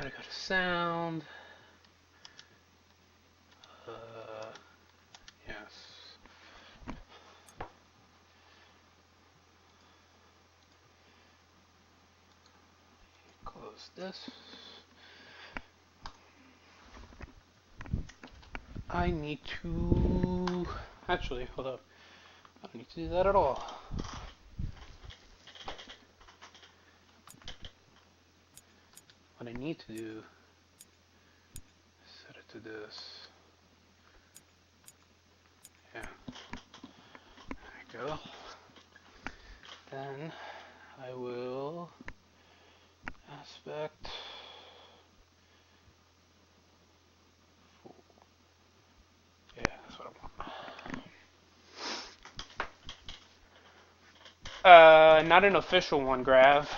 gotta go to sound. Yes. Close this. I need to... Actually, hold up. I don't need to do that at all. What I need to do is set it to this. Yeah. There we go. Then I will aspect. Yeah, that's what I want. Not an official one, Grav.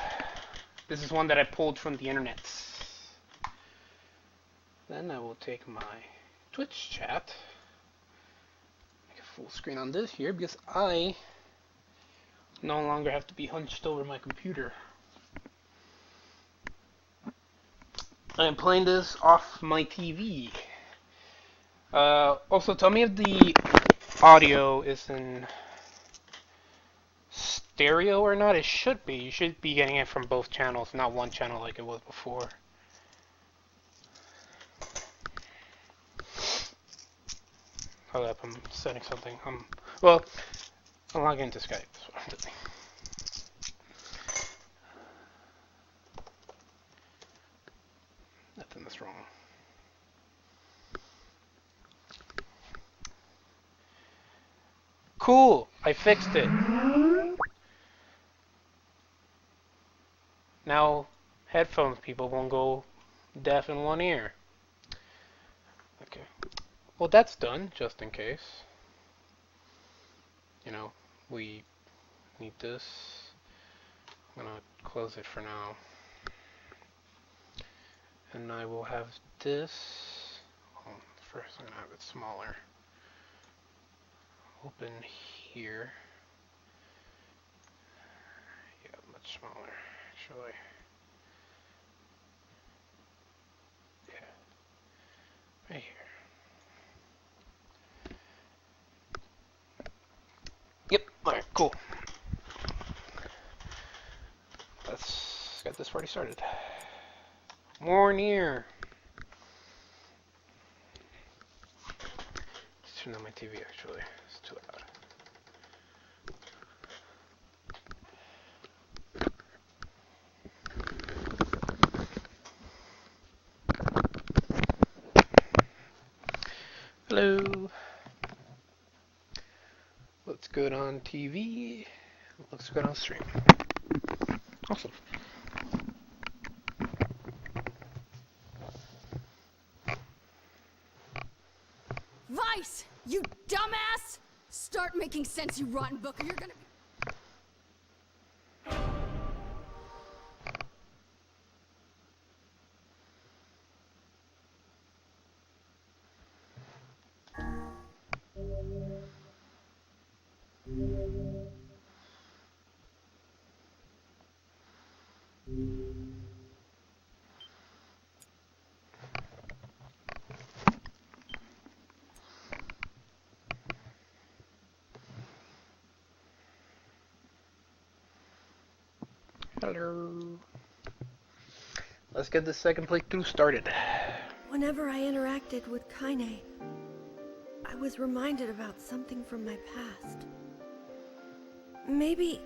This is one that I pulled from the internet. Then I will take my Twitch chat, make a full screen on this here because I no longer have to be hunched over my computer. I am playing this off my TV. Also, tell me if the audio is in stereo or not. It should be. You should be getting it from both channels, not one channel like it was before. Hold up, I'm setting something. Well, I'll log into Skype. That's what I'm doing. Nothing that's wrong. Cool, I fixed it. Now, headphones people won't go deaf in one ear. Okay. Well, that's done, just in case. You know, we need this. I'm gonna close it for now. And I will have this. Well, first I'm gonna have it smaller. Open here. Yeah, much smaller, actually. Yeah. Right here. Yep, alright, cool. Let's get this party started. More Nier. Let's turn on my TV actually. It's too loud. Hello. Looks good on TV. Looks good on stream. Awesome. Vice, you dumbass! Start making sense, you rotten book, or you're gonna be... Hello. Let's get the second playthrough started. Whenever I interacted with Kaine, I was reminded about something from my past. Maybe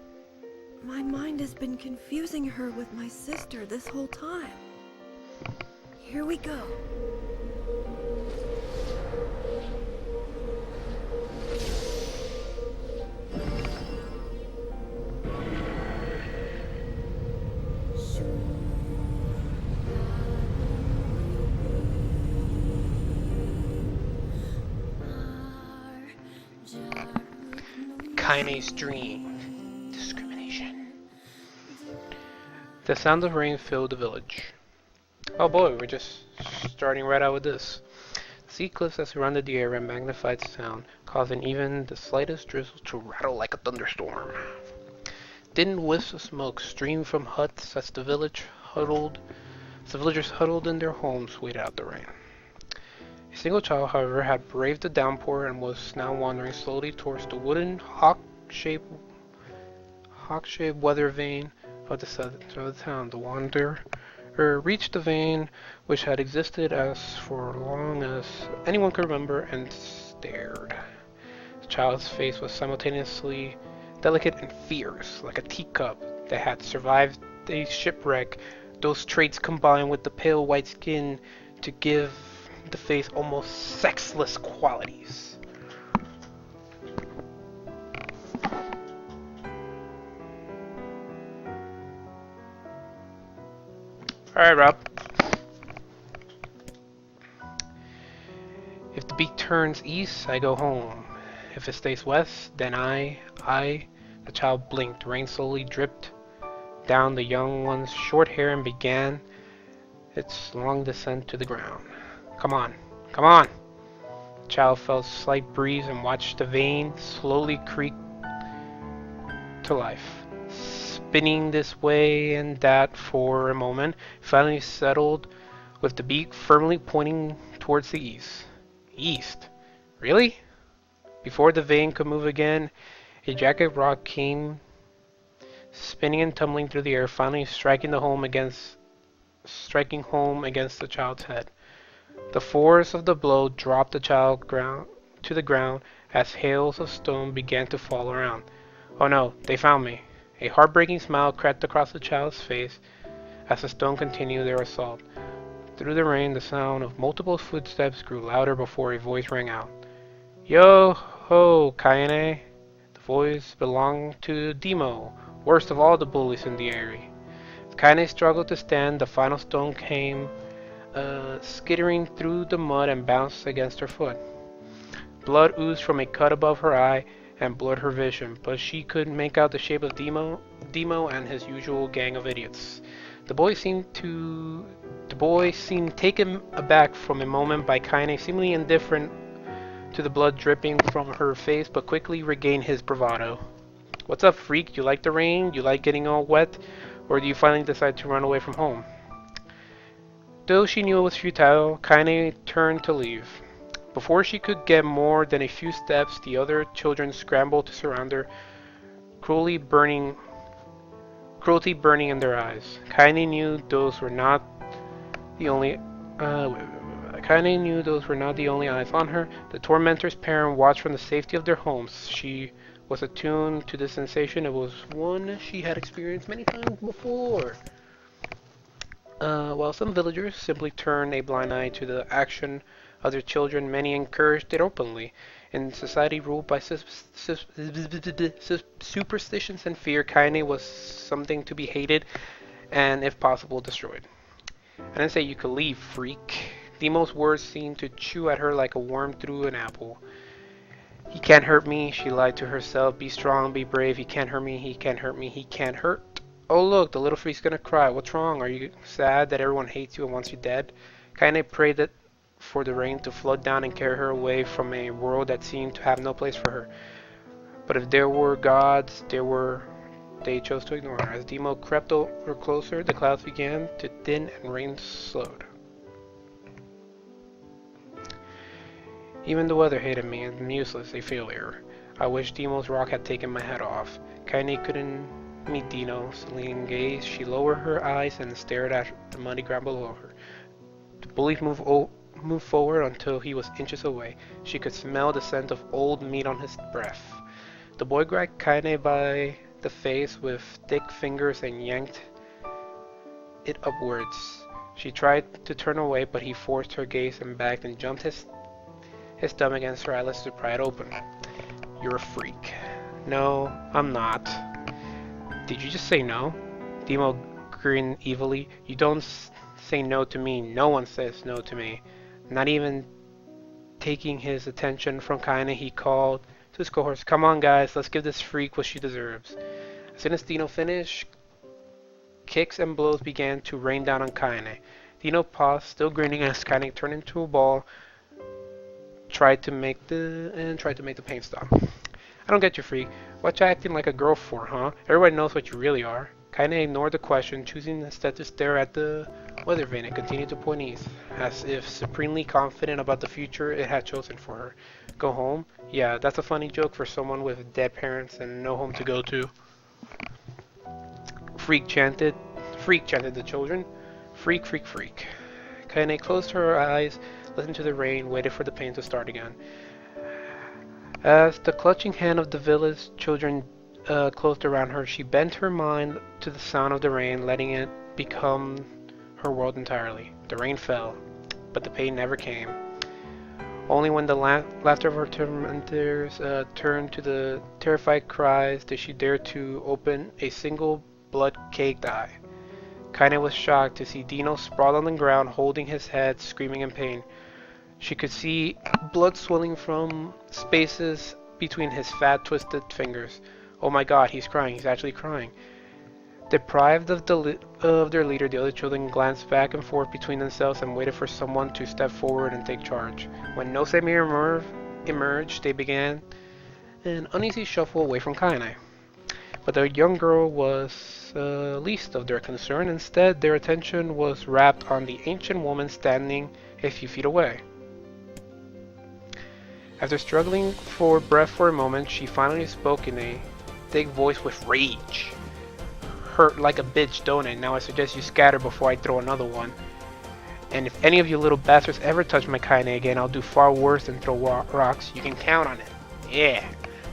my mind has been confusing her with my sister this whole time. Here we go. Kaine's dream. Discrimination. The sound of rain filled the village. Oh boy, we're just starting right out with this. The sea cliffs that surrounded the area magnified sound, causing even the slightest drizzle to rattle like a thunderstorm. Thin whiffs of smoke streamed from huts as the village huddled The villagers huddled in their homes waited out the rain. A single child, however, had braved the downpour and was now wandering slowly towards the wooden hawk-shaped weather vane of the center of the town. The wanderer reached the vane, which had existed as for long as anyone could remember, and stared. The child's face was simultaneously delicate and fierce, like a teacup that had survived a shipwreck. Those traits combined with the pale white skin to give the face almost sexless qualities. Alright, Rob. If the beak turns east, I go home. If it stays west, then the child blinked. Rain slowly dripped down the young one's short hair and began its long descent to the ground. Come on, come on! The child felt a slight breeze and watched the vane slowly creak to life. Spinning this way and that for a moment, finally settled with the beak firmly pointing towards the east. East? Really? Before the vane could move again, a jagged rock came spinning and tumbling through the air, finally striking home against the child's head. The force of the blow dropped the child to the ground as hails of stone began to fall around. Oh no, they found me. A heartbreaking smile crept across the child's face as the stone continued their assault. Through the rain, the sound of multiple footsteps grew louder before a voice rang out. Yo ho, Kaine. The voice belonged to Demo, worst of all the bullies in the area. Kaine struggled to stand. The final stone came skittering through the mud and bounced against her foot. Blood oozed from a cut above her eye and blurred her vision, but she could make out the shape of Demo and his usual gang of idiots. The boy seemed taken aback from a moment by Kaine, seemingly indifferent to the blood dripping from her face, but quickly regained his bravado. What's up, freak? You like the rain? You like getting all wet? Or do you finally decide to run away from home? Though she knew it was futile, Kaine turned to leave. Before she could get more than a few steps, the other children scrambled to surround her, cruelty burning in their eyes. Kaine knew those were not the only eyes on her. The tormentor's parent watched from the safety of their homes. She was attuned to this sensation. It was one she had experienced many times before. While some villagers simply turned a blind eye to the action of their children, many encouraged it openly. In society ruled by superstitions and fear, Kaine was something to be hated and, if possible, destroyed. I didn't say you could leave, freak. Demo's words seemed to chew at her like a worm through an apple. He can't hurt me, she lied to herself. Be strong, be brave. He can't hurt me, he can't hurt me, he can't hurt. Oh look, the little freak's gonna cry. What's wrong? Are you sad that everyone hates you and wants you dead? Kaine prayed for the rain to flood down and carry her away from a world that seemed to have no place for her. But if there were gods, they chose to ignore her. As Demo crept over closer, the clouds began to thin and rain slowed. Even the weather hated me, and I'm useless, a failure. I wish Demo's rock had taken my head off. Kaine couldn't meet Dino's leaning gaze. She lowered her eyes and stared at the muddy ground below her. The bully moved forward until he was inches away. She could smell the scent of old meat on his breath. The boy grabbed Kaine by the face with thick fingers and yanked it upwards. She tried to turn away, but he forced her gaze and backed and jumped his thumb against her eyelids to pry it open. You're a freak. No, I'm not. Did you just say no? Demo grinned evilly. You don't say no to me. No one says no to me. Not even taking his attention from Kaine, he called to his cohorts, come on guys, let's give this freak what she deserves. As soon as Dino finished, kicks and blows began to rain down on Kaine. Dino paused, still grinning, as Kaine turned into a ball, tried to make the pain stop. I don't get you, freak. What you acting like a girl for, huh? Everybody knows what you really are. Kaine ignored the question, choosing instead to stare at the weather vane and continued to point east, as if supremely confident about the future it had chosen for her. Go home? Yeah, that's a funny joke for someone with dead parents and no home to go to. Freak chanted. Freak chanted the children. Freak, freak, freak. Kaine closed her eyes, listened to the rain, waited for the pain to start again. As the clutching hand of the village children closed around her, she bent her mind to the sound of the rain, letting it become her world entirely. The rain fell, but the pain never came. Only when the laughter of her tormentors turned to the terrified cries did she dare to open a single blood-caked eye. Kaine was shocked to see Dino sprawled on the ground, holding his head, screaming in pain. She could see blood swelling from spaces between his fat, twisted fingers. Oh my god, he's crying. He's actually crying. Deprived of their leader, the other children glanced back and forth between themselves and waited for someone to step forward and take charge. When no Samir emerged, they began an uneasy shuffle away from Kaine. But the young girl was least of their concern. Instead, their attention was wrapped on the ancient woman standing a few feet away. After struggling for breath for a moment, she finally spoke in a thick voice with rage. Hurt like a bitch, don't it? Now I suggest you scatter before I throw another one. And if any of you little bastards ever touch my Kaine again, I'll do far worse than throw rocks. You can count on it. Yeah.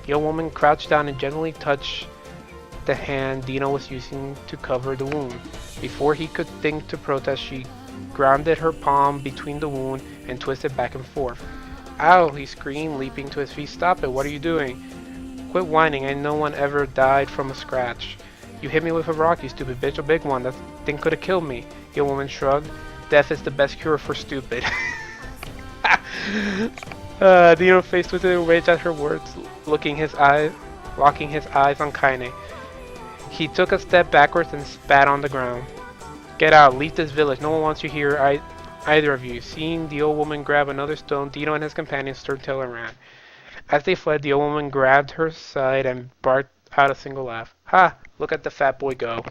The old woman crouched down and gently touched the hand Dino was using to cover the wound. Before he could think to protest, she grounded her palm between the wound and twisted back and forth. Ow, he screamed, leaping to his feet. Stop it, what are you doing? Quit whining, and no one ever died from a scratch. You hit me with a rock, you stupid bitch, a big one. That thing could have killed me. The old woman shrugged. Death is the best cure for stupid. Dino faced with rage at her words, locking his eyes on Kaine. He took a step backwards and spat on the ground. Get out, leave this village. No one wants you here, either of you. Seeing the old woman grab another stone, Dino and his companions turned tail and ran. As they fled, the old woman grabbed her side and barked out a single laugh. Ha! Look at the fat boy go.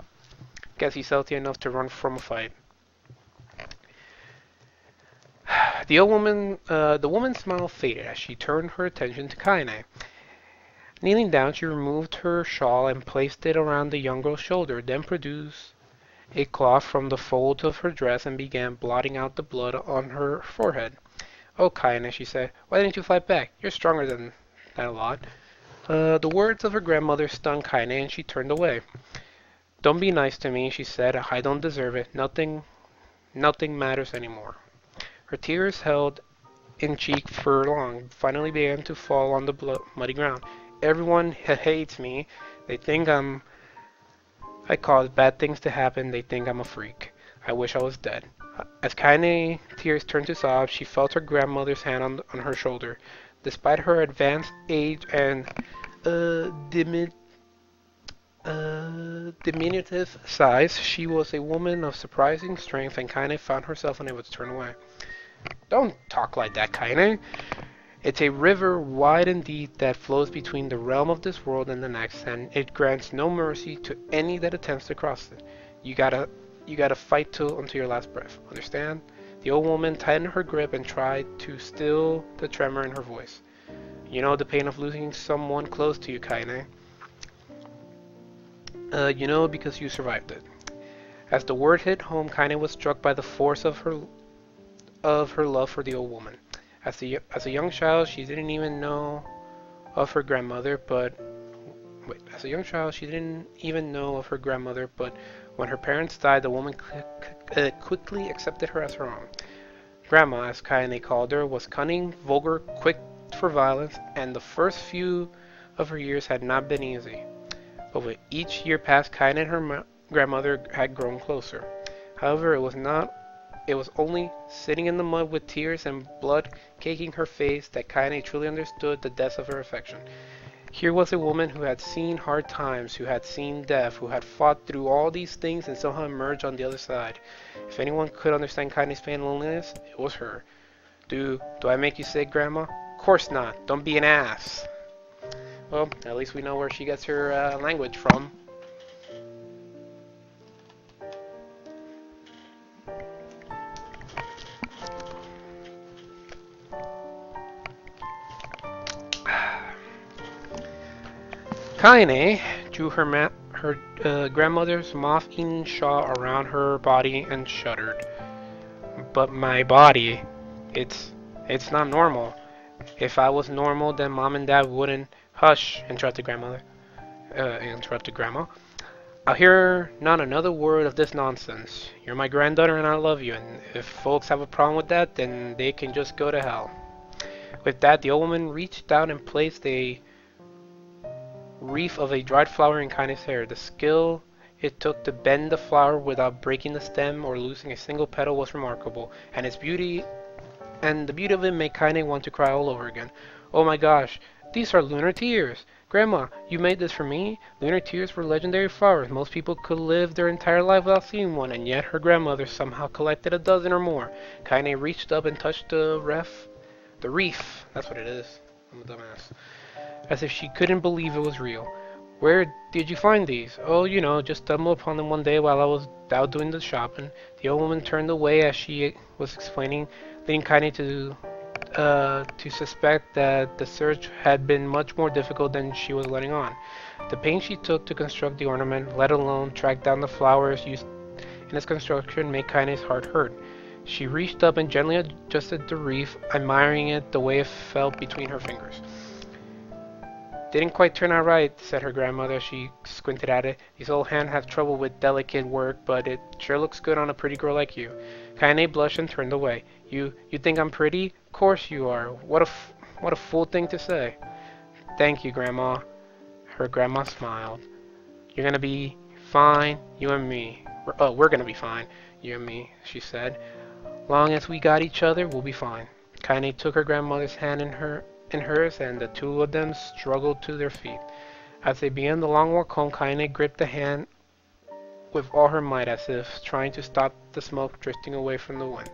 Guess he's healthy enough to run from a fight. The woman's smile faded as she turned her attention to Kaine. Kneeling down, she removed her shawl and placed it around the young girl's shoulder, then produced a cloth from the folds of her dress and began blotting out the blood on her forehead. Oh, Kaine, she said, why didn't you fight back? You're stronger than that a lot. The words of her grandmother stung Kaine and she turned away. Don't be nice to me, she said. I don't deserve it. Nothing matters anymore. Her tears held in cheek for long, finally began to fall on the muddy ground. Everyone hates me. They think I cause bad things to happen. They think I'm a freak. I wish I was dead. As Kaine's tears turned to sobs, she felt her grandmother's hand on her shoulder. Despite her advanced age and diminutive size, she was a woman of surprising strength, and Kaine found herself unable to turn away. Don't talk like that, Kaine. It's a river wide and deep that flows between the realm of this world and the next, and it grants no mercy to any that attempts to cross it. You gotta fight until your last breath. Understand? The old woman tightened her grip and tried to still the tremor in her voice. You know the pain of losing someone close to you, Kaine. You know because you survived it. As the word hit home, Kaine was struck by the force of her love for the old woman. As a young child, she didn't even know of her grandmother, but when her parents died, the woman quickly accepted her as her own. Grandma, as Kaine called her, was cunning, vulgar, quick for violence, and the first few of her years had not been easy. But with each year passed, Kaine and her grandmother had grown closer. However, it was only sitting in the mud with tears and blood caking her face that Kaine truly understood the depths of her affection. Here was a woman who had seen hard times, who had seen death, who had fought through all these things and somehow emerged on the other side. If anyone could understand Kaine's pain and loneliness, it was her. Do I make you sick, Grandma? Of course not. Don't be an ass. Well, at least we know where she gets her language from. Kaine drew her grandmother's moth-eaten shawl around her body and shuddered. But my body, it's it's not normal. If I was normal, then mom and dad wouldn't. Hush, interrupted grandma. I'll hear not another word of this nonsense. You're my granddaughter and I love you, and if folks have a problem with that, then they can just go to hell. With that, the old woman reached out and placed a wreath of a dried flower in Kaine's hair. The skill it took to bend the flower without breaking the stem or losing a single petal was remarkable, and the beauty of it made Kaine want to cry all over again. Oh my gosh, these are lunar tears! Grandma, you made this for me? Lunar tears were legendary flowers. Most people could live their entire life without seeing one, and yet her grandmother somehow collected a dozen or more. Kaine reached up and touched the reef, that's what it is. I'm a dumbass. As if she couldn't believe it was real. Where did you find these? Oh, just stumbled upon them one day while I was out doing the shopping. The old woman turned away as she was explaining, leading Kaine to suspect that the search had been much more difficult than she was letting on. The pains she took to construct the ornament, let alone track down the flowers used in its construction, made Kaine's heart hurt. She reached up and gently adjusted the wreath, admiring it the way it felt between her fingers. Didn't quite turn out right, said her grandmother as she squinted at it. These old hands have trouble with delicate work, but it sure looks good on a pretty girl like you. Kaine blushed and turned away. You think I'm pretty? Of course you are. What a fool thing to say. Thank you, Grandma. Her grandma smiled. You're gonna be fine, you and me. We're gonna be fine, you and me, she said. Long as we got each other, we'll be fine. Kaine took her grandmother's hand in hers, and the two of them struggled to their feet. As they began the long walk home, Kaine gripped the hand with all her might, as if trying to stop the smoke drifting away from the wind.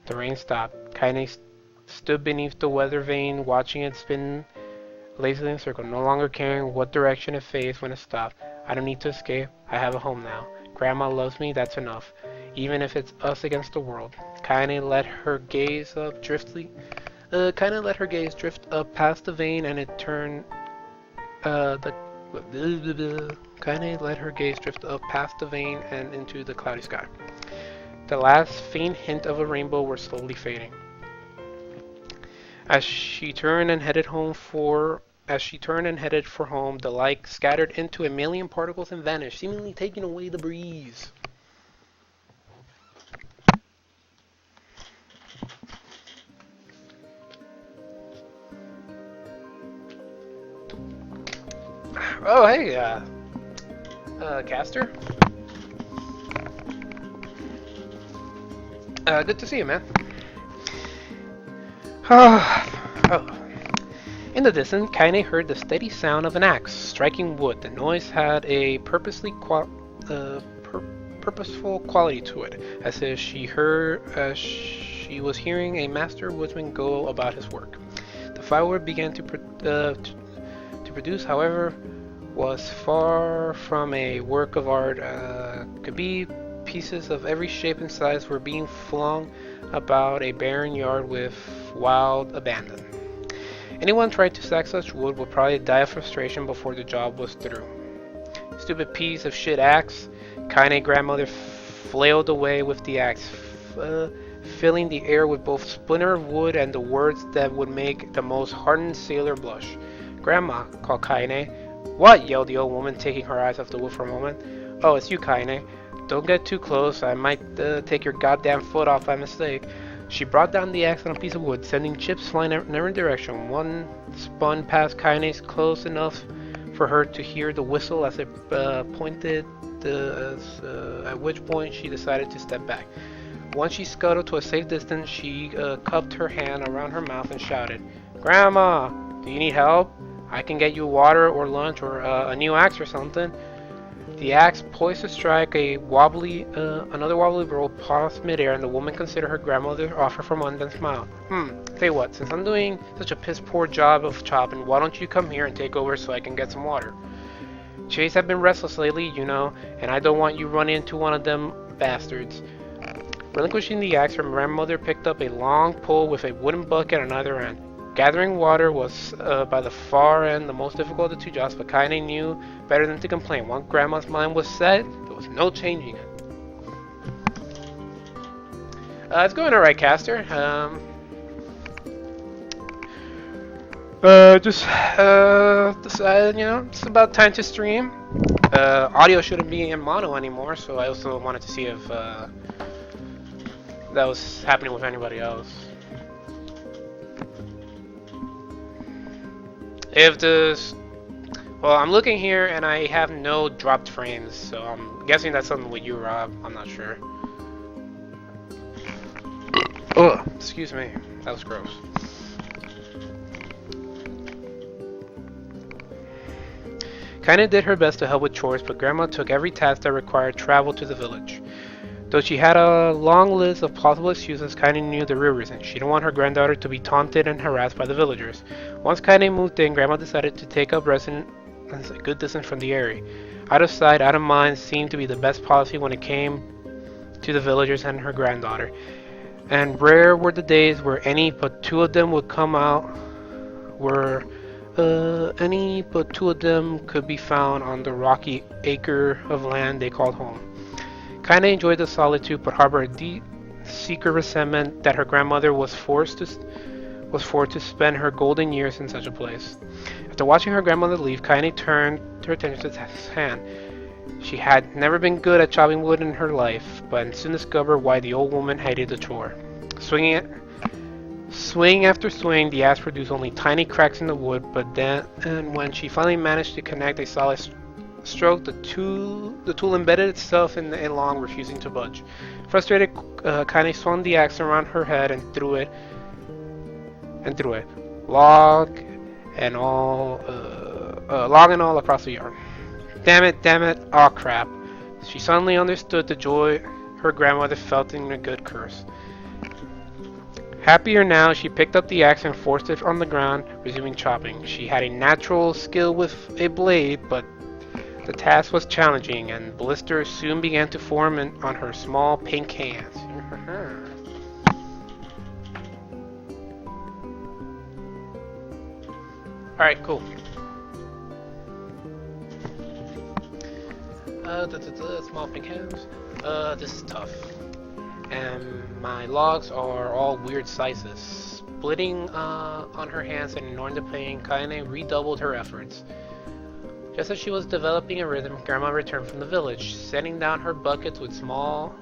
The rain stopped. Kaine stood beneath the weather vane, watching it spin lazily in a circle, no longer caring what direction it faced when it stopped. I don't need to escape. I have a home now. Grandma loves me, that's enough. Even if it's us against the world. Kaine let her gaze drift up past the vane, and it turned Kaine let her gaze drift up past the vane and into the cloudy sky. The last faint hint of a rainbow were slowly fading. As she turned and headed for home, the light scattered into a million particles and vanished, seemingly taking away the breeze. Oh, hey, Caster. Good to see you, man. Oh. In the distance, Kaine heard the steady sound of an axe striking wood. The noise had a purposeful quality to it, as if she was hearing a master woodsman go about his work. The firewood began to produce, however, was far from a work of art. Could be pieces of every shape and size were being flung about a barren yard with wild abandon. Anyone tried to stack such wood would probably die of frustration before the job was through. Stupid piece of shit axe. Kaine grandmother flailed away with the axe, filling the air with both splinter of wood and the words that would make the most hardened sailor blush. Grandma, called Kaine. What? Yelled the old woman, taking her eyes off the wood for a moment. Oh, it's you, Kaine. Don't get too close. I might take your goddamn foot off by mistake. She brought down the axe on a piece of wood, sending chips flying in every direction. One spun past Kaine's close enough for her to hear the whistle as it pointed, at which point she decided to step back. Once she scuttled to a safe distance, she cupped her hand around her mouth and shouted, Grandma, do you need help? I can get you water or lunch or a new axe or something. The axe poised to strike another wobbly roll paused midair, and the woman considered her grandmother's offer for a moment and smiled. Say what, since I'm doing such a piss poor job of chopping, why don't you come here and take over so I can get some water? Chase have been restless lately, and I don't want you running into one of them bastards. Relinquishing the axe, her grandmother picked up a long pole with a wooden bucket on either end. Gathering water was by the far end the most difficult of the two jobs, but Kaine knew better than to complain. Once Grandma's mind was set, there was no changing it. It's going alright, Caster. Decided, it's about time to stream. Audio shouldn't be in mono anymore, so I also wanted to see if that was happening with anybody else. If this... Well, I'm looking here and I have no dropped frames, so I'm guessing that's something with you, Rob. I'm not sure. Ugh, excuse me. That was gross. Kaine did her best to help with chores, but Grandma took every task that required travel to the village. Though she had a long list of possible excuses, Kaine knew the real reason. She didn't want her granddaughter to be taunted and harassed by the villagers. Once Kaine moved in, Grandma decided to take up residence a good distance from the area. Out of sight, out of mind seemed to be the best policy when it came to the villagers and her granddaughter. And rare were the days where any but two of them would come out, any but two of them could be found on the rocky acre of land they called home. Kaine enjoyed the solitude, but harbored a deep, secret resentment that her grandmother was forced to spend her golden years in such a place. After watching her grandmother leave, Kaine turned her attention to his hand. She had never been good at chopping wood in her life, but soon discovered why the old woman hated the chore. Swing after swing, the axe produced only tiny cracks in the wood, but then, and when she finally managed to connect a solid stroke, the tool embedded itself in the log, refusing to budge. Frustrated, Kaine swung the axe around her head and threw it, log and all across the yard. Damn it, aw crap. She suddenly understood the joy her grandmother felt in a good curse. Happier now, she picked up the axe and forced it on the ground, resuming chopping. She had a natural skill with a blade, but the task was challenging, and blisters soon began to form on her small pink hands. Alright, cool. Small pink hands. This is tough. And my logs are all weird sizes. Splitting on her hands and ignoring the pain, Kaine redoubled her efforts. Just as she was developing a rhythm, Grandma returned from the village. Setting down her buckets with a small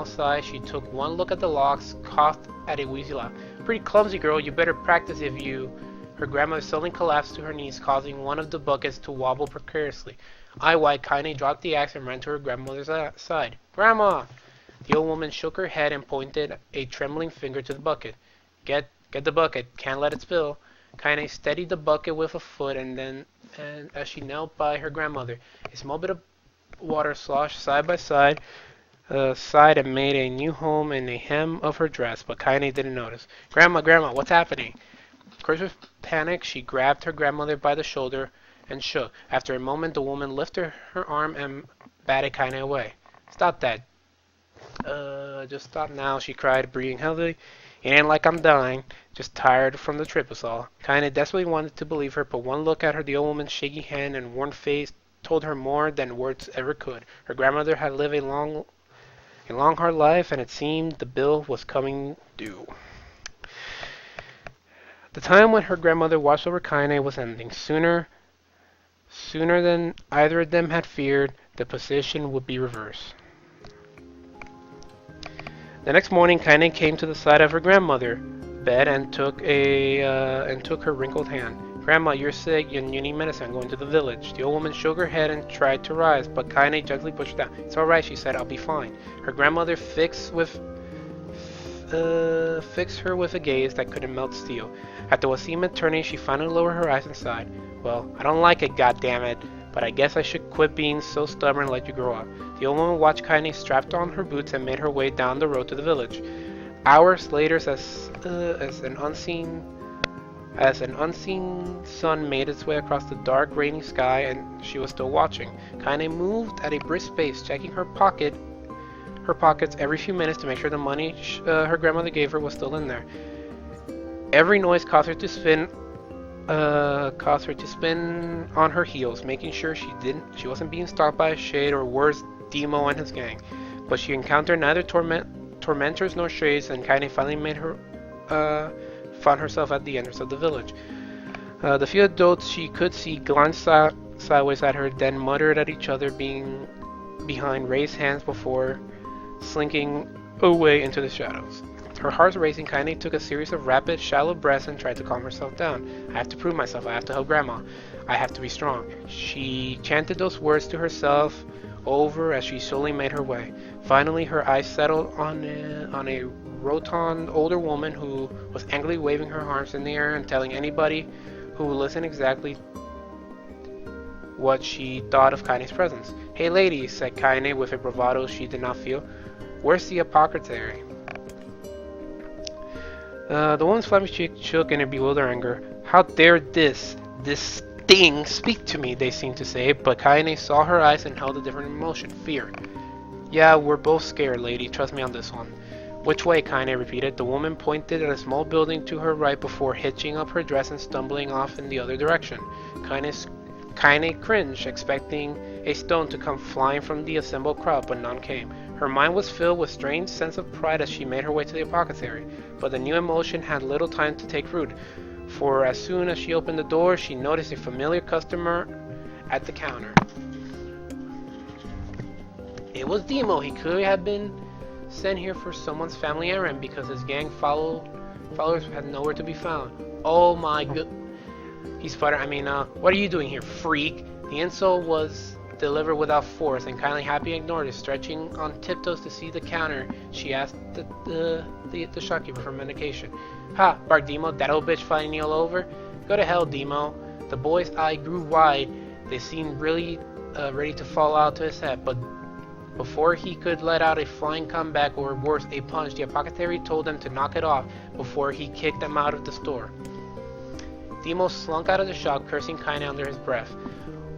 sigh, she took one look at the logs, coughed at a wheezy laugh. Pretty clumsy, girl. You better practice if you... Her grandmother suddenly collapsed to her knees, causing one of the buckets to wobble precariously. Eye-wide, Kaine dropped the axe and ran to her grandmother's side. Grandma! The old woman shook her head and pointed a trembling finger to the bucket. Get the bucket. Can't let it spill. Kaine steadied the bucket with a foot, and as she knelt by her grandmother, a small bit of water sloshed side by side and made a new home in the hem of her dress, but Kaine didn't notice. Grandma, what's happening? Cursed with panic, she grabbed her grandmother by the shoulder and shook. After a moment, the woman lifted her arm and batted Kaine away. Stop that. Just stop now, she cried, breathing heavily. It ain't like I'm dying, just tired from the trip is all. Kaine desperately wanted to believe her, but one look at her, the old woman's shaky hand and worn face told her more than words ever could. Her grandmother had lived a long hard life, and it seemed the bill was coming due. The time when her grandmother watched over Kaine was ending. Sooner than either of them had feared, the position would be reversed. The next morning, Kaine came to the side of her grandmother bed and took her wrinkled hand. Grandma, you're sick, you need medicine. I'm going to the village. The old woman shook her head and tried to rise, but Kaine gently pushed her down. It's all right, she said. I'll be fine. Her grandmother fixed her with a gaze that couldn't melt steel. After what seemed eternity, she finally lowered her eyes and sighed. Well, I don't like it, goddammit, but I guess I should quit being so stubborn and let you grow up. The old woman watched Kaine strapped on her boots and made her way down the road to the village. Hours later, as an unseen sun made its way across the dark, rainy sky, and she was still watching. Kaine moved at a brisk pace, checking her pockets every few minutes to make sure the money her grandmother gave her was still in there. Every noise caused her to spin on her heels, making sure she wasn't being stalked by a shade or worse, Demo and his gang. But she encountered neither tormentors nor shades, and Kaine finally found herself at the entrance of the village. The few adults she could see glanced sideways at her, then muttered at each other, being behind raised hands before slinking away into the shadows. Her heart racing, Kaine took a series of rapid, shallow breaths and tried to calm herself down. I have to prove myself. I have to help Grandma. I have to be strong. She chanted those words to herself over as she slowly made her way. Finally, her eyes settled on a rotund older woman who was angrily waving her arms in the air and telling anybody who would listen exactly what she thought of Kaine's presence. "Hey lady," said Kaine with a bravado she did not feel. "Where's the apothecary?" The woman's flabby cheek shook in a bewildered anger. "How dare this thing speak to me," they seemed to say, but Kaine saw her eyes and held a different emotion, fear. "Yeah, we're both scared, lady. Trust me on this one." "Which way?" Kaine repeated. The woman pointed at a small building to her right before hitching up her dress and stumbling off in the other direction. Kaine cringed, expecting a stone to come flying from the assembled crowd, but none came. Her mind was filled with a strange sense of pride as she made her way to the apothecary, but the new emotion had little time to take root, for as soon as she opened the door, she noticed a familiar customer at the counter. It was Demo. He could have been sent here for someone's family errand because his gang followers had nowhere to be found. "Oh my god," he sputtered. What are you doing here, freak?" The insult was delivered without force, and kindly Happy ignored it. Stretching on tiptoes to see the counter, she asked the shopkeeper for medication. "Ha!" barked Demo. "That old bitch fighting you all over?" "Go to hell, Demo." The boy's eye grew wide. They seemed really ready to fall out to his head, but before he could let out a flying comeback or worse, a punch, the apothecary told them to knock it off before he kicked them out of the store. Demo slunk out of the shop, cursing Kaine under his breath.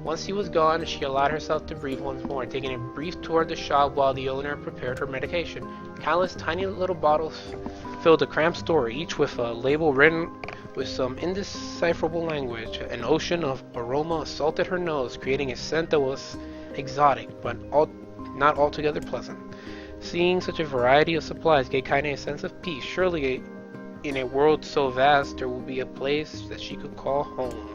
Once he was gone, she allowed herself to breathe once more, taking a brief tour of the shop while the owner prepared her medication. Countless tiny little bottles filled the cramped store, each with a label written with some indecipherable language. An ocean of aroma assaulted her nose, creating a scent that was exotic, but not altogether pleasant. Seeing such a variety of supplies gave Kaine a sense of peace. Surely, in a world so vast, there would be a place that she could call home.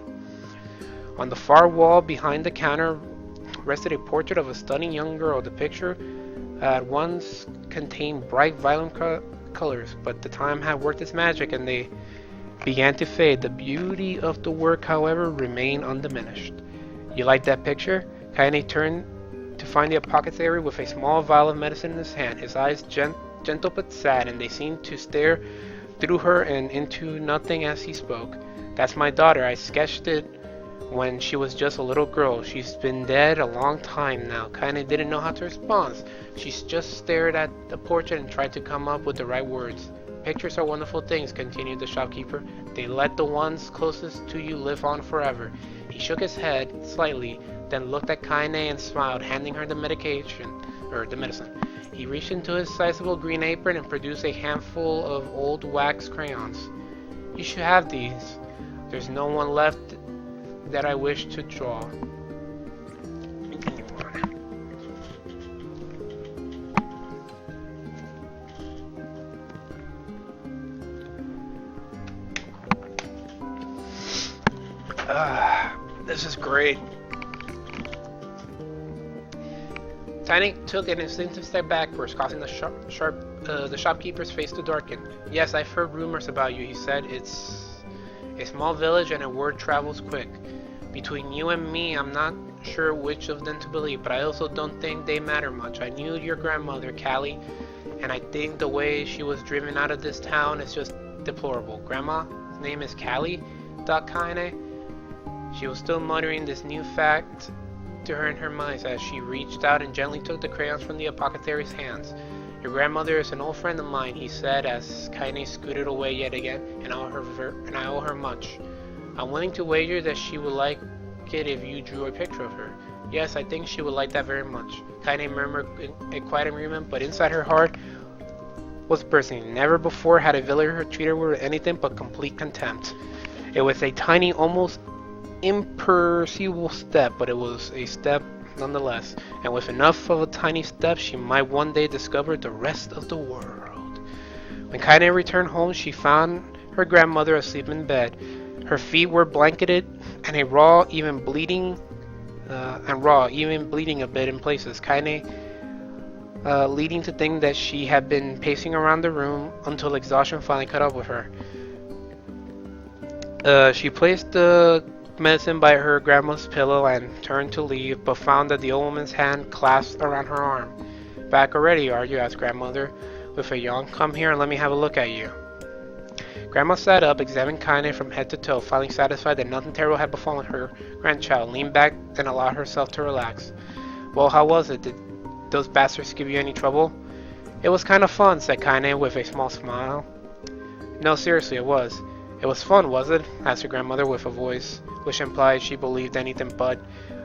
On the far wall behind the counter rested a portrait of a stunning young girl. The picture at once contained bright, violent colors, but the time had worked its magic and they began to fade. The beauty of the work, however, remained undiminished. "You like that picture?" Kaine turned to find the apothecary with a small vial of medicine in his hand, his eyes gentle but sad, and they seemed to stare through her and into nothing as he spoke. "That's my daughter. I sketched it when she was just a little girl. She's been dead a long time now." Kaine didn't know how to respond. She just stared at the portrait and tried to come up with the right words. "Pictures are wonderful things," continued the shopkeeper. "They let the ones closest to you live on forever." He shook his head slightly, then looked at Kaine and smiled, handing her the medicine. He reached into his sizable green apron and produced a handful of old wax crayons. "You should have these. There's no one left that I wish to draw." This is great. Kaine took an instinctive step backwards, causing the shopkeeper's face to darken. "Yes, I've heard rumors about you," he said. "It's a small village and a word travels quick. Between you and me, I'm not sure which of them to believe, but I also don't think they matter much. I knew your grandmother, Callie, and I think the way she was driven out of this town is just deplorable." "Grandma's name is Callie?" thought Kaine. She was still muttering this new fact to her in her mind as she reached out and gently took the crayons from the apothecary's hands. "Your grandmother is an old friend of mine," he said as Kaine scooted away yet again, "and I owe her much. I'm willing to wager that she would like it if you drew a picture of her." "Yes, I think she would like that very much." Kaine murmured a quiet agreement, but inside her heart was bursting. Never before had a villager treated her with anything but complete contempt. It was a tiny, almost imperceivable step, but it was a step nonetheless. And with enough of a tiny step, she might one day discover the rest of the world. When Kaine returned home, she found her grandmother asleep in bed. Her feet were blanketed, and even bleeding a bit in places. Kaine leading to think that she had been pacing around the room until exhaustion finally caught up with her. She placed the medicine by her grandma's pillow and turned to leave, but found that the old woman's hand clasped around her arm. "Back already, are you?" asked grandmother with a yawn. "Come here and let me have a look at you." Grandma sat up, examined Kaine from head to toe, finally satisfied that nothing terrible had befallen her grandchild, leaned back and allowed herself to relax. "Well, how was it? Did those bastards give you any trouble?" "It was kind of fun," said Kaine with a small smile. "No, seriously, it was." "It was fun, was it?" asked her grandmother with a voice which implied she believed anything but.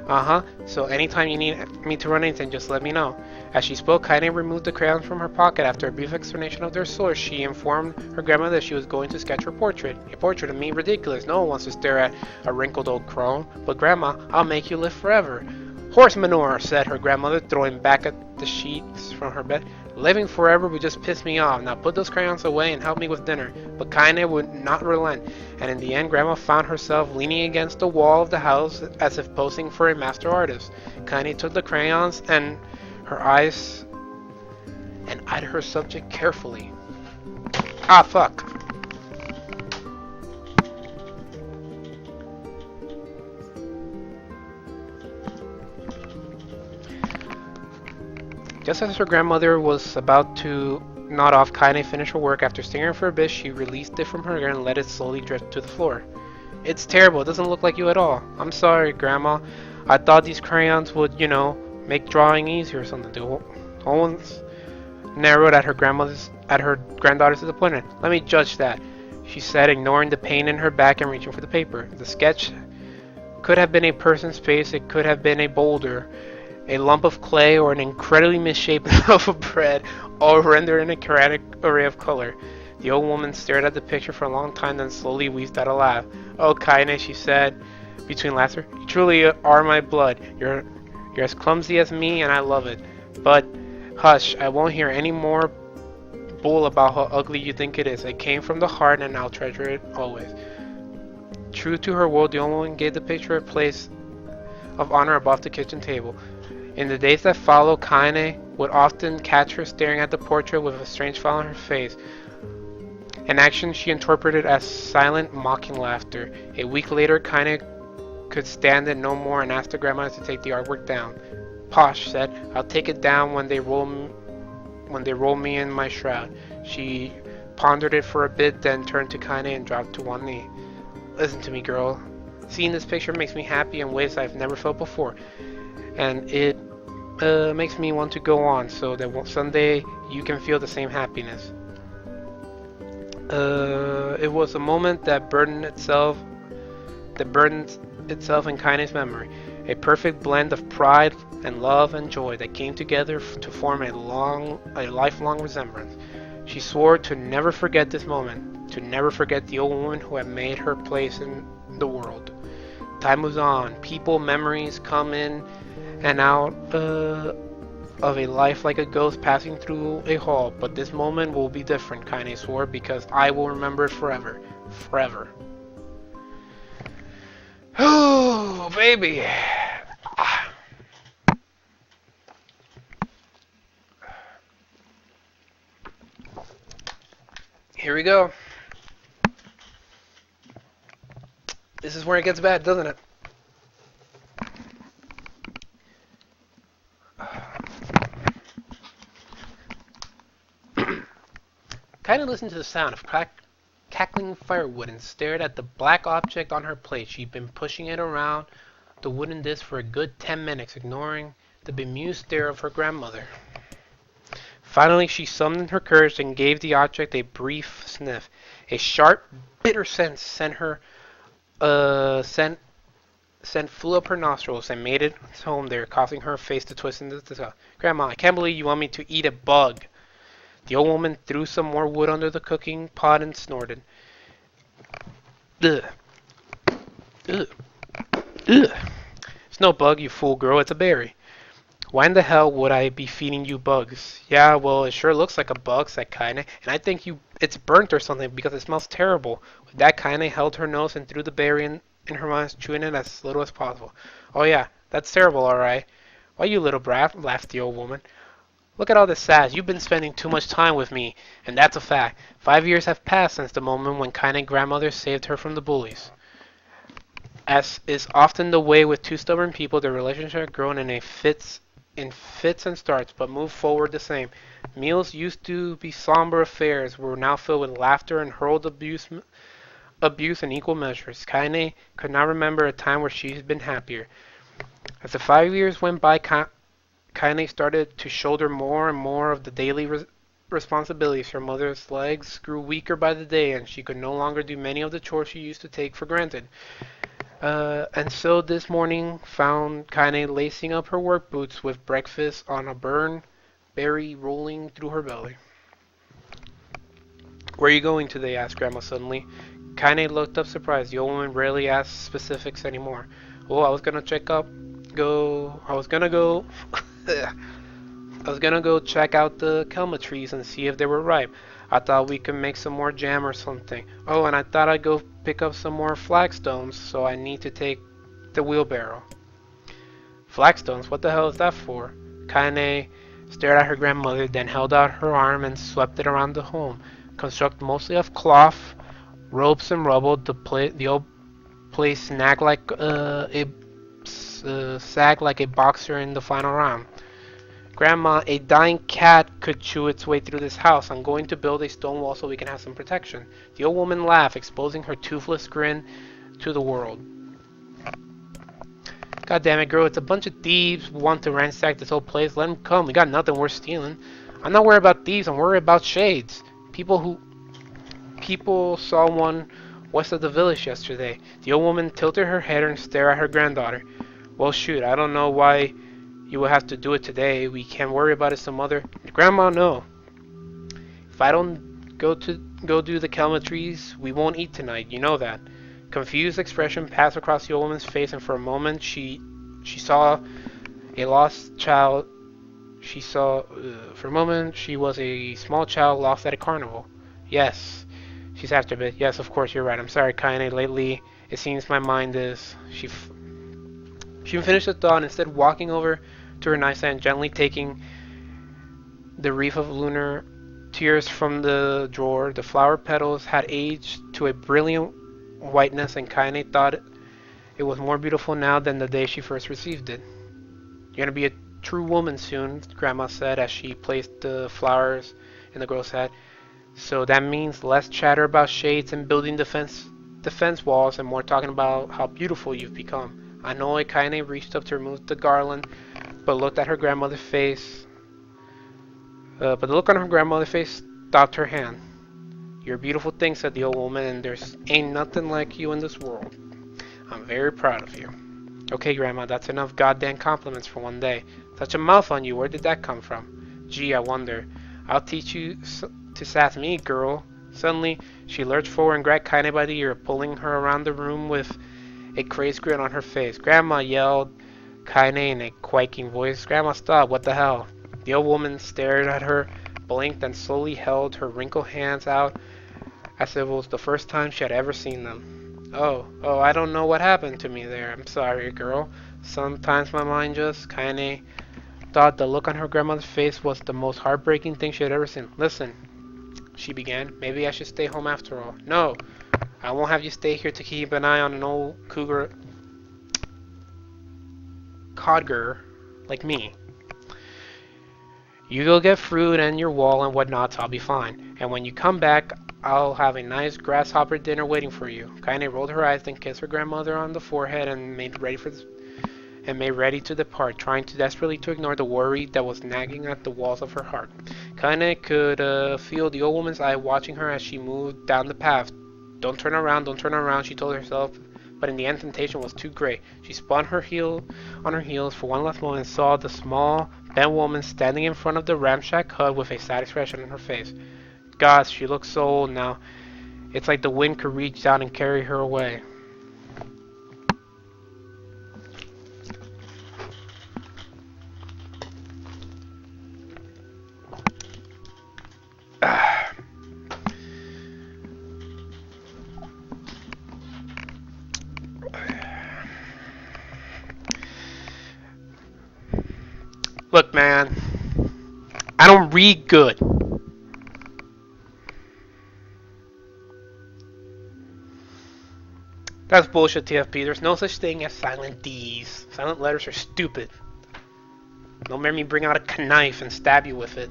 "Uh-huh, so anytime you need me to run anything, just let me know." As she spoke, Kaine removed the crayons from her pocket. After a brief explanation of their source, she informed her grandmother that she was going to sketch her portrait. "A portrait of me? Ridiculous. No one wants to stare at a wrinkled old crone." "But Grandma, I'll make you live forever." "Horse manure," said her grandmother, throwing back at the sheets from her bed. "Living forever would just piss me off. Now put those crayons away and help me with dinner." But Kaine would not relent, and in the end Grandma found herself leaning against the wall of the house as if posing for a master artist. Kaine took the crayons and her eyes and eyed her subject carefully. Ah, fuck. Just as her grandmother was about to nod off, Kaine finished her work. After staring for a bit, she released it from her hair and let it slowly drift to the floor. "It's terrible. It doesn't look like you at all." "I'm sorry, Grandma. I thought these crayons would, make drawing easier or something." The Owens narrowed at her granddaughter's disappointment. "Let me judge that," she said, ignoring the pain in her back and reaching for the paper. The sketch could have been a person's face. It could have been a boulder, a lump of clay, or an incredibly misshapen loaf of bread, all rendered in a chaotic array of color. The old woman stared at the picture for a long time, then slowly wheezed out a laugh. "Oh, Kaine," she said, between laughter, "you truly are my blood. You're as clumsy as me, and I love it. But, hush, I won't hear any more bull about how ugly you think it is. It came from the heart, and I'll treasure it always." True to her word, the old woman gave the picture a place of honor above the kitchen table. In the days that followed, Kaine would often catch her staring at the portrait with a strange frown on her face, an action she interpreted as silent, mocking laughter. A week later, Kaine could stand it no more and asked the grandmother to take the artwork down. "Posh," she said, "I'll take it down when they roll me in my shroud." She pondered it for a bit, then turned to Kaine and dropped to one knee. "Listen to me, girl. Seeing this picture makes me happy in ways I've never felt before, and it makes me want to go on, so that someday you can feel the same happiness." It was a moment that burdened itself in Kaine's memory, a perfect blend of pride and love and joy that came together to form a lifelong resemblance. She swore to never forget this moment, to never forget the old woman who had made her place in the world. Time moves on. People, memories come in and out of a life like a ghost passing through a hall, but this moment will be different, Kaine swore, because I will remember it forever. Forever. Oh, baby. Here we go. This is where it gets bad, doesn't it? Kaine listened to the sound of cackling firewood and stared at the black object on her plate. She'd been pushing it around the wooden disc for a good 10 minutes, ignoring the bemused stare of her grandmother. Finally, she summoned her courage and gave the object a brief sniff. A sharp, bitter scent flew up her nostrils and made its home there, causing her face to twist into the top. "Grandma, I can't believe you want me to eat a bug." The old woman threw some more wood under the cooking pot and snorted. Ugh. Ugh. Ugh. It's no bug, you fool girl, it's a berry. Why in the hell would I be feeding you bugs? Yeah, well, it sure looks like a bug, said Kaine, and I think it's burnt or something because it smells terrible. With that, Kaine held her nose and threw the berry in her mouth, chewing it as little as possible. Oh yeah, that's terrible, alright. Why, you little brat, laughed the old woman. Look at all this sass. You've been spending too much time with me, and that's a fact. 5 years have passed since the moment when Kaine's grandmother saved her from the bullies. As is often the way with two stubborn people, their relationship had grown in fits and starts, but moved forward the same. Meals used to be somber affairs, were now filled with laughter and hurled abuse in equal measures. Kaine could not remember a time where she had been happier. As the 5 years went by, Kaine started to shoulder more and more of the daily responsibilities. Her mother's legs grew weaker by the day, and she could no longer do many of the chores she used to take for granted. And so this morning found Kaine lacing up her work boots with breakfast on a burned berry rolling through her belly. Where are you going today? Asked Grandma suddenly. Kaine looked up surprised. The old woman rarely asked specifics anymore. Oh, I was gonna go check out the kelma trees and see if they were ripe. I thought we could make some more jam or something. Oh, and I thought I'd go pick up some more flagstones, so I need to take the wheelbarrow. Flagstones? What the hell is that for? Kaine stared at her grandmother, then held out her arm and swept it around the home. Constructed mostly of cloth, ropes, and rubble, the old place sagged like a boxer in the final round. Grandma, a dying cat could chew its way through this house. I'm going to build a stone wall so we can have some protection. The old woman laughed, exposing her toothless grin to the world. God damn it, girl, it's a bunch of thieves who want to ransack this whole place. Let them come. We got nothing worth stealing. I'm not worried about thieves, I'm worried about shades. People saw one west of the village yesterday. The old woman tilted her head and stared at her granddaughter. Well, shoot, I don't know why you will have to do it today. We can't worry about it some other. Grandma, no. If I don't go do the kelma trees, we won't eat tonight. You know that. Confused expression passed across the old woman's face, and for a moment she saw a lost child. For a moment she was a small child lost at a carnival. Yes, she's after a bit. Yes, of course you're right. I'm sorry, Kaine. Lately, it seems my mind is. She finished the thought, instead walking over to her nightstand, gently taking the wreath of lunar tears from the drawer. The flower petals had aged to a brilliant whiteness, and Kaine thought it was more beautiful now than the day she first received it. You're gonna be a true woman soon, Grandma said as she placed the flowers in the girl's hat. So that means less chatter about shades and building defense walls, and more talking about how beautiful you've become. Annoyed, Kaine reached up to remove the garland, but looked at her grandmother's face. But the look on her grandmother's face stopped her hand. You're a beautiful thing, said the old woman, and there's ain't nothing like you in this world. I'm very proud of you. Okay, Grandma, that's enough goddamn compliments for one day. Such a mouth on you, where did that come from? Gee, I wonder. I'll teach you to sass me, girl. Suddenly, she lurched forward and grabbed Kaine by the ear, pulling her around the room with a crazed grin on her face. Grandma, yelled Kaine in a quaking voice. Grandma, stop, what the hell? The old woman stared at her, blinked, and slowly held her wrinkled hands out as if it was the first time she had ever seen them. Oh, I don't know what happened to me there. I'm sorry, girl. Sometimes my mind just. Kaine thought the look on her grandmother's face was the most heartbreaking thing she had ever seen. Listen, she began. Maybe I should stay home after all. No, I won't have you stay here to keep an eye on an old codger like me. You go get fruit and your wall and whatnot, I'll be fine. And when you come back, I'll have a nice grasshopper dinner waiting for you. Kaine rolled her eyes, then kissed her grandmother on the forehead and made ready to depart, trying desperately to ignore the worry that was nagging at the walls of her heart. Kaine could feel the old woman's eye watching her as she moved down the path. Don't turn around, she told herself, but in the end temptation was too great. She spun her heel on her heels for one last moment and saw the small, bent woman standing in front of the ramshack hut with a sad expression on her face. God, she looks so old now. It's like the wind could reach down and carry her away. Look, man, I don't read good. That's bullshit, TFP. There's no such thing as silent D's. Silent letters are stupid. Don't make me bring out a knife and stab you with it.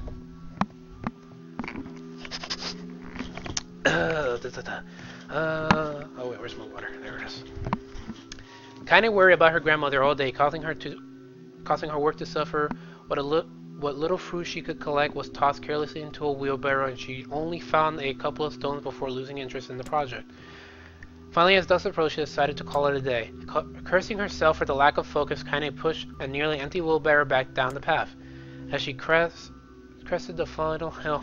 Oh wait, where's my water? There it is. Kinda worried about her grandmother all day, causing her work to suffer. What little fruit she could collect was tossed carelessly into a wheelbarrow, and she only found a couple of stones before losing interest in the project. Finally, as dusk approached, she decided to call it a day. Cursing herself for the lack of focus, Kaine pushed a nearly empty wheelbarrow back down the path. As she crested the final hill,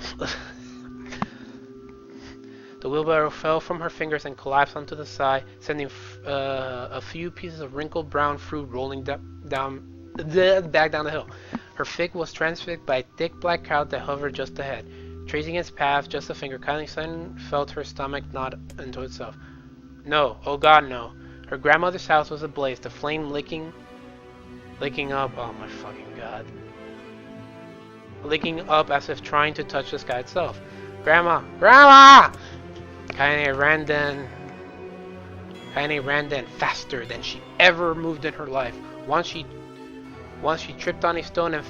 the wheelbarrow fell from her fingers and collapsed onto the side, sending a few pieces of wrinkled brown fruit rolling back down the hill. Her fig was transfixed by a thick black cloud that hovered just ahead. Tracing its path just a finger, Kaine suddenly felt her stomach knot into itself. No, oh God, no. Her grandmother's house was ablaze, the flame licking up, oh my fucking God. Licking up as if trying to touch the sky itself. Grandma! Grandma! Kaine ran then faster than she ever moved in her life. Once she tripped on a stone and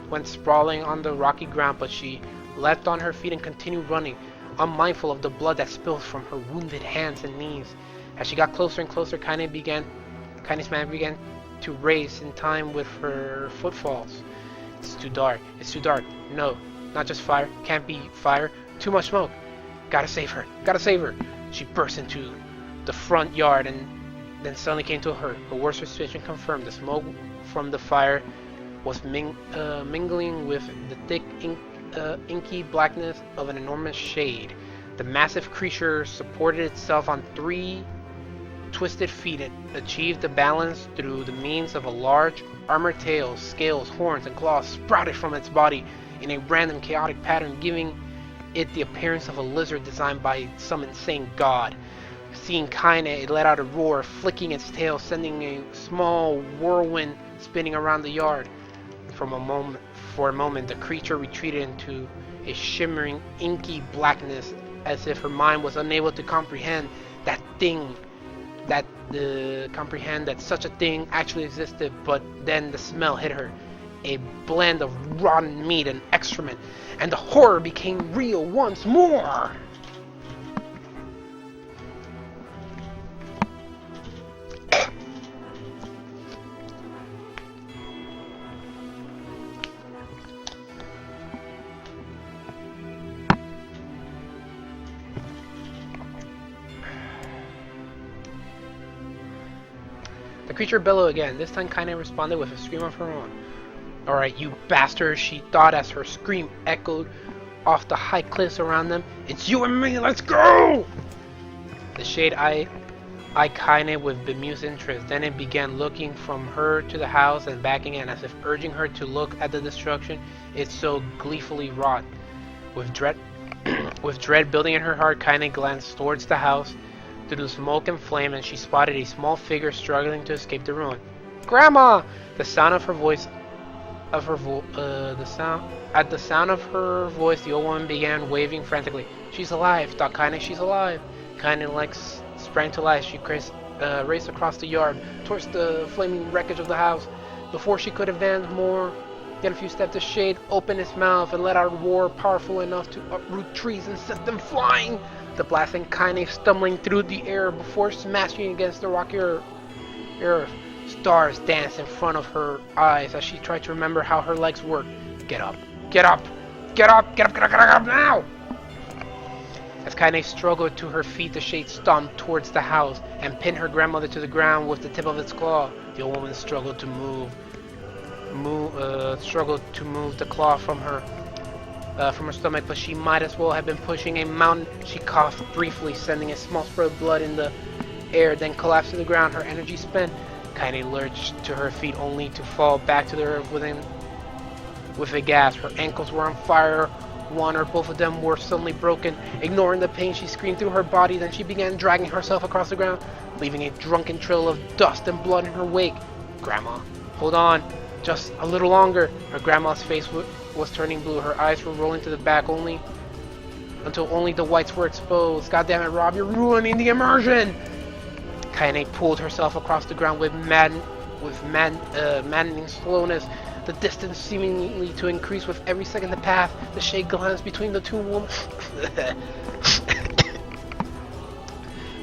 went sprawling on the rocky ground, but she leapt on her feet and continued running, unmindful of the blood that spilled from her wounded hands and knees. As she got closer and closer, Kaine's man began to race in time with her footfalls. It's too dark. It's too dark. No, not just fire. Can't be fire. Too much smoke. Gotta save her. Gotta save her. She burst into the front yard and then suddenly came to her. Her worst suspicion confirmed. The smoke from the fire was mingling with the thick inky blackness of an enormous shade. The massive creature supported itself on 3 twisted feet. It achieved the balance through the means of a large armored tail. Scales, horns, and claws sprouted from its body in a random chaotic pattern, giving it the appearance of a lizard designed by some insane god. Seeing Kaine, it let out a roar, flicking its tail, sending a small whirlwind spinning around the yard. For a moment, the creature retreated into a shimmering, inky blackness, as if her mind was unable to comprehend that such a thing actually existed. But then the smell hit her, a blend of rotten meat and excrement, and the horror became real once more. The creature bellowed again. This time Kaine responded with a scream of her own. Alright, you bastard, she thought as her scream echoed off the high cliffs around them. It's you and me, let's go! The shade eyed Kaine with bemused interest. Then it began looking from her to the house and back again, as if urging her to look at the destruction it so gleefully wrought. With dread building in her heart, Kaine glanced towards the house through the smoke and flame, and she spotted a small figure struggling to escape the ruin. Grandma! At the sound of her voice, the old woman began waving frantically. She's alive, thought Kaine. She's alive. Kaine sprang to life. She raced across the yard towards the flaming wreckage of the house. Before she could advance more than a few steps, the shade opened its mouth and let out a roar powerful enough to uproot trees and set them flying. The blast sent Kaine stumbling through the air before smashing against the rocky earth. Stars danced in front of her eyes as she tried to remember how her legs worked. Get up! Get up! Get up! Get up! Get up! Get up now! As Kaine struggled to her feet, the shade stomped towards the house and pinned her grandmother to the ground with the tip of its claw. The old woman struggled to struggled to move the claw from her stomach, but she might as well have been pushing a mountain. She coughed briefly, sending a small spurt of blood in the air, then collapsed to the ground, her energy spent. Kaine lurched to her feet only to fall back to the earth with a gasp. Her ankles were on fire. One or both of them were suddenly broken. Ignoring the pain, she screamed through her body. Then she began dragging herself across the ground, leaving a drunken trail of dust and blood in her wake. Grandma, hold on, just a little longer. Her grandma's face was turning blue. Her eyes were rolling to the back until only the whites were exposed. God damn it, Rob, you're ruining the immersion! Kaine pulled herself across the ground with maddening slowness. The distance seemingly to increase with every second that passed. The shade glanced between the two women.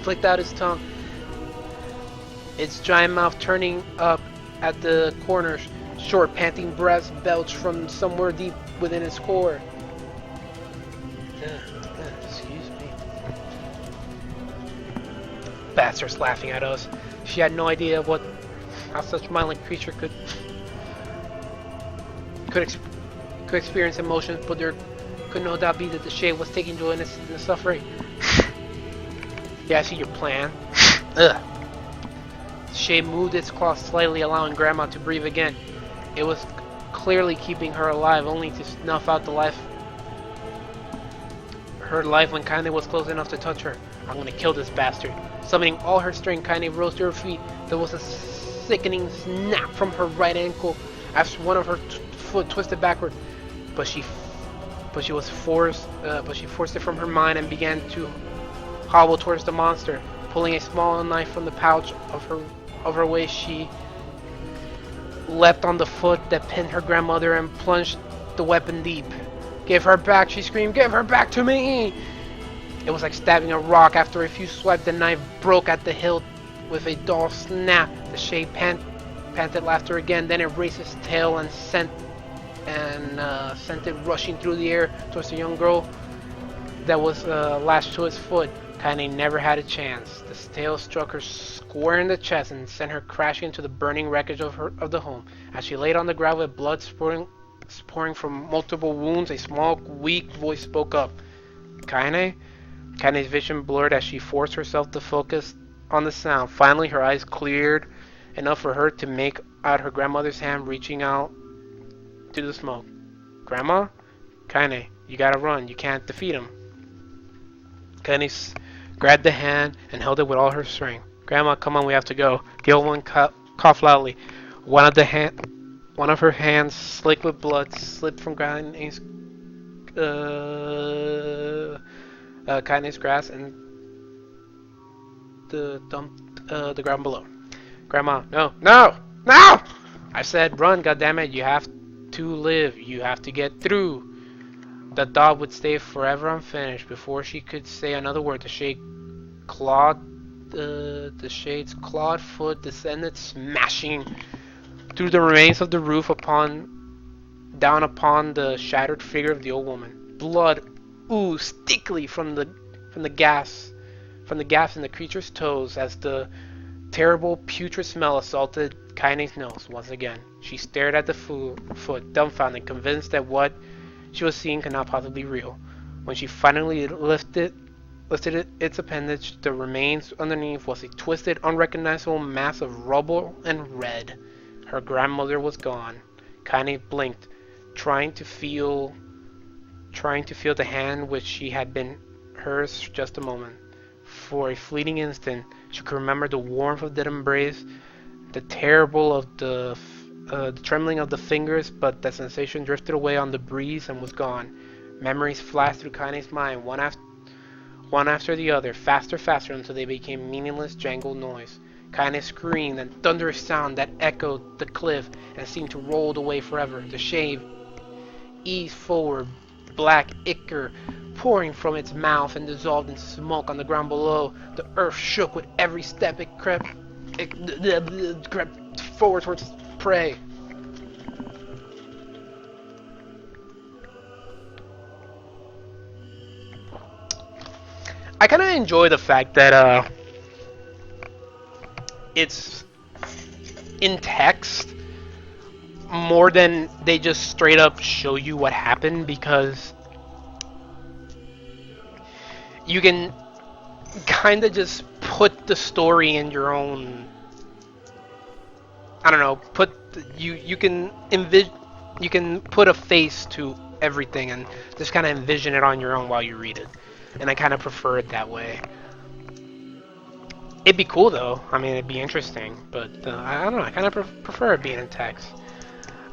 Flicked out his tongue. Its giant mouth turning up at the corners. Short, panting breaths belched from somewhere deep within its core. Excuse me. Bastards laughing at us. She had no idea how such mindlike creature could experience emotions, but there could no doubt be that the shade was taking joy in the suffering. Yeah, I see your plan. Ugh. The shade moved its claw slightly, allowing Grandma to breathe again. It was clearly keeping her alive, only to snuff out her life when Kaine was close enough to touch her. I'm gonna kill this bastard. Summoning all her strength, Kaine rose to her feet. There was a sickening snap from her right ankle as one of her foot twisted backward, but she forced it from her mind and began to hobble towards the monster. Pulling a small knife from the pouch of her waist, she leapt on the foot that pinned her grandmother and plunged the weapon deep. "Give her back!" she screamed. "Give her back to me!" It was like stabbing a rock. After a few swipes, the knife broke at the hilt with a dull snap. The shade panted laughter again. Then it raised its tail and sent it rushing through the air towards the young girl that was lashed to its foot. Kaine never had a chance. The tail struck her square in the chest and sent her crashing into the burning wreckage of the home. As she laid on the ground with blood pouring from multiple wounds, a small, weak voice spoke up. "Kaine?" Kaine's vision blurred as she forced herself to focus on the sound. Finally, her eyes cleared enough for her to make out her grandmother's hand reaching out to the smoke. "Grandma? Kaine, you gotta run. You can't defeat him." Kaine grabbed the hand and held it with all her strength. "Grandma, come on, we have to go." The old one coughed loudly. One of her hands, slick with blood, slipped from Kaine's grasp and dumped the ground below. "Grandma, no, no, no! I said run, goddammit. You have to live. You have to get through." The dog would stay forever unfinished. Before she could say another word, the shade's clawed foot descended, smashing through the remains of the roof down upon the shattered figure of the old woman. Blood oozed thickly from the gaps in the creature's toes as the terrible putrid smell assaulted Kaine's nose once again. She stared at the foot, dumbfounded, convinced that what she was seeing could not possibly be real. When she finally lifted its appendage, the remains underneath was a twisted, unrecognizable mass of rubble and red. Her grandmother was gone. Kaine blinked, trying to feel the hand which she had been hers just a moment. For a fleeting instant, she could remember the warmth of that embrace, the trembling of the fingers, but that sensation drifted away on the breeze and was gone. Memories flashed through Kaine's mind, one after the other, faster, until they became meaningless, jangled noise. Kaine screamed, and thunderous sound that echoed the cliff and seemed to roll away forever. The shade eased forward, black ichor pouring from its mouth and dissolved in smoke on the ground below. The earth shook with every step it crept forward towards its prey. I kind of enjoy the fact that it's in text more than they just straight up show you what happened, because you can kind of just put the story in your own, I don't know, you can you can put a face to everything and just kind of envision it on your own while you read it. And I kind of prefer it that way. It'd be cool though. I mean, it'd be interesting, but I don't know. I kind of prefer it being in text.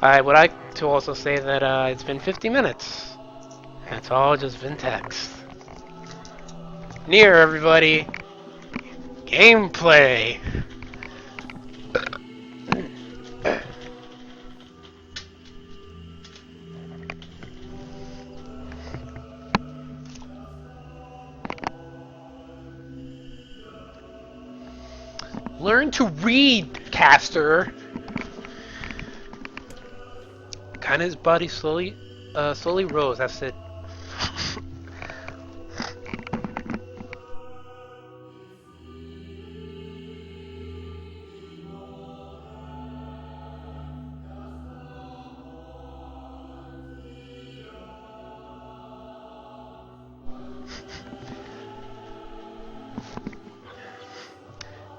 I would like to also say that it's been 50 minutes. And it's all just been text. Nier, everybody. Gameplay. Learn to read, caster. Kind of his body slowly rose. That's it.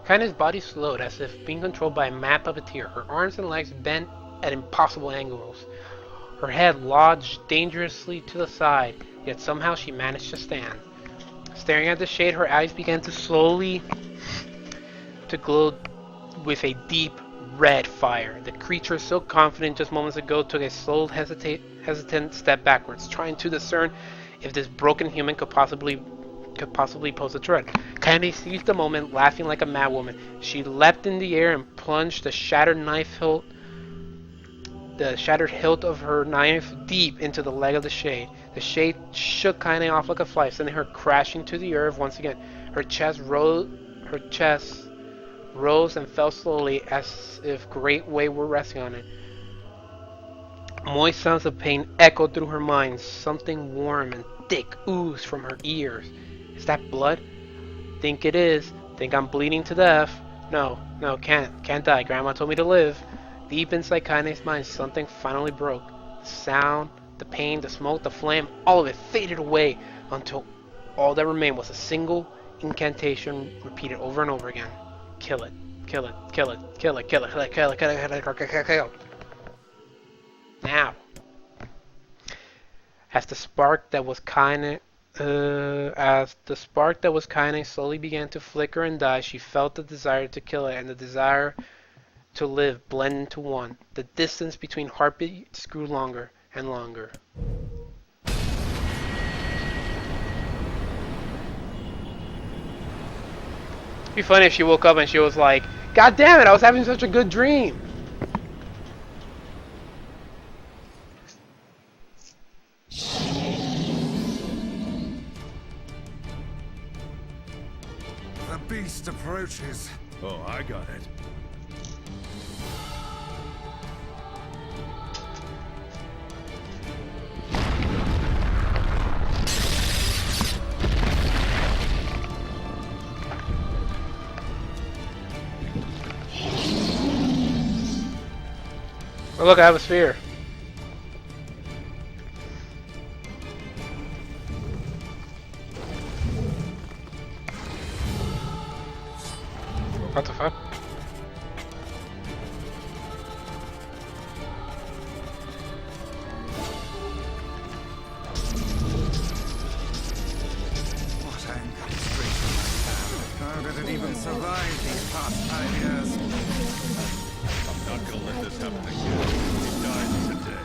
Kina's body slowed as if being controlled by a mad puppeteer. Her arms and legs bent at impossible angles. Her head lodged dangerously to the side, yet somehow she managed to stand. Staring at the shade, her eyes began to slowly glow with a deep red fire. The creature, so confident just moments ago, took a slow, hesitant step backwards, trying to discern if this broken human could possibly pose a threat. Kina seized the moment, laughing like a madwoman. She leapt in the air and plunged the shattered hilt of her knife deep into the leg of the shade. The shade shook Kina off like a fly, sending her crashing to the earth once again. Her chest rose and fell slowly, as if great weight were resting on it. Moist sounds of pain echoed through her mind. Something warm and thick oozed from her ears. Is that blood? Think it is. Think I'm bleeding to death. No, can't die. Grandma told me to live. Deep inside Kina's mind, something finally broke. The sound, the pain, the smoke, the flame, all of it faded away until all that remained was a single incantation repeated over and over again. Kill it. Kill it. Kill it. Kill it. Kill it. Kill it. Kill it. Kill it. Kill it. Kill it. Kill it. Now. As the spark that was Kina slowly began to flicker and die, she felt the desire to kill it and the desire to live blend into one. The distance between heartbeats grew longer and longer. It'd be funny if she woke up and she was like, "God damn it, I was having such a good dream." The beast approaches. Oh, I got it. Oh, look, I have a sphere. What the fuck? What anger straight from my hand. How did it even survive these past 5 years? I'm not gonna let this happen again. He died today.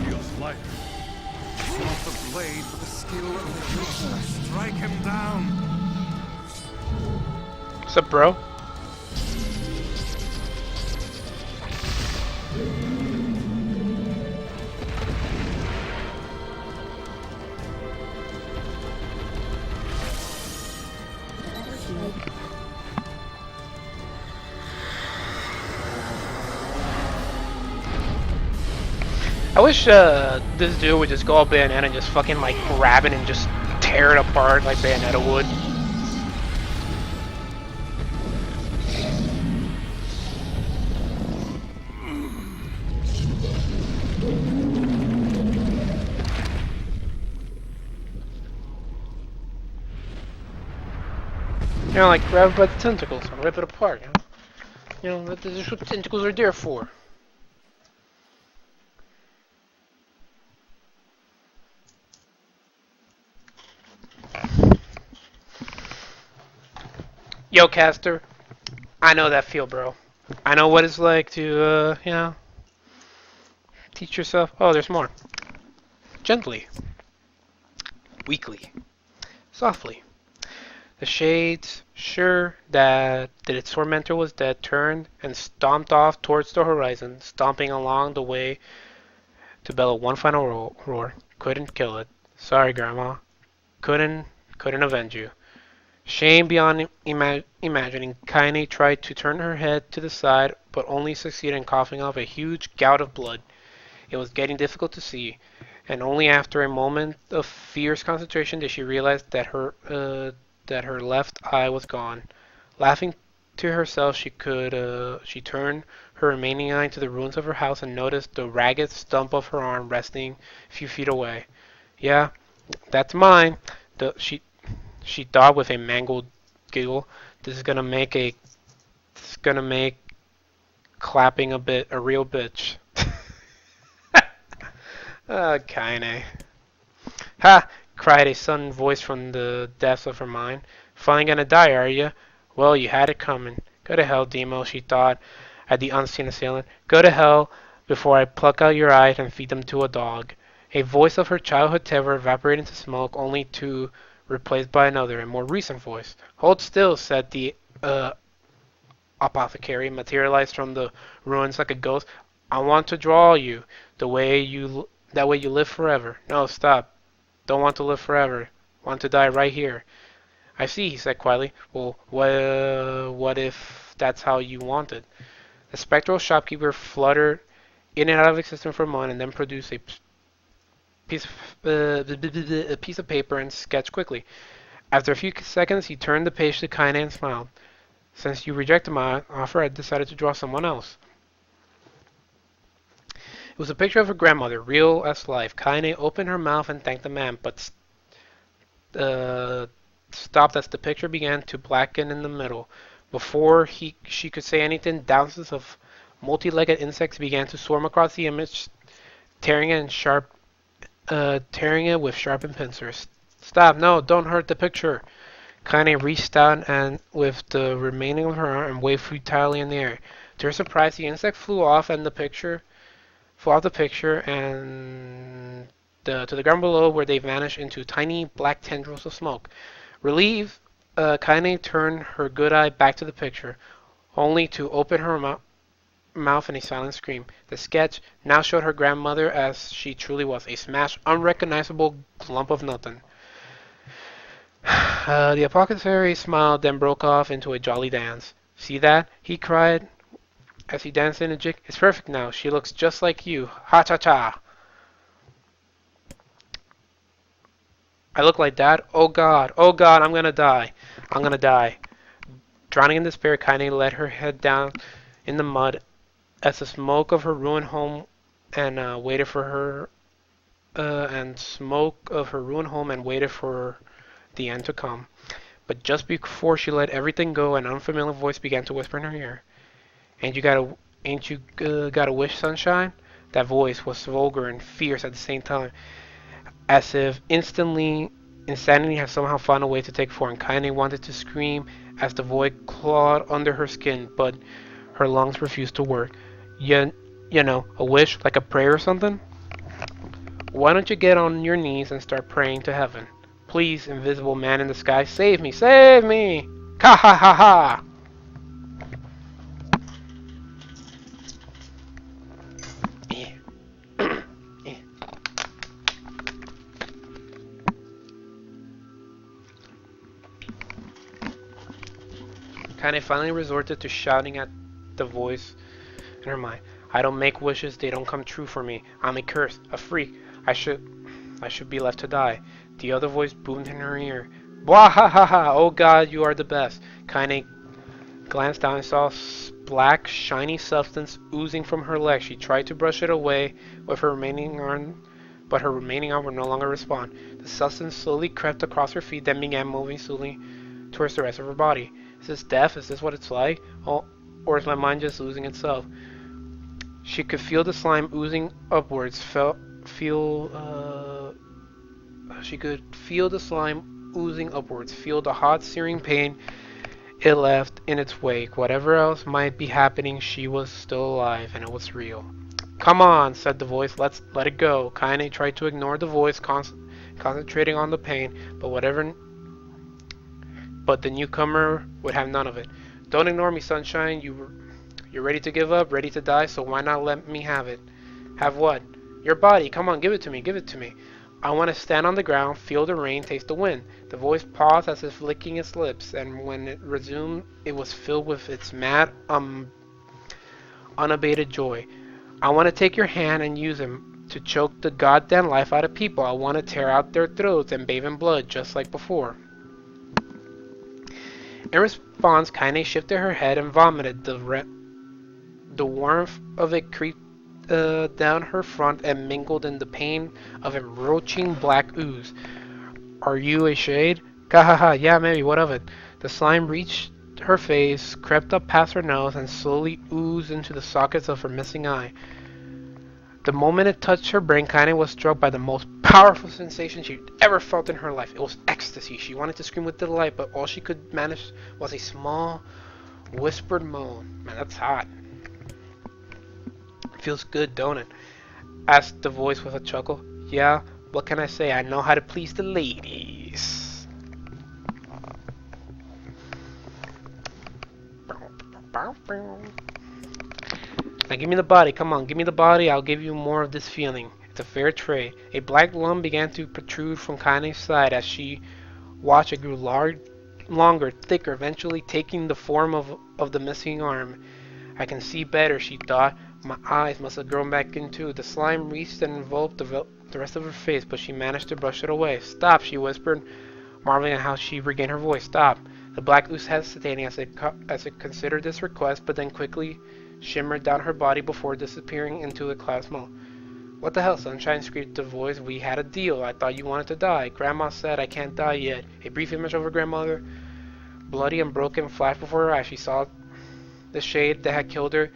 Feels lighter. It's not the blade, but the skill of the user. Strike him down. What's up, bro? I wish this dude would just go up Bayonetta and just fucking like grab it and just tear it apart like Bayonetta would. You know, like grab it by the tentacles and rip it apart. You know, that's what tentacles are there for. Yo, Caster, I know that feel, bro. I know what it's like to, teach yourself. Oh, there's more. Gently, weakly, softly. The shades, sure that its tormentor was dead, turned and stomped off towards the horizon, stomping along the way to bellow one final roar. Couldn't kill it. Sorry, Grandma. Couldn't avenge you. Shame beyond imagining, Kaine tried to turn her head to the side, but only succeeded in coughing up a huge gout of blood. It was getting difficult to see, and only after a moment of fierce concentration did she realize that her left eye was gone. Laughing to herself, she turned her remaining eye to the ruins of her house and noticed the ragged stump of her arm resting a few feet away. Yeah, that's mine. She thought with a mangled giggle. This is gonna make clapping a real bitch. Kaine. Ha! Cried a sudden voice from the depths of her mind. Finally gonna die, are you? Well, you had it coming. Go to hell, Demo, she thought at the unseen assailant. Go to hell before I pluck out your eyes and feed them to a dog. A voice of her childhood terror evaporated into smoke, only to replaced by another, a more recent voice. Hold still, said the apothecary, materialized from the ruins like a ghost. I want to draw you, that way you live forever. No, stop. Don't want to live forever. Want to die right here. I see, he said quietly. Well, what if that's how you want it? The spectral shopkeeper fluttered in and out of existence for a moment and then produced a piece of paper and sketched quickly. After a few seconds, he turned the page to Kaine and smiled. Since you rejected my offer, I decided to draw someone else. It was a picture of her grandmother, real as life. Kaine opened her mouth and thanked the man, but stopped as the picture began to blacken in the middle. Before she could say anything, thousands of multi-legged insects began to swarm across the image, tearing it with sharpened pincers. Stop! No, don't hurt the picture. Kaine reached out and with the remaining of her arm and waved futilely in the air. To her surprise, the insect flew off the picture and to the ground below, where they vanished into tiny black tendrils of smoke. Relieved, Kaine turned her good eye back to the picture, only to open her mouth in a silent scream. The sketch now showed her grandmother as she truly was, a smashed, unrecognizable lump of nothing. The apothecary smiled, then broke off into a jolly dance. See that? He cried as he danced in a jig. It's perfect now. She looks just like you. Ha-cha-cha. I look like that? Oh God, I'm gonna die. I'm gonna die. Drowning in despair, Kaine let her head down in the mud as the smoke of her ruined home waited for her the end to come. But just before she let everything go, an unfamiliar voice began to whisper in her ear. Ain't you got a wish, sunshine? That voice was vulgar and fierce at the same time, as if insanity had somehow found a way to take form. Kaine wanted to scream as the void clawed under her skin, but her lungs refused to work. You know, a wish, like a prayer or something? Why don't you get on your knees and start praying to heaven? Please, invisible man in the sky, save me! Save me! Ha ha ha ha! Kaine finally resorted to shouting at the voice in her mind. I don't make wishes, they don't come true for me. I'm a curse, a freak. I should be left to die. The other voice boomed in her ear. Blah ha ha ha! Oh God, you are the best. Kaine glanced down and saw black, shiny substance oozing from her leg. She tried to brush it away with her remaining arm, but her remaining arm would no longer respond. The substance slowly crept across her feet, then began moving slowly towards the rest of her body. Is this death? Is this what it's like? Oh, or is my mind just losing itself? She could feel the slime oozing upwards. She could feel the slime oozing upwards. Feel the hot, searing pain it left in its wake. Whatever else might be happening, she was still alive, and it was real. Come on, said the voice. Let's let it go. Kaine tried to ignore the voice, concentrating on the pain, but the newcomer would have none of it. Don't ignore me, sunshine. You're ready to give up, ready to die, so why not let me have it? Have what? Your body. Come on, give it to me, give it to me. I want to stand on the ground, feel the rain, taste the wind. The voice paused as if licking its lips, and when it resumed, it was filled with its mad, unabated joy. I want to take your hand and use him to choke the goddamn life out of people. I want to tear out their throats and bathe in blood, just like before. In response, Kaine shifted her head and vomited. The warmth of it creeped down her front and mingled in the pain of encroaching black ooze. Are you a shade? Gahaha, yeah, maybe, what of it? The slime reached her face, crept up past her nose, and slowly oozed into the sockets of her missing eye. The moment it touched her brain, Kaine was struck by the most powerful sensation she'd ever felt in her life. It was ecstasy. She wanted to scream with delight, but all she could manage was a small, whispered moan. Man, that's hot. Feels good, don't it? Asked the voice with a chuckle. Yeah, what can I say? I know how to please the ladies. Now give me the body, come on, give me the body, I'll give you more of this feeling. It's a fair trade. A black lump began to protrude from Kaine's side as she watched it grew longer, thicker, eventually taking the form of the missing arm. I can see better, she thought. My eyes must have grown back in too. The slime reached and enveloped the rest of her face, but she managed to brush it away. Stop, she whispered, marveling at how she regained her voice. Stop. The black ooze hesitating as it considered this request, but then quickly shimmered down her body before disappearing into the cloud smoke. What the hell, sunshine? Screamed the voice. We had a deal. I thought you wanted to die. Grandma said I can't die yet. A brief image of her grandmother, bloody and broken, flashed before her eyes. She saw the shade that had killed her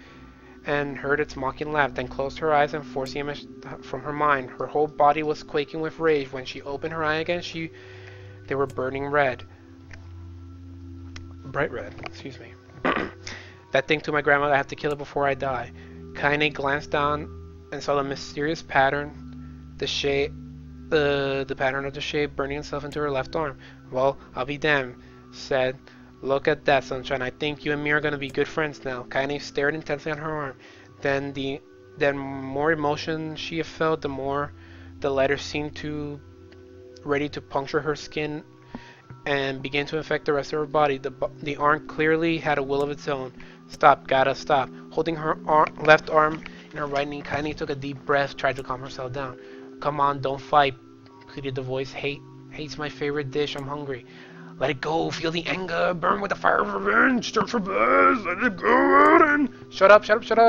and heard its mocking laugh, then closed her eyes and forced the image from her mind. Her whole body was quaking with rage. When she opened her eye again, they were burning red. Bright red, excuse me. That thing to my grandmother, I have to kill it before I die. Kaine glanced down and saw the mysterious pattern, the pattern of the shade burning itself into her left arm. Well, I'll be damned, said. Look at that, sunshine. I think you and me are gonna be good friends now. Kaine stared intensely on her arm. Then more emotion she felt, the more the letter seemed to ready to puncture her skin and begin to infect the rest of her body. The arm clearly had a will of its own. Stop, gotta stop. Holding her left arm in her right knee, Kaine took a deep breath, tried to calm herself down. Come on, don't fight, pleaded the voice. Hate's my favorite dish. I'm hungry. Let it go. Feel the anger. Burn with the fire of revenge. Stir for blood. Let it go out and... Shut up.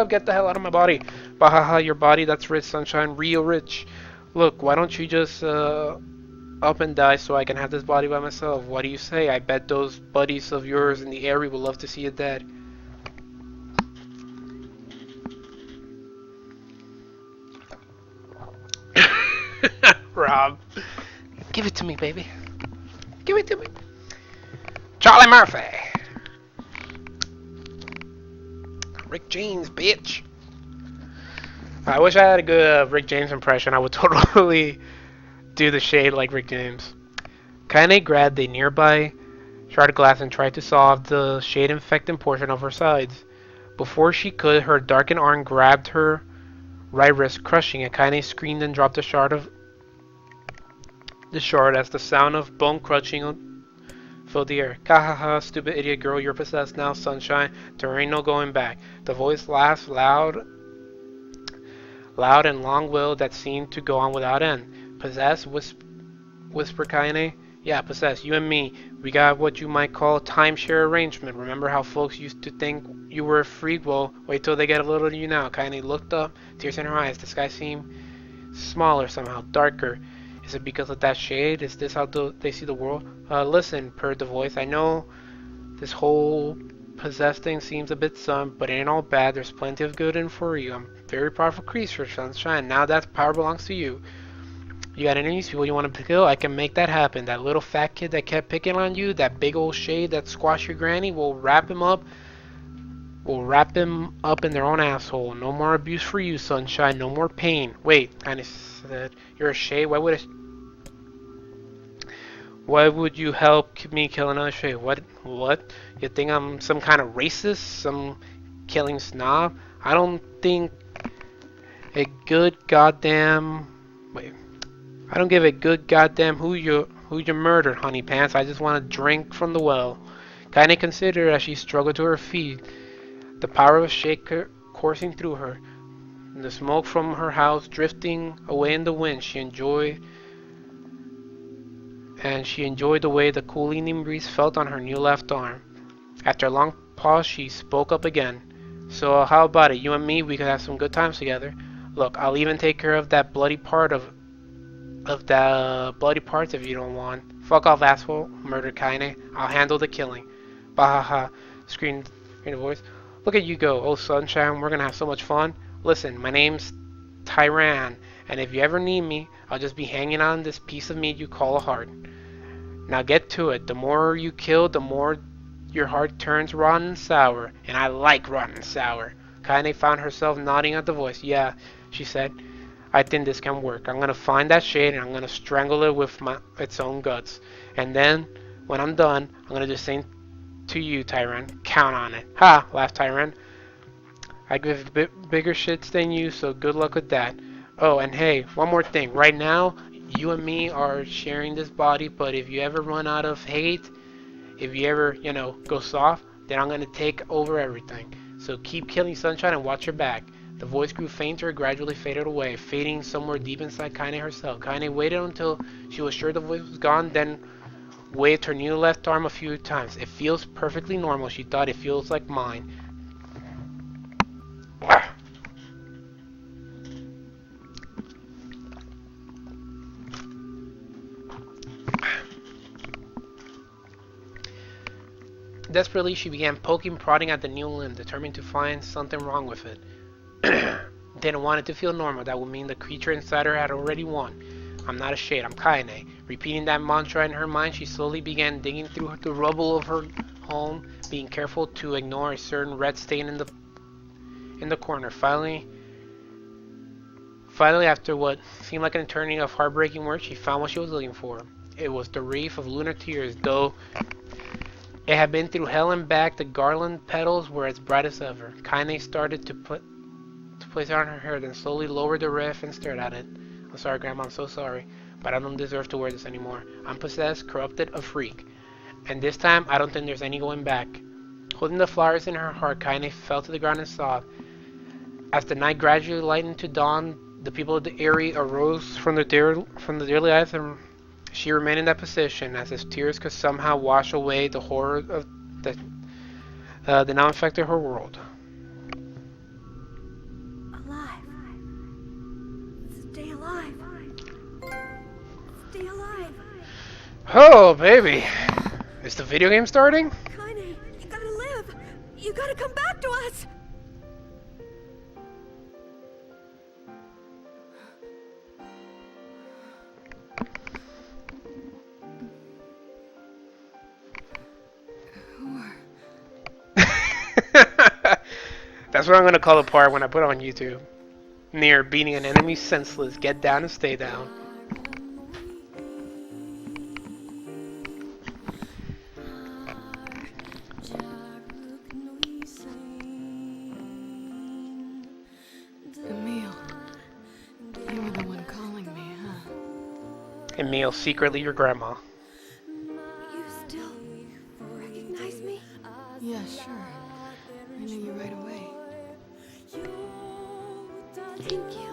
Get the hell out of my body. Bahaha, your body, that's rich, sunshine. Real rich. Look, why don't you just up and die so I can have this body by myself? What do you say? I bet those buddies of yours in the area would love to see you dead. Rob. Give it to me, baby. Give it to me. Charlie Murphy. Rick James, bitch. I wish I had a good Rick James impression. I would totally do the shade like Rick James. Kaine grabbed a nearby shard of glass and tried to solve the shade-infected portion of her sides. Before she could, her darkened arm grabbed her right wrist, crushing it. Kaine screamed and dropped the shard as the sound of bone crunching filled the air. Kahaha, stupid idiot girl, you're possessed now, sunshine. There ain't no going back. The voice laughed loud and long-willed that seemed to go on without end. Possessed? Whispered Kaine. Yeah, possessed. You and me. We got what you might call a timeshare arrangement. Remember how folks used to think you were a freak? Well, wait till they get a little of you now. Kaine looked up, tears in her eyes. The sky seemed smaller somehow, darker. Is it because of that shade? Is this how they see the world? Listen, purred the voice. I know this whole possessed thing seems a bit some, but it ain't all bad. There's plenty of good in for you. I'm a very powerful creature, Sunshine. Now that power belongs to you. You got enemies, people you want to kill? I can make that happen. That little fat kid that kept picking on you, that big old shade that squashed your granny, we'll wrap him up. We'll wrap him up in their own asshole. No more abuse for you, Sunshine. No more pain. Wait, kind of said, you're a shade? Why would you help me kill another shade? What? You think I'm some kind of racist? Some killing snob? I don't think a good goddamn... Wait. I don't give a good goddamn who you murdered, honey pants. I just want to drink from the well. Kinda considered as she struggled to her feet, the power of a shaker coursing through her, the smoke from her house drifting away in the wind. She enjoyed the way the cool evening breeze felt on her new left arm. After a long pause, she spoke up again. So how about it? You and me, we could have some good times together. Look, I'll even take care of that bloody part of the bloody parts if you don't want. Fuck off, asshole, murdered Kaine. I'll handle the killing. Bahaha, screamed a voice. Look at you go, oh Sunshine, we're gonna have so much fun. Listen, my name's Tyran, and if you ever need me, I'll just be hanging on this piece of meat you call a heart. Now get to it. The more you kill, the more your heart turns rotten and sour, and I like rotten and sour. Kaine found herself nodding at the voice. Yeah, she said. I think this can work. I'm gonna find that shade and I'm gonna strangle it with its own guts. And then, when I'm done, I'm gonna do the same to you, Tyran. Count on it. Ha! Laughed Tyran. I give a bit bigger shits than you, so good luck with that. Oh, and hey, one more thing. Right now, you and me are sharing this body, but if you ever run out of hate, if you ever, go soft, then I'm gonna take over everything. So keep killing Sunshine and watch your back. The voice grew fainter, gradually faded away, fading somewhere deep inside Kaine herself. Kaine waited until she was sure the voice was gone, then waved her new left arm a few times. It feels perfectly normal, she thought. It feels like mine. Desperately, she began poking, prodding at the new limb, determined to find something wrong with it. Didn't want it to feel normal. That would mean the creature inside her had already won. I'm not a shade, I'm Kaine. Repeating that mantra in her mind, she slowly began digging through the rubble of her home, being careful to ignore a certain red stain in the corner. Finally, after what seemed like an eternity of heartbreaking work, she found what she was looking for. It was the wreath of lunar tears, though it had been through hell and back. The garland petals were as bright as ever. Kaine started to place it on her hair, then slowly lowered the wreath and stared at it. I'm sorry, Grandma, I'm so sorry, but I don't deserve to wear this anymore. I'm possessed, corrupted, a freak. And this time, I don't think there's any going back. Holding the flowers in her heart, Kaine fell to the ground and sobbed. As the night gradually lightened to dawn, the people of the area arose from the daily lives, and she remained in that position, as if tears could somehow wash away the horror of that now infected her world. Oh, baby. Is the video game starting? Kaine, you gotta live. You gotta come back to us. That's what I'm gonna call the part when I put it on YouTube. Nier, beating an enemy senseless. Get down and stay down. Emil, you were the one calling me, huh? Emil, secretly your grandma. You still recognize me? Yeah, sure. I knew you right away. Thank you.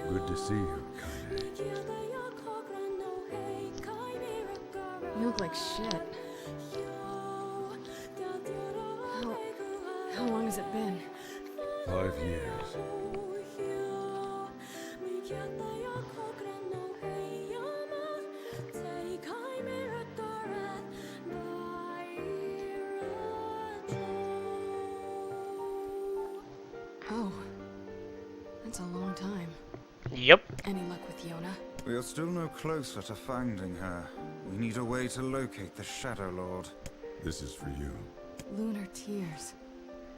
Good to see you, Kaine. You look like shit. How long has it been? 5 years. Oh, that's a long time. Yep. Any luck with Yona? We are still no closer to finding her. We need a way to locate the Shadow Lord. This is for you. Lunar tears.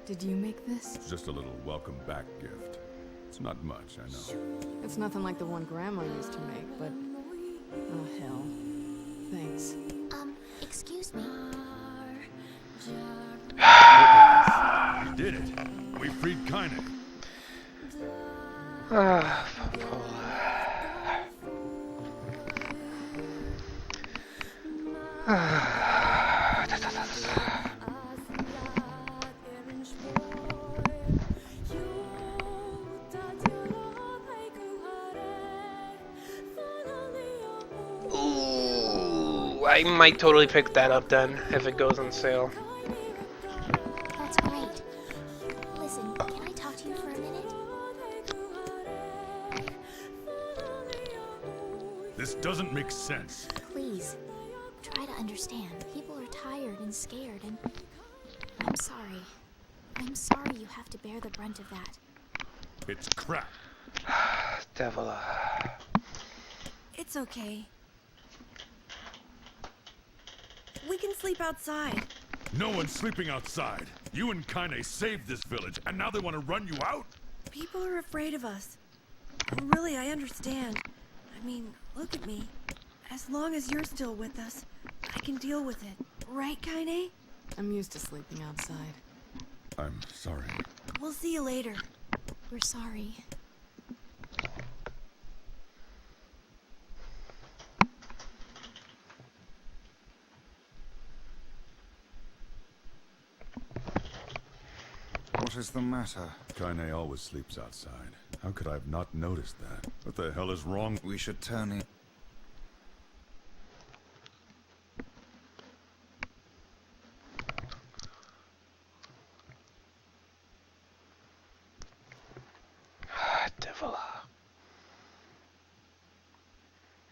Did you make this? It's just a little welcome back gift. It's not much, I know. It's nothing like the one Grandma used to make, but... oh, hell. Thanks. Excuse me. We did it. We freed Kaine. Ah, ooh, I might totally pick that up then if it goes on sale. That's great. Listen, can I talk to you for a minute? This doesn't make sense. Please, try to understand. People are tired and scared, and I'm sorry. I'm sorry you have to bear the brunt of that. It's crap. Devil. It's okay. We can sleep outside. No one's sleeping outside. You and Kaine saved this village, and now they want to run you out? People are afraid of us. Really, I understand. I mean, look at me. As long as you're still with us, I can deal with it. Right, Kaine? I'm used to sleeping outside. I'm sorry. We'll see you later. We're sorry. What is the matter? Kaine always sleeps outside. How could I have not noticed that? What the hell is wrong? We should turn in. Devil.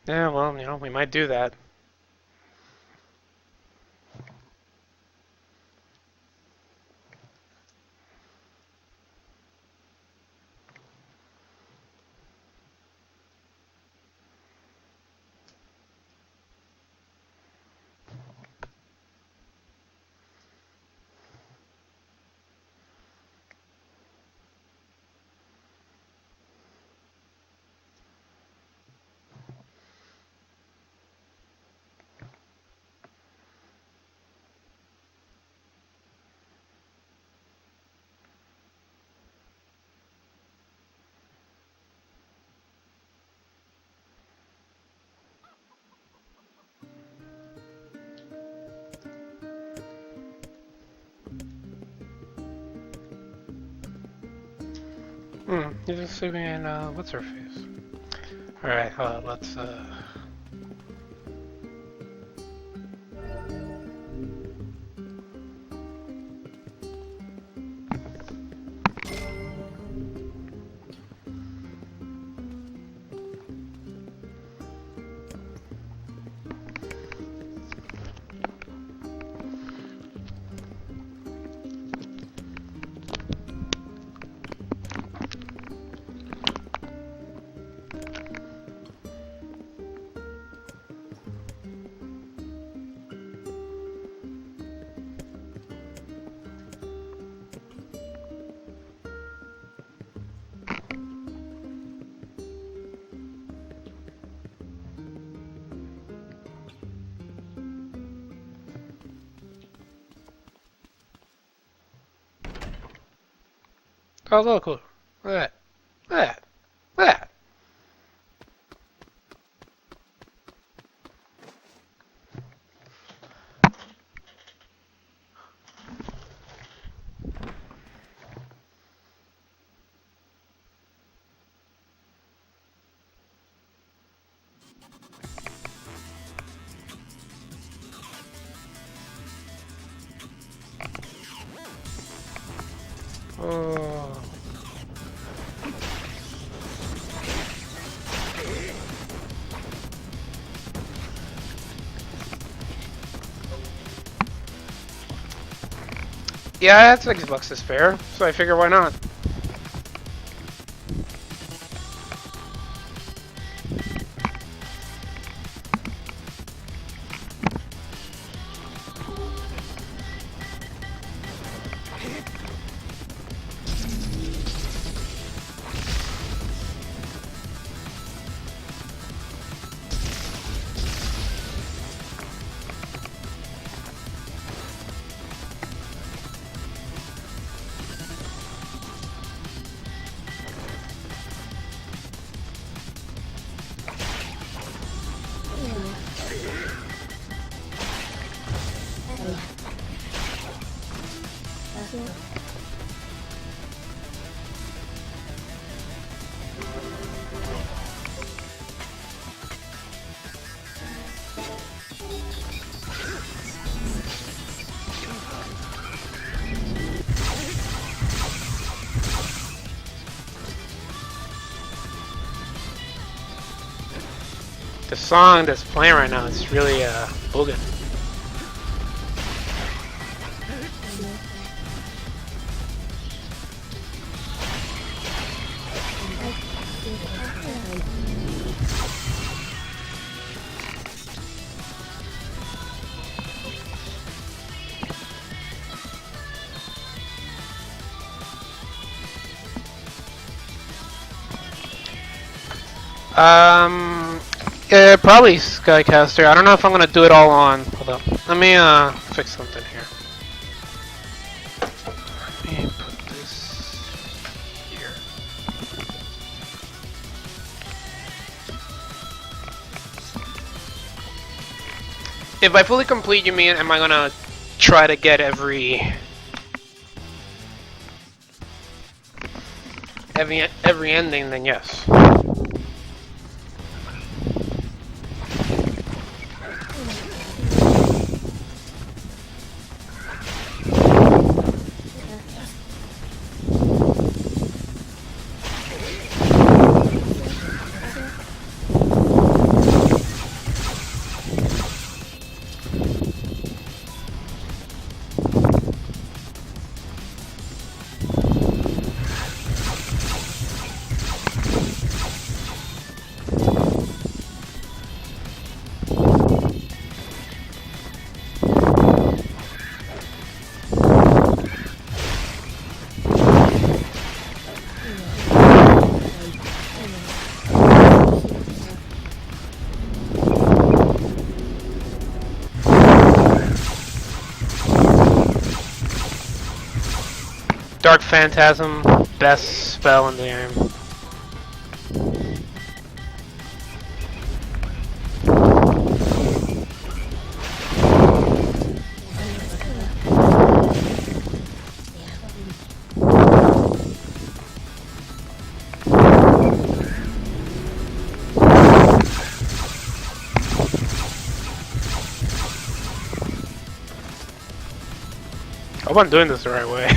Yeah, well, you know, we might do that. You're just sleeping in, what's her face? Alright, let's, oh, look, look. Look at that. Look at that. Look at that. Oh. Yeah, that's $6 is fair, so I figure why not. The song that's playing right now is really boogin'. Probably Skycaster. I don't know if I'm gonna do it all on. Hold up. Let me fix something here. Let me put this here. If I fully complete, you mean am I gonna try to get every ending? Then yes. Dark Phantasm, best spell in the game. I hope I'm doing this the right way.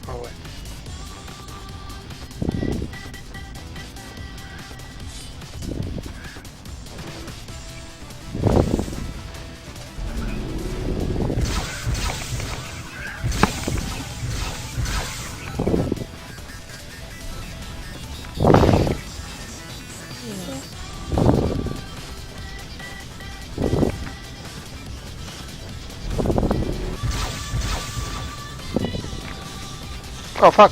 Oh wait. Oh fuck.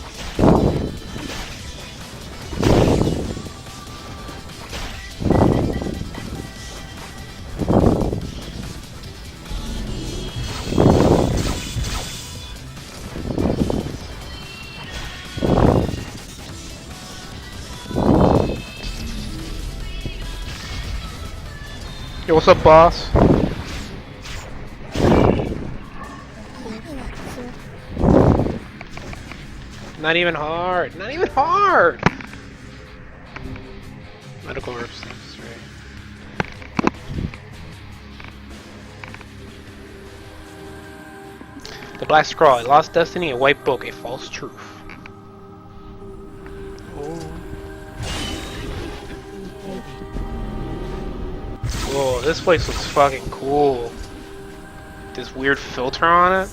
Yo, what's up, boss? Not even hard. Not even hard. Medical herbs, that's right. The Black Scroll, a lost destiny, a white book, a false truth. Oh. Whoa, this place looks fucking cool. This weird filter on it.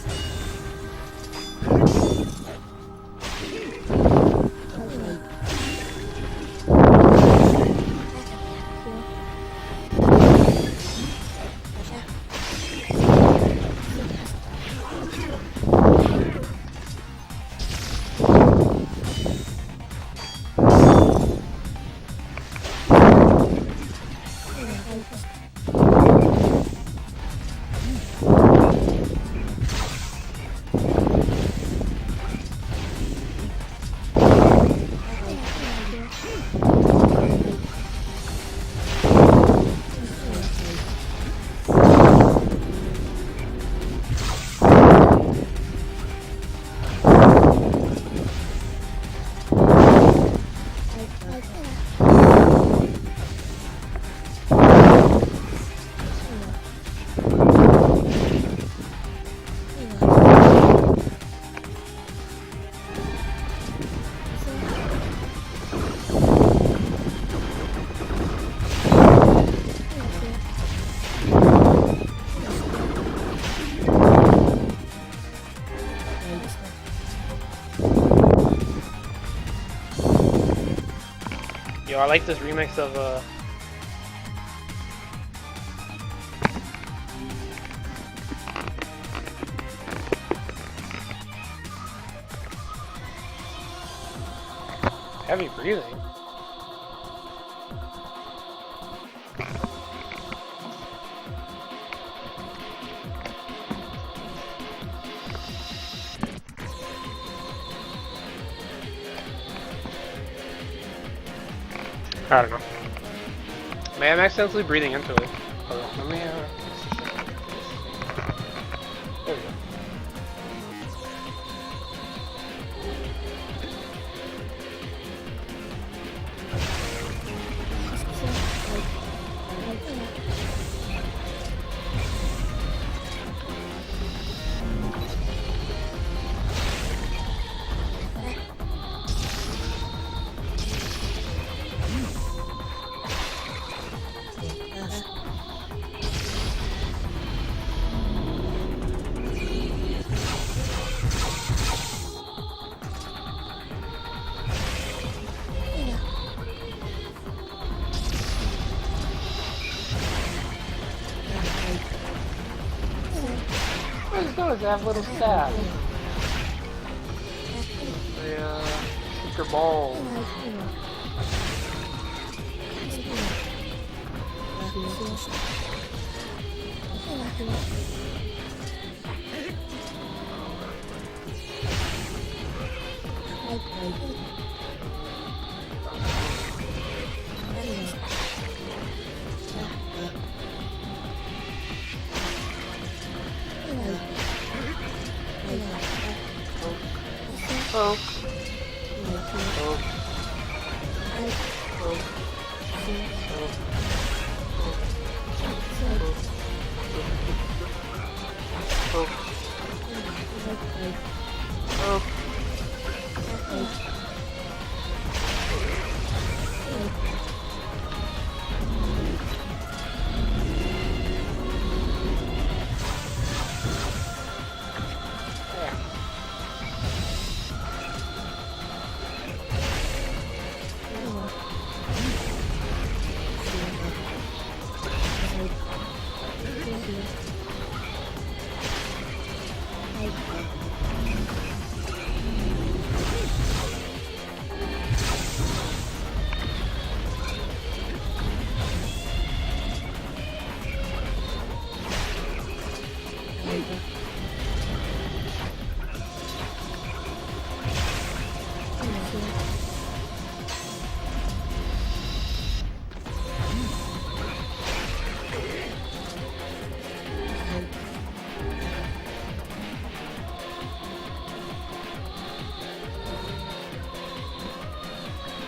Yo, I like this remix of heavy breathing. I don't know. Maybe I'm accidentally breathing into it. Hold on, let me there we go. What is those? They have little stabs. They shoot your balls. Oh.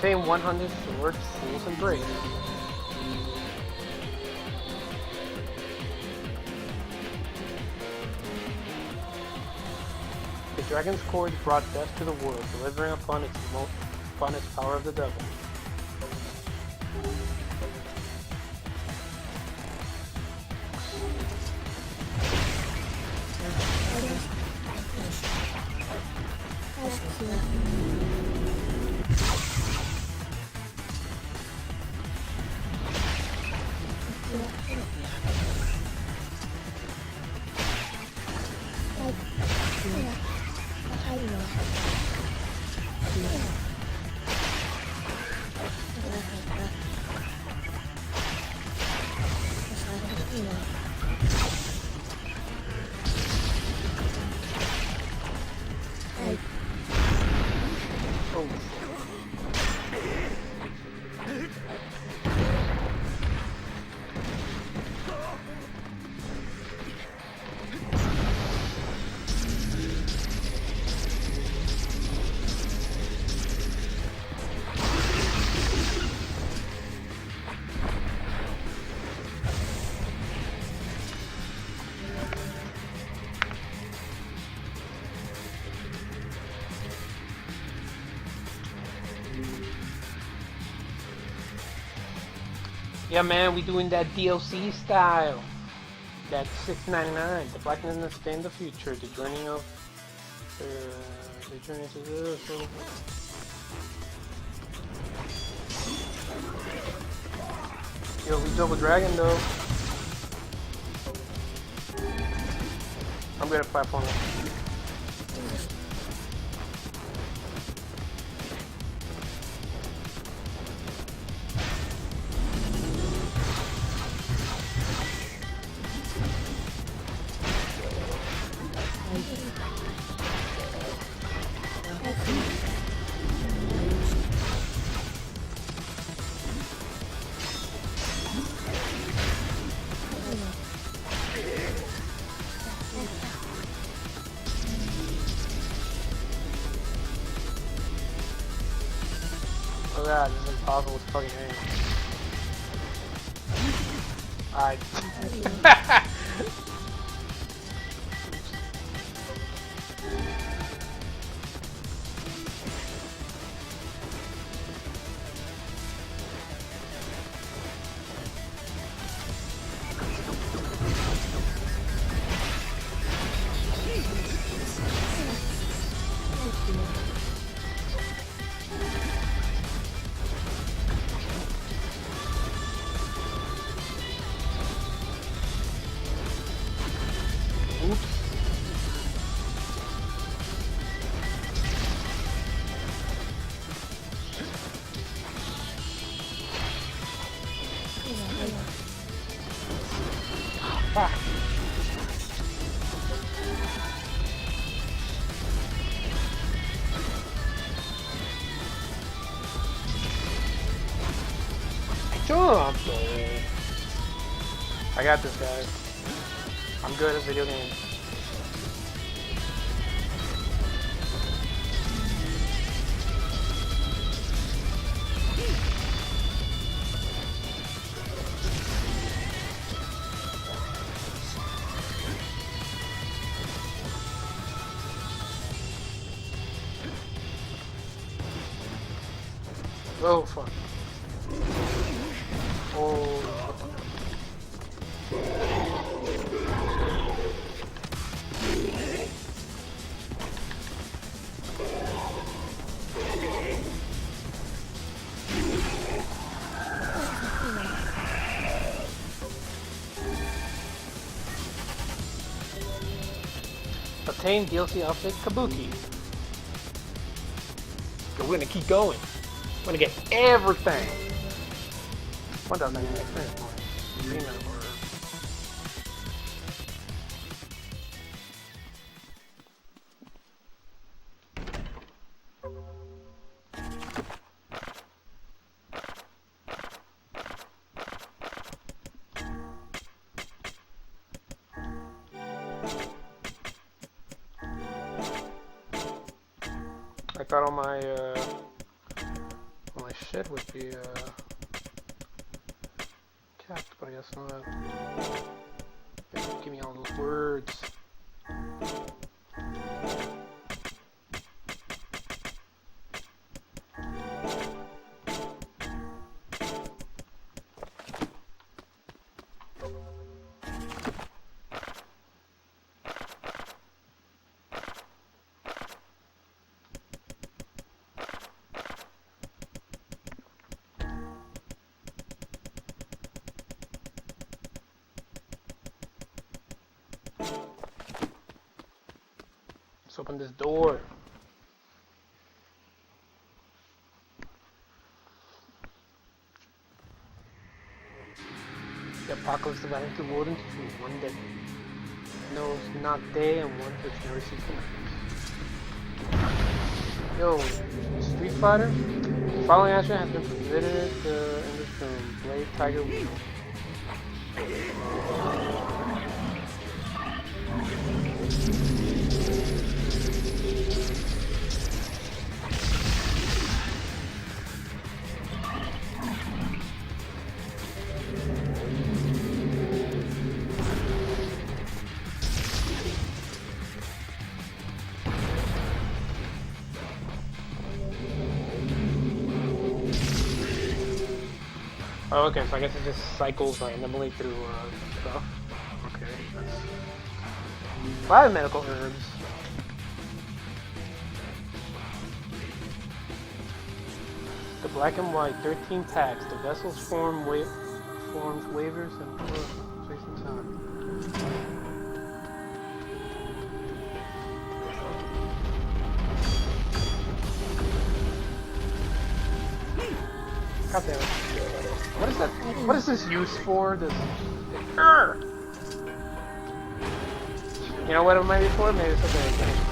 Obtain 100 swords, tools, and braids. The dragon's cord brought death to the world, delivering upon its power of the devil. Yeah, man, we doing that DLC style. That's $6.99. The blackness in the future. The journey of the journey to the Yo, we double dragon though. I'm good at platforming. Oh god, this is impossible to fucking aim. Alright. Fuck. Jump! I got this, guys. I'm good at video games. Oh fuck. Oh. Obtain DLC outfit Kabuki. So we're gonna keep going. I'm gonna get everything. $1,099 experience points. Premium order. I thought all my shit would be capped, but I guess not. Give me all those words. Let's open this door. The apocalypse divided into more than two. One that knows not day and one which never sees the night. Yo, Street Fighter? The following action has been permitted in this room. Blade Tiger Wheel. Oh, okay, so I guess it just cycles randomly through stuff. Okay, that's... A lot of medical herbs. The black and white, 13 packs. The vessels forms waivers and space and time. God damn it. What is that? What is this used for? This. You know what it might be for? Maybe it's okay.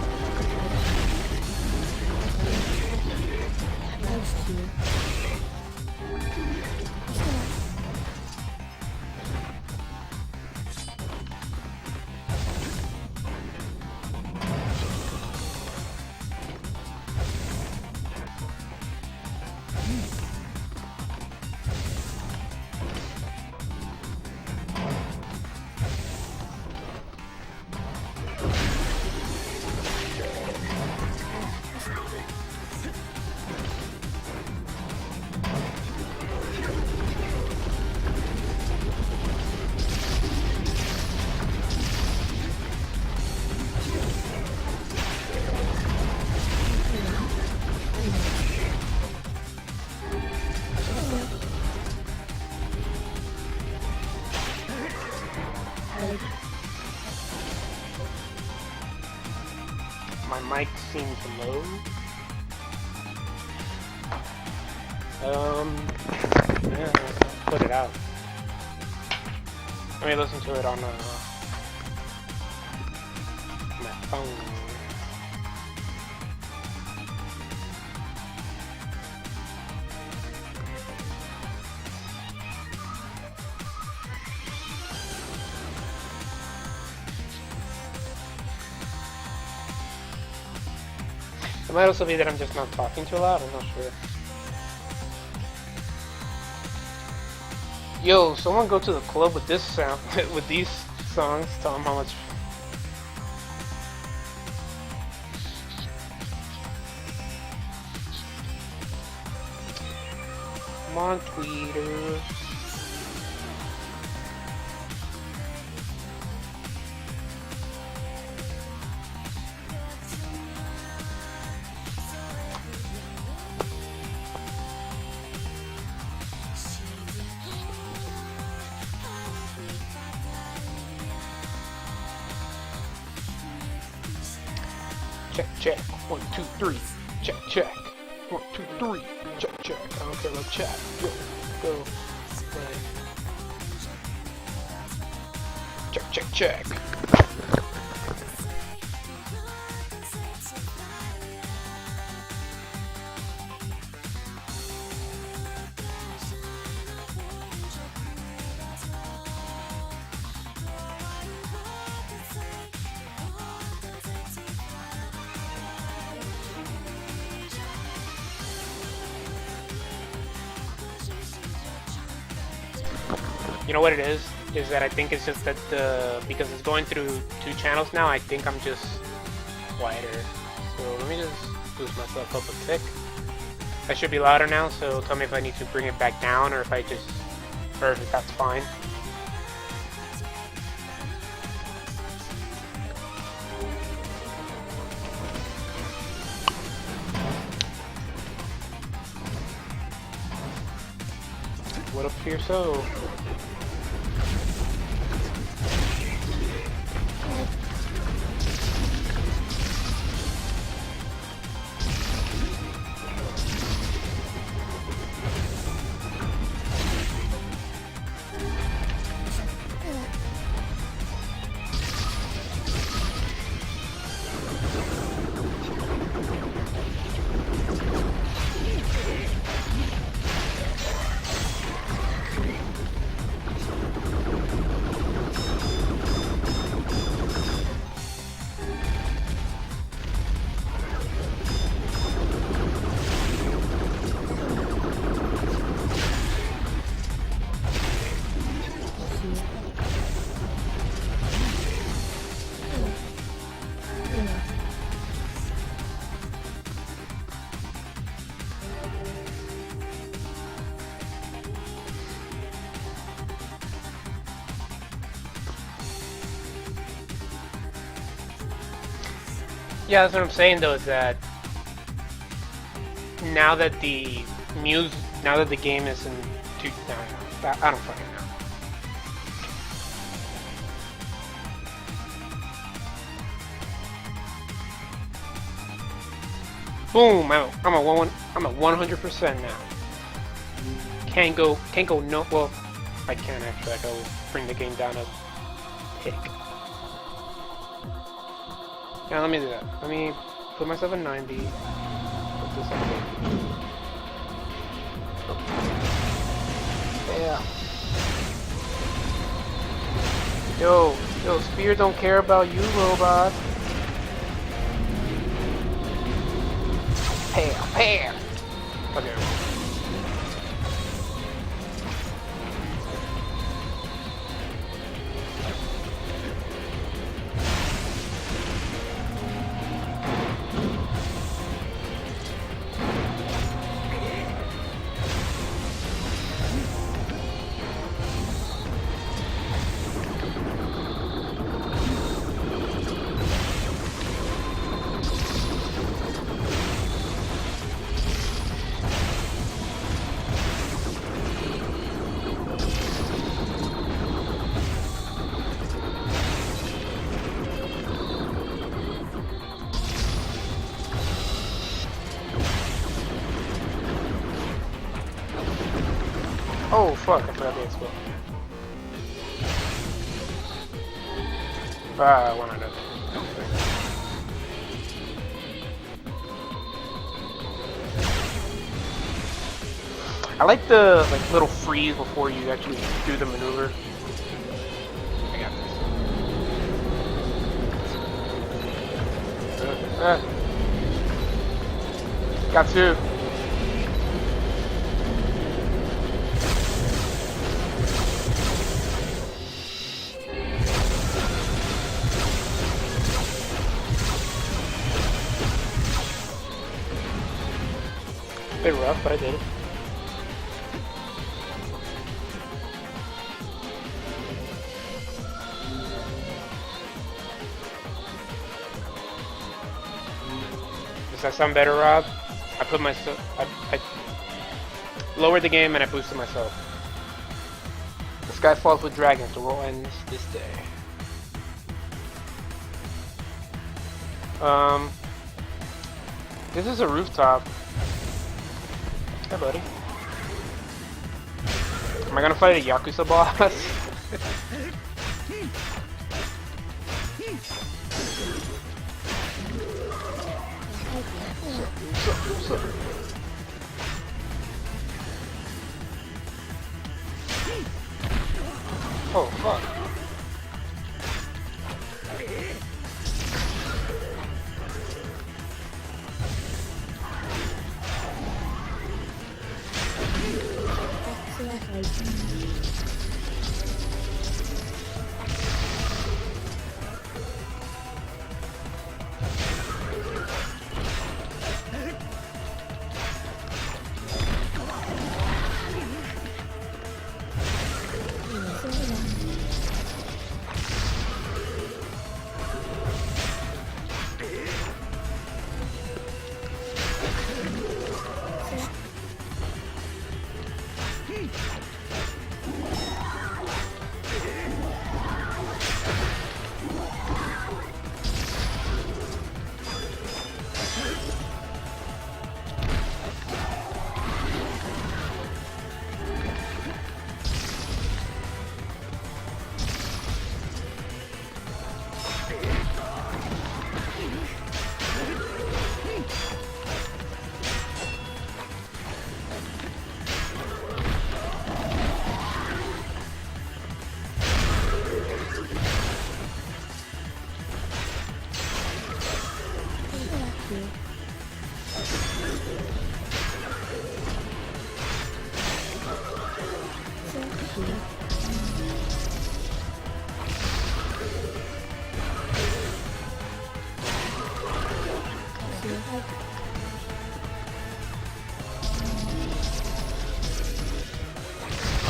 My mic seems low. Yeah, put it out. Let me listen to it on my phone. It might also be that I'm just not talking too loud, I'm not sure. Yo, someone go to the club with this sound, with these songs, tell them how much. Come on, tweeters. Check, check. 1, 2, 3. Check, check. 1, 2, 3. Check, check. I don't care about chat. Go, go. Play. Check, check, check. You know what it is? Is that I think it's just that because it's going through 2 channels now, I think I'm just quieter. So let me just boost myself up a tick. I should be louder now, so tell me if I need to bring it back down or if if that's fine. What up here, so? Yeah, that's what I'm saying though, is that now that the now that the game is in I don't fucking know. Boom! I'm at 100% now. Can't go no. Well, I can actually. I can always bring the game down a tick. Yeah, let me do that. Let me put myself at 90. Put this at 80. Yeah. Yo, Spear don't care about you, robot. Pam. Okay. Oh fuck, I forgot the expo. Why not? I like the little freeze before you actually do the maneuver. I got this. Got two. Bit rough, but I did it. Does that sound better, Rob? I put myself. I lowered the game and I boosted myself. The sky falls with dragons. The world ends this day. This is a rooftop. Hey, buddy. Am I gonna fight a Yakuza boss? Oh, fuck.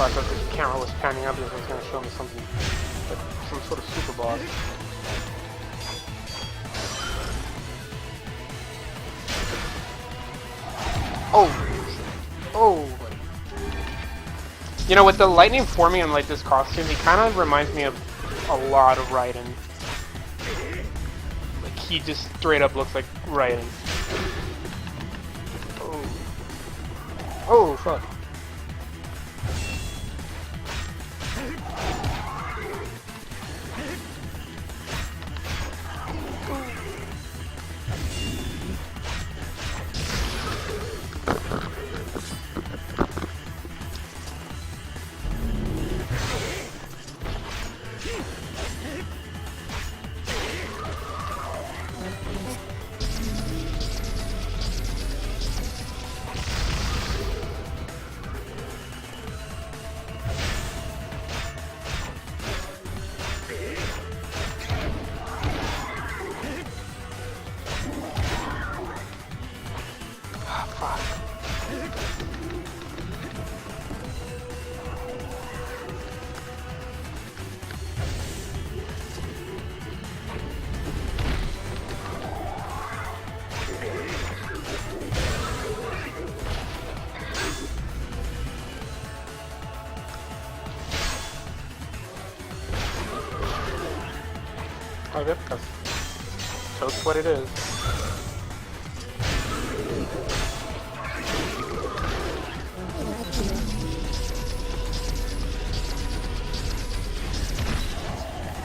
Oh, I thought the camera was panning up because it was going to show me something, like some sort of super boss. Oh, oh. You know, with the lightning forming on like this costume, he kind of reminds me of a lot of Raiden. Like he just straight up looks like Raiden. Oh, oh fuck. Okay, that's what it is.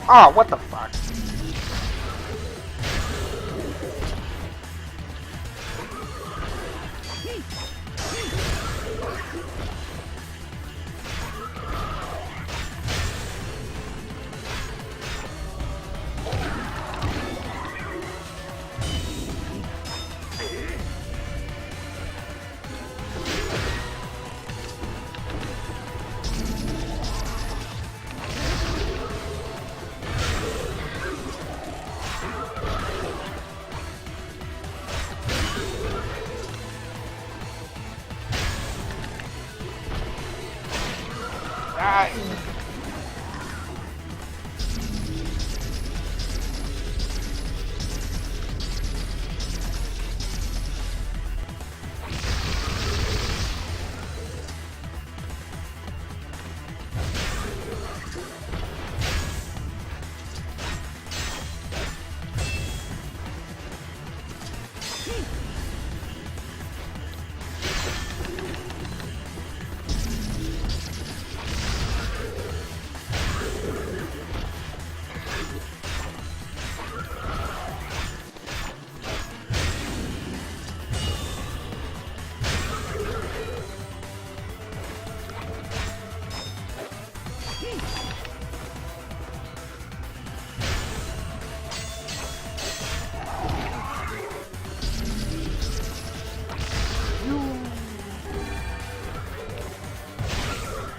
Ah, what the fuck? Ah.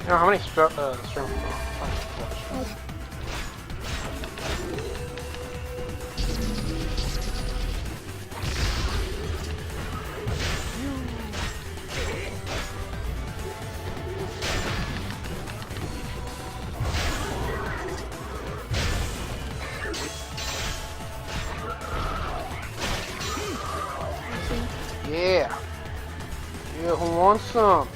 You know how many strength? Yeah. Yeah, who wants some?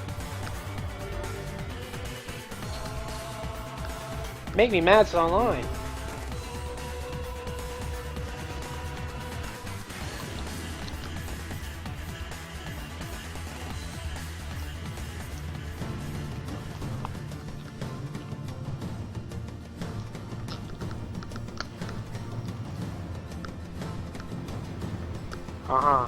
Make me mad, it's online. Uh-huh.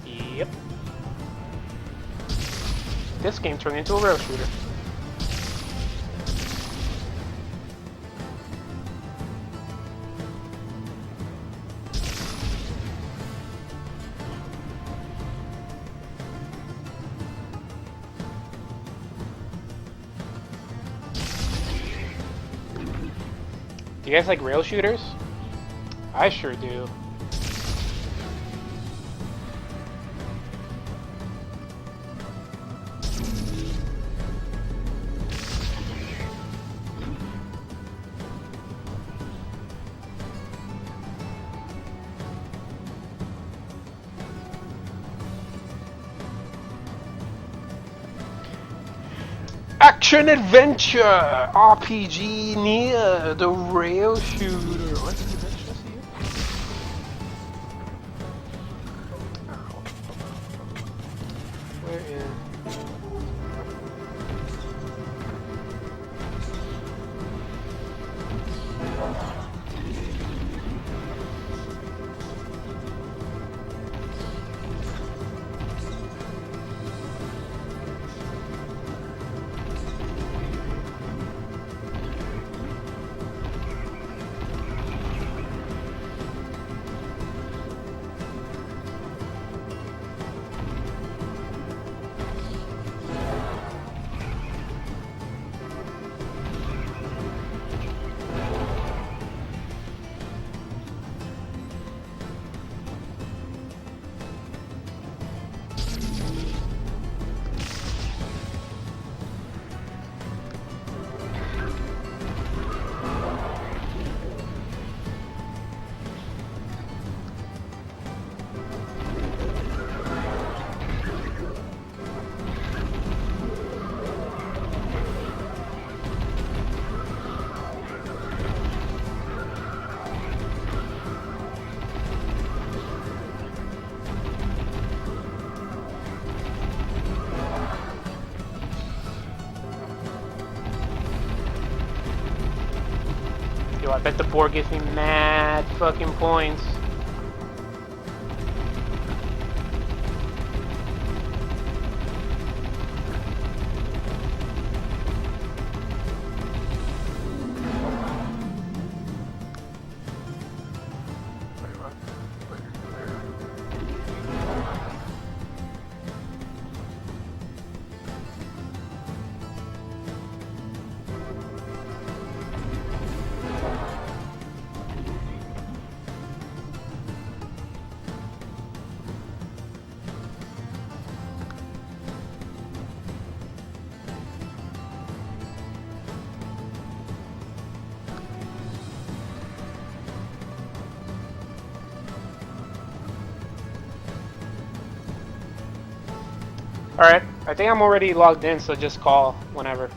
Yep. This game turned into a rail shooter. Do you guys like rail shooters? I sure do. Action adventure RPG Nier, the rail shooter. What's the adventure here? Where is? Yo, I bet the board gives me mad fucking points. Alright, I think I'm already logged in, so just call whenever.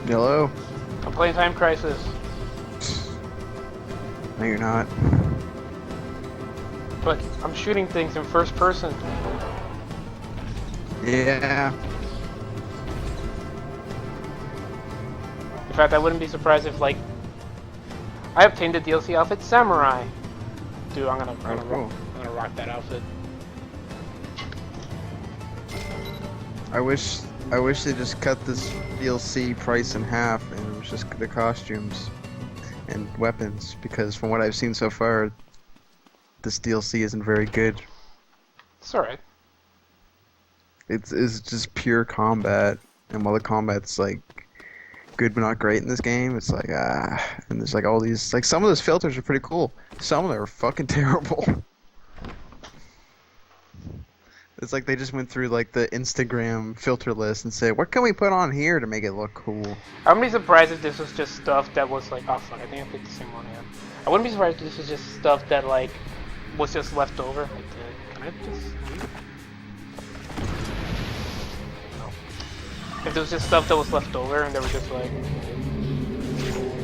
Hello? I'm playing Time Crisis. No, you're not. But I'm shooting things in first person. Yeah. In fact, I wouldn't be surprised if, like, I obtained the DLC outfit Samurai. Dude, I'm gonna rock that outfit. I wish they just cut this DLC price in half and it was just the costumes and weapons, because from what I've seen so far, this DLC isn't very good. It's alright. It's just pure combat, and while the combat's like good but not great in this game, it's like and there's like all these, like, some of those filters are pretty cool, some of them are fucking terrible. It's like they just went through like the Instagram filter list and said, what can we put on here to make it look cool? I wouldn't be surprised if this was just stuff that was like, oh fuck, I think I picked the same one here. I wouldn't be surprised if this was just stuff that like was just left over. Like, can I just leave? No. If there was just stuff that was left over and they were just like,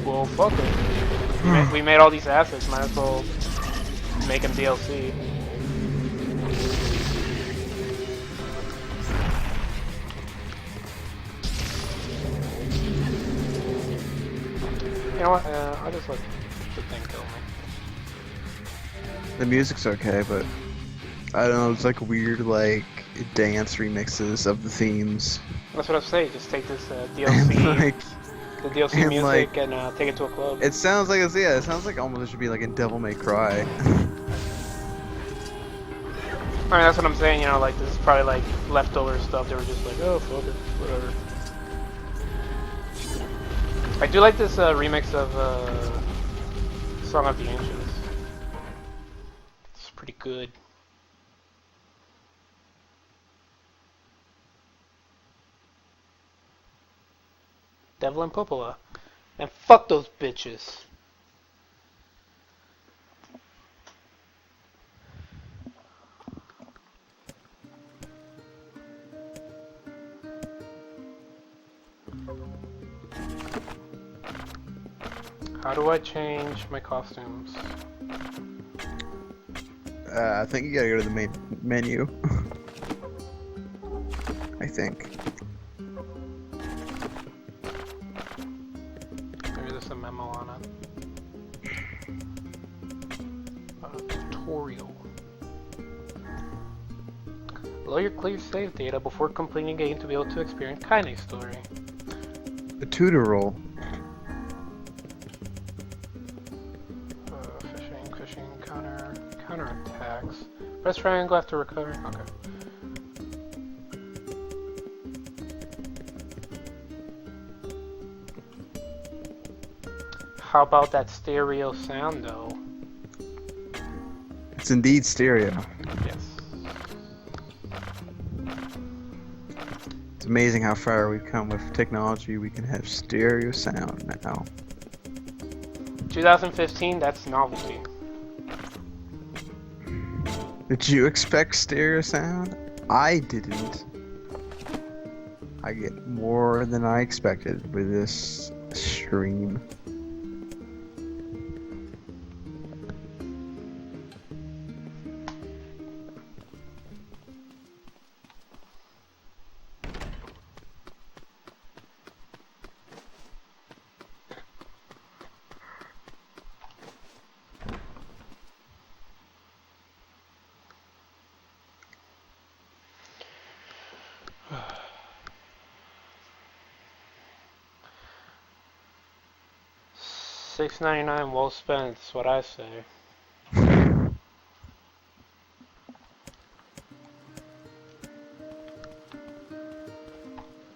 well, fuck it. We made all these assets, might as well make them DLC. You know what? I'll just let the thing kill me. The music's okay, but I don't know, it's like weird, like, dance remixes of the themes. That's what I was saying. Just take this And, DLC. like, the DLC And, music like, and take it to a club. it sounds like it's, yeah, it sounds like almost it should be like in Devil May Cry. I mean, that's what I'm saying, you know, like, this is probably, like, leftover stuff. They were just like, oh, fuck it, whatever. I do like this remix of Song of the Ancients. It's pretty good. Devil and Popola. And fuck those bitches. How do I change my costumes? I think you gotta go to the main menu. I think. Maybe there's a memo on it. Tutorial. Load your clear save data before completing a game to be able to experience Kaine story. The tutor role. Fishing, counter attacks. Press triangle after recovery. Okay. How about that stereo sound, though? It's indeed stereo. Yes. It's amazing how far we've come with technology. We can have stereo sound now. 2015, that's novelty. Did you expect stereo sound? I didn't. I get more than I expected with this stream. $6.99 well spent, that's what I say.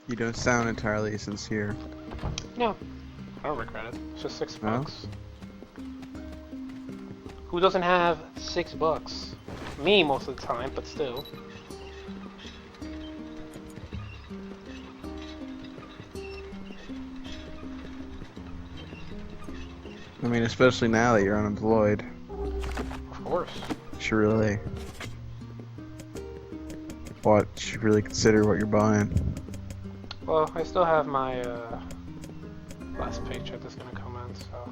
You don't sound entirely sincere. No, I don't regret it. It's just $6. No? Who doesn't have $6? Me most of the time, but still. I mean, especially now that you're unemployed. Of course. You should really consider what you're buying. Well, I still have my last paycheck that's gonna come in, so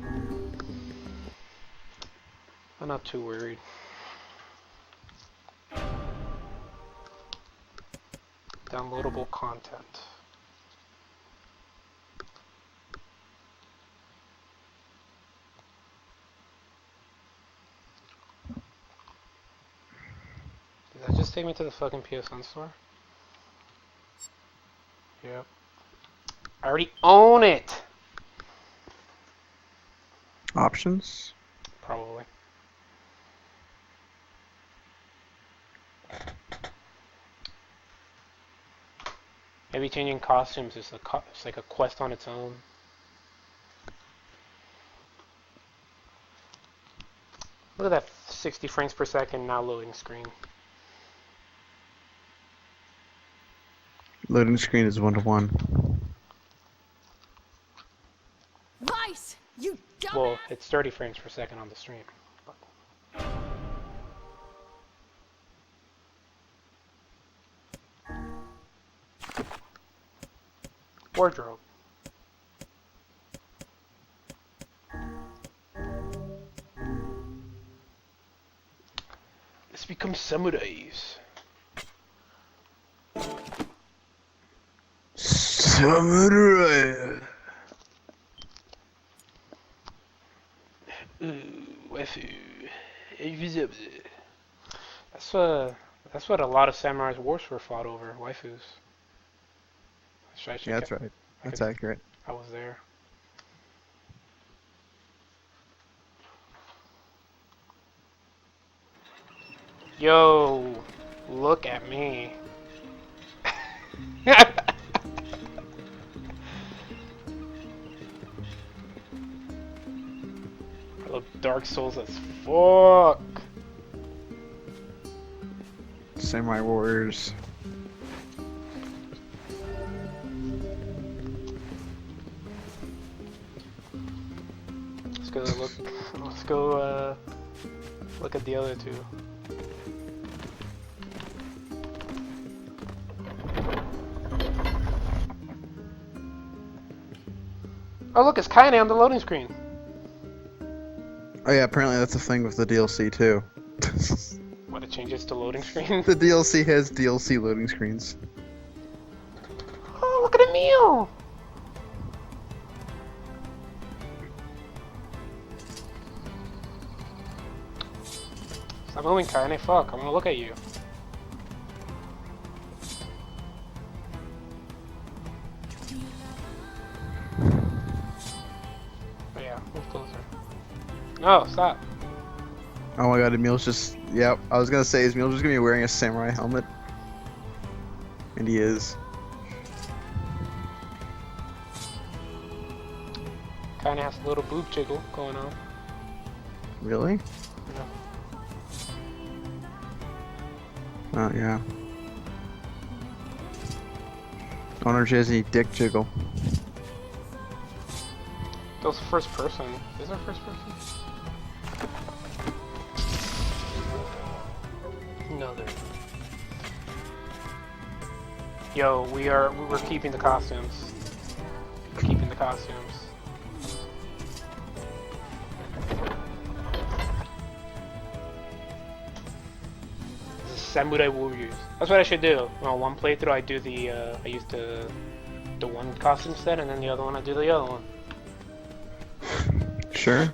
I'm not too worried. Downloadable content. Did that just take me to the fucking PSN store? Yep. I already own it! Options? Probably. Maybe changing costumes is it's like a quest on its own. Look at that 60 frames per second now loading screen. Loading screen is 1-to-1. Vice, you dumbass! Well, it's 30 frames per second on the stream. Wardrobe. Let's become samurais. Samurai! Waifu. Invisible. That's what a lot of samurais wars were fought over, waifus. Yeah, that's right. That's accurate. I was there. Yo, look at me. I look Dark Souls as fuck. Samurai Warriors. Let's go look. Let's go look at the other two. Oh look, it's Kaine on the loading screen. Oh yeah, apparently that's a thing with the DLC too. What, it changes to loading screen? The DLC has DLC loading screens. Oh, look at Emil! Stop moving, Kaine. Fuck, I'm gonna look at you. Oh yeah, move closer. No, stop. Oh my god, Emil's just... Yep, I was gonna say, is Emil just gonna be wearing a samurai helmet? And he is. Kinda has a little boob jiggle going on. Really? Oh yeah. I wonder if she has any dick jiggle. That was first person. Is there first person? No, there isn't. Yo, we're keeping the costumes. We're keeping the costumes. This is Samurai Warriors. That's what I should do. Well, one playthrough I do the I use the one costume set, and then the other one I do the other one. Sure.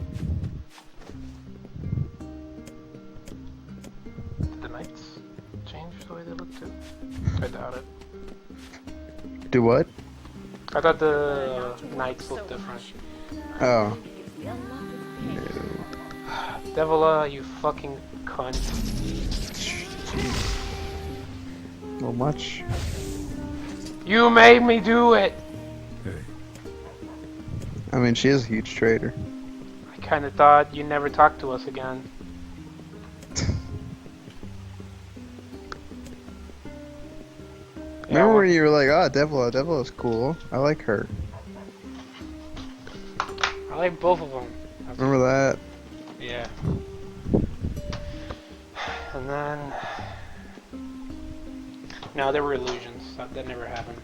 Did the knights change the way they look too? I doubt it. Do what? I thought the knights looked different. Oh. Devila, you fucking cunt. Well, much. You made me do it! Hey, I mean, she is a huge traitor. I kinda thought you'd never talk to us again. Remember when you were like, "Ah, Devila's cool. I like her." I like both of them. Remember that? Yeah. And then... No, there were illusions. That never happened.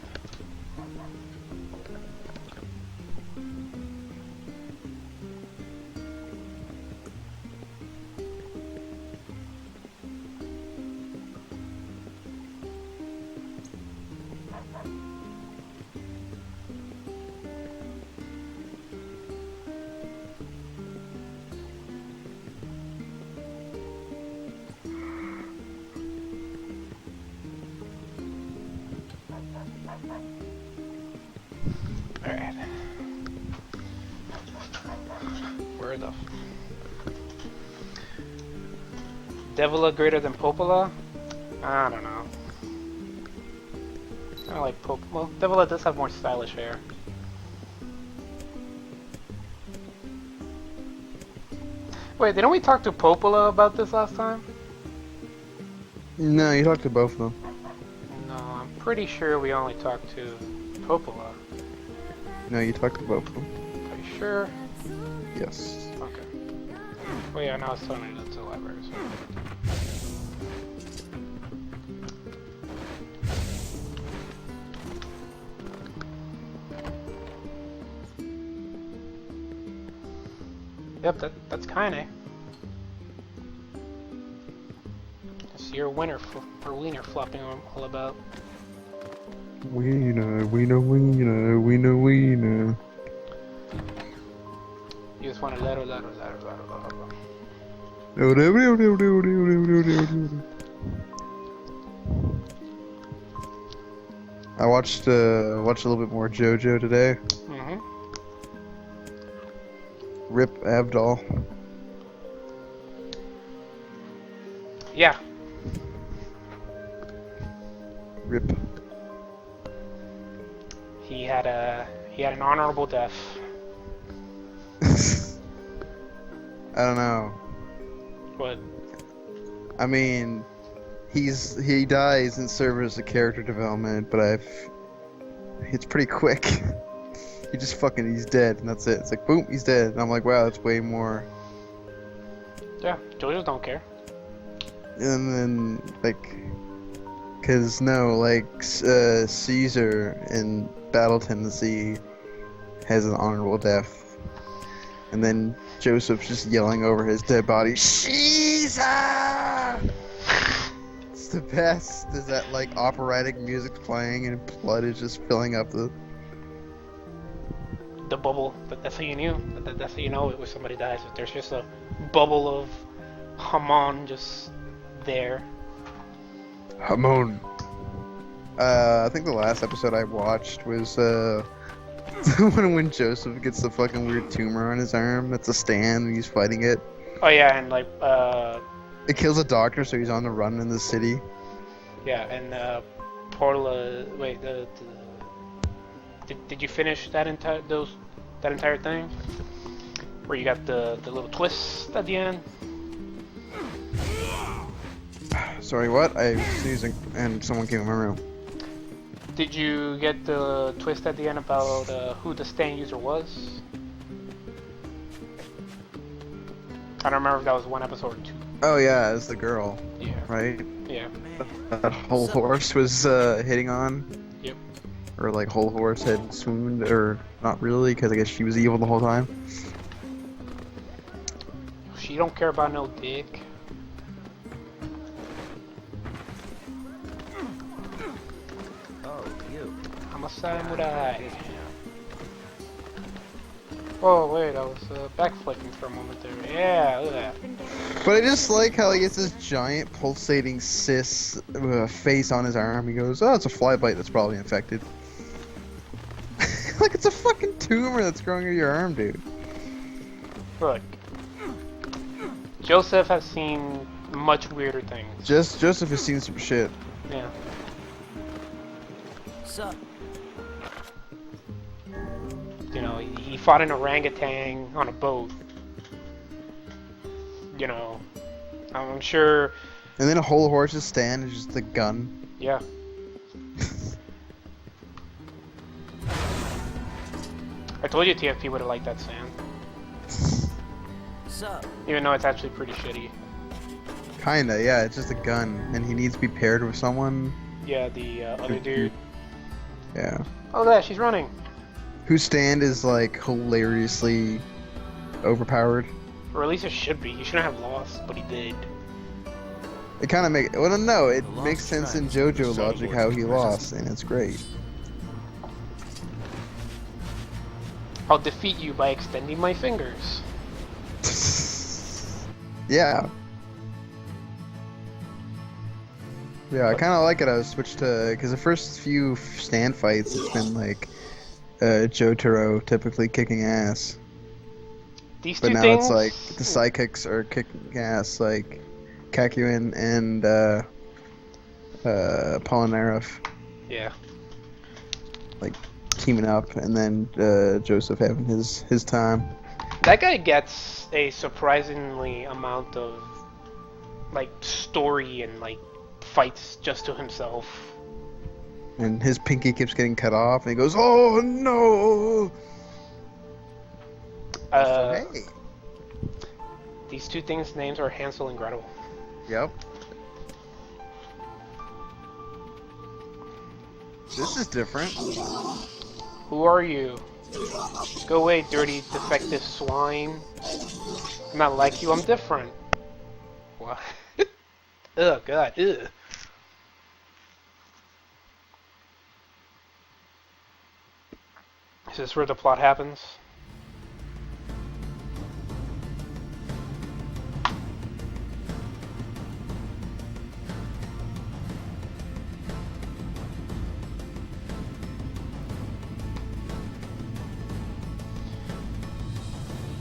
Alright. Where the... Devila greater than Popola? I don't know. I don't like Popola. Well, Devila does have more stylish hair. Wait, didn't we talk to Popola about this last time? No, you talked to both of them. No, I'm pretty sure we only talked to Popola. No, you talked to both of them. Are you sure? Yes. Okay. Well, yeah, now I was telling you to the library, so... Yep, that's Kaine. It's your wiener flopping all about. Wiener. You just want to let her. I watched a little bit more JoJo today. Mm-hmm. Rip Abdal. Yeah, Rip. He had an honorable death. I don't know. What? I mean, he dies in service of character development, but it's pretty quick. He's dead, and that's it. It's like, boom, he's dead. And I'm like, wow, that's way more. Yeah, JoJo's don't care. And then, like, Caesar in Battle Tennessee has an honorable death. And then Joseph's just yelling over his dead body, Caesar! It's the best. There's that, like, operatic music playing and blood is just filling up the bubble. That's how you knew. That's how you know it was somebody dies. If there's just a bubble of Hamon just there. Hamon. I think the last episode I watched was when Joseph gets the fucking weird tumor on his arm. That's a stand and he's fighting it. Oh yeah, and like it kills a doctor, so he's on the run in the city. Yeah, and Porla. Wait, did you finish that entire thing? Where you got the little twist at the end? Sorry, what? I was sneezing and someone came in my room. Did you get the twist at the end about who the stand user was? I don't remember if that was one episode or two. Oh yeah, it's the girl. Yeah. Right? Yeah. That whole horse was hitting on. Yep. Or like whole horse had swooned, or not really, because I guess she was evil the whole time. She don't care about no dick. Oh, you. I'm a samurai. Oh wait, I was backflipping for a moment there. Yeah, look at that. But I just like how he gets this giant pulsating cyst face on his arm. He goes, oh, it's a fly bite that's probably infected. Like, it's a fucking tumor that's growing in your arm, dude. Look, Joseph has seen much weirder things. Joseph has seen some shit. Yeah. Sup? You know, he fought an orangutan on a boat. You know, I'm sure. And then a whole horse's stand is just a gun. Yeah. I told you TFP would have liked that sand. Sup? Even though it's actually pretty shitty. Kinda, yeah, it's just a gun. And he needs to be paired with someone. Yeah, the other dude. Yeah. Oh, there, she's running. Whose stand is, like, hilariously overpowered. Or at least it should be. He shouldn't have lost, but he did. It kind of makes... Well, no, it The makes lost sense in tribes JoJo are logic subtle how he voices. lost, and it's great. I'll defeat you by extending my fingers. Yeah. Yeah, I kind of like it. I was switched to... Because the first few stand fights, it's been, like, Jotaro typically kicking ass. These But two now things. it's like the sidekicks are kicking ass, like Kakyoin and Polnareff Yeah. teaming up, and then Joseph having his time. That guy gets a surprisingly amount of like story and like fights just to himself. And his pinky keeps getting cut off, and he goes, "Oh no!" So, hey. These two things' names are Hansel and Gretel. Yep. This is different. Who are you? Go away, dirty, defective swine. I'm not like you, I'm different. What? Ugh, God, ugh. Is this where the plot happens?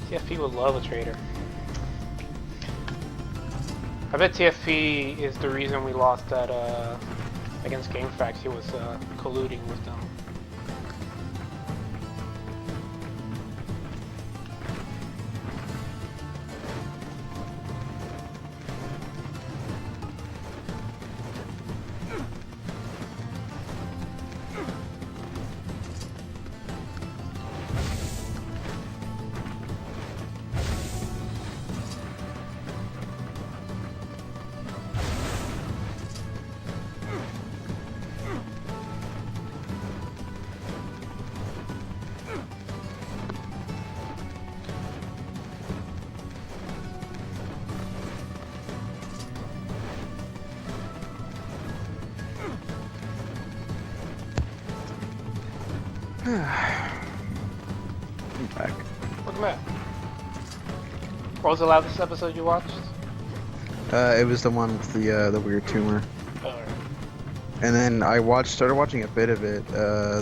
TFP would love a traitor. I bet TFP is the reason we lost that against GameFAQs, he was colluding with them. I'm back. Welcome back. What was the last episode you watched? It was the one with the weird tumor. Alright. And then I started watching a bit of it,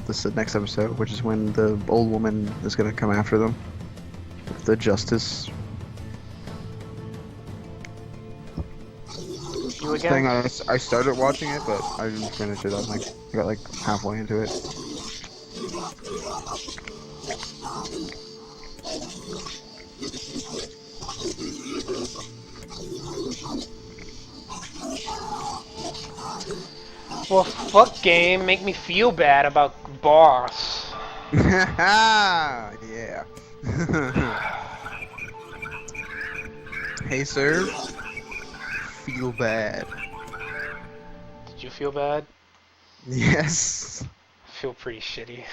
this next episode, which is when the old woman is gonna come after them. The justice You again? thing. I started watching it, but I didn't finish it. I got like halfway into it. Well, fuck game, make me feel bad about boss. Yeah. Hey, sir. Feel bad. Did you feel bad? Yes. I feel pretty shitty.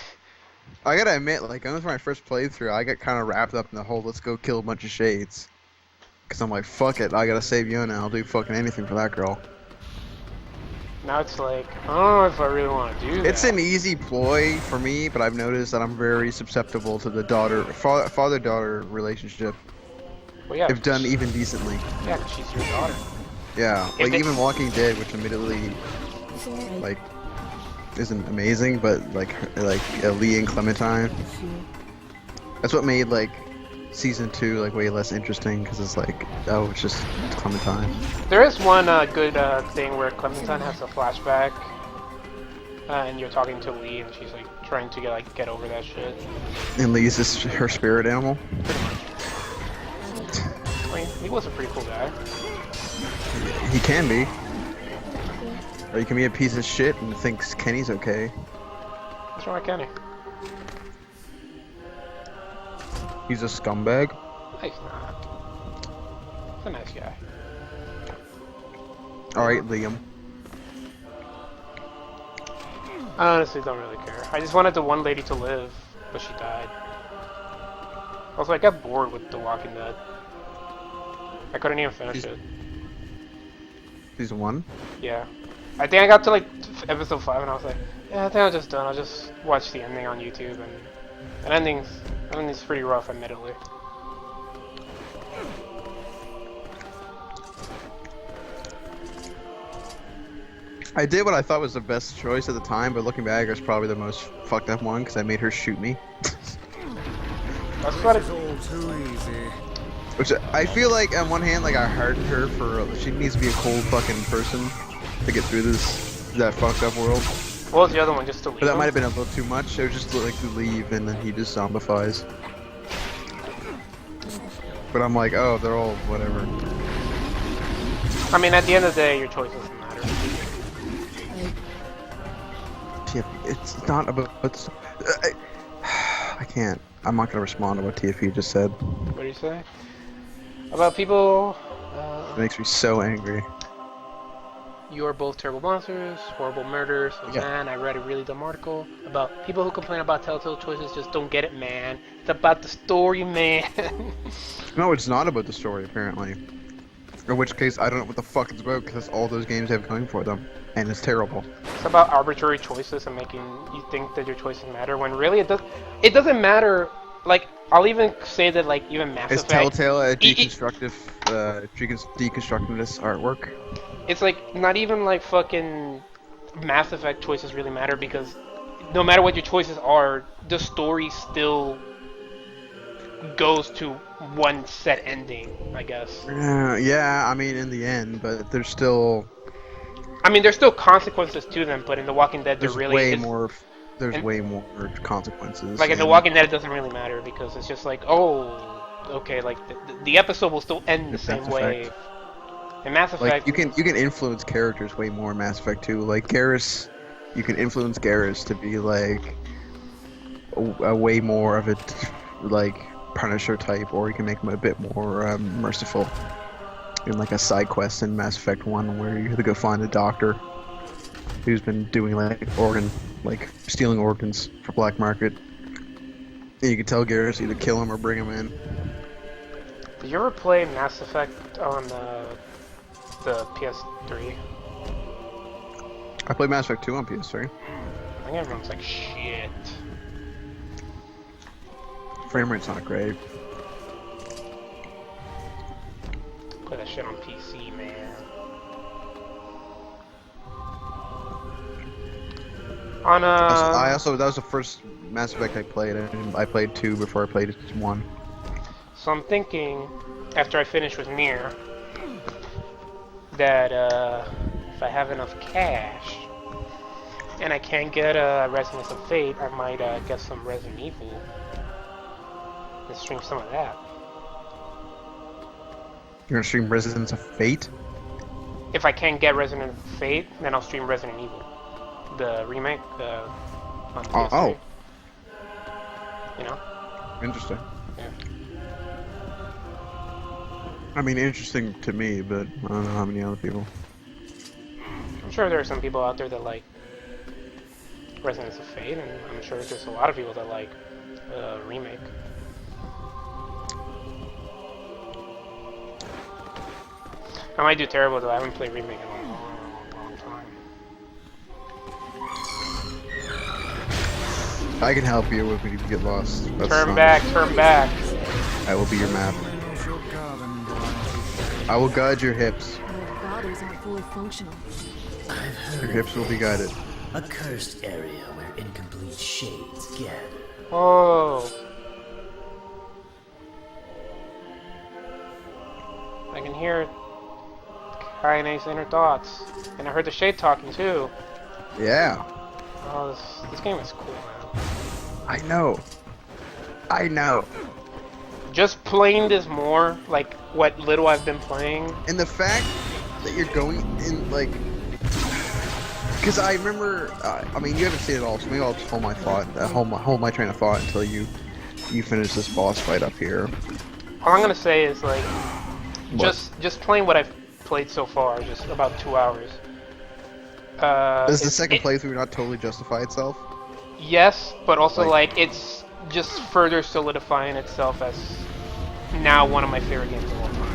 I gotta admit, like, that was my first playthrough. I got kind of wrapped up in the whole let's go kill a bunch of shades. Cause I'm like, fuck it, I gotta save Yona. I'll do fucking anything for that girl. Now it's like, I don't know if I really want to do that. It's an easy ploy for me, but I've noticed that I'm very susceptible to the father-daughter relationship. Well, yeah, If done even decently. yeah, 'cause she's your daughter. Yeah, If like they- even Walking Dead, which admittedly, like, isn't amazing, but like Lee and Clementine. That's what made like season 2 like way less interesting because it's like, oh, it's just Clementine. There is one good thing where Clementine has a flashback, and you're talking to Lee, and she's like trying to get over that shit. And Lee's is her spirit animal. I mean, Lee was a pretty cool guy. He can be. Or he can be a piece of shit and thinks Kenny's okay. What's wrong with Kenny? He's a scumbag. No, he's not. He's a nice guy. Alright, Liam. I honestly don't really care. I just wanted the one lady to live, but she died. Also, I got bored with The Walking Dead. I couldn't even finish it. Season 1? Yeah. I think I got to like episode 5 and I was like, yeah, I think I'm just done. I'll just watch the ending on YouTube, and the ending's pretty rough, admittedly. I did what I thought was the best choice at the time, but looking back, it was probably the most fucked up one because I made her shoot me. That's what It's all too easy. Which I feel like, on one hand, like I hardened her for she needs to be a cold fucking person to get through that fucked up world. What was the other one? Just to leave But that him? might have been a little too much. It was just like to leave and then he just zombifies. But I'm like, oh, they're all whatever. I mean, at the end of the day, your choice doesn't matter. It's not about. I can't. I'm not gonna respond to what TFE just said. What do you say? About people... It makes me so angry. You are both terrible monsters, horrible murders. Oh, Yeah. Man, I read a really dumb article about people who complain about Telltale choices just don't get it, man. It's about the story, man. No, it's not about the story, apparently. In which case, I don't know what the fuck it's about, because all those games have going for them. And it's terrible. It's about arbitrary choices and making you think that your choices matter, when really it doesn't matter. Like, I'll even say that, like, even Mass Is Effect... Telltale a deconstructivist artwork? It's like, not even like fucking Mass Effect choices really matter, because no matter what your choices are, the story still goes to one set ending, I guess. Yeah, I mean, in the end, but there's still... I mean, there's still consequences to them, but in The Walking Dead, there There's really way is. more. There's and- way more consequences. Like in The and Walking Dead, it doesn't really matter because it's just like, oh, okay, like the episode will still end the Mass same way. Effect. In Mass Effect, Like you can influence characters way more in Mass Effect 2. Like Garrus, you can influence Garrus to be like a way more of a like Punisher type, or you can make him a bit more merciful. In like a side quest in Mass Effect 1 where you have to go find a doctor who's been doing like stealing organs for black market. And you can tell Garrus either kill him or bring him in. did you ever play Mass Effect on the PS3? I played Mass Effect 2 on PS3. I think everyone's like, shit. Frame rate's not great. Play that shit on PC, man. On I also that was the first Mass Effect I played. I played 2 before I played 1. So I'm thinking, after I finish with Nier, that if I have enough cash and I can't get Resonance of Fate, I might get some Resident Evil and stream some of that. You're gonna stream Resonance of Fate? If I can't get Resident of Fate, then I'll stream Resident Evil, the remake on PS3. Oh. You know? Interesting. Yeah. I mean, interesting to me, but I don't know how many other people. I'm sure there are some people out there that like Resonance of Fate, and I'm sure there's a lot of people that like remake. I might do terrible though. I haven't played remake in a long time. I can help you if you get lost. That's Turn not- back, turn back. I will be your map. Manage your garden, boy. I will guide your hips. Our bodies aren't fully functional. Your hips will be guided. A cursed area where incomplete shades gather. Oh. I can hear Kaine's inner thoughts. And I heard the Shade talking too. Yeah, Oh, this game is cool, man. I know. I know. Just playing this more, like what little I've been playing. And the fact that you're going in, like... Because I remember, I mean, you haven't seen it all, so maybe I'll just hold my thought, hold my train of thought until you finish this boss fight up here. All I'm gonna say is like, just playing what I've played so far, just about 2 hours. Does the second playthrough not totally justify itself? Yes, but also Like- like it's just further solidifying itself as now one of my favorite games of all time.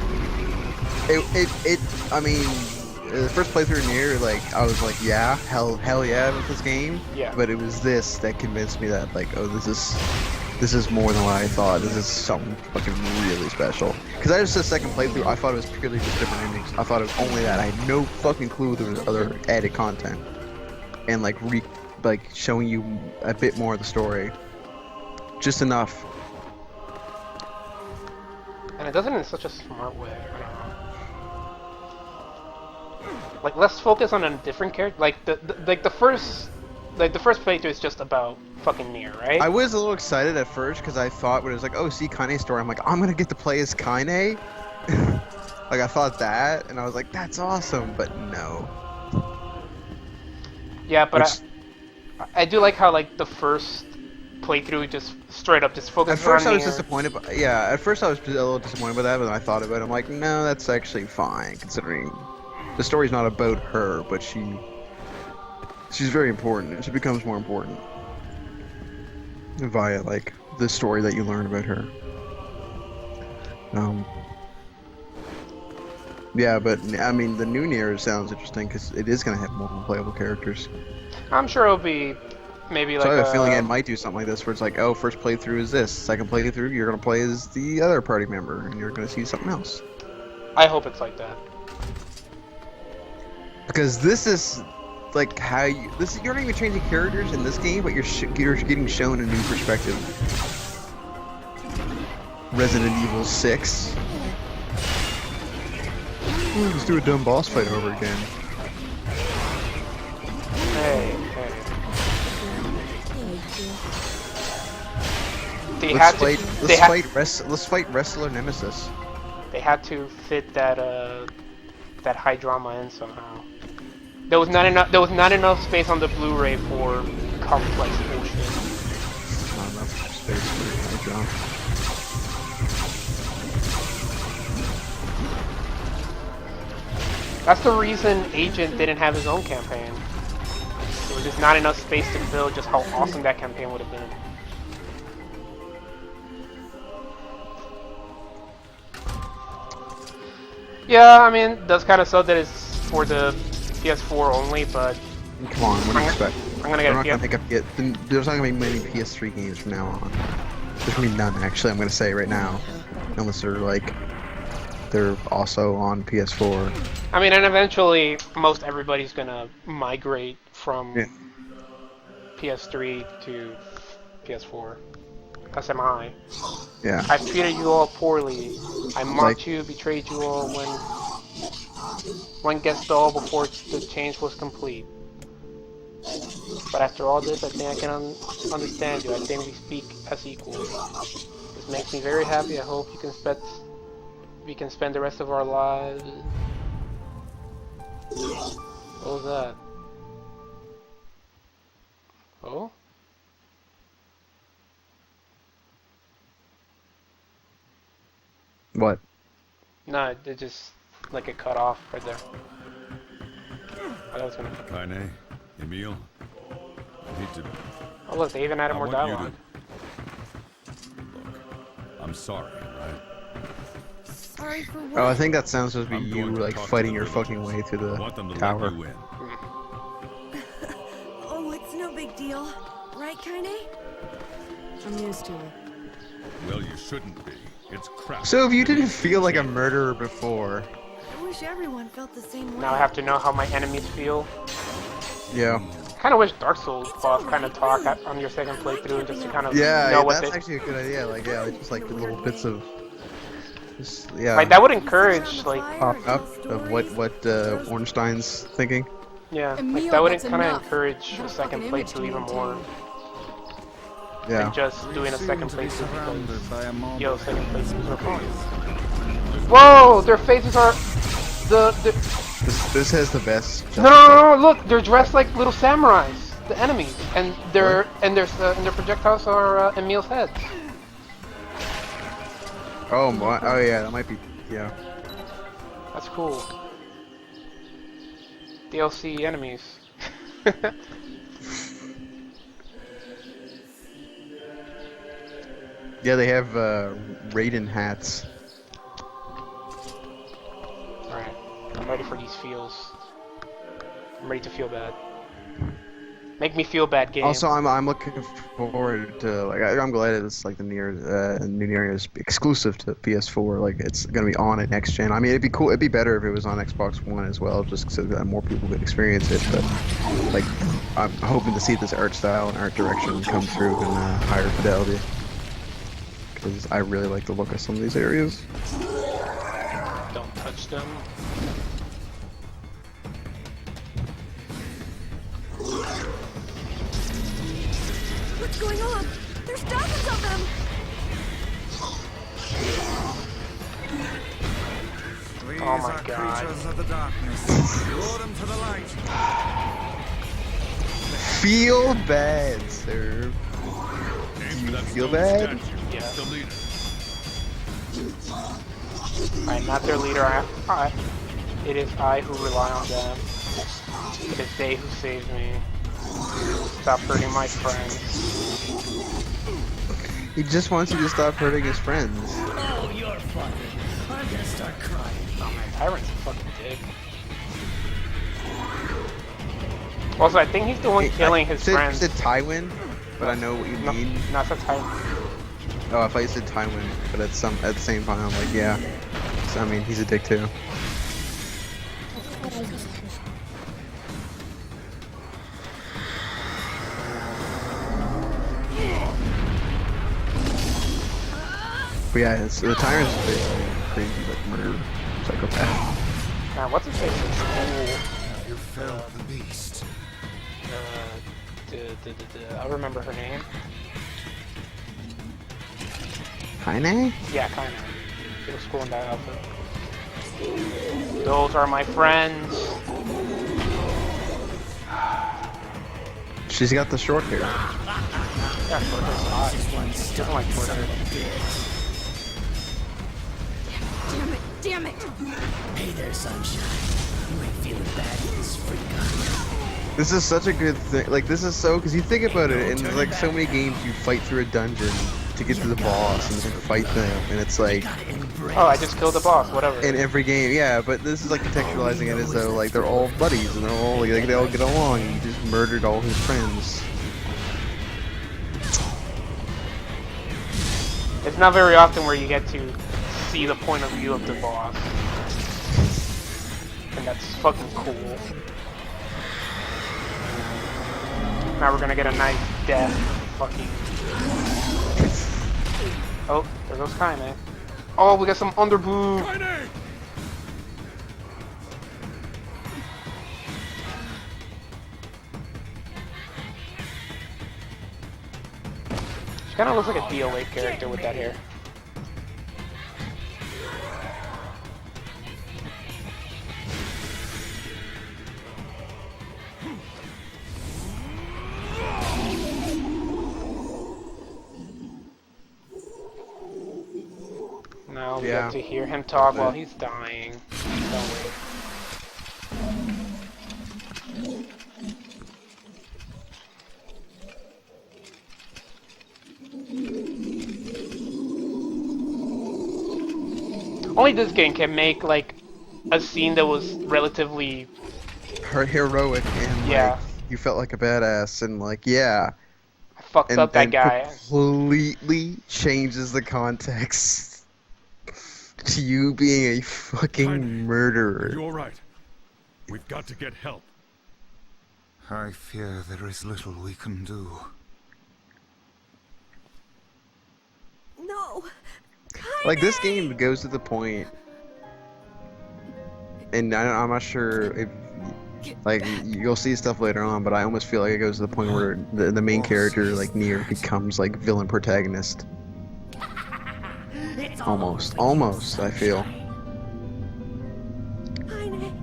I mean, the first playthrough Nier, like, I was like, yeah, hell yeah with this game. Yeah. But it was this that convinced me that, like, oh, this is more than what I thought. This is something fucking really special. Because I just the second playthrough, I thought it was purely just different endings. I thought it was only that. I had no fucking clue there was other added content. And like showing you a bit more of the story. Just enough. And it does it in such a smart way. I don't know. Like let's focus on a different character. Like the first playthrough is just about fucking Nier, right? I was a little excited at first because I thought when it was like, oh, see Kaine's story, I'm like, I'm gonna get to play as Kaine. Like I thought that, and I was like, that's awesome, but no. Yeah, but Which- I do like how like the first playthrough just straight up just focuses At first on I was Nier. disappointed, but yeah, at first I was a little disappointed by that, but then I thought about it, I'm like, no, that's actually fine, considering the story's not about her, but she's very important, and she becomes more important via, like, the story that you learn about her. Yeah, but, I mean, the new Nier sounds interesting, because it is going to have multiple playable characters. I'm sure it'll be maybe like So I have a feeling it might do something like this, where it's like, oh, first playthrough is this, second playthrough, you're going to play as the other party member, and you're going to see something else. I hope it's like that. Because this is like how you're not even changing characters in this game, but you're getting shown a new perspective. Resident Evil 6. Let's do a dumb boss fight over again. they Let's had fight. to. Let's fight wrestler Nemesis. They had to fit that that high drama in somehow. There was not enough. There was not enough space on the Blu-ray for complex bullshit. Not enough space for my job. That's the reason Agent didn't have his own campaign. There was just not enough space to build just how awesome that campaign would have been. Yeah, I mean, it does kind of suck that it's for the PS4 only, but Come on, what do you expect? I'm gonna get a There's not gonna be many PS3 games from now on. There's gonna be none, actually. I'm gonna say right now, unless they're also on PS4. I mean, and eventually, most everybody's gonna migrate from PS3 to PS4. That's MI. Yeah. I've treated you all poorly. I mocked you, betrayed you all when one gets dull before the change was complete. But after all this, I think I can understand you. I think we speak as equals. This makes me very happy. I hope we can spend the rest of our lives. What was that? Oh? What? No, it just like it cut off right there. I was gonna. Kaine, Emil, I need to. Oh look, they even added more dialogue. Look, I'm sorry, right? Sorry for what? Oh, I think that sounds supposed to be I'm you, going to like, talk to fighting the your villagers. fucking way through I want them the to tower. let you in. Oh, it's no big deal. Right, Kaine? I'm used to it. Well, you shouldn't be. It's crap. So if you didn't feel like a murderer before, I wish everyone felt the same way. Now I have to know how my enemies feel. yeah. Kind of wish Dark Souls boss kind of talk on your second playthrough just to kind of Yeah, know what that's they. actually a good idea. Like, yeah, like, just like the little bits of, just, yeah, Like that would encourage like pop up of what Ornstein's thinking. yeah, like Emil, that would that's kind of enough. encourage a second Fucking image playthrough to even more Yeah. than just doing a second Soon to be playthrough surrounded because by a mob yo of second playthroughs are fun. enemies. Whoa, their faces are the This has the best. no, look, they're dressed like little samurais, the enemies, and their projectiles are Emil's heads. Oh my! Oh yeah, that might be. Yeah. That's cool. DLC enemies. Yeah, they have Raiden hats. Alright, I'm ready for these feels. I'm ready to feel bad. Make me feel bad, game. Also, I'm looking forward to, like, I'm glad it's like the Nier new Nier is exclusive to PS4. Like, it's gonna be on at next gen. I mean, it'd be cool. It'd be better if it was on Xbox One as well, just so that more people could experience it. But like, I'm hoping to see this art style and art direction come through in higher fidelity, because I really like the look of some of these areas. Don't touch them. What's going on? There's dozens of them! These Oh my are God. creatures of the darkness. Lure them to the light. Feel bad, sir. Aim for that feel stone bad? statue. Yeah. It's the leader. I'm not their leader. It is I who rely on them. It is they who save me. Stop hurting my friends. He just wants you to stop hurting his friends. Oh, you're funny. I'm gonna start crying. Oh man, Tyrant's a fucking dick. Also, I think he's the one killing his friends. You said Tywin, but I know what you No, mean. not the Tyrant. Oh, I thought you said Tywin, but at the same time, I'm like, yeah. So, I mean, he's a dick too. But yeah, the Tyrant's basically a crazy, like, murder psychopath. Man, what's his face? You felled the beast. I remember her name. Kaine? Yeah, kind of. She looks cool in that outfit. Those are my friends. She's got the short hair. Yeah, short hair's hot. She doesn't like short hair. Damn it! Hey there, sunshine. You ain't feeling bad in this freak, are This is such a good thing. Like, this is so, because you think about it, in like so many games, you fight through a dungeon to get to the boss and then fight them, and it's like, Oh, I just killed the boss, whatever. in every game, yeah, but this is like contextualizing it as though like they're all buddies and they're all like they all get along. And he just murdered all his friends. It's not very often where you get to see the point of view of the boss. And that's fucking cool. Now we're gonna get a nice death. Fucking. Oh, there goes Kaine. Oh, we got some underboob. Kaine! She kinda looks like a DOA character with that hair. Now we get to hear him talk while he's dying. Don't wait. Only this game can make like a scene that was relatively Heroic and Yeah. like you felt like a badass and like yeah, I fucked and up that guy. completely changes the context to you being a fucking Kaine, murderer. You alright? We've got to get help. I fear there is little we can do. No. Like this game goes to the point, and I'm not sure if like you'll see stuff later on, but I almost feel like it goes to the point where the main character like Nier becomes like villain protagonist. Almost I feel. Kaine.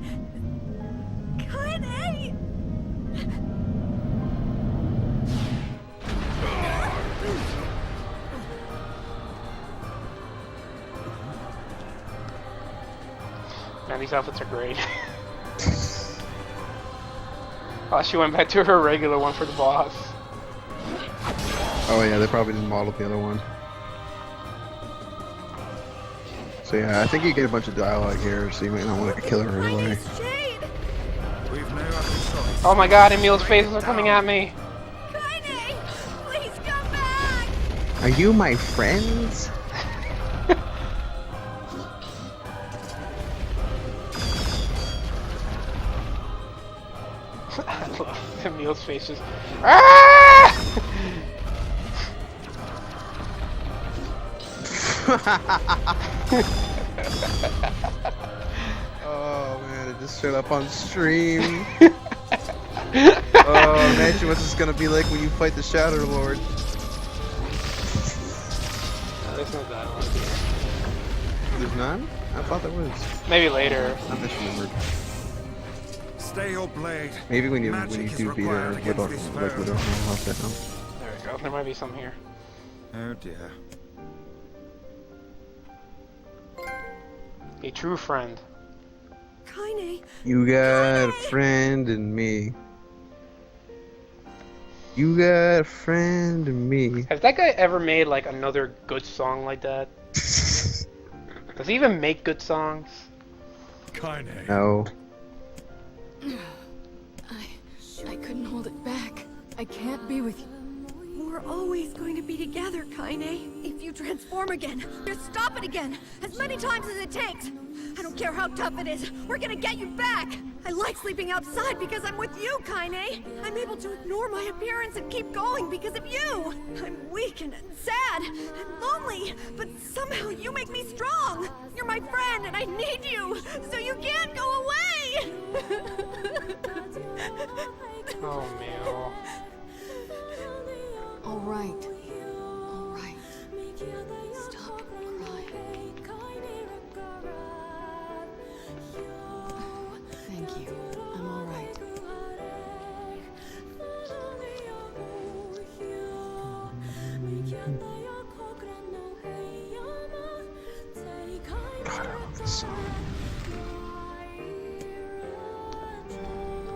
Kaine. Man, these outfits are great. Oh, she went back to her regular one for the boss. Oh yeah, they probably didn't model the other one. So yeah, I think you get a bunch of dialogue here, so you might not want to kill her right away. Jade. We've no other choice. Oh my god, Emil's faces are coming at me. Kaine, please come back. Are you my friends? I love Emil's faces. Ah! Oh man, it just showed up on stream. Oh, imagine what this is gonna be like when you fight the Shadow Lord. No, there's no dialogue here. There's none? I thought there was. Maybe later. I misremembered. Stay your blade. Maybe when you Magic is do beat her required with against a this like with a foe. outfit, no? There we go. There might be some here. Oh dear. A true friend. Kaine. You got a friend in me. You got a friend in me. Has that guy ever made like another good song like that? Does he even make good songs? Kaine. No. I couldn't hold it back. I can't be with you. We're always going to be together, Kaine. If you transform again, just stop it again, as many times as it takes. I don't care how tough it is, we're gonna get you back. I like sleeping outside because I'm with you, Kaine. I'm able to ignore my appearance and keep going because of you. I'm weak and sad and lonely, but somehow you make me strong. You're my friend and I need you, so you can't go away. Oh, Emil. All right. All right. Stop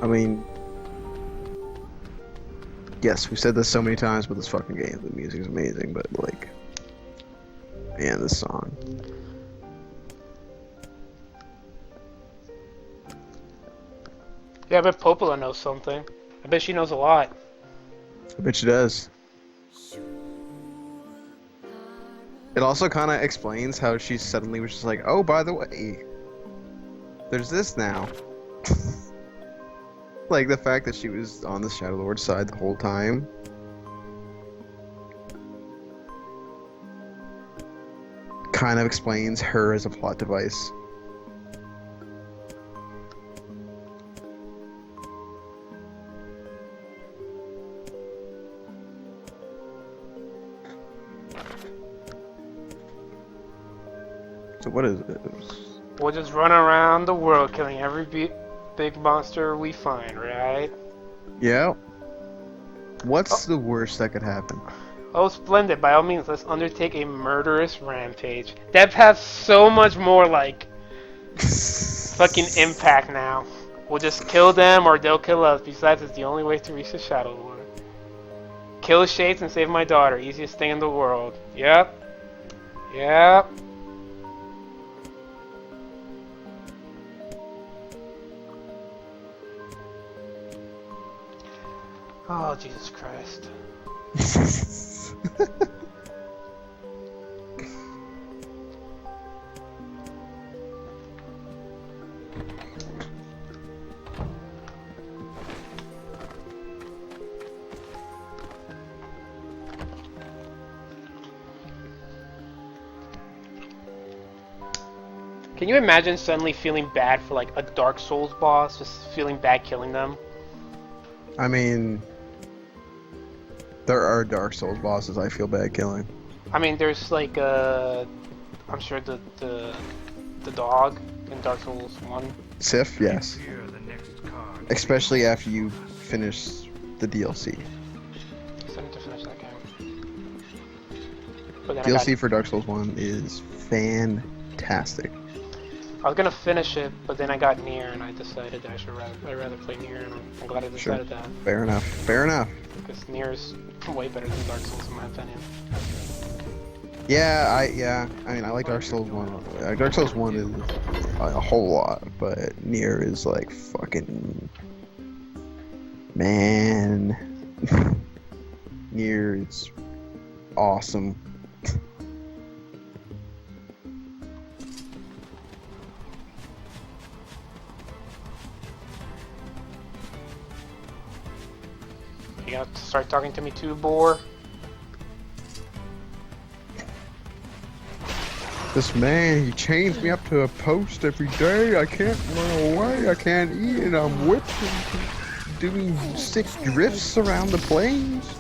I mean, yes, we've said this so many times, but this fucking game, the music's amazing, but like, man, this song. Yeah, I bet Popola knows something. I bet she knows a lot. I bet she does. It also kind of explains how she suddenly was just like, oh, by the way, there's this now. Like, the fact that she was on the Shadow Lord's side the whole time. Kind of explains her as a plot device. So what is it? We'll just run around the world killing every big monster we find, right? Yeah. What's the worst that could happen? Oh, splendid. By all means, let's undertake a murderous rampage. That has so much more, like, fucking impact now. We'll just kill them or they'll kill us. Besides, it's the only way to reach the Shadow Lord. Kill Shades and save my daughter. Easiest thing in the world. Yep. Yep. Oh, Jesus Christ. Can you imagine suddenly feeling bad for like a Dark Souls boss, just feeling bad killing them? I mean, there are Dark Souls bosses I feel bad killing. I mean, there's like I'm sure the dog in Dark Souls 1. Sif, yes. Here, the next card. Especially after you finish the DLC. So I need to finish that game. But then DLC for Dark Souls 1 is fantastic. I was gonna finish it, but then I got Nier, and I decided that I'd rather play Nier, and I'm glad I decided that. Fair enough. Fair enough. Because Nier is way better than Dark Souls in my opinion. Yeah. I mean, I like Dark Souls 1. Dark Souls 1 is a whole lot, but Nier is like fucking man. Nier is awesome. You gonna start talking to me too, boar? This man, he chains me up to a post every day. I can't run away. I can't eat, and I'm whipped and doing sick drifts around the plains.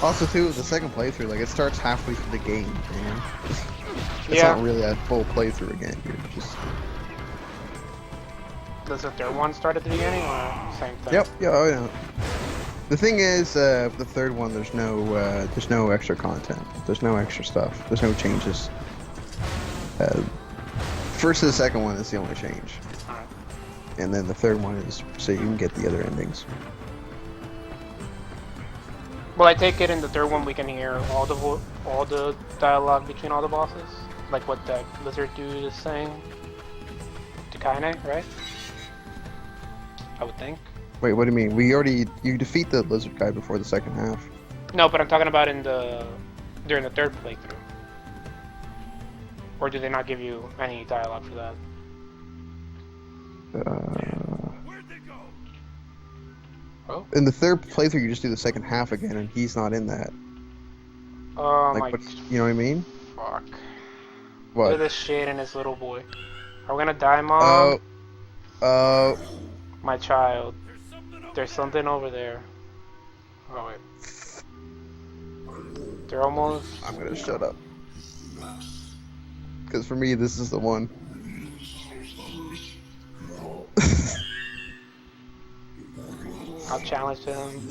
Also, too, the second playthrough, like, it starts halfway through the game, man. It's not really a full playthrough again. You're just... Does the third one start at the beginning, or same thing? Yep, yeah, oh yeah. The thing is, the third one, there's no extra content. There's no extra stuff. There's no changes. First and the second one is the only change. Alright. And then the third one is so you can get the other endings. Well, I take it in the third one we can hear all the dialogue between all the bosses, like what that lizard dude is saying to Kaine, right? I would think. Wait, what do you mean? You defeat the lizard guy before the second half. No, but I'm talking about during the third playthrough. Or do they not give you any dialogue for that? Where'd they go? Oh. In the third playthrough, you just do the second half again, and he's not in that. Oh Like, my. you know what I mean? Fuck. What? Look at this shit and his little boy. Are we gonna die, Mom? Oh. My child. There's something over there. Oh wait. They're almost. I'm gonna shut up. Because for me, this is the one. I'll challenge him.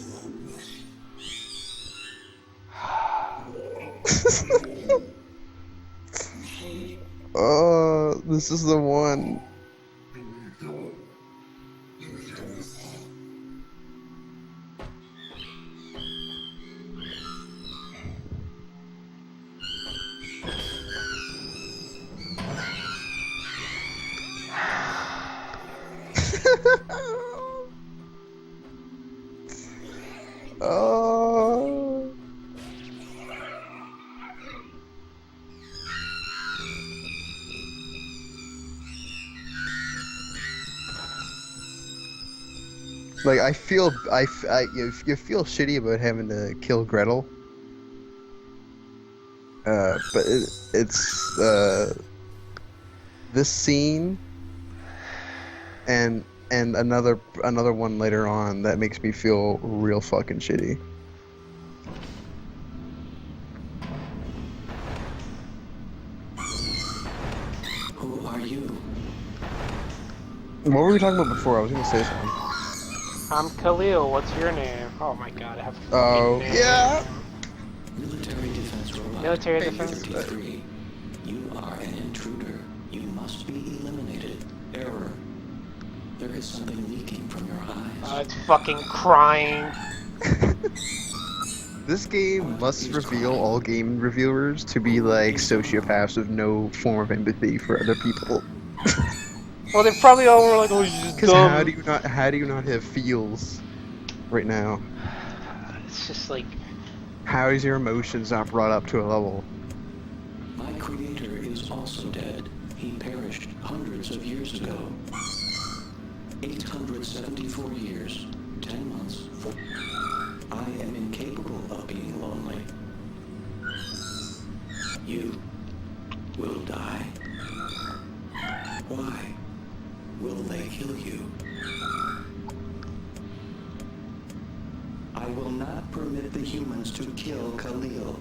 Oh, this is the one. Oh. Like I feel, you feel shitty about having to kill Gretel. But it's this scene and another one later on that makes me feel real fucking shitty. Who are you? What were we talking about before? I was gonna say something. I'm Khalil. What's your name? Oh my god, I have a Oh, fucking name. yeah. Military defense robot. Military defense. 33. You are an intruder. You must be eliminated. Error. There is something leaking from your eyes. Oh, it's fucking crying. This game must reveal all game reviewers to be like sociopaths with no form of empathy for other people. Well, they probably all were like, oh, she's just Because dumb. how do you not have feels right now? It's just like, How is your emotions not brought up to a level? My creator is also dead. He perished hundreds of years ago. 874 years, 10 months. I am incapable of being lonely. You will die. Why will they kill you? I will not permit the humans to kill Khalil.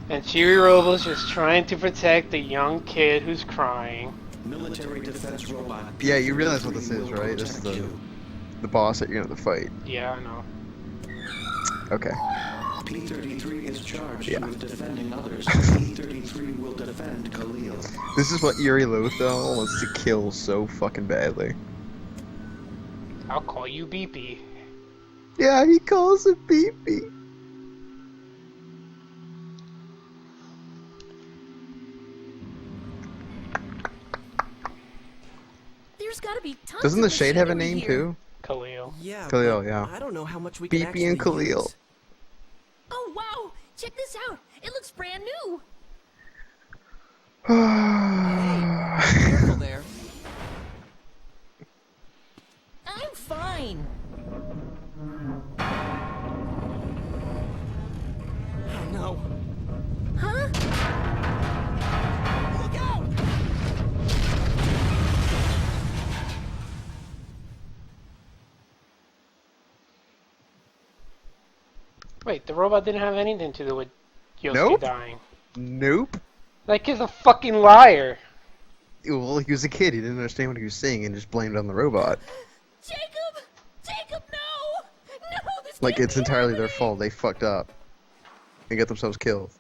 and Cheery Robo's just trying to protect the young kid who's crying. Military defense robot. Yeah, you realize what this P-33 is, will right? This is protect the you. boss that you're gonna have to fight. Yeah, I know. Okay. P-33 is charged Yeah. with defending others. P-33 will defend Khalil. This is what Yuri Lothal wants to kill so fucking badly. I'll call you Beepy. Yeah, he calls it Beepy. There's gotta be tons Doesn't of the Shade have a machinery name here. too? Khalil. Yeah. Khalil, but yeah. I don't know how much we can Beepy actually and Khalil. use. Oh wow! Check this out. It looks brand new. Careful there. I'm fine. Oh no. Huh? Look out! Wait, the robot didn't have anything to do with Yosuke Nope. dying. Nope. That kid's a fucking liar. Well, he was a kid. He didn't understand what he was saying and just blamed it on the robot. Jacob! Jacob, no! No, this Like, can't it's be entirely their happening! fault. They fucked up. And got themselves killed.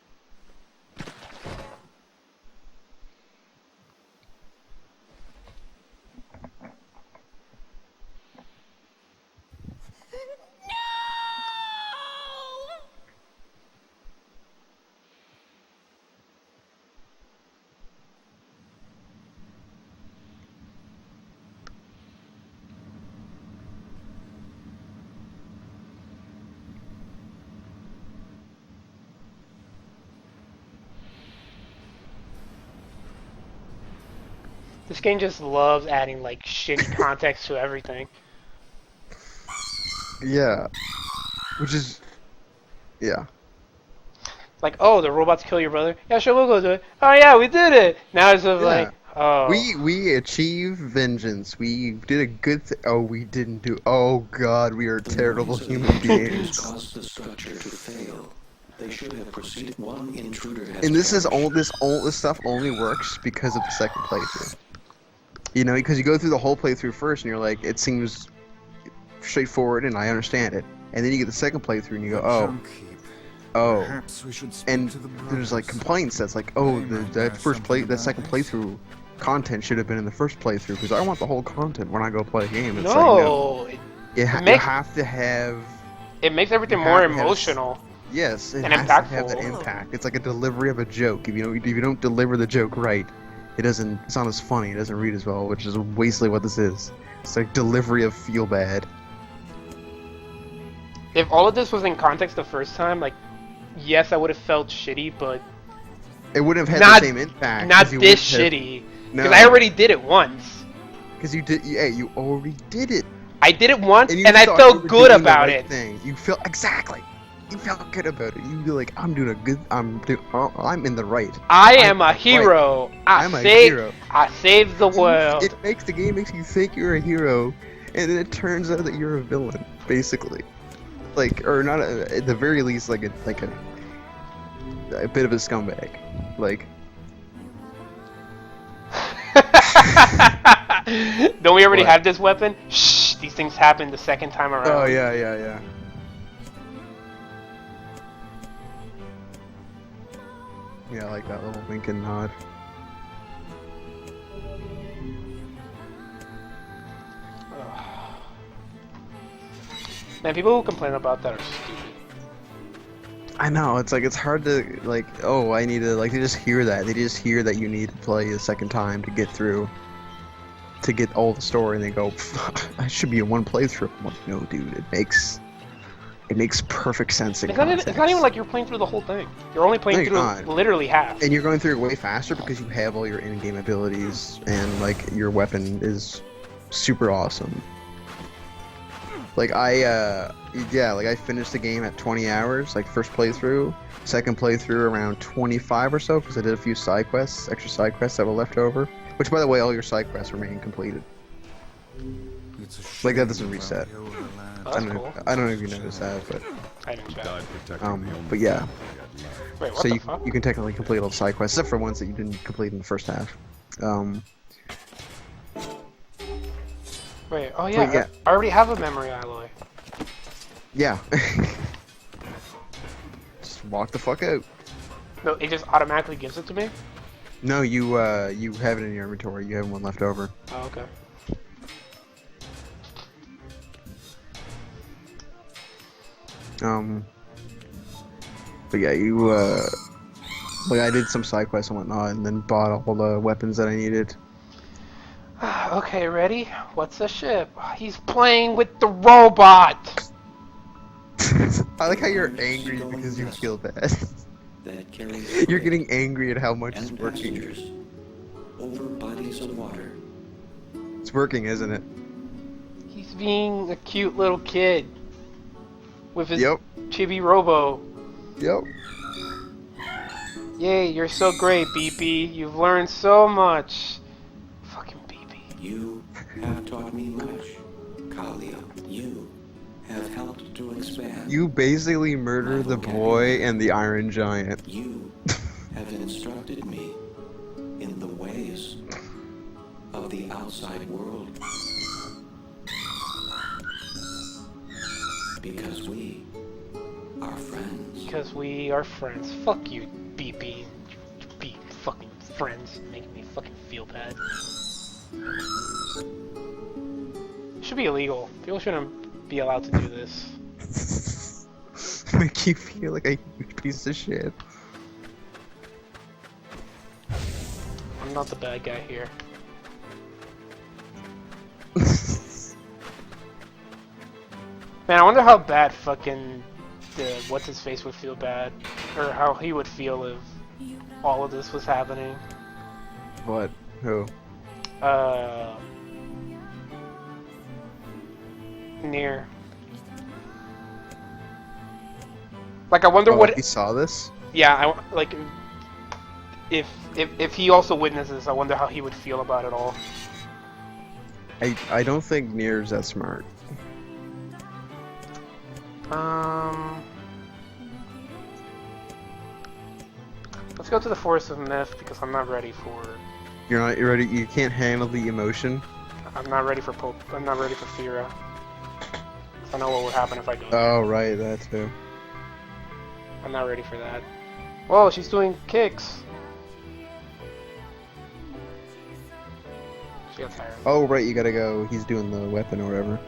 No! This game just loves adding like shitty context to everything. Yeah. Which is... Yeah. Like, oh, the robots kill your brother. Yeah, sure, we'll go do it. Oh yeah, we did it. Now it's sort of Yeah. like, Oh. We achieved vengeance. We did a good thing. Oh, we didn't do. Oh God, we are The terrible noise of human intruders beings. caused the structure to fail. They should have proceeded. One intruder has And this is perished. all this stuff only works because of the second playthrough. You know, because you go through the whole playthrough first, and you're like, it seems straightforward, and I understand it. And then you get the second playthrough, and you go, oh, oh. Perhaps we should speak And to the there's like brothers. complaints that's like, oh, They might that have first play, something that about second this. playthrough content should have been in the first playthrough because I want the whole content when I go play a game. It's like, no, No, you have to have. it makes everything You more have to have emotional. Yes, it And has to have that impactful. impact. It's like a delivery of a joke. If you don't deliver the joke right, it's not as funny. It doesn't read as well, which is basically what this is. It's like delivery of feel bad. If all of this was in context the first time, like, yes, I would have felt shitty, but It wouldn't have had Not- the same impact. not 'cause you this wouldn't have- shitty. No, Because I already did it once. because you did. Yeah, you already did it. I did it once, And, you and I thought you felt were good doing the about right it. Thing. You felt exactly. You felt good about it. You'd be like, I'm doing a good. I'm in the right. I I'm am a right. hero. I'm a hero. I saved the world. It makes the game makes you think you're a hero, and then it turns out that you're a villain, basically. Like, or not at the very least, like a bit of a scumbag. Like, Don't we already What? have this weapon? Shh, these things happen the second time around. oh yeah. Yeah, I like that little wink and nod. Man, people who complain about that are stupid. I know, it's like, it's hard to, like, oh, I need to, like, they just hear that. They just hear that you need to play a second time to get through, to get all the story, and they go, I should be in one playthrough. I'm like, no, dude, it makes perfect sense in It's not context. even like you're playing through the whole thing. You're only playing No, you're through not. literally half. And you're going through it way faster because you have all your in-game abilities, and, like, your weapon is super awesome. Like, I finished the game at 20 hours, like, first playthrough. Second playthrough around 25 or so, because I did a few side quests, extra side quests that were left over. Which, by the way, all your side quests remain completed. It's a Like, that shame doesn't about reset. the older land. That's cool. I don't know if you noticed that, but I didn't check. but yeah. Wait, what So the you fuck? you can technically complete all the side quests, except for ones that you didn't complete in the first half. Wait, oh yeah, yeah. I already have a memory alloy. Yeah. Just walk the fuck out. No, it just automatically gives it to me? No, you have it in your inventory. You have one left over. Oh, okay. But yeah, like, I did some side quests and whatnot, and then bought all the weapons that I needed. Okay, ready? What's a ship? He's playing with the robot! I like how you're angry because you feel bad. That carries You're getting angry at how much it's and working. passengers over bodies of water. It's working, isn't it? He's being a cute little kid. With his Yep. chibi robo. Yep. Yay, you're so great, BP. You've learned so much. Fucking BP. You have taught me much, Kalia. You have helped to expand. You basically murdered the boy and the Iron Giant. You have instructed me in the ways of the outside world. Because we are friends. Because we are friends. Fuck you, BP. Be fucking friends. Making me fucking feel bad. Should be illegal. People shouldn't be allowed to do this. Make you feel like a huge piece of shit. I'm not the bad guy here. Man, I wonder how bad fucking what's his face would feel bad, or how he would feel if all of this was happening. What? Who? Nier. Like, I wonder Oh, what. he saw this? Yeah, like if he also witnesses, I wonder how he would feel about it all. I don't think Nier's that smart. Let's go to the Forest of Myth because I'm not ready for. You're ready. You can't handle the emotion. I'm not ready for Pope. I'm not ready for Fira. I know what would happen if I go. Oh right, that too. I'm not ready for that. Whoa, she's doing kicks. She got tired. Oh right, you gotta go. He's doing the weapon or whatever.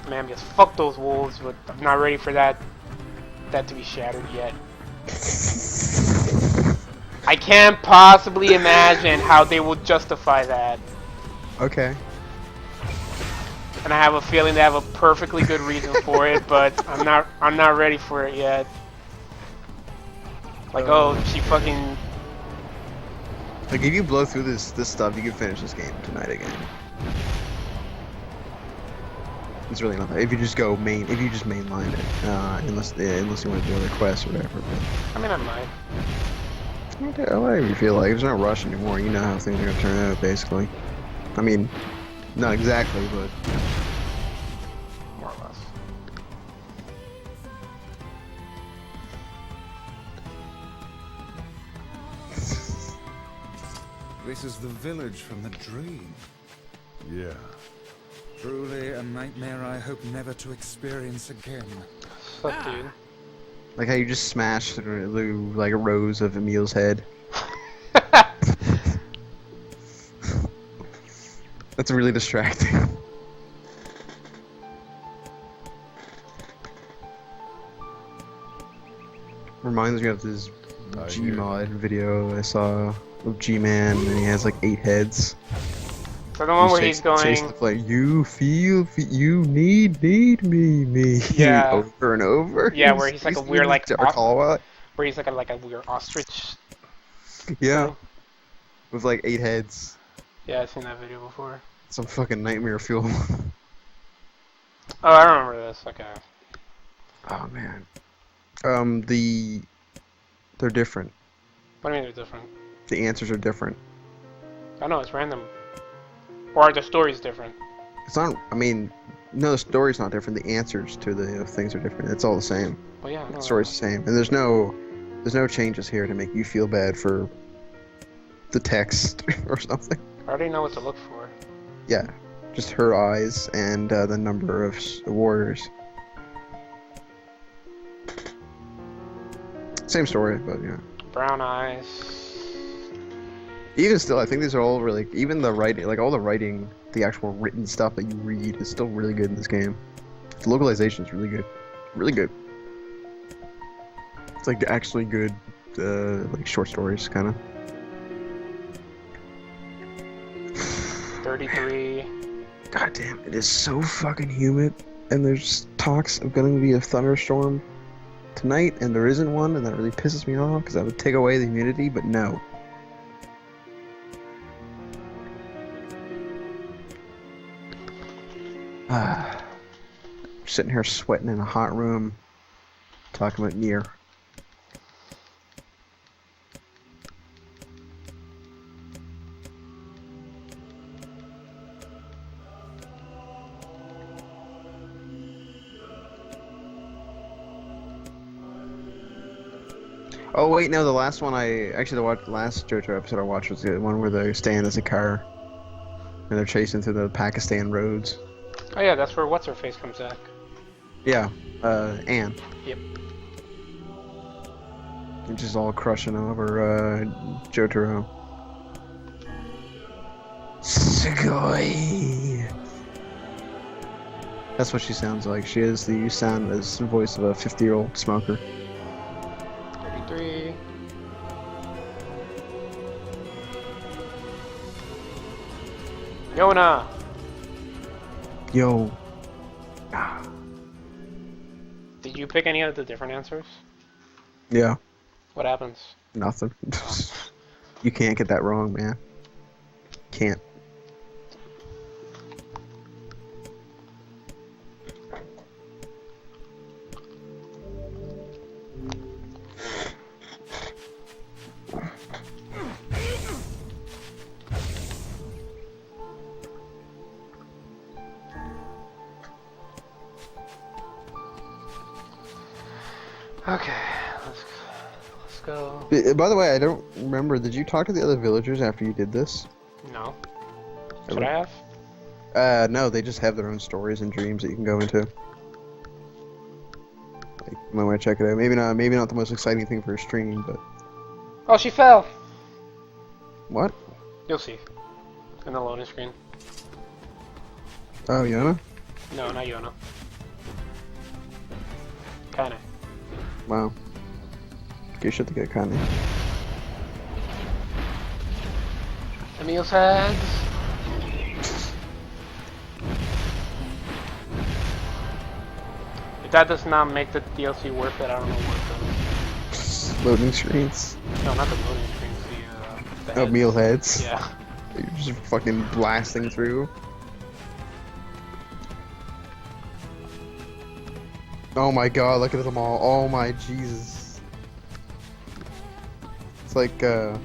Man, just fuck those wolves, but I'm not ready for that to be shattered yet. I can't possibly imagine how they would justify that. Okay. And I have a feeling they have a perfectly good reason for it, but I'm not ready for it yet. Like, oh, she fucking. Like if you blow through this stuff, you can finish this game tonight again. It's really not that. If you just go if you just mainline it, unless you want to do other quests or whatever. But I mean, I might. Whatever you feel like. There's no rush anymore. You know how things are gonna turn out, basically. I mean, not exactly, but More or less. This is the village from the dream. Yeah. Truly a nightmare I hope never to experience again. Suck, dude. like how you just smashed through like a rose of Emil's head. That's really distracting. Reminds me of this Gmod video I saw of G-Man, and he has like 8 heads. So the one where he's going. Chasing the play. You you need me. Yeah. Over and over. Yeah, where he's like a weird like. Where Where he's like a weird ostrich. Yeah. Thing. With like 8 heads. Yeah, I've seen that video before. Some fucking nightmare fuel. Oh, I remember this. Okay. Oh man. They're different. What do you mean they're different? The answers are different. I know, it's random. Or are the stories different? It's not. I mean, no, the story's not different. The answers to the things are different. It's all the same. Well, yeah, The story's the same, and there's no changes here to make you feel bad for the text or something. I already know what to look for. Yeah, just her eyes and the number of warriors. Same story, but yeah. Brown eyes. Even still, I think these are all really, even the writing, like all the writing, the actual written stuff that you read is still really good in this game. The localization is really good. Really good. It's like actually good, like short stories, kind of. 33. God damn, it is so fucking humid, and there's talks of going to be a thunderstorm tonight, and there isn't one, and that really pisses me off, because that would take away the humidity, but no. Sitting here sweating in a hot room, talking about Nier. Oh wait, no, the last one the last JoJo episode I watched was the one where they stand as a car, and they're chasing through the Pakistan roads. Oh yeah, that's where what's-her-face comes back. Yeah, Anne. Yep. And just all crushing over Jotaro. Sugoi. That's what she sounds like. She has the voice of a 50-year-old smoker. 33. Yona! Yo. Did you pick any of the different answers? Yeah. What happens? Nothing. You can't get that wrong, man. Can't. Okay, let's go. By the way, I don't remember. Did you talk to the other villagers after you did this? No. Should I have? No. They just have their own stories and dreams that you can go into. Like, you might want to check it out. Maybe not the most exciting thing for a stream, but Oh, she fell. what? You'll see. In the loading screen. Oh, Yona? No, not Yona. Kinda. Wow. Okay, shit to get Kanye. Emil's heads. If that does not make the DLC worth it, I don't know what does. Loading screens. No, not the loading screens, the Oh, heads. meal heads. Yeah. You're just fucking blasting through. Oh my god, look at them all. Oh my Jesus. It's like, now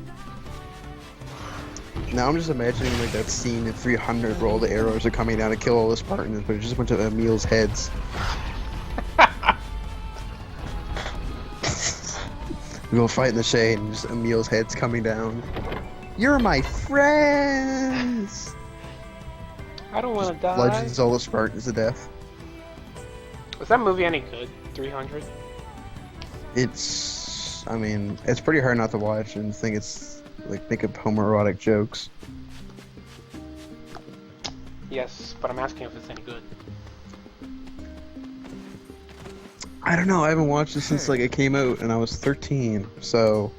I'm just imagining like that scene in 300 where all the arrows are coming down to kill all the Spartans, but it's just a bunch of Emil's heads. We go fight in the shade and just Emil's heads coming down. You're my friends! I don't want to die. Bludgeons all the Spartans to death. Was that movie any good? 300? It's, I mean, it's pretty hard not to watch and think it's, like, make up homoerotic jokes. Yes, but I'm asking if it's any good. I don't know, I haven't watched it since, like, it came out and I was 13, so...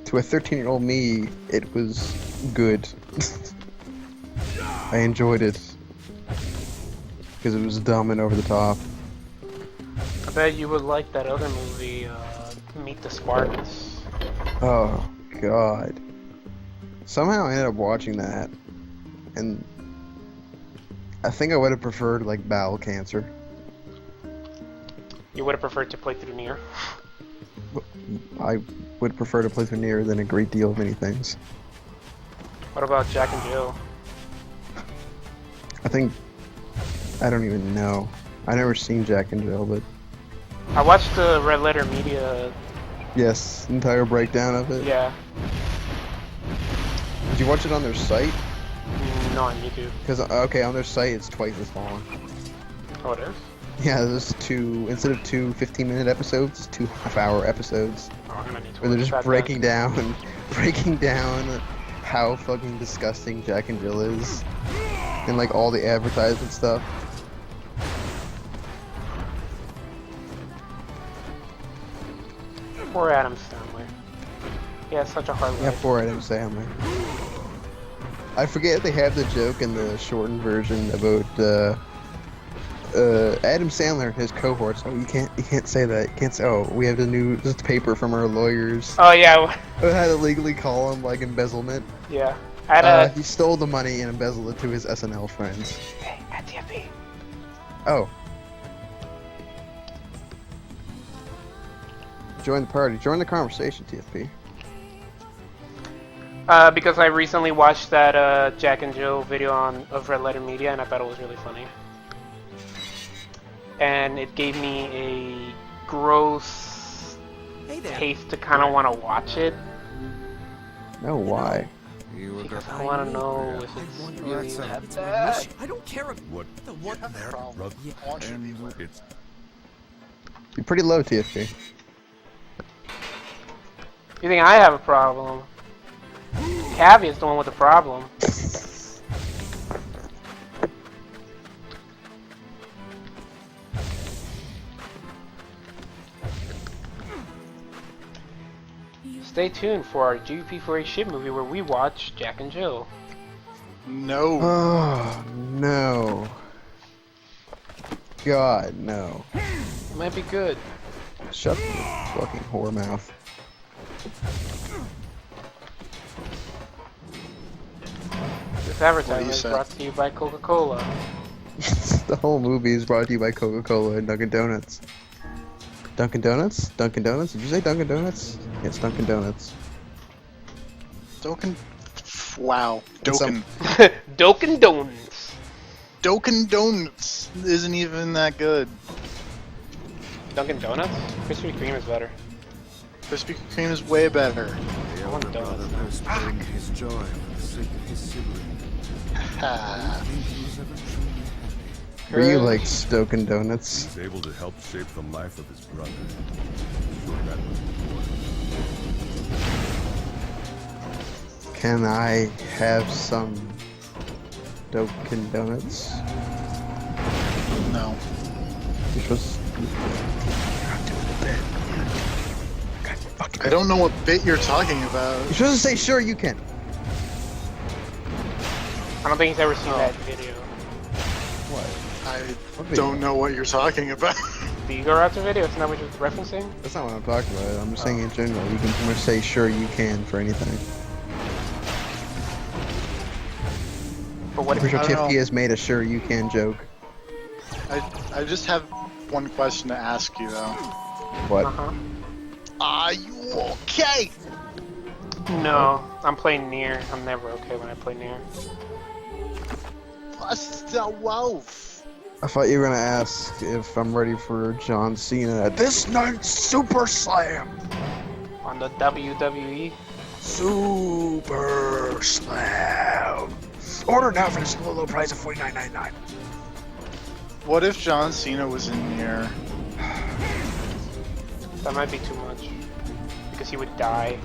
To a 13-year-old me, it was good. I enjoyed it. Because it was dumb and over the top. I bet you would like that other movie, Meet the Spartans. Oh, God. Somehow I ended up watching that, and I think I would have preferred, like, bowel cancer. You would have preferred to play through Nier? I would prefer to play through Nier than a great deal of many things. What about Jack and Jill? I don't even know. I never seen Jack and Jill, but I watched the Red Letter Media. yes, entire breakdown of it. Yeah. Did you watch it on their site? No, on YouTube. Because, okay, on their site it's twice as long. Oh, it is? Yeah, there's instead of two 15-minute episodes, it's 2 half-hour episodes. Oh, I'm gonna need to Where they're watch just that breaking down how fucking disgusting Jack and Jill is. And like all the advertisement stuff. then. Poor Adam Sandler. He has such a hard Yeah, life. poor Adam Sandler. I forget if they have the joke in the shortened version about Adam Sandler, his cohorts. Oh, you can't say that. You can't say. Oh, we have this paper from our lawyers. Oh, yeah. How to legally call him like embezzlement. Yeah. At He stole the money and embezzled it to his SNL friends. Hey, at TFP. Oh. Join the party. Join the conversation, TFP. Because I recently watched that Jack and Jill video of Red Letter Media, and I thought it was really funny. And it gave me a gross taste to kind of want to watch it. No, why? Because I want to know if it's really that bad. I don't care if What? the what And it's You're pretty low, TFP. You think I have a problem? Cavia's the one with the problem. Stay tuned for our GP4A shit movie where we watch Jack and Jill. No. Oh, no. God, no. It might be good. Shut the fucking whore mouth. This advertisement is brought to you by Coca-Cola. The whole movie is brought to you by Coca-Cola and Dunkin' Donuts. Dunkin' Donuts? Dunkin' Donuts? Did you say Dunkin' Donuts? Yes, Dunkin' Donuts. Doken. Wow. It's Doken. Dokin' Donuts. Doken Donuts isn't even that good. Dunkin' Donuts? Krispy Kreme is better. Krispy Kreme is way better. The I want elder brother donuts. postponed his joy for the sake of his sibling. Ha. I don't think he was ever truly happy. Were you like Stokin' Donuts? He's able to help shape the life of his brother. Sure, that was Can I have some Dunkin' Donuts? No. You're supposed to... You're not doing the bit. God, fucking... I don't know what bit you're talking about. You're supposed to say, sure, you can. I don't think he's ever seen that video. I What video? don't know what you're talking about. The Ego Raptor video? Isn't that what you're referencing? That's not what I'm talking about. I'm just saying in general. You can pretty much say, sure, you can for anything. But what I'm if pretty sure I don't TFT know. has made a sure you can joke. I just have one question to ask you though. What? Uh-huh. Are you okay? No, I'm playing Nier. I'm never okay when I play Nier. What's the wolf? I thought you were gonna ask if I'm ready for John Cena at this night's Super Slam. On the WWE? Super Slam. Order now for this low price of $49.99. What if John Cena was in Nier? That might be too much. Because he would die.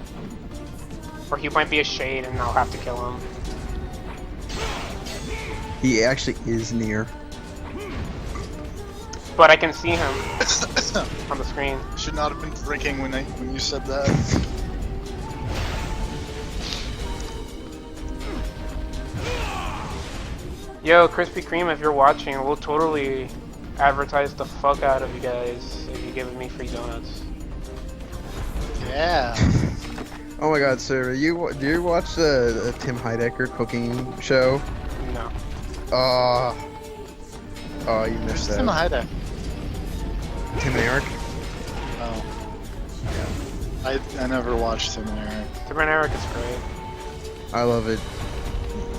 Or he might be a shade and I'll have to kill him. He actually is near. But I can see him on the screen. Should not have been drinking when you said that. Yo, Krispy Kreme, if you're watching, we'll totally advertise the fuck out of you guys if you give me free donuts. Yeah. Oh my god, sir, do you watch the Tim Heidecker cooking show? No. Oh, you Who's missed Tim that. Heidecker? Tim and Eric? Oh. Yeah. I never watched Tim and Eric. Tim and Eric is great. I love it.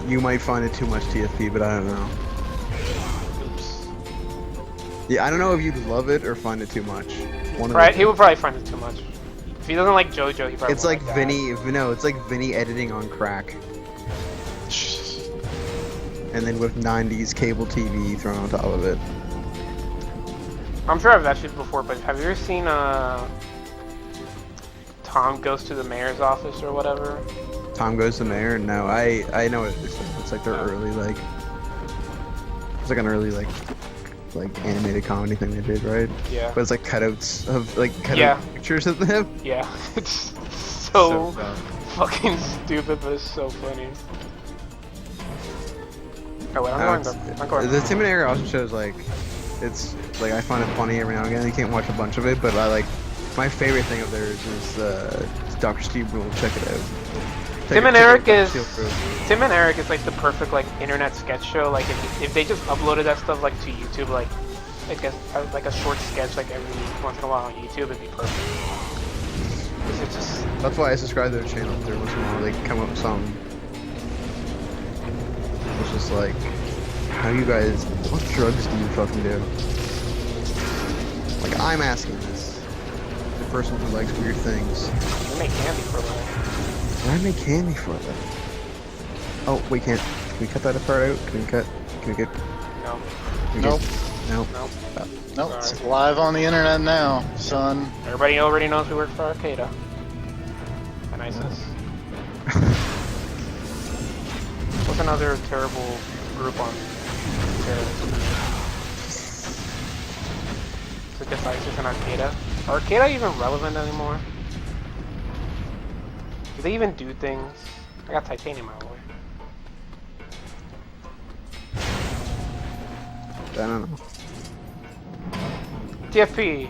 You might find it too much TFP, but I don't know. Oops. Yeah, I don't know if you'd love it or find it too much. One of Right, the- he would probably find it too much. If he doesn't like JoJo, he probably It's won't like that. Vinny, no, it's like Vinny editing on crack. And then with 90s cable TV thrown on top of it. I'm sure I've watched it before, but have you ever seen Tom Goes to the Mayor's Office or whatever? Tom Goes to Mayor? No, I know what it's like. It's like their early, like... It's like an early, like animated comedy thing they did, right? Yeah. But it's like cutouts of, like, cutout Yeah. pictures of them. Yeah, it's so dumb. fucking stupid, but it's so funny. Oh wait, I'm going. The Tim and Eric also shows, like, it's, like, I find it funny every now and again. You can't watch a bunch of it, but I, like, my favorite thing of theirs is, Dr. Steve Rule. Check it out. Tim and Eric is Feel free. Tim and Eric is like the perfect like internet sketch show. Like if they just uploaded that stuff like to YouTube, like I guess like a short sketch like every once in a while on YouTube, it'd be perfect. It's just That's why I subscribe to their channel. Every once in a while they come up with something. It's just like, how you guys, what drugs do you fucking do? Like, I'm asking this. The person who likes weird things. they make candy for a living. Why make candy for them? Oh, we can't. Can we cut that part out? Can we get? No, Can we Nope. No. no. Nope. It's live on the internet now, son. Everybody already knows we work for Arcada. And ISIS. What's another terrible group on terrorism? Is it just ISIS and Arcada? Are Arcada even relevant anymore? Do they even do things? I got titanium out of the way. I don't know. TFP!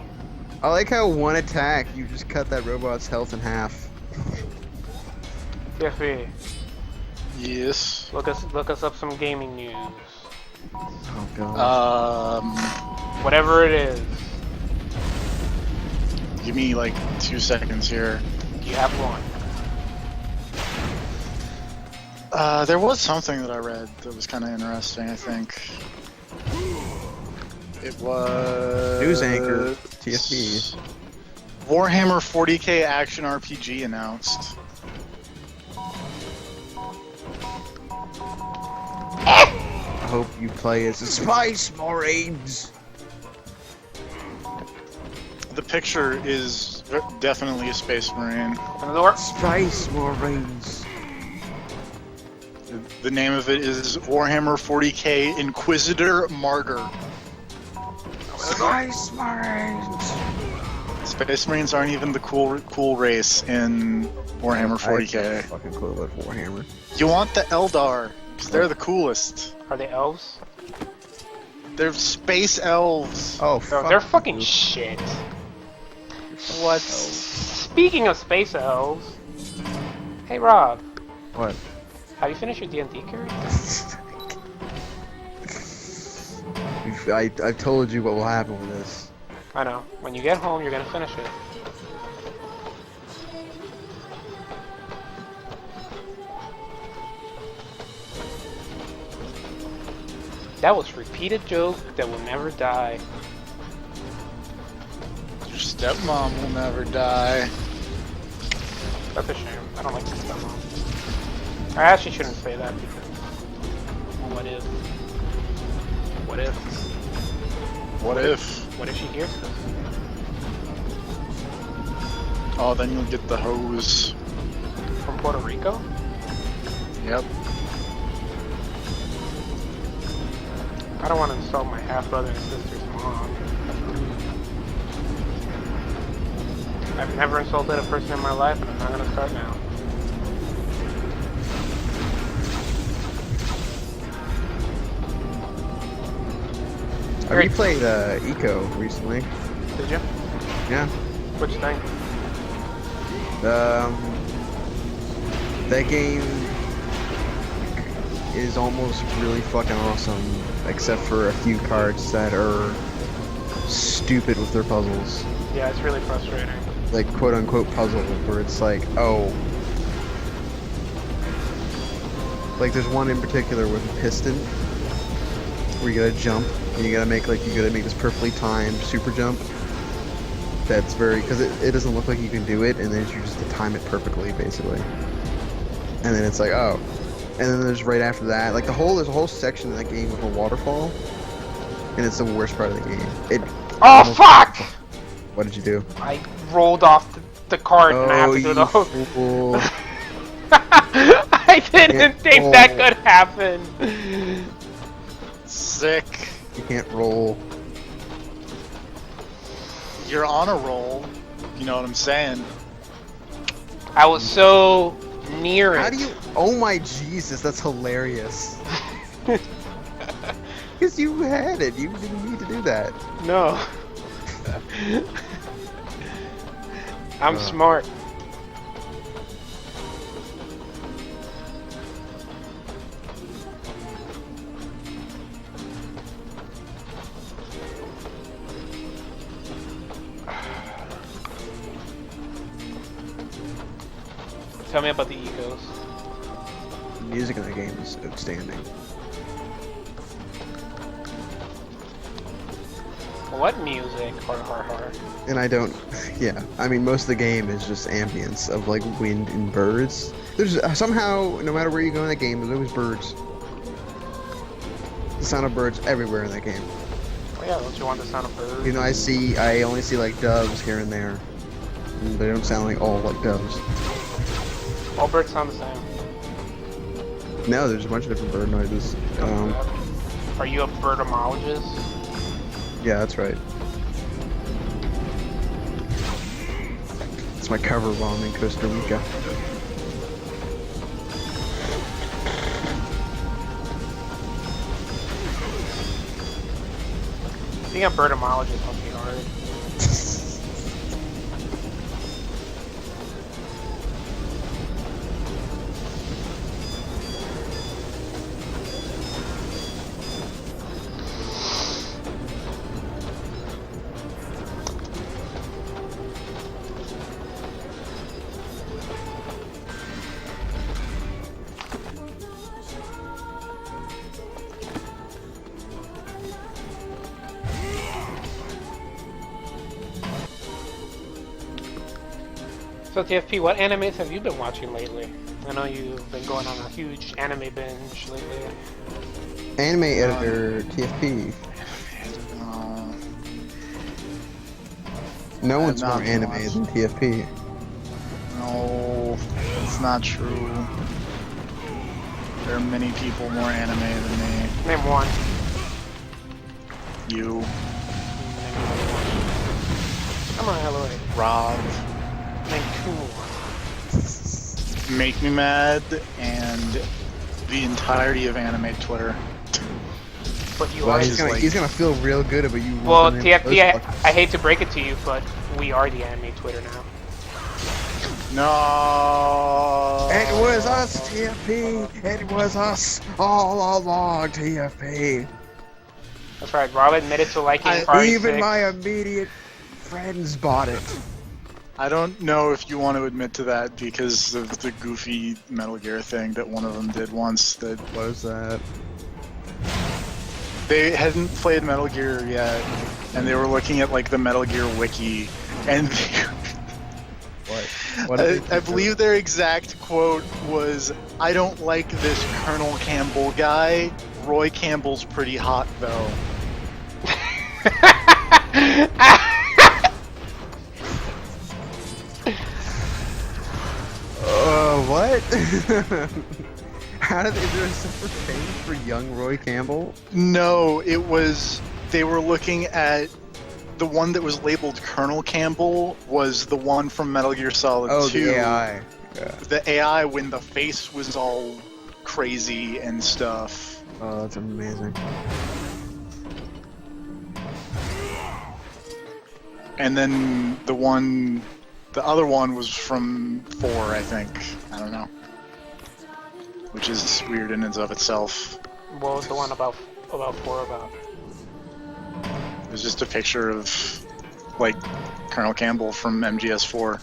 I like how one attack, you just cut that robot's health in half. TFP. Yes. Look us up some gaming news. Oh god. Whatever it is. Give me like 2 seconds here. You have one. There was something that I read that was kind of interesting, I think. It was News anchor, TFB. Warhammer 40k action RPG announced. I hope you play as a Spice Marines. The picture is definitely a Space Marine. Spice Marines. The name of it is Warhammer 40k Inquisitor Martyr. Spice Marines. Space Marines aren't even the cool race in Warhammer 40k. Fucking cool about Warhammer. You want the Eldar, because they're the coolest. Are they elves? They're space elves. Oh, No, fuck they're fucking you. shit. What? Speaking of space elves, hey Rob, What? have you finished your D&D character? I've told you what will happen with this. I know. When you get home, you're gonna finish it. That was repeated joke that will never die. Your stepmom will never die. That's a shame. I don't like your stepmom. I actually shouldn't say that because what if? What if? What if? What if she hears this? Oh, then you'll get the hose. From Puerto Rico? Yep. I don't want to insult my half-brother and sister's mom. I've never insulted a person in my life, and I'm not going to start now. I replayed Eco recently. Did you? Yeah. Which thing? That game is almost really fucking awesome, except for a few cards that are stupid with their puzzles. Yeah, it's really frustrating. Like quote-unquote puzzle, where it's like, oh, like there's one in particular with a piston, where you gotta jump, and you gotta make this perfectly timed super jump. That's very, because it doesn't look like you can do it, and then you just have to time it perfectly, basically. And then it's like, oh. And then there's right after that, like there's a whole section in that game with a waterfall, and it's the worst part of the game. Oh, fuck! What did you do? I rolled off the cart and I have to do the whole... fool. I didn't think that could happen. Sick. You can't roll. You're on a roll. You know what I'm saying? I was so near it. How do you... Oh my Jesus, that's hilarious. Because you had it. You didn't need to do that. No. I'm smart. Tell me about the ecos. The music in the game is outstanding. What music? Har har har. And I don't... Yeah, I mean, most of the game is just ambience of, like, wind and birds. There's somehow, no matter where you go in that game, there's always birds. The sound of birds everywhere in that game. Oh yeah, don't you want the sound of birds? You know, I only see, like, doves here and there. And they don't sound like all like doves. All birds sound the same. No, there's a bunch of different bird noises. Are you a birdologist? Yeah, that's right. It's my cover bomb in Costa Rica. Being a birdologist must be hard. So TFP, what animes have you been watching lately? I know you've been going on a huge anime binge lately. Anime editor TFP. No I've one's not more anime watched. than TFP. No, it's not true. There are many people more anime than me. Name one. You, Come on, Eloy. Rob, Name two. Make Me Mad, and the entirety of anime Twitter. But you Well, are. he's gonna feel real good about you. Well, whooping him TFP, first fucking- I hate to break it to you, but we are the anime Twitter now. No. It was us, TFP. It was us all along, TFP. That's right. Rob admitted to liking Party Even 6. my immediate friends bought it. I don't know if you want to admit to that because of the goofy Metal Gear thing that one of them did once. That What is that? they hadn't played Metal Gear yet, and they were looking at like the Metal Gear wiki, and What? I believe their exact quote was, "I don't like this Colonel Campbell guy. Roy Campbell's pretty hot though." What? How did is there a separate page for young Roy Campbell? No, it was they were looking at the one that was labeled Colonel Campbell was the one from Metal Gear Solid Oh, 2. the AI. Yeah. The AI when the face was all crazy and stuff. Oh, that's amazing. And then the other one was from 4, I think. I don't know. Which is weird in and of itself. What was the one about 4 about? It was just a picture of, like, Colonel Campbell from MGS4.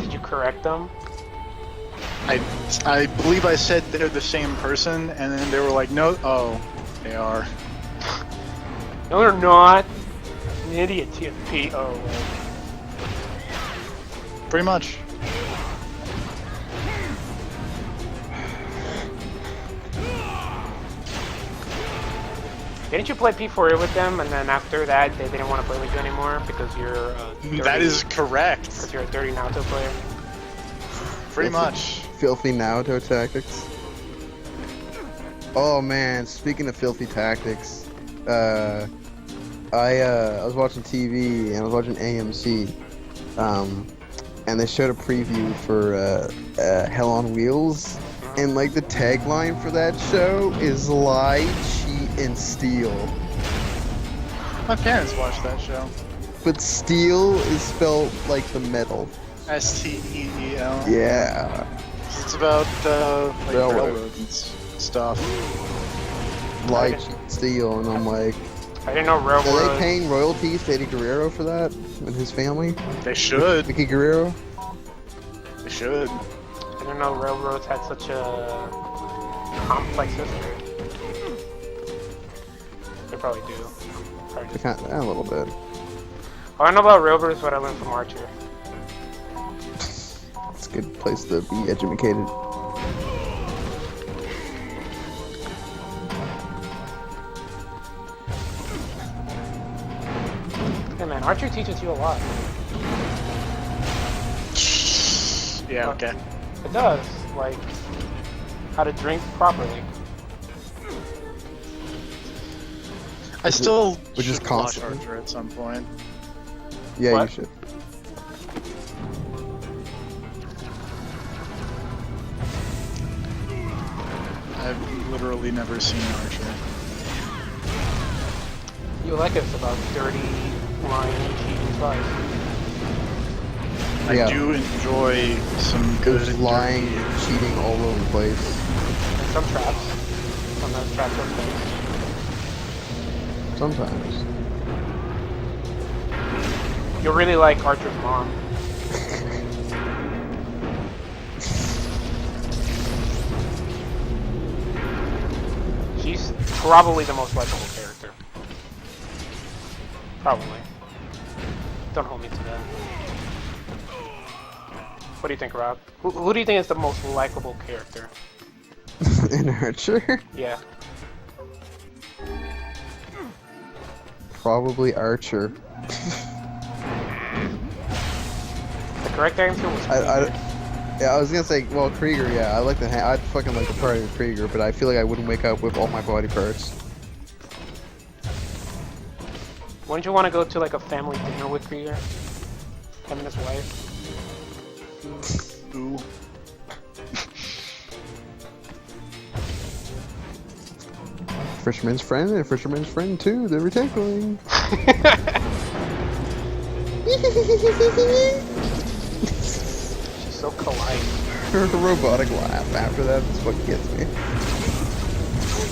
Did you correct them? I believe I said they're the same person, and then they were like, no, oh, they are. No, they're not. An idiot, TFP. Oh, Pretty much. Didn't you play P4A with them, and then after that, they didn't want to play with you anymore because you're That is correct. because you're a dirty Naruto player? Pretty much. Filthy Naruto tactics. Oh man, speaking of filthy tactics, I was watching TV and I was watching AMC, and they showed a preview for Hell on Wheels, and like the tagline for that show is "Lie, cheat, and steal." My parents watched that show. But steel is spelled like the metal. STEEL. Yeah. It's about like Railroad. railroads and stuff. Lie, cheat, and steal, and I'm like, I didn't know are they railroads. paying royalties to Eddie Guerrero for that and his family? They should. Mickey Guerrero? They should. I didn't know railroads had such a complex history. They probably do. Probably just... A little bit. All I know about railroads is what I learned from Archer. It's a good place to be educated. Hey man, Archer teaches you a lot. Yeah, okay. It does, like how to drink properly. I still which is should watch constantly. Archer at some point. Yeah, What? you should. I've literally never seen Archer. You like us about dirty, lying, cheating spies. Yeah. I do enjoy some good There's lying dirty- and cheating all over the place. And some traps. Sometimes traps are things. Sometimes. You really like Archer's mom. She's probably the most likable character. Probably. Don't hold me to that. What do you think, Rob? Who do you think is the most likable character? In Archer? Yeah. Probably Archer. The correct answer was Yeah, I was gonna say, well, Krieger, yeah, I'd fucking like the party with Krieger, but I feel like I wouldn't wake up with all my body parts. Wouldn't you want to go to like a family dinner with Krieger? Him and his wife? Ooh. Fisherman's friend and Fisherman's friend too, they're recycling. She's so kawaii. Her robotic laugh after that is what gets me.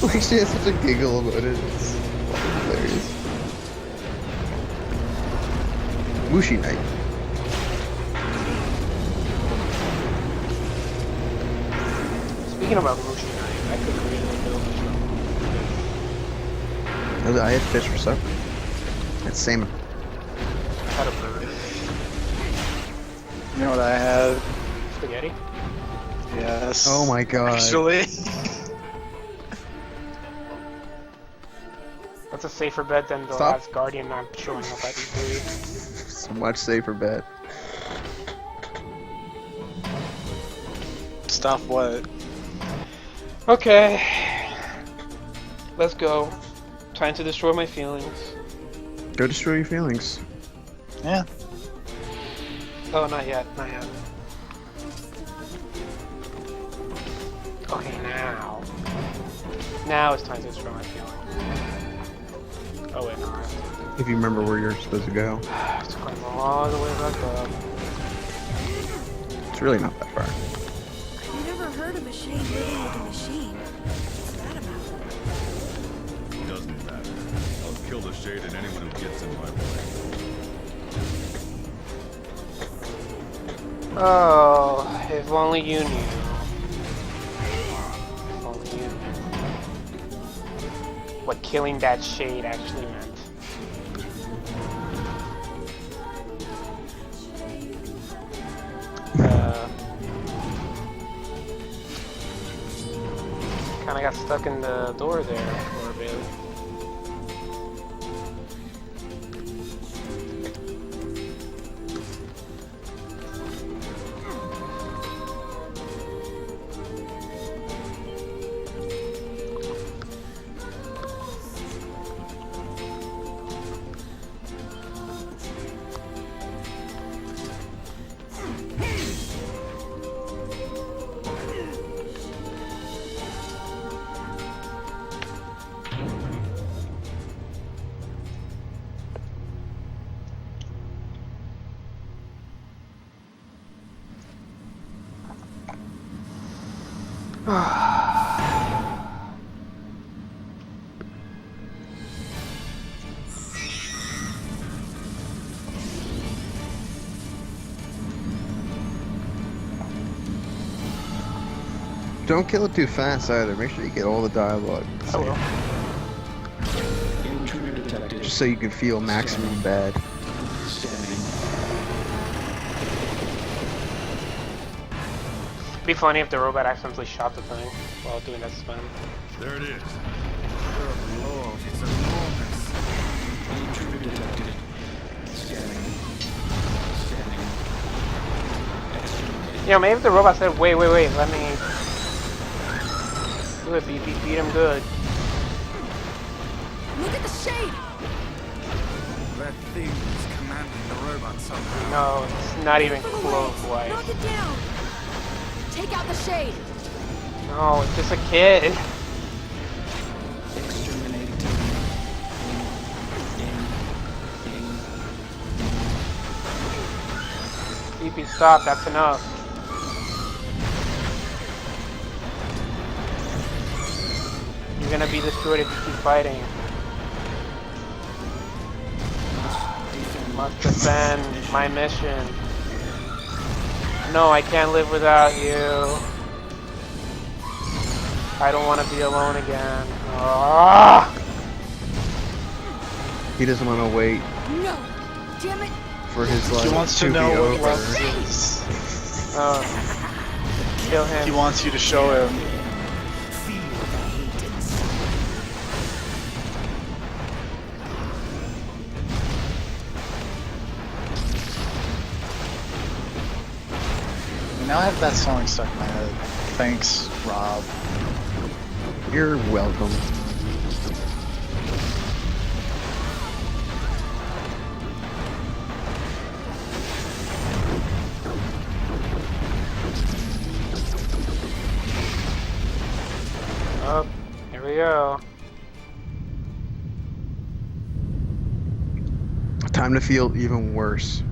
Like, she has such a giggle about it, it's fucking hilarious. Mushi Night. Speaking about Mushi Night, I could create a build. I had fish for supper. It's salmon. I had a bird. You know what I had? Spaghetti? Yes. Oh my god. Actually. That's a safer bet than the Stop. last Guardian not showing up at E3. It's a much safer bet. Stop what? Okay. Let's go. Time to destroy my feelings. Go destroy your feelings. Yeah. Oh, not yet. Not yet. Okay, now. Now it's time to destroy my feelings. Oh wait, no. I have to. If you remember where you're supposed to go. I have to climb all the way back up. It's really not that far. I've never heard of a shade living with a machine. What's that about? Doesn't matter. I'll kill the shade and anyone who gets in my way. Oh, if only you knew. If only you knew. What killing that shade actually meant. Kinda got stuck in the door there for a bit. Don't kill it too fast either. Make sure you get all the dialogue. I will. Intruder detected. Just so you can feel maximum bad. Scanning. It'd be funny if the robot accidentally shot the thing while doing that spin. There it is. Good lord, it's enormous. Intruder detected. Scanning. Scanning. Exterminating. You know, maybe if the robot said, wait, let me do it, beat him good. Look at the shade! That thing is commanding the robot somehow. No, it's not even For the close, legs. White. Knock it down! Take out the shade! No, it's just a kid. Exterminating. BP, stop, that's enough. You're gonna be destroyed if you keep fighting. Must defend my mission. No, I can't live without you. I don't want to be alone again. Ah! He doesn't want to wait No! Damn it! for his life She wants to be know over. what love is. Kill him. He wants you to show him. Now I have that song stuck in my head. Thanks, Rob. You're welcome. Oh, here we go. Time to feel even worse.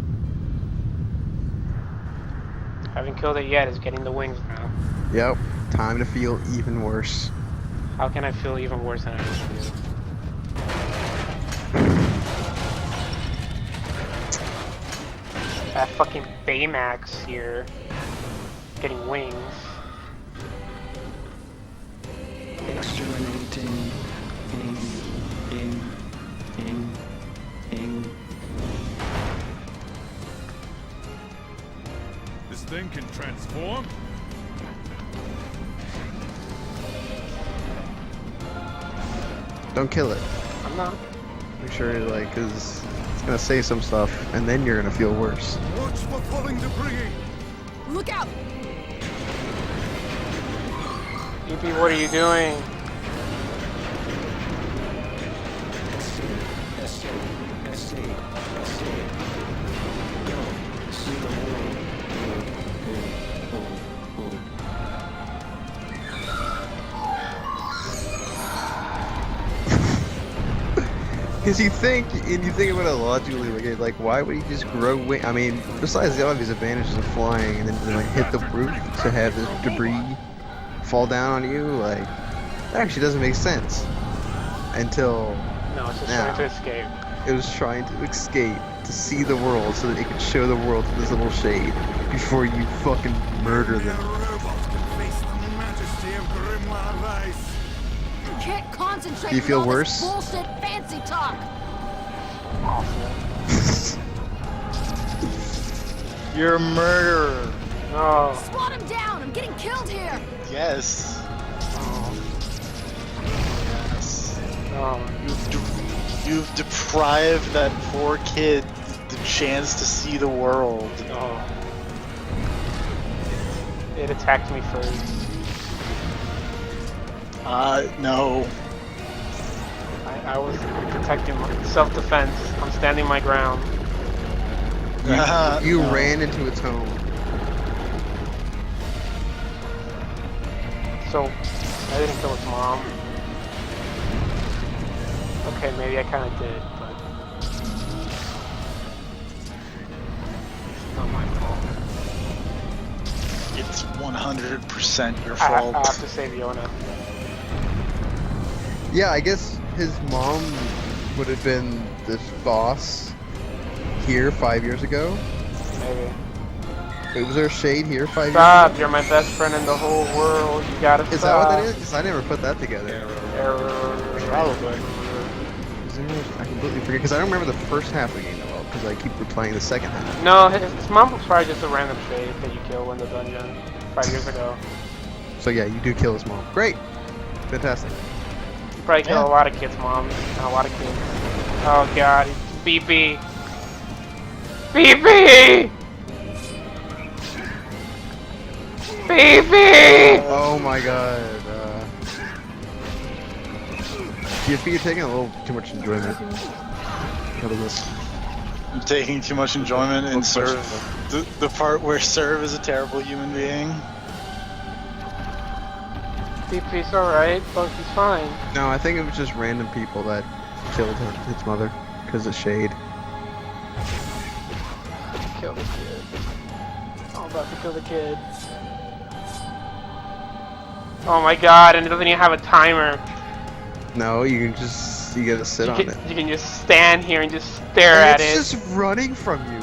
Haven't killed it yet. It's getting the wings now. Yep. Time to feel even worse. How can I feel even worse than I just feel? That fucking Baymax here. Getting wings. Exterminating. This thing can transform? Don't kill it. I'm not. Make sure you're like, cause it's gonna say some stuff, and then you're gonna feel worse. Watch for falling debris! Look out! EP, what are you doing? Because you think about it logically, like why would he just grow wing? I mean, besides the obvious advantages of flying and then like hit the roof to have this debris fall down on you, like that actually doesn't make sense. Until No, it's just now. trying to escape. It was trying to escape to see the world so that it could show the world to this little shade before you fucking murder them. Face the majesty of Grimoire Vice. Can't concentrate. Do you feel with all worse? this bullshit fancy talk. You're a murderer. No. Squat him down. I'm getting killed here. Yes. Yes. No. You've deprived that poor kid the chance to see the world. No. It attacked me first. No. I was protecting self-defense. I'm standing my ground. You No. ran into its home. So, I didn't kill its mom. Okay, maybe I kind of did, but it's not my fault. It's 100% your I fault. have to save Yona. Yeah, I guess his mom would have been this boss here 5 years ago. Maybe. Wait, was there a shade here 5 years Stop! ago? You're my best friend in the whole world. You gotta stop. Is that what that is? 'Cause I never put that together. Error. Probably. Is there, I completely forget because I don't remember the first half of the game that well because I keep replaying the second half. No, his mom was probably just a random shade that you killed in the dungeon 5 years ago. So yeah, you do kill his mom. Great, fantastic. You probably killed a lot of kids' moms and a lot of kids. Oh god, BB. BB! BB! Oh my god. GFP, you're taking a little too much enjoyment out of this. I'm taking too much enjoyment in Serve. The part where Serve is a terrible human being. BB's alright, but he's fine. No, I think it was just random people that killed his mother because of shade. Kill the kid. I'm about to kill the kid. Oh my god, and it doesn't even have a timer. No, you can just you gotta sit on it. You can just stand here and just stare at it. It's just running from you.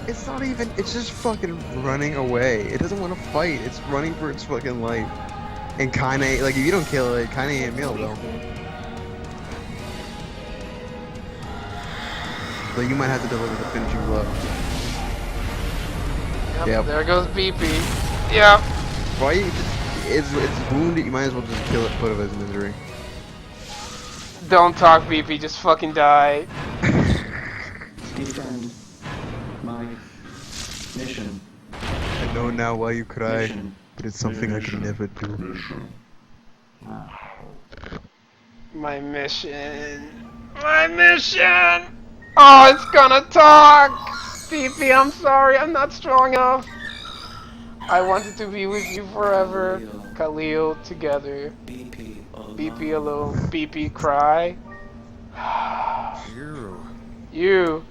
It's not even. It's just fucking running away. It doesn't want to fight. It's running for its fucking life. And Kaine, like if you don't kill it, Kaine ain't meal though. So you might have to deliver the finishing blow. Yep. There goes BP. Yep. Why you just, it's wounded, you might as well just kill it, put it as misery. Don't talk, BP. Just fucking die. Defend my mission. I know now why you cry, Mission. but it's something I can never do. My mission. My mission. Oh, it's gonna talk. BP, I'm sorry. I'm not strong enough. I wanted to be with you forever. Khalil, together. BP alone. BP cry. You.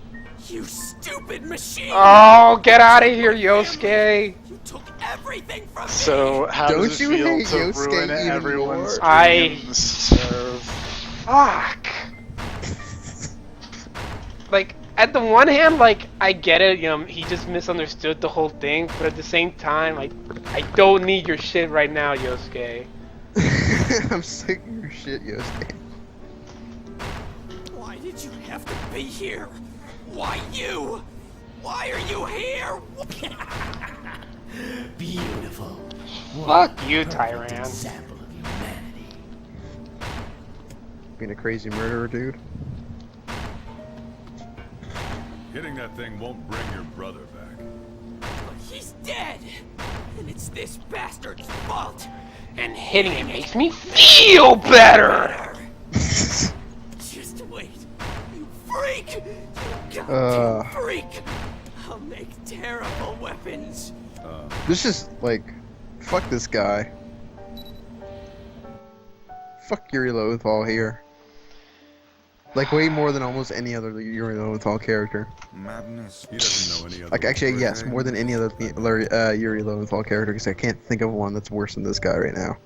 You stupid machine! Oh, get out of here, Yosuke. You took everything from me! So how Don't does it you feel hate to Yosuke ruin even everyone's more? dreams? Fuck. Like, at the one hand, like, I get it, you know, he just misunderstood the whole thing, but at the same time, like, I don't need your shit right now, Yosuke. I'm sick of your shit, Yosuke. Why did you have to be here? Why you? Why are you here? Beautiful. Fuck you, Tyran. Example of humanity. Being a crazy murderer, dude. Hitting that thing won't bring your brother back. But he's dead! And it's this bastard's fault! And hitting it makes me feel better! Just wait. You freak! You goddamn freak! I'll make terrible weapons. This is like, fuck this guy. Fuck Yuri Lowenthal here. Like way more than almost any other Yuri Lowenthal character. Madness. He doesn't know any other. Like actually, word. yes, more than any other Yuri Lowenthal character, because I can't think of one that's worse than this guy right now.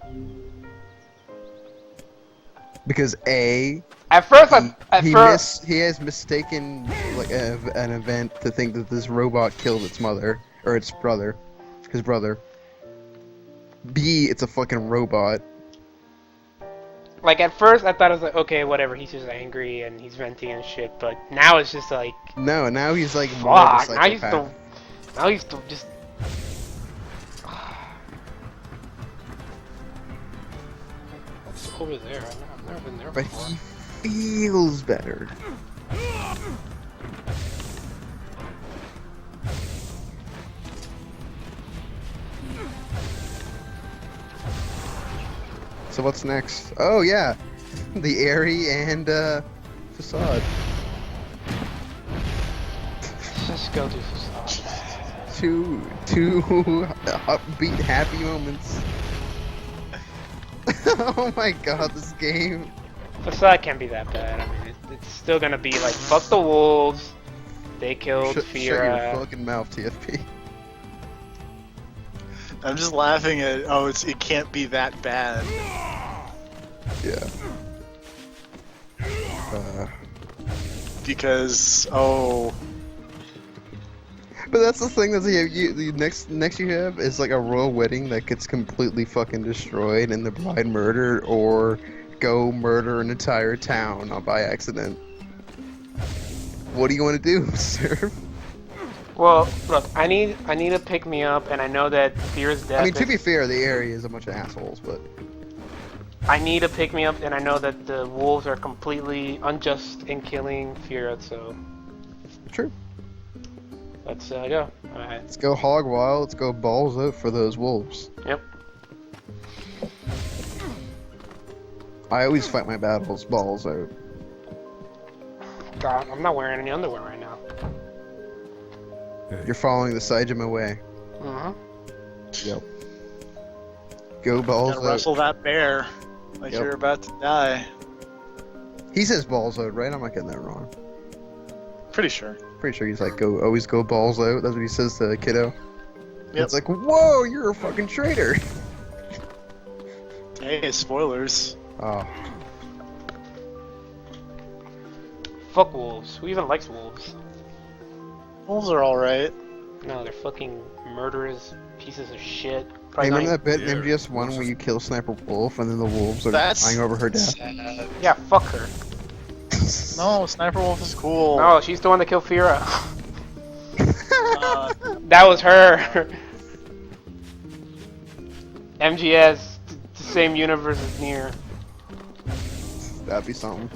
Because A, At first, he has mistaken like an event to think that this robot killed its mother or its brother, his brother. B, it's a fucking robot. like, at first, I thought it was like, okay, whatever, he's just angry and he's venting and shit, but now it's just like, No, now he's like more of a fuck, psychopath. now he's the, just... What's over there? I've never been there But before. he feels better. So what's next? Oh yeah, the Airy and Facade. Let's just go do facade. Two upbeat, happy moments. Oh my god, this game. Facade can't be that bad. I mean, it's still gonna be like, fuck the wolves. They killed Shut your Fira. fucking mouth, TFP. I'm just laughing at, oh, it can't be that bad. Yeah. Because, oh, But that's the thing that the next you have is like a royal wedding that gets completely fucking destroyed and the bride murdered, or go murder an entire town by accident. What do you want to do, sir? Well, look, I need to pick me up, and I know that Fear's death. I mean, to be fair, the area is a bunch of assholes, but I need to pick me up, and I know that the wolves are completely unjust in killing Fira, so true. let's go. Alright. Let's go hog wild. Let's go balls out for those wolves. Yep. I always fight my battles balls out. God, I'm not wearing any underwear right now. You're following the Saijima way. Yep. Go balls gotta out. wrestle that bear like Yep. you're about to die. He says balls out, right? I'm not getting that wrong. Pretty sure. Pretty sure he's like, always go balls out. That's what he says to the kiddo. Yep. It's like, whoa, you're a fucking traitor. Hey, spoilers. Oh, Fuck wolves. Who even likes wolves? Wolves are alright. No, they're fucking murderous pieces of shit. hey, Probably remember not that bit in MGS1 where you kill Sniper Wolf and then the wolves are That's flying over her death? sad. even- Yeah, fuck her. No, Sniper Wolf is cool. No, she's the one that killed Fira. That was her. MGS, the same universe as Nier. That'd be something.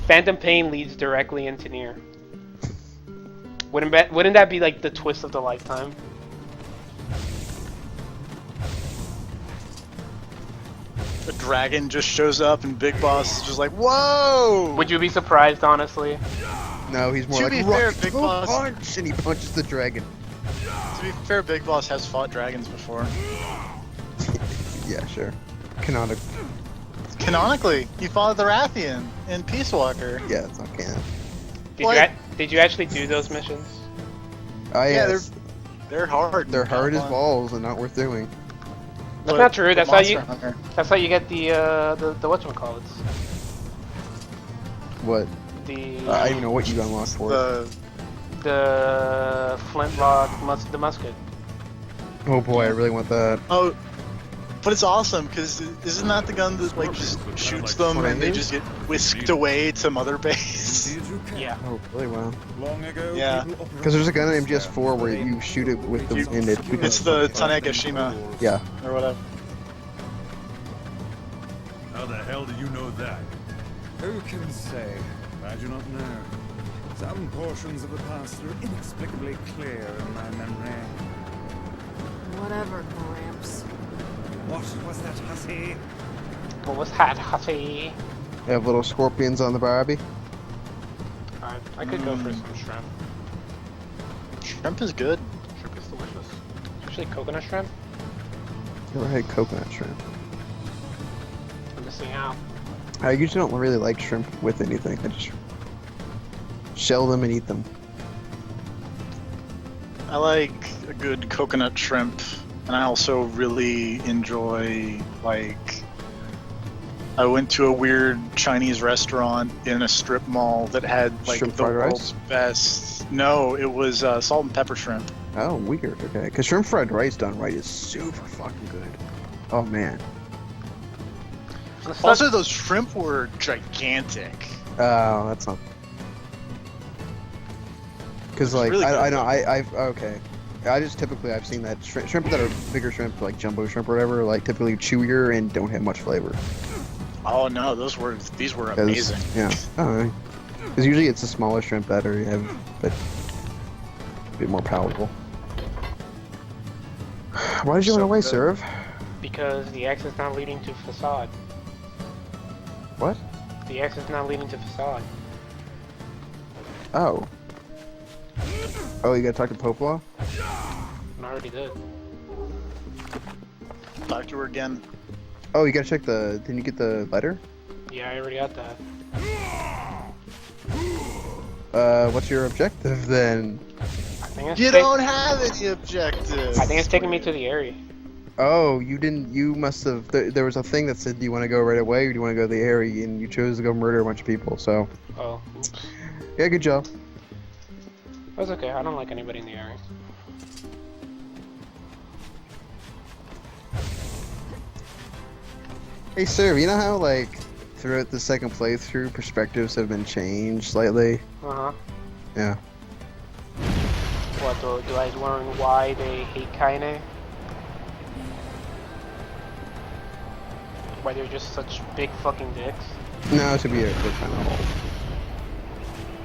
Phantom Pain leads directly into Nier. Wouldn't that be like the twist of the lifetime? The dragon just shows up and Big Boss is just like, whoa! Would you be surprised, honestly? No, he's more To like, be fair, "Rock, Big go Boss- punch!" And he punches the dragon. To be fair, Big Boss has fought dragons before. Yeah, sure. Canonical. Canonically, he fought the Rathian in Peace Walker. Yeah, it's not canon. Did you actually do those missions? Oh Yeah, yes. they're hard. They're hard as Pokemon. balls and not worth doing. That's But not true. the That's how you. Monster Hunter- That's how you get the whatchamacallits. What? The I don't even know what you unlocked for it. The flintlock, the musket. Oh boy, I really want that. oh, but it's awesome because isn't that the gun that like just shoots them What and they it just is? get whisked away to Mother Base? Yeah. Oh, really? Wow. Long ago, Yeah. Because there's a gun in MGS4 where you shoot it with the and it. It's the Tanegashima Yeah. or whatever. How the hell do you know that? Who can say? I do not know. Some portions of the past are inexplicably clear in my memory. Whatever, Gramps. What was that, hussy? What was that, hussy? They have little scorpions on the Barbie. I could go for some shrimp. Shrimp is good. Shrimp is delicious. Especially coconut shrimp. Never had coconut shrimp. I'm missing out. I usually don't really like shrimp with anything. I just shell them and eat them. I like a good coconut shrimp, and I also really enjoy like. I went to a weird Chinese restaurant in a strip mall that had like Shrimp the fried rice? world's best. No, it was salt and pepper shrimp. Oh, weird. Okay, because shrimp fried rice done right is super fucking good. Oh man. Also, those shrimp were gigantic. Oh, that's not. Because like really I good. know I've okay. I just typically I've seen that shrimp that are bigger shrimp like jumbo shrimp or whatever like typically chewier and don't have much flavor. Oh no, these were 'Cause- amazing. Yeah. Oh. Because usually it's the smaller shrimp that are have but a bit more palatable. Why did you run away, Serve? Because the X is not leading to facade. What? The X is not leading to facade. Oh. Oh, you gotta talk to Poplar? I already did. Talk to her again. Oh, you gotta check the. Didn't you get the letter? Yeah, I already got that. What's your objective then? I think it's You don't have any objectives. I think it's taking me to the area. Oh, you didn't. You must have. There was a thing that said, "Do you want to go right away, or do you want to go to the area?" And you chose to go murder a bunch of people. So, Oh, oops. yeah, good job. That's okay. I don't like anybody in the area. Hey, Serve, you know how like throughout the second playthrough, perspectives have been changed slightly? Uh huh. Yeah. What do I learn why they hate Kaine? Why they're just such big fucking dicks? No, to be a they're kind of old.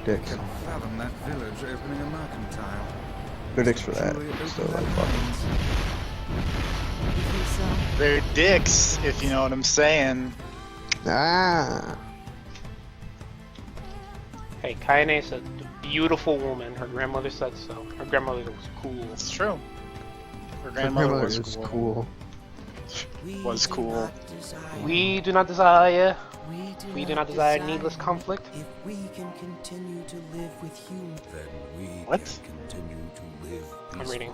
Dicks. Can fathom that village opening a mercantile. They're dicks for that. Truly open So their like, fuck. minds. You think so? They're dicks, if you know what I'm saying. Ah. Hey, Kaine's a beautiful woman. Her grandmother said so. Her grandmother was cool. It's true. Her Her grandmother was is cool. cool. Was cool. We do not desire. We do not desire needless conflict. If we can continue to live with humans, then we What? can continue to live I'm peacefully. reading.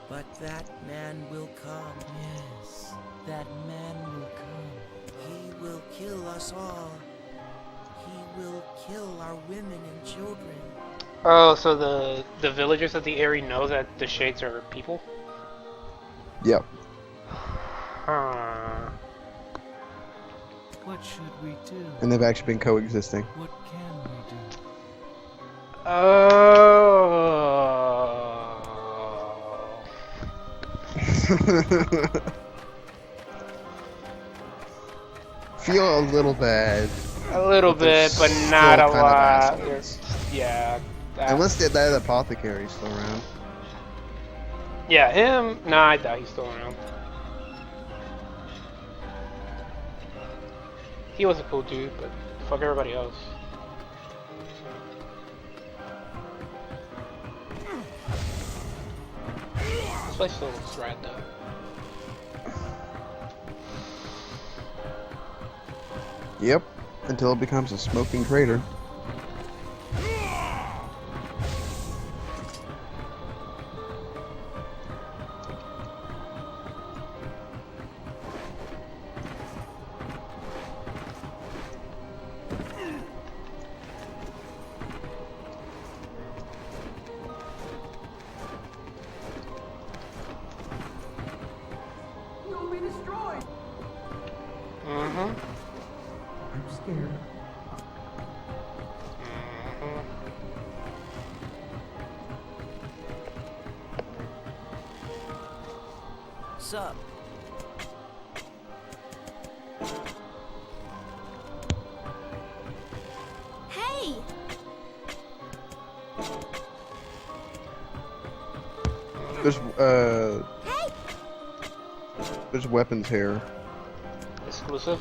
But that man will come. Yes, that man will come. He will kill us all. He will kill our women and children. Oh, so the villagers of the area know that the Shades are people? Yep. Huh. What should we do? And they've actually been coexisting. What can we do? Oh. Feel a little bad. A little they're bit, but still not a kind of lot. assholes. Yeah. Unless that apothecary's still around. Yeah, him. Nah, I doubt he's still around. He was a cool dude, but fuck everybody else. This place still looks rad though. Yep. Until it becomes a smoking crater. Mm-hmm. I'm scared. Sup? Hey! There's Hey! there's weapons here. Exclusive?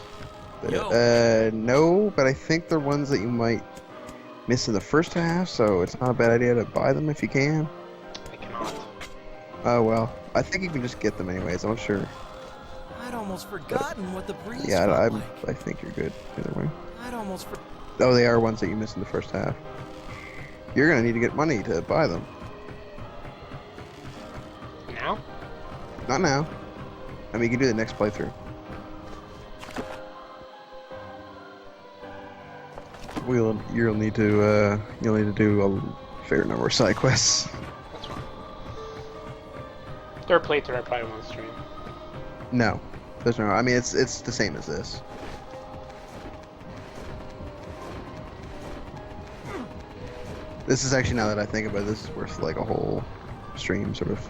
No, but I think they're ones that you might miss in the first half, so it's not a bad idea to buy them if you can. I cannot. Oh well, I think you can just get them anyways. I'm not sure. I'd almost forgotten what the breeze Yeah, felt like. I think you're good either way. I'd almost Oh, they are ones that you missed in the first half. You're gonna need to get money to buy them. Now? Not now. I mean, you can do the next playthrough. You'll need to do a fair number of side quests. That's fine. Third playthrough I probably won't stream. No, there's no. I mean, it's the same as this. This is actually, now that I think about it, this is worth like a whole stream, sort of.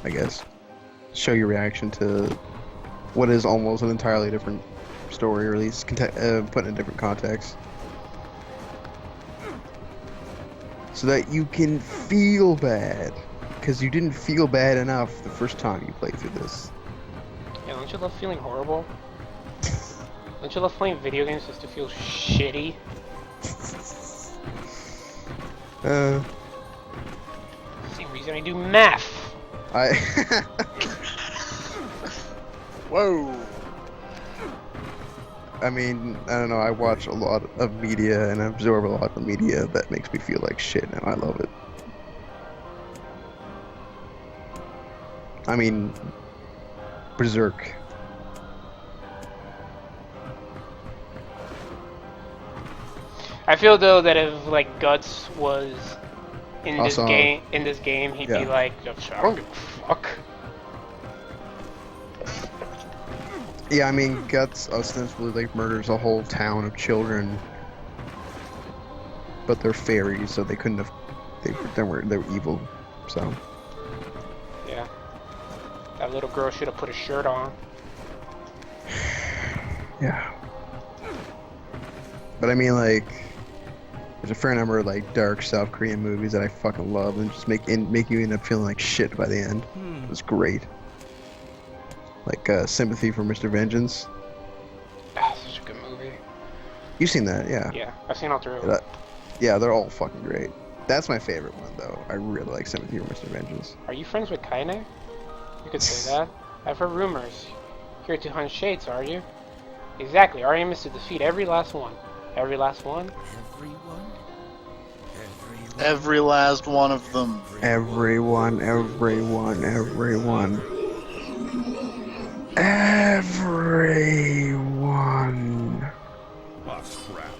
I guess. Show your reaction to what is almost an entirely different story, or at least put in a different context. So that you can feel bad, because you didn't feel bad enough the first time you played through this. Yeah, don't you love feeling horrible? Don't you love playing video games just to feel shitty? Same reason I do math. Whoa. I mean, I don't know, I watch a lot of media and absorb a lot of media that makes me feel like shit, and I love it. I mean, Berserk. I feel though that if like Guts was in this Also, game, he'd yeah. be like, I don't give a fuck. Yeah, I mean, Guts ostensibly like murders a whole town of children, but they're fairies, so they couldn't have. They were evil, so. Yeah. That little girl should have put a shirt on. Yeah. But I mean, like, there's a fair number of like dark South Korean movies that I fucking love, and just make you end up feeling like shit by the end. It was great. Like Sympathy for Mr. Vengeance. Ah, such a good movie. You've seen that, yeah? Yeah, I've seen all three of them. Yeah, they're all fucking great. That's my favorite one, though. I really like Sympathy for Mr. Vengeance. Are you friends with Kaine? You could say that. I've heard rumors. Here to hunt shades, are you? Exactly. Our aim is to defeat every last one. Every last one? Everyone? Every last one of them. Everyone. Everyone. Oh, crap.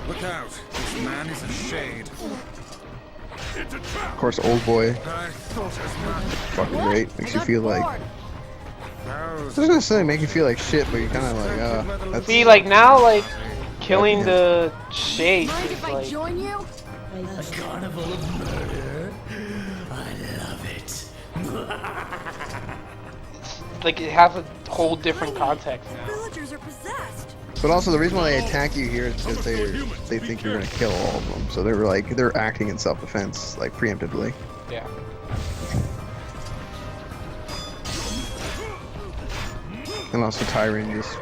Look out. This man is a shade. It's a trap. Of course, Old Boy. I thought as much. Fucking great. Makes you feel like. I was gonna say make you feel like shit, but you're kind of like, that's. See, like now, like killing the shades Mind is if I like. join you? A carnival of murder? I love it. Like it has a whole different context now. Villagers are possessed. But also the reason why they attack you here is because they think you're gonna kill all of them. So they're acting in self-defense, like preemptively. Yeah. And also Tyrion just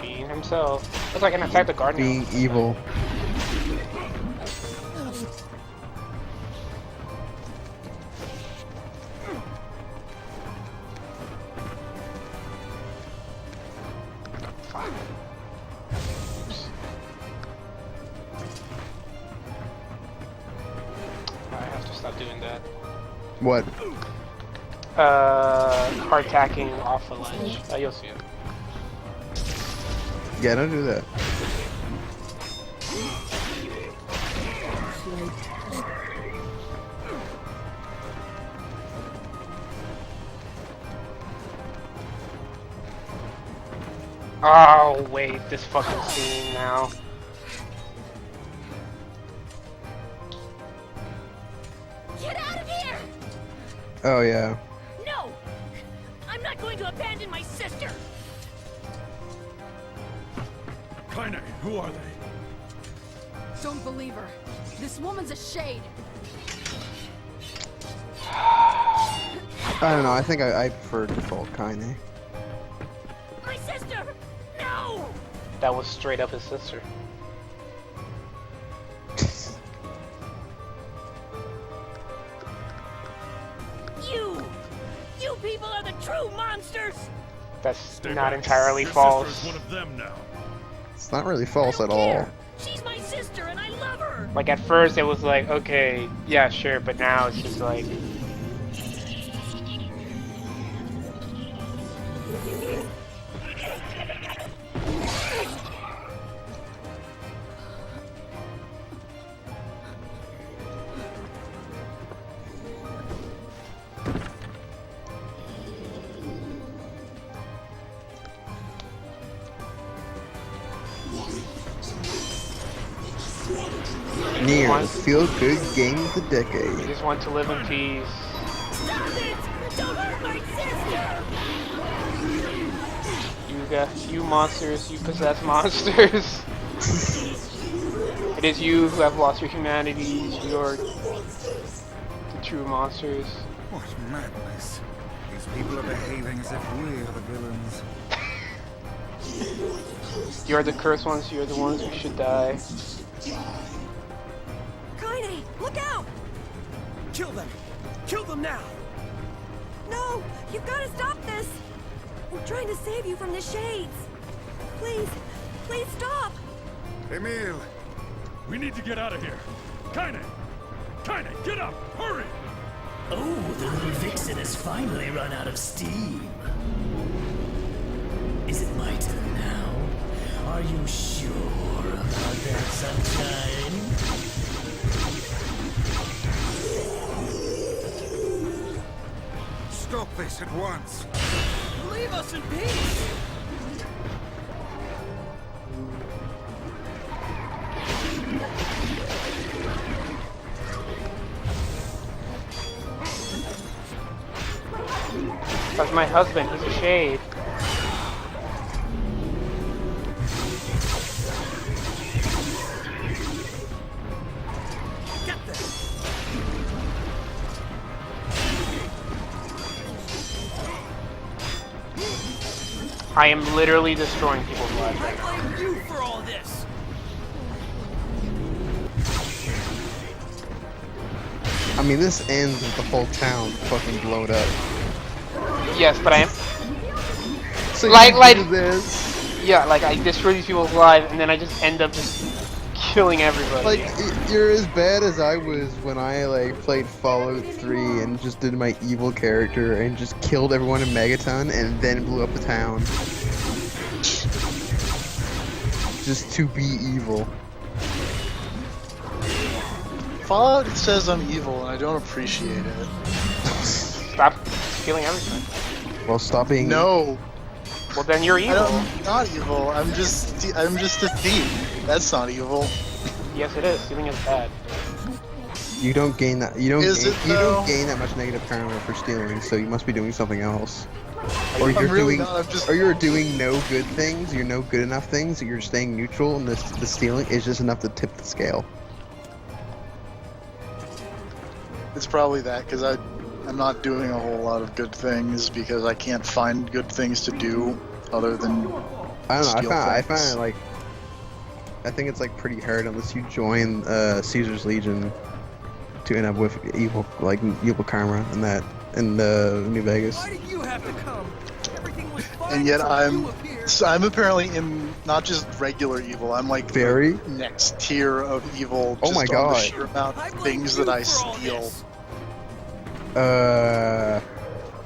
Being himself. Looks like I can attack the guard now. being evil. I have to stop doing that. What? Hard tacking off the ledge. You'll see it. Yeah, don't do that. Oh wait, this fucking scene now. Get out of here! Oh yeah. No! I'm not going to abandon my sister! Kaine, who are they? Don't believe her. This woman's a shade. I don't know. I think I prefer default Kaine. My sister! No! That was straight up his sister. You people are the true monsters! That's Stay not back. entirely Your false. sister is one of them now. It's not really false at all. She's my sister and I love her! Like at first it was like, okay, yeah, sure, but now it's just like. Nier, the feel-good game of the You decade. just want to live in peace. Stop it! Don't hurt my sister! You monsters, you possess monsters. It is you who have lost your humanity. You're the true monsters. What madness. These people are behaving as if we are the villains. You're the cursed ones. You're the ones who should die. Kaine, look out! Kill them! Kill them now! No! You've got to stop this! We're trying to save you from the shades. Please, please stop! Emil! We need to get out of here. Kaine! Kaine, get up! Hurry! Oh, the little vixen has finally run out of steam. Is it my turn now? Are you sure about that, Sunshine? Stop this at once! Leave us in peace! That's my husband. He's a shade. Get them! I am literally destroying people's lives I right now. blame you for all this! I mean, this ends with the whole town fucking blown up. Yes, but I am. So Like- you do this. Yeah, like I destroy these people's lives, and then I just end up just killing everybody. Like, you're as bad as I was when I, like, played Fallout 3 and just did my evil character and just killed everyone in Megaton and then blew up the town. Just to be evil. Fallout says I'm evil and I don't appreciate it. Stop killing everything. Well, stop being No! Well, then you're evil. I'm not evil. I'm just a thief. That's not evil. Yes, it is. Stealing is bad. You don't gain that. You don't. Is Gain, it, you though? don't gain that much negative karma for stealing. So you must be doing something else. Or I'm you're really doing. not, I'm just- Or you're doing no good things. You're no good enough things. You're staying neutral, and the stealing is just enough to tip the scale. It's probably that because I'm not doing a whole lot of good things because I can't find good things to do other than I don't know. steal I things. find it like. I think it's like pretty hard unless you join Caesar's Legion to end up with evil karma in New Vegas. Why did you have to come? Everything was fine And yet until you appeared. I'm apparently in not just regular evil. I'm like Very? the next tier of evil. Oh Just my on the God. sheer amount I of blame things you that I for all steal. this.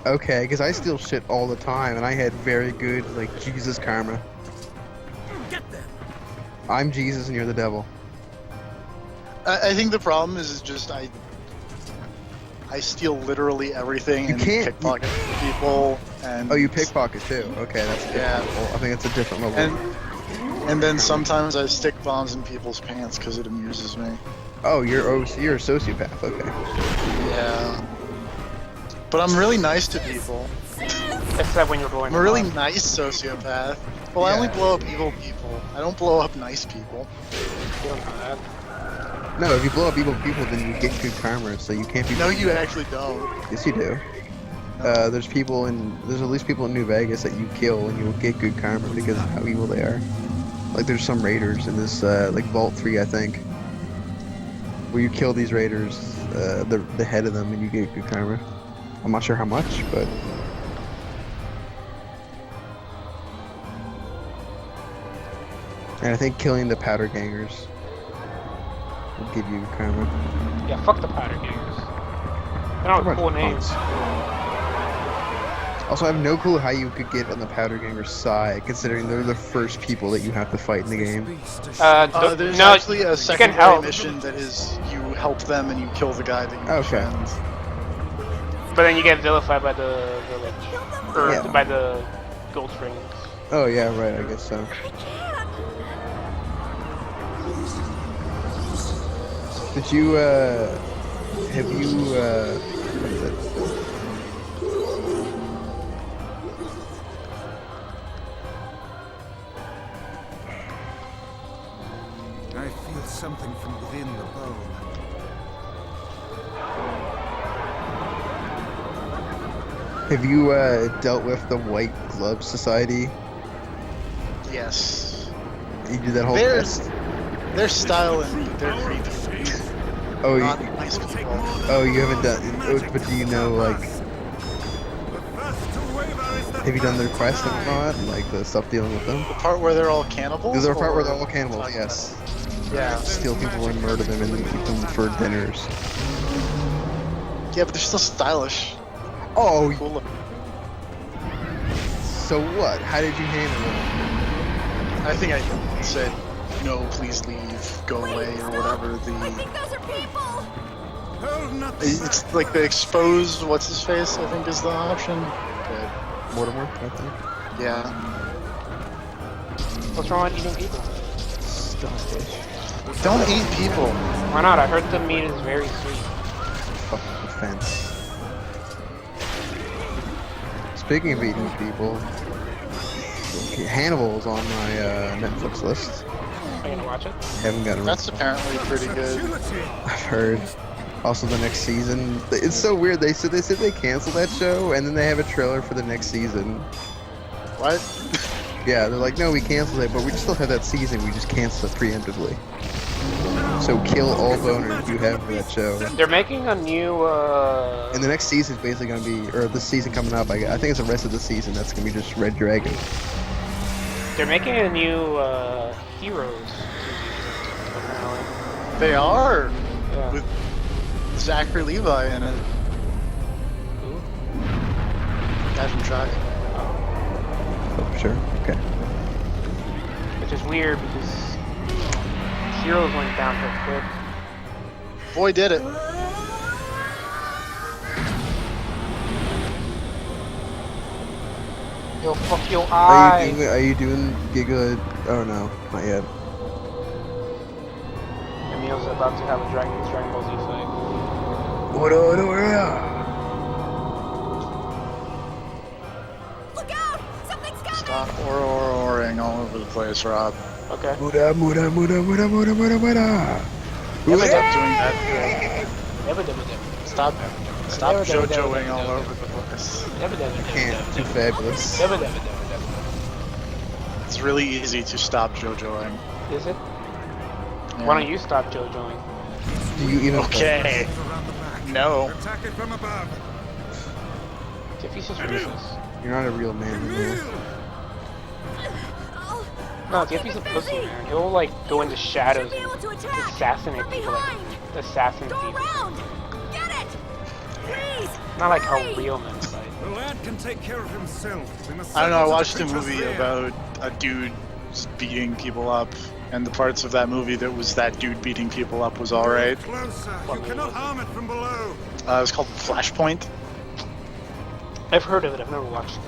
Okay, because I steal shit all the time, and I had very good like Jesus karma. Get them. I'm Jesus and you're the devil. I think the problem is just I steal literally everything and can't- pickpocket people and Oh, you pickpocket too? Okay, that's a different Yeah. level. I think it's a different level. and then sometimes I stick bombs in people's pants because it amuses me. Oh, you're a sociopath. Okay. Yeah. But I'm really nice to people. Except when you're blowing I'm a really them up. nice sociopath. Well, I only Yeah. blow up evil people. I don't blow up nice people. You don't know that. No, if you blow up evil people, then you get good karma, so you can't be. No, you actually don't. Yes, you do. There's at least people in New Vegas that you kill and you'll get good karma because of how evil they are. Like there's some raiders in this like Vault 3, I think, where you kill these raiders, the head of them, and you get good karma. I'm not sure how much, but and I think killing the powder gangers will give you karma. Yeah, fuck the powder gangers. They don't have cool names. Also, I have no clue how you could get on the powder gangers' side, considering they're the first people that you have to fight in the game. There's no, actually a you can secondary help. mission that is you help them and you kill the guy that you Okay. defend. But then you get vilified by the village. Or Yeah. by the gold strings. Oh yeah, right. I guess so. Did you have you what is it? I feel something from within the bone. Have you dealt with the White Glove Society? Yes. You did that whole There's quest? their style and they're creepy. Oh, Not you, nice people. oh, you haven't done. Oh, but do you know like? Have you done their quest and whatnot? Like the stuff dealing with them? The part where they're all cannibals? There's a part where they're or- all cannibals. Yes. Yeah. Steal people and murder them and keep them for dinners. Yeah, but they're still stylish. Oh, Cool looking. so what? How did you handle it? I think I said, no, please leave, go away, or whatever. I think those are people! It's like the exposed, what's his face, I think is the option. But, Mortimer, I think. yeah. What's wrong with eating people? Starfish. Don't eat people. Why not? I heard the meat is very sweet. Fucking offense. Speaking of eating people, Hannibal is on my Netflix list. Are you gonna watch it? Haven't got around. That's apparently pretty good. I've heard. Also, the next season. It's so weird. They said they canceled that show, and then they have a trailer for the next season. What? Yeah, they're like, no, we canceled it, but we still have that season. We just canceled it preemptively. So kill all boners you have for that show. They're making a new, And the next season is basically gonna be, or the season coming up. I think it's the rest of the season. That's gonna be just Red Dragon. They're making a new, Heroes season, apparently. They are! Yeah. With Zachary Levi in it. Who? Guy from Shock. Oh, sure. Okay. Which is weird because Heroes went downhill quick. Boy, did it. Yo, fuck your eye. Are you doing Giga? Oh no, not yet. Emil's about to have a Dragon Ball Z fight. Look out! Something's coming! Stop or-ing all over the place, Rob. Okay. Muda. Stop doing that. Stop Dabba dabba JoJoing all dabba over the place. Can't. Too fabulous. It's really easy to stop JoJoing. Is it? Yeah. Why don't you stop JoJoing? Do you even? Okay. No. Attack it from above. Tiffy's just racist. You're not a real man anymore. No, Tiffy's a pussy, man. He'll like go into shadows and assassinate people, like assassin Go people. around! Get it! Please! Not like how real men fight. The lad can take care of himself. We must I don't know, I settle to the watched a creatures movie there. about a dude just beating people up, and the parts of that movie that was that dude beating people up was alright. Closer. You cannot harm it from below. It was called Flashpoint. I've heard of it, I've never watched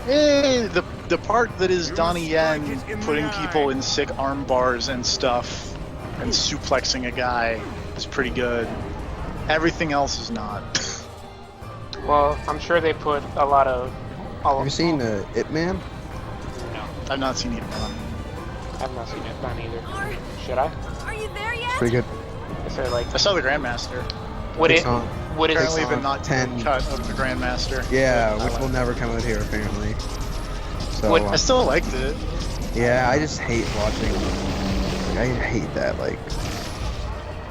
it. The part that is Donnie Yen putting people in sick arm bars and stuff and suplexing a guy is pretty good. Everything else is not. Well, I'm sure they put a lot of... Have you seen It Man? No, I've not seen either one. I've not seen it, not either. Should I? Are you there yet? Pretty good. Is there like... I saw the Grandmaster. Would it... It's on- Would it... Apparently the on not 10. cut of the Grandmaster. Yeah, But which will never come out here apparently. So What- I still liked it. yeah, I just hate watching. I hate that like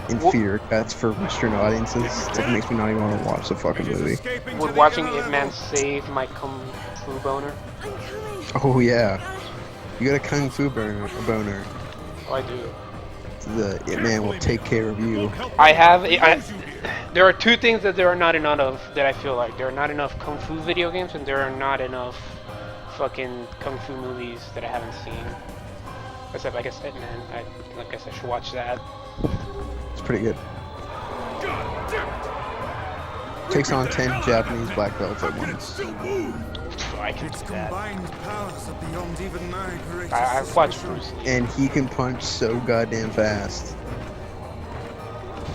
inferior cuts for Western audiences. It's like, it makes me not even want to watch the fucking movie. Would watching Ip Man save my kung fu boner? I'm coming. Oh yeah, you got a kung fu boner. Oh, I do. The It Man will take care of you. I have... there are two things that there are not enough of that I feel like. There are not enough kung fu video games, and there are not enough fucking kung fu movies that I haven't seen. Except, I guess, Ip Man. I guess I should watch that. It's pretty good. Takes on 10 Japanese black belts at once. I can Its do that. combined powers are beyond even my greatest I've watched suspicion. Bruce Lee. And he can punch so goddamn fast.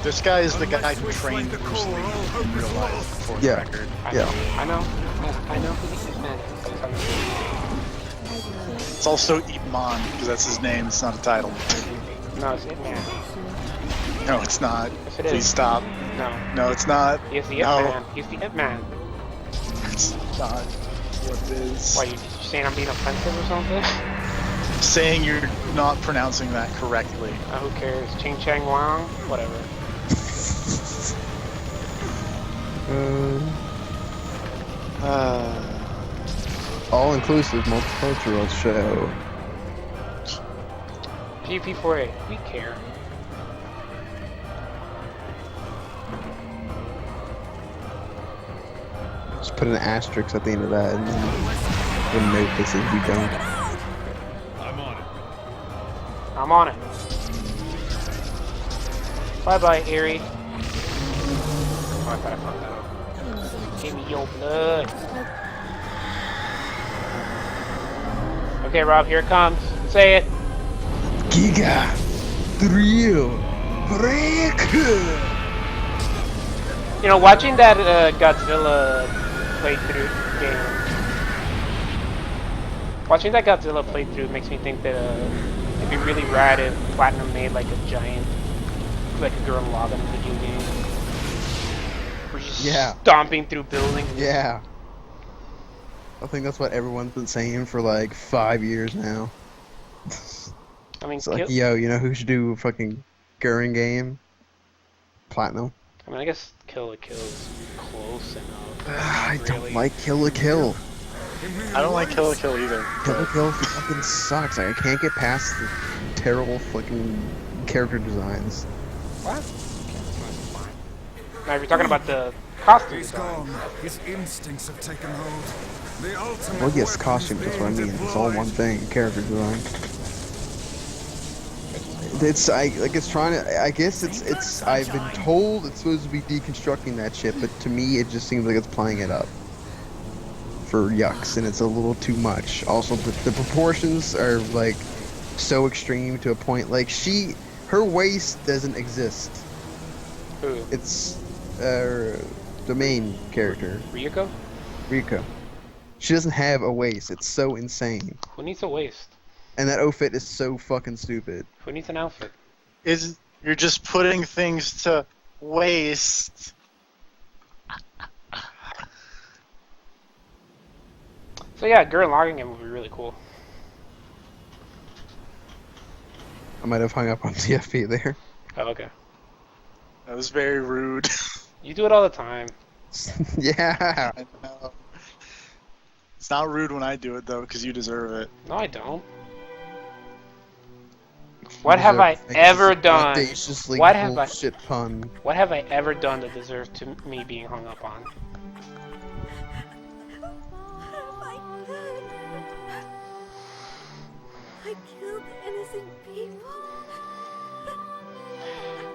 This guy is the guy who trained Bruce Lee in real life, for the Yeah. record. I Yeah. know who the Ip Man is. It's also Ip Man, because that's his name, it's not a title. No, it's Ip Man. No, it's not. Yes, it Please is. stop. No. No, it's not. He's the Ip No. Man. He's the Ip Man. It's not what it is. Why, you saying I'm being offensive or something? Saying you're not pronouncing that correctly. Who cares? Ching Chang Wang? Whatever. All inclusive multicultural show. GP4A, we care. Just put an asterisk at the end of that and then the note that says we don't. I'm on it. I'm on it. Bye bye, Eerie. Oh, I thought I fucked that up. Give me your blood. Okay, Rob, here it comes. Say it. Giga! Thrill! Break! You know, watching that Godzilla playthrough game, watching that Godzilla playthrough makes me think that it'd be really rad if Platinum made like a giant, like a Gurren Lagann video game. Where you're just Yeah. stomping through buildings. Yeah. I think that's what everyone's been saying for like 5 years now. I mean, It's like, yo, you know who should do a fucking Gurren game? Platinum. I mean, I guess Kill la Kill is close enough. I don't really. like Kill la Kill. I don't like Kill la Kill either. Kill la Kill fucking sucks. Like, I can't get past the terrible fucking character designs. What? Now, if you're talking about the costume He's design, gone. His instincts have taken hold. The ultimate Well, yes, weapon costumes, that's what I mean. It's all one thing, character design. It's it's trying to. I guess it's. I've been told it's supposed to be deconstructing that shit, but to me, it just seems like it's playing it up. for yucks, and it's a little too much. Also, the proportions are like so extreme to a point. Like her waist doesn't exist. Who? It's the main character, Ryuko? Riko. She doesn't have a waist. It's so insane. Who needs a waist? And that outfit is so fucking stupid. Who needs an outfit? You're just putting things to waste. So yeah, Gurren Lagann game would be really cool. I might have hung up on TFP there. Oh, okay. That was very rude. You do it all the time. Yeah. I know. It's not rude when I do it though, because you deserve it. No, I don't. What have I ever done? What have I? Pun. What have I ever done that deserves to me being hung up on? I killed innocent people.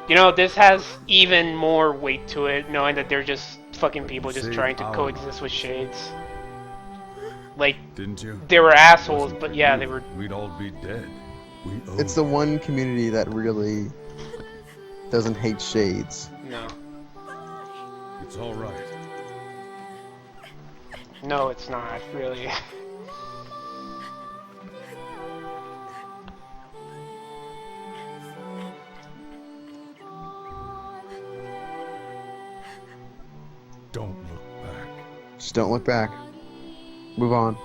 You know, this has even more weight to it, knowing that they're just fucking people just Save trying to our coexist with shades. Like, Didn't you? they were assholes, Wasn't but for yeah, you, they were. We'd all be dead. We owe It's the one community that really doesn't hate shades. No. It's all right. No, it's not, really. Don't look back. Just don't look back. Move on.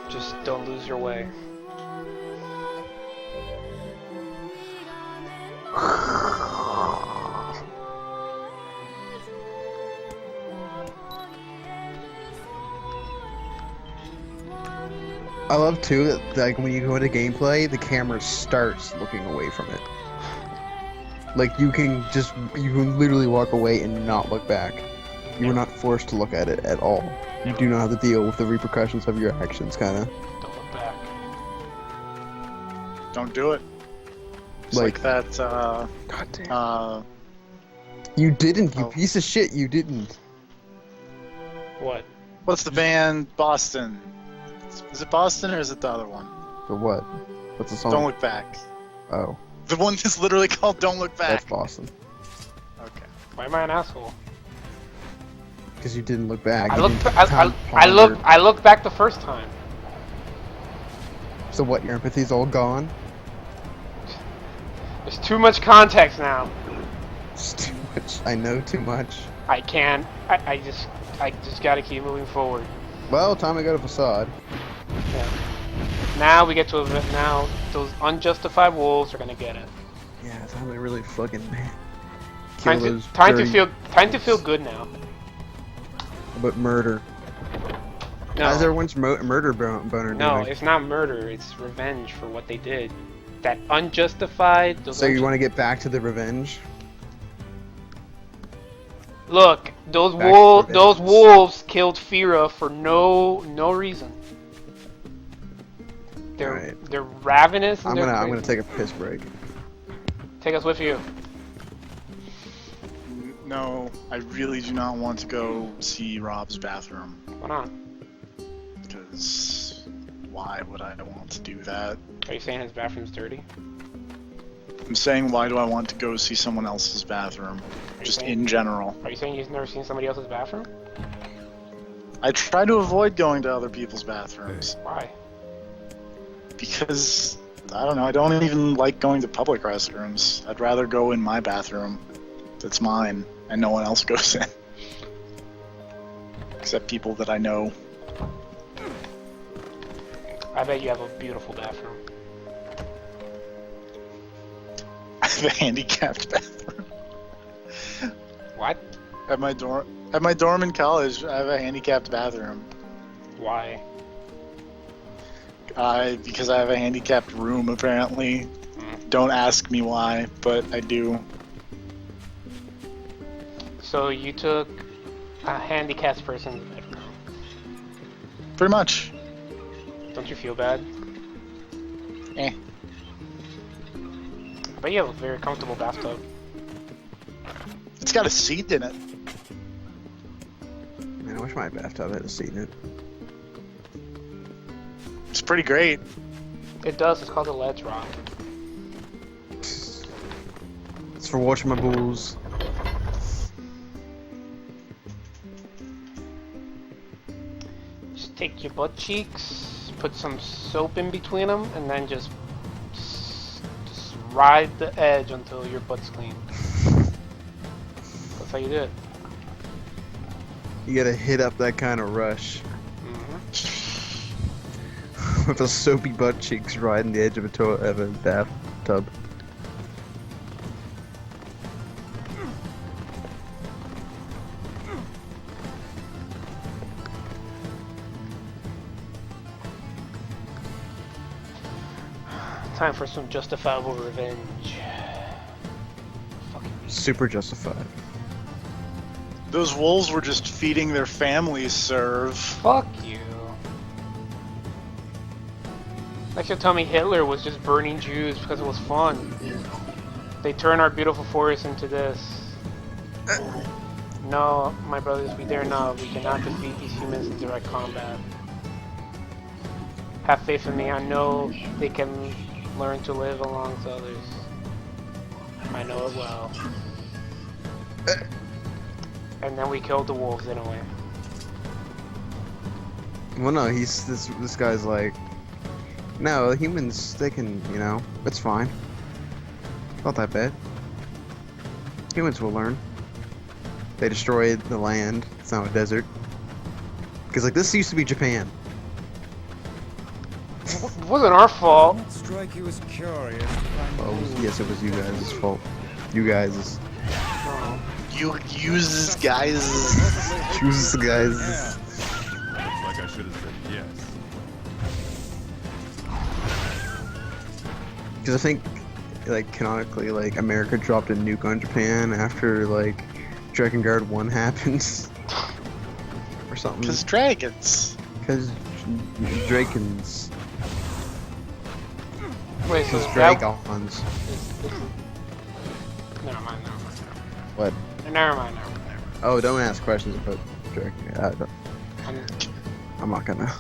Just don't lose your way. I love too that like when you go into gameplay, the camera starts looking away from it. Like you can literally walk away and not look back. You are not forced to look at it at all. You do not have to deal with the repercussions of your actions, kind of. Don't look back. Don't do it. It's Like- like that, God damn. You didn't, you piece of shit, you didn't. What? what's the band Boston? Is it Boston or is it the other one? The what? What's the song? Don't Look Back. Oh, The one that's literally called Don't Look Back. that's Boston. Okay. Why am I an asshole? Because you didn't look back. I You looked. didn't I ponder. I looked back the first time. So what? Your empathy's all gone. There's too much context now. It's too much. I know too much. I can't. I just gotta keep moving forward. Well, time to go to Facade. Yeah. Now we get to now those unjustified wolves are gonna get it. Yeah, time to really fucking Time kill to, those time to dirty- feel good now. But murder. No. How's everyone's murder boner No, doing? it's not murder. It's revenge for what they did. That unjustified. So you want to get back to the revenge? Look, those Back to those revenge. wolves killed Fira for no reason. They're ravenous. And I'm gonna take a piss break. Take us with you. No, I really do not want to go see Rob's bathroom. Why not? Because why would I want to do that? Are you saying his bathroom's dirty? I'm saying why do I want to go see someone else's bathroom? Just saying- in general. Are you saying you've never seen somebody else's bathroom? I try to avoid going to other people's bathrooms. Why? Because, I don't know, I don't even like going to public restrooms. I'd rather go in my bathroom that's mine and no one else goes in. Except people that I know. I bet you have a beautiful bathroom. I have a handicapped bathroom. What? At my dorm in college, I have a handicapped bathroom. Why? Because I have a handicapped room, apparently. Don't ask me why, but I do. So you took a handicapped person's bedroom. Pretty much. Don't you feel bad? Eh. But you have a very comfortable bathtub. It's got a seat in it. my bathtub. I had seen it. It's pretty great. It does. It's called a ledge rock. It's for washing my balls. Just take your butt cheeks, put some soap in between them, and then just ride the edge until your butt's clean. That's how you do it. You gotta hit up that kind of rush. With a soapy butt cheeks riding the edge of a bathtub. Time for some justifiable revenge. Super justified. Those wolves were just feeding their families, Serve. Fuck you. Like you tell me Hitler was just burning Jews because it was fun. They turn our beautiful forest into this. No, my brothers, we dare not. We cannot defeat these humans in direct combat. Have faith in me. I know they can learn to live alongside others. I know it well. And then we killed the wolves, didn't we? Well, no, this guy's like, no, humans, they can, you know, it's fine. Not that bad. Humans will learn. They destroyed the land. It's now a desert. Because, like, this used to be Japan. It wasn't our fault. Strike you as curious. Well, yes, it was you guys' fault. You guys. You use this guys. Choose the guys. Looks like I should have said yes. Because I think, like, canonically, like, America dropped a nuke on Japan after, like, Dragon Guard 1 happens. Or something. Because dragons. Because dragons. Wait, so Because that... dragons. Never mind. What? Never mind. Oh, don't ask questions about dragon. I'm not gonna.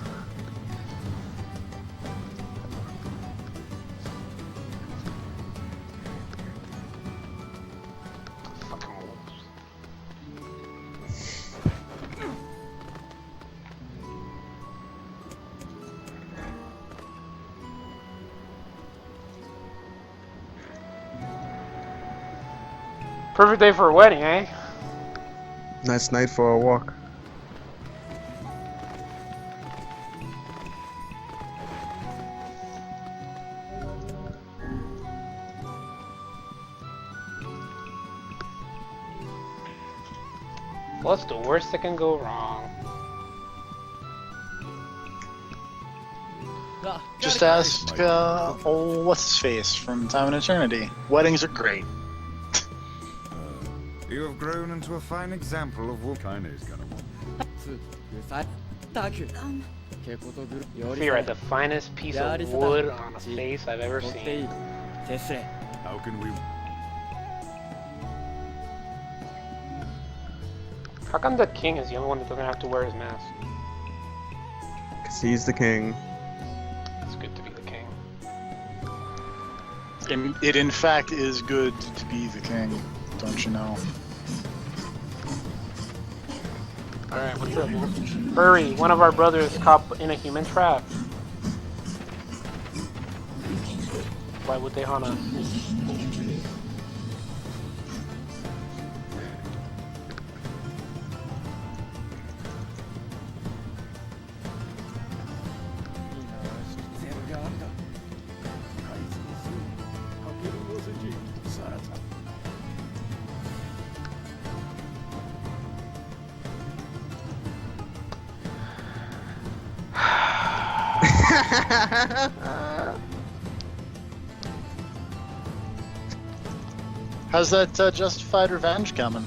Perfect day for a wedding, eh? Nice night for a walk. What's the worst that can go wrong? Just ask, what's his face from Time and Eternity. Weddings are great. You have grown into a fine example of what Kaine's gonna want. You're the finest piece of wood on a face I've ever seen. How can we... How come the king is the only one that doesn't have to wear his mask? Because he's the king. It's good to be the king. It in fact is good to be the king, don't you know? Alright, what's up? Hurry! One of our brothers caught in a human trap. Why would they hunt us? How's that justified revenge coming?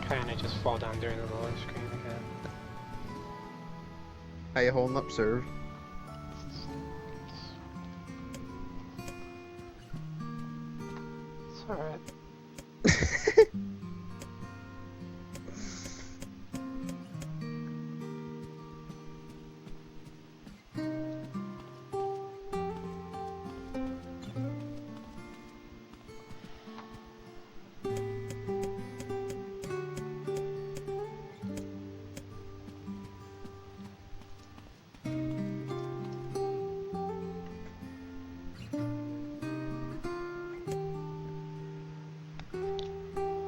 Kinda just fall down during the loading screen again. How you holding up, Serve? It's alright.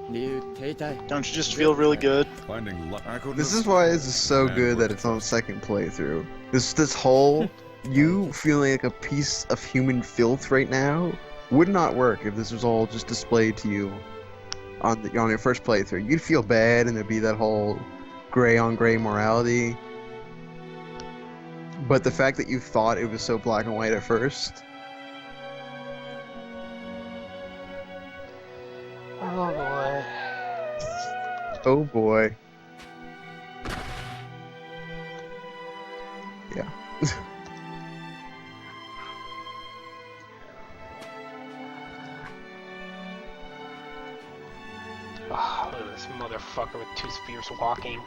Don't you just feel really good? Finding luck. This is why this is so good that it's on second playthrough. This whole you feeling like a piece of human filth right now would not work if this was all just displayed to you on your first playthrough. You'd feel bad, and there'd be that whole gray on gray morality. But the fact that you thought it was so black and white at first. Oh boy. Oh boy. Yeah. Oh, look at this motherfucker with 2 spears walking.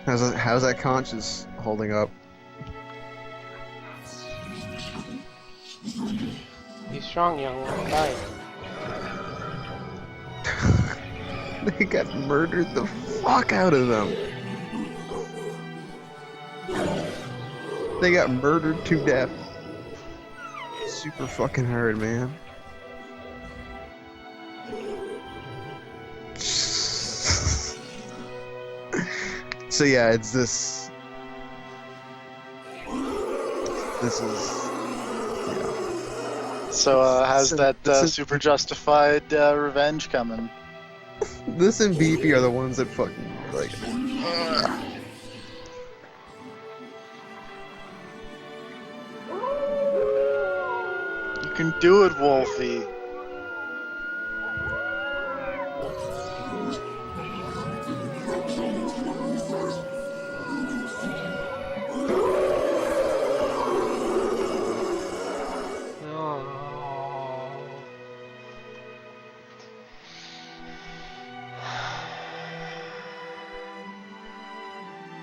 How's that conscience holding up? Be strong, young one. Guys. They got murdered the fuck out of them. They got murdered to death. Super fucking hard, man. So yeah, it's this. This is. So, how's that this is- super justified revenge coming? This and Beefy are the ones that fucking like. You can do it, Wolfie.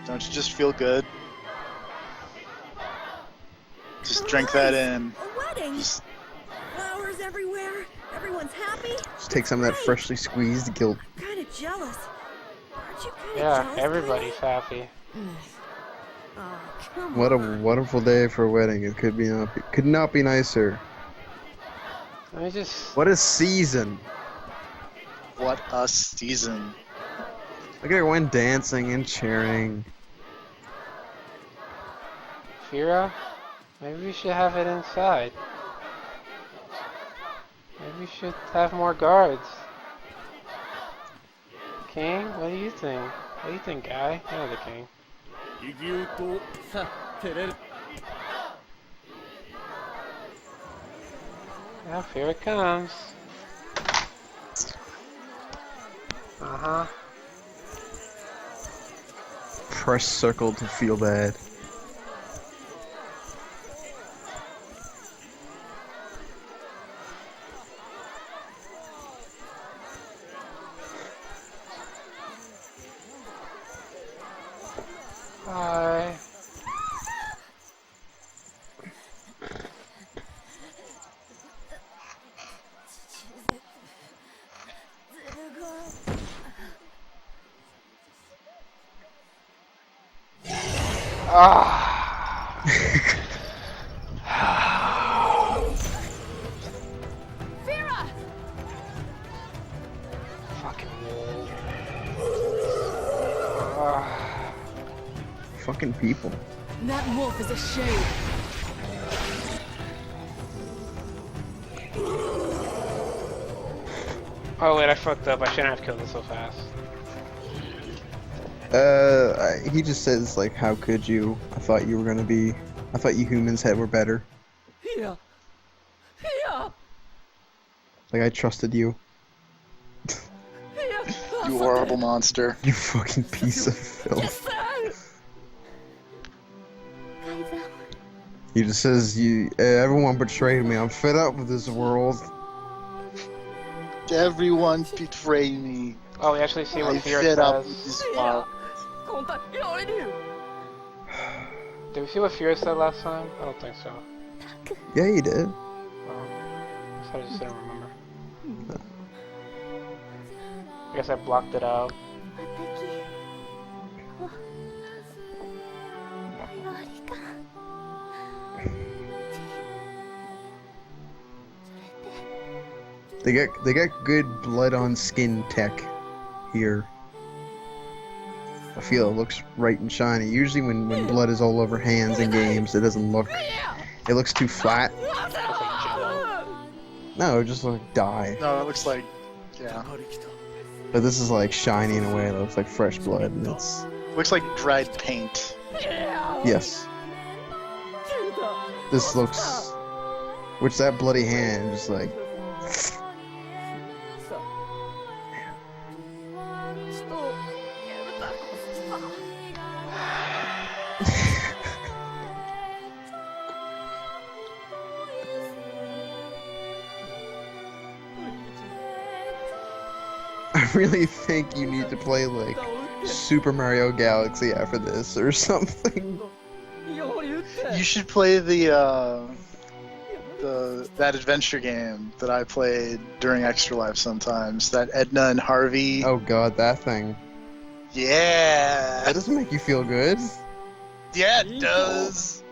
Don't you just feel good? Just drink that in. A wedding. Just- Flowers everywhere. Everyone's happy. Just take some of that freshly squeezed guilt. I'm kind of jealous. Aren't you kind of Yeah, jealous? everybody's happy. Oh, come What a on. wonderful day for a wedding. It could not be nicer. Let me just. What a season. What a season. Look at everyone dancing and cheering. Fira? Maybe we should have it inside. Maybe we should have more guards. King, what do you think? What do you think, guy? You're the king. Yeah, here it comes. Uh-huh. Press circle to feel bad. Hi. Ah. Vera! Fucking ah. Fucking people. That wolf is a shame. Oh wait, I fucked up. I shouldn't have killed it so fast. He just says like, how could you? I thought you humans were better. Here! Here! Like I trusted you. Here! You horrible monster. You fucking piece of filth. He just says everyone betrayed me. I'm fed up with this world. Everyone betrayed me. Oh, we actually see what I'm Fear fed up with says. this world. Did we see what Fear said last time? I don't think so. Yeah, you did. I just didn't remember. I guess I blocked it out. They got good blood on skin tech here. I feel it looks right and shiny. Usually when blood is all over hands in games, it doesn't look. It looks too flat. No, it just looks like dye. No, it looks like, yeah. But this is like shiny in a way that looks like fresh blood. And it's Looks like dried paint. yes. This looks. Which that bloody hand just like. I really think you need to play like Super Mario Galaxy after this or something. You should play that adventure game that I played during Extra Life sometimes. That Edna and Harvey. Oh god, that thing. Yeah. That doesn't make you feel good. Yeah, it does.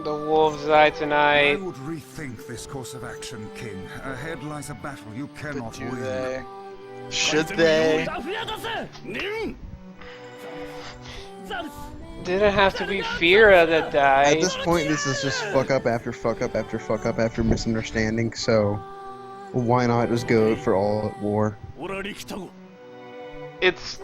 The wolves die I tonight. would rethink this course of action, King. Ahead lies a battle you cannot Do win. they? Should they? Didn't have to be Fira that At died. this point, this is just fuck up after fuck up after fuck up after misunderstanding, so why not just go for all at war? It's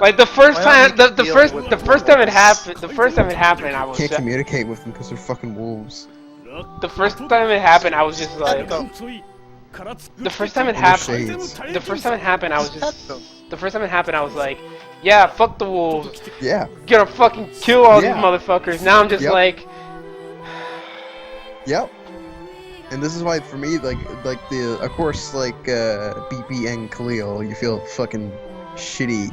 like the first why time, not the deal first with the the first time it wolves? happened, the first time it happened, I was Can't communicate with them because they're fucking wolves. the first time it happened, I was just like, the first time it They're happened, shades. the first time it happened, I was just, the first time it happened, I was like, yeah, fuck the wolves, Yeah. gonna fucking kill all Yeah. these motherfuckers. Now I'm just Yep. like, Yep. And this is why, for me, like the, of course, like BP and Khalil, you feel fucking shitty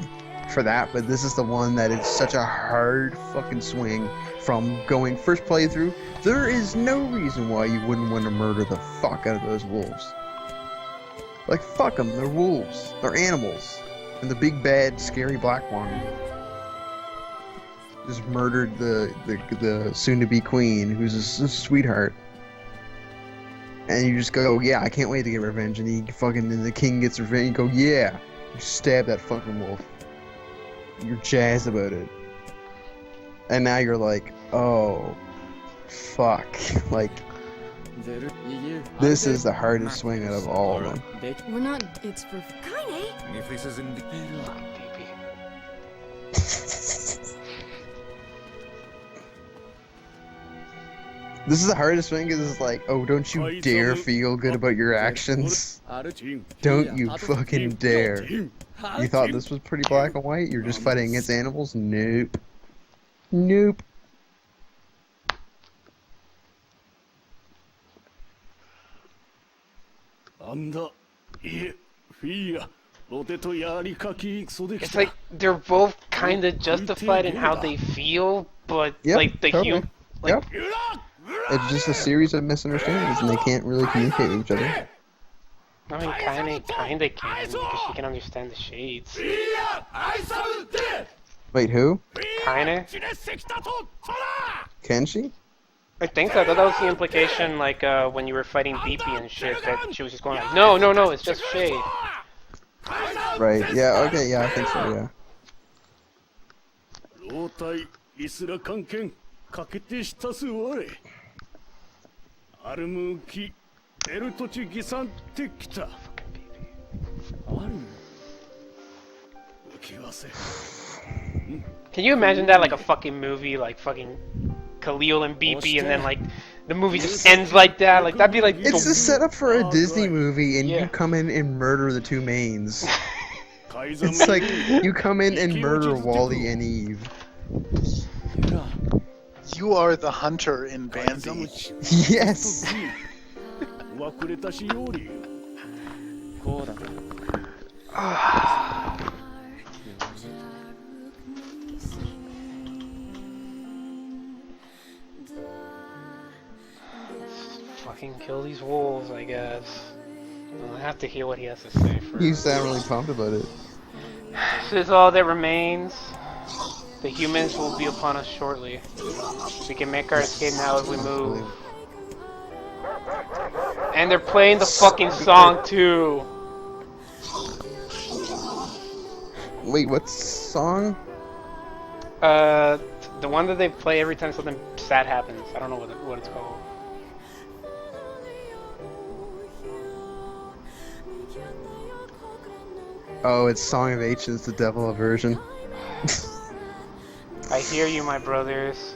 for that, but this is the one that is such a hard fucking swing from going first playthrough. There is no reason why you wouldn't want to murder the fuck out of those wolves. Like, fuck them, they're wolves. They're animals. And the big bad scary black one just murdered the soon-to-be queen, who's a sweetheart. And you just go, yeah, I can't wait to get revenge. And and the king gets revenge. You go, yeah, you stab that fucking wolf. You're jazzed about it. And now you're like, oh, fuck. Like, this is the hardest swing out of all of them. We're not. It's for. Kaine! If this is indeed... This is the hardest thing because it's like, oh, don't you dare feel good about your actions. Don't you fucking dare. You thought this was pretty black and white? You're just fighting against animals? Nope. Nope. it's like they're both kind of justified in how they feel, but Yep, like the totally. like, Yep. It's just a series of misunderstandings and they can't really communicate with each other. I mean, kinda can, because she can understand the shades. Wait, who? Kinda. Can she? I think so. I thought that was the implication, like, when you were fighting BP and shit, that she was just going like, no, no, no, it's just shade. Right, yeah, okay, yeah, I think so, yeah. 老体イスラ関係かけてしたすわれアルムキエルトチギサンってきたアルム浮きわせ Can you imagine that, like a fucking movie, like fucking Khalil and BP, and then like the movie just ends like that? Like that'd be like It's a setup for a Disney movie and Yeah. you come in and murder the two mains. It's like, you come in and murder Wally and Eve. You are the hunter in Bambi. Yes! 忘れたしよりこうだ fucking kill these wolves, I guess. I'll have to hear what he has to say first. You sound really pumped about it. This is all that remains. The humans will be upon us shortly. We can make our escape now if we move. And they're playing the fucking song too. Wait, what song? The one that they play every time something sad happens. I don't know what it's called. Oh, it's Song of Ancients, the Devil version. I hear you, my brothers,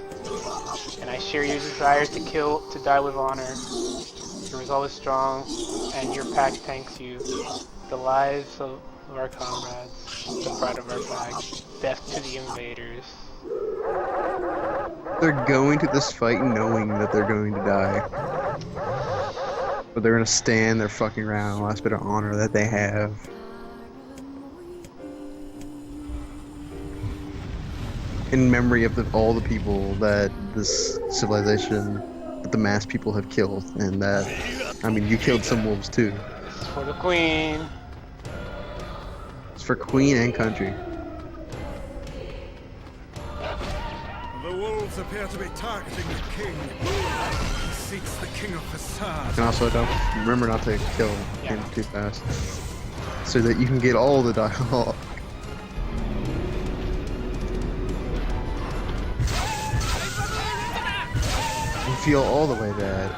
and I share your desire to die with honor. Your resolve is strong, and your pack thanks you. The lives of our comrades, the pride of our flag, death to the invaders. They're going to this fight knowing that they're going to die. But they're gonna stand their fucking ground, last bit of honor that they have. In memory of all the people that this civilization, that the mass people have killed, and that, I mean, you killed some wolves too. It's for the queen. It's for queen and country. The wolves appear to be targeting the king. He seeks the king of Facade. And also, don't remember not to kill him too fast, so that you can get all the dialogue. You feel all the way bad.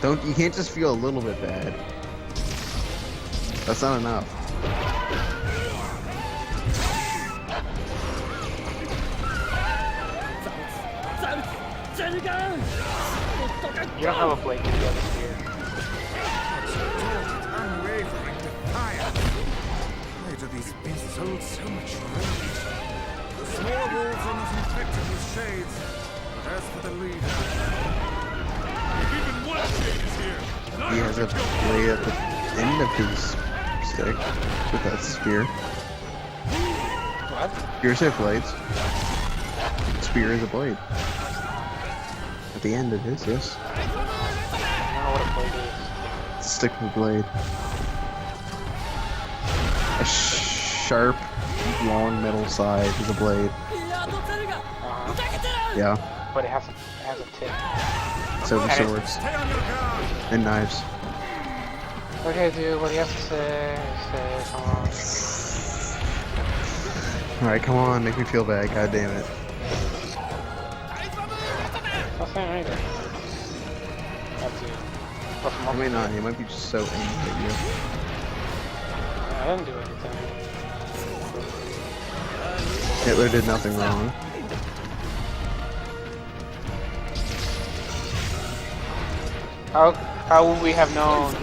You can't just feel a little bit bad. That's not enough. You don't have a blade to the other spear. Unwavering defiance. Why do these beasts hold so much rage? The small wolves are not infected with shades, but as for the leader, Even one shade is here. He has a blade at the end of his stick with that spear. What? Spears have blades. Spear is a blade. At the end it is, yes. I don't know what a blade is. It's a stick with a blade. A sharp, long metal side is a blade. Yeah. But it has a tip. So do swords. And knives. Okay, dude, what do you have to say? Come on. Alright, come on, make me feel bad, god damn it. Not saying anything. Have to. I may not, he might be just so angry at you. I didn't do anything. Hitler did nothing wrong. How would we have known?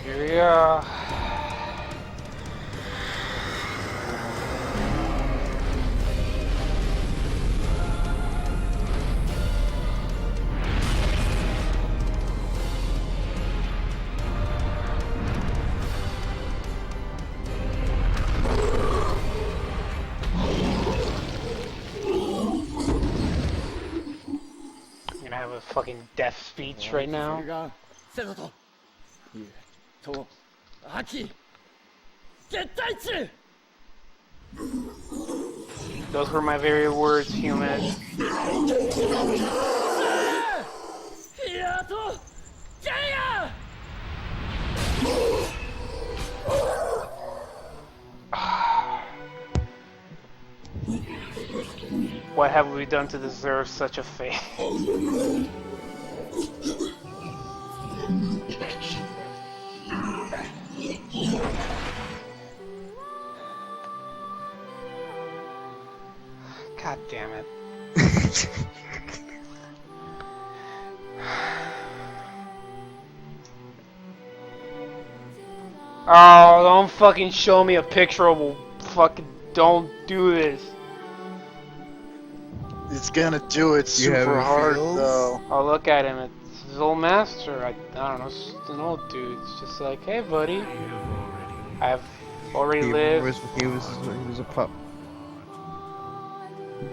Here we are. I'm gonna have a fucking death speech right now. Those were my very words, human. What have we done to deserve such a fate? God damn it. Oh, don't fucking show me a picture of a fucking... Don't do this. It's gonna do it super hard though. Oh, look at him. It's his old master. I don't know. It's an old dude. It's just like, hey, buddy. I've already He lived. was a pup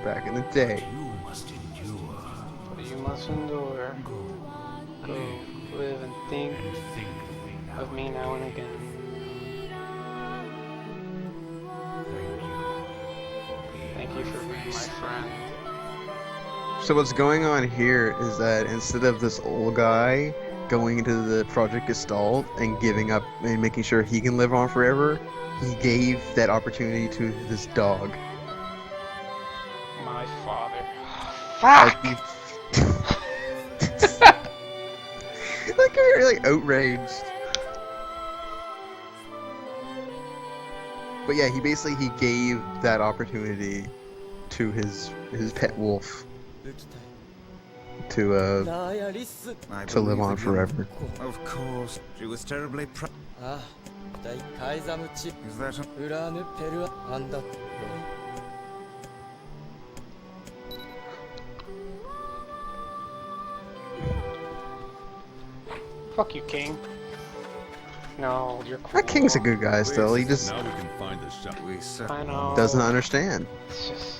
back in the day. But you must endure. Go live and think of me now and again. Thank you for being my friend. So what's going on here is that instead of this old guy going into the Project Gestalt and giving up and making sure he can live on forever, he gave that opportunity to this dog. My father. Like, Fuck! like you're like outraged. But yeah, he gave that opportunity to his pet wolf to live on forever. Of course, she was terribly proud. Is that a... Fuck you, King. No, you're cool. That King's a good guy still. He just Now we can find the shop. I know. doesn't understand. It's just...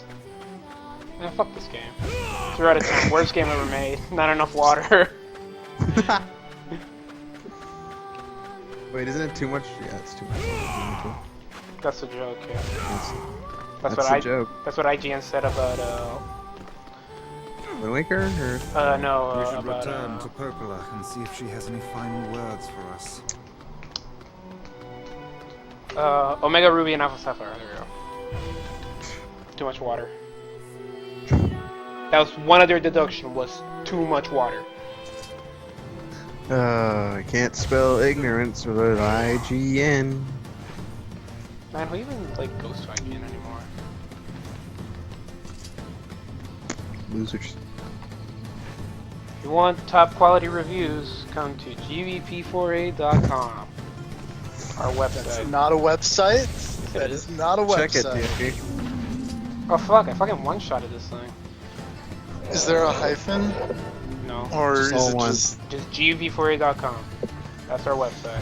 Man, fuck this game. 3 out of 10. Worst game ever made. Not enough water. Wait, isn't it too much? Yeah, it's too much. That's a joke, yeah. That's what a joke. That's what IGN said about, Wind Waker? Or... no, We should about, return to Popola and see if she has any final words for us. Omega Ruby and Alpha Sapphire. There we go. Too much water. That was one of their deduction, was too much water. I can't spell ignorance without IGN. Man, who even, like, goes to IGN anymore? Losers. If you want top quality reviews, come to gvp4a.com. Our website. That's not a website. That is not a website. Check it, DFP. Oh fuck, I fucking one-shotted this thing. Is there a hyphen? No. Or Just is all it one. just... Just gvp4a.com. That's our website.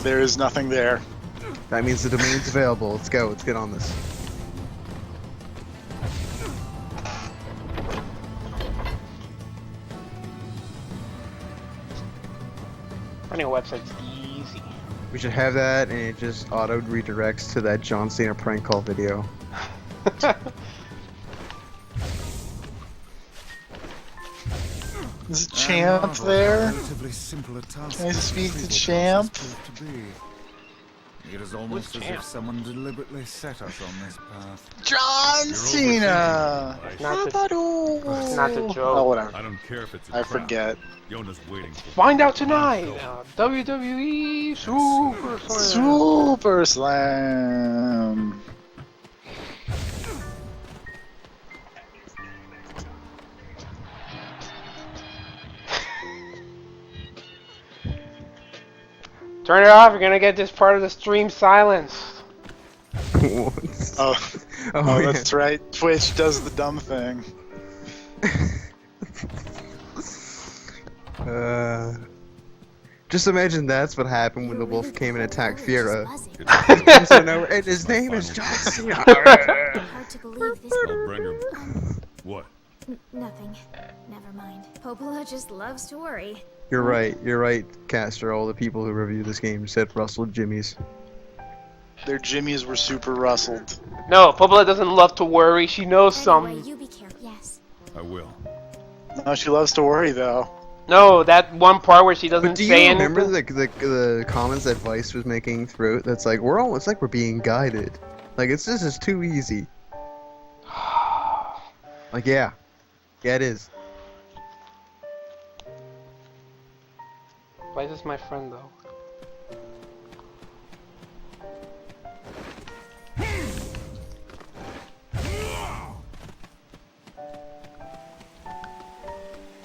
there is nothing there. That means the domain's available. Let's go. Let's get on this. Running a website's easy. We should have that, and it just auto redirects to that John Cena prank call video. Is Champ there? Relatively simpler task Can I speak to than Champ? it's supposed to be. It is almost as if someone deliberately set us on this path. John Cena! Not the joke. Oh, whatever. I don't care if it's a I trap. forget. Yona's waiting for Find out tonight! WWE Super Slam! Super Slam! Turn it off, you're gonna get this part of the stream silenced. Oh, Oh, yeah. that's right. Twitch does the dumb thing. Just imagine that's what happened when the wolf came and attacked Fiera. And his name is John Cena. Hard to believe this. I'll bring her. What? Nothing. Never mind. Popola just loves to worry. You're right, Caster. All the people who review this game said Russell Jimmy's. Their jimmies were super rustled. No, Popola doesn't love to worry, she knows Anyway, some. you be careful. Yes. I will. No, she loves to worry though. No, that one part where she doesn't But do say you remember anything. the comments that Vice was making throughout? That's like it's like we're being guided. Like this is too easy. Like yeah, it is. Why is this my friend though?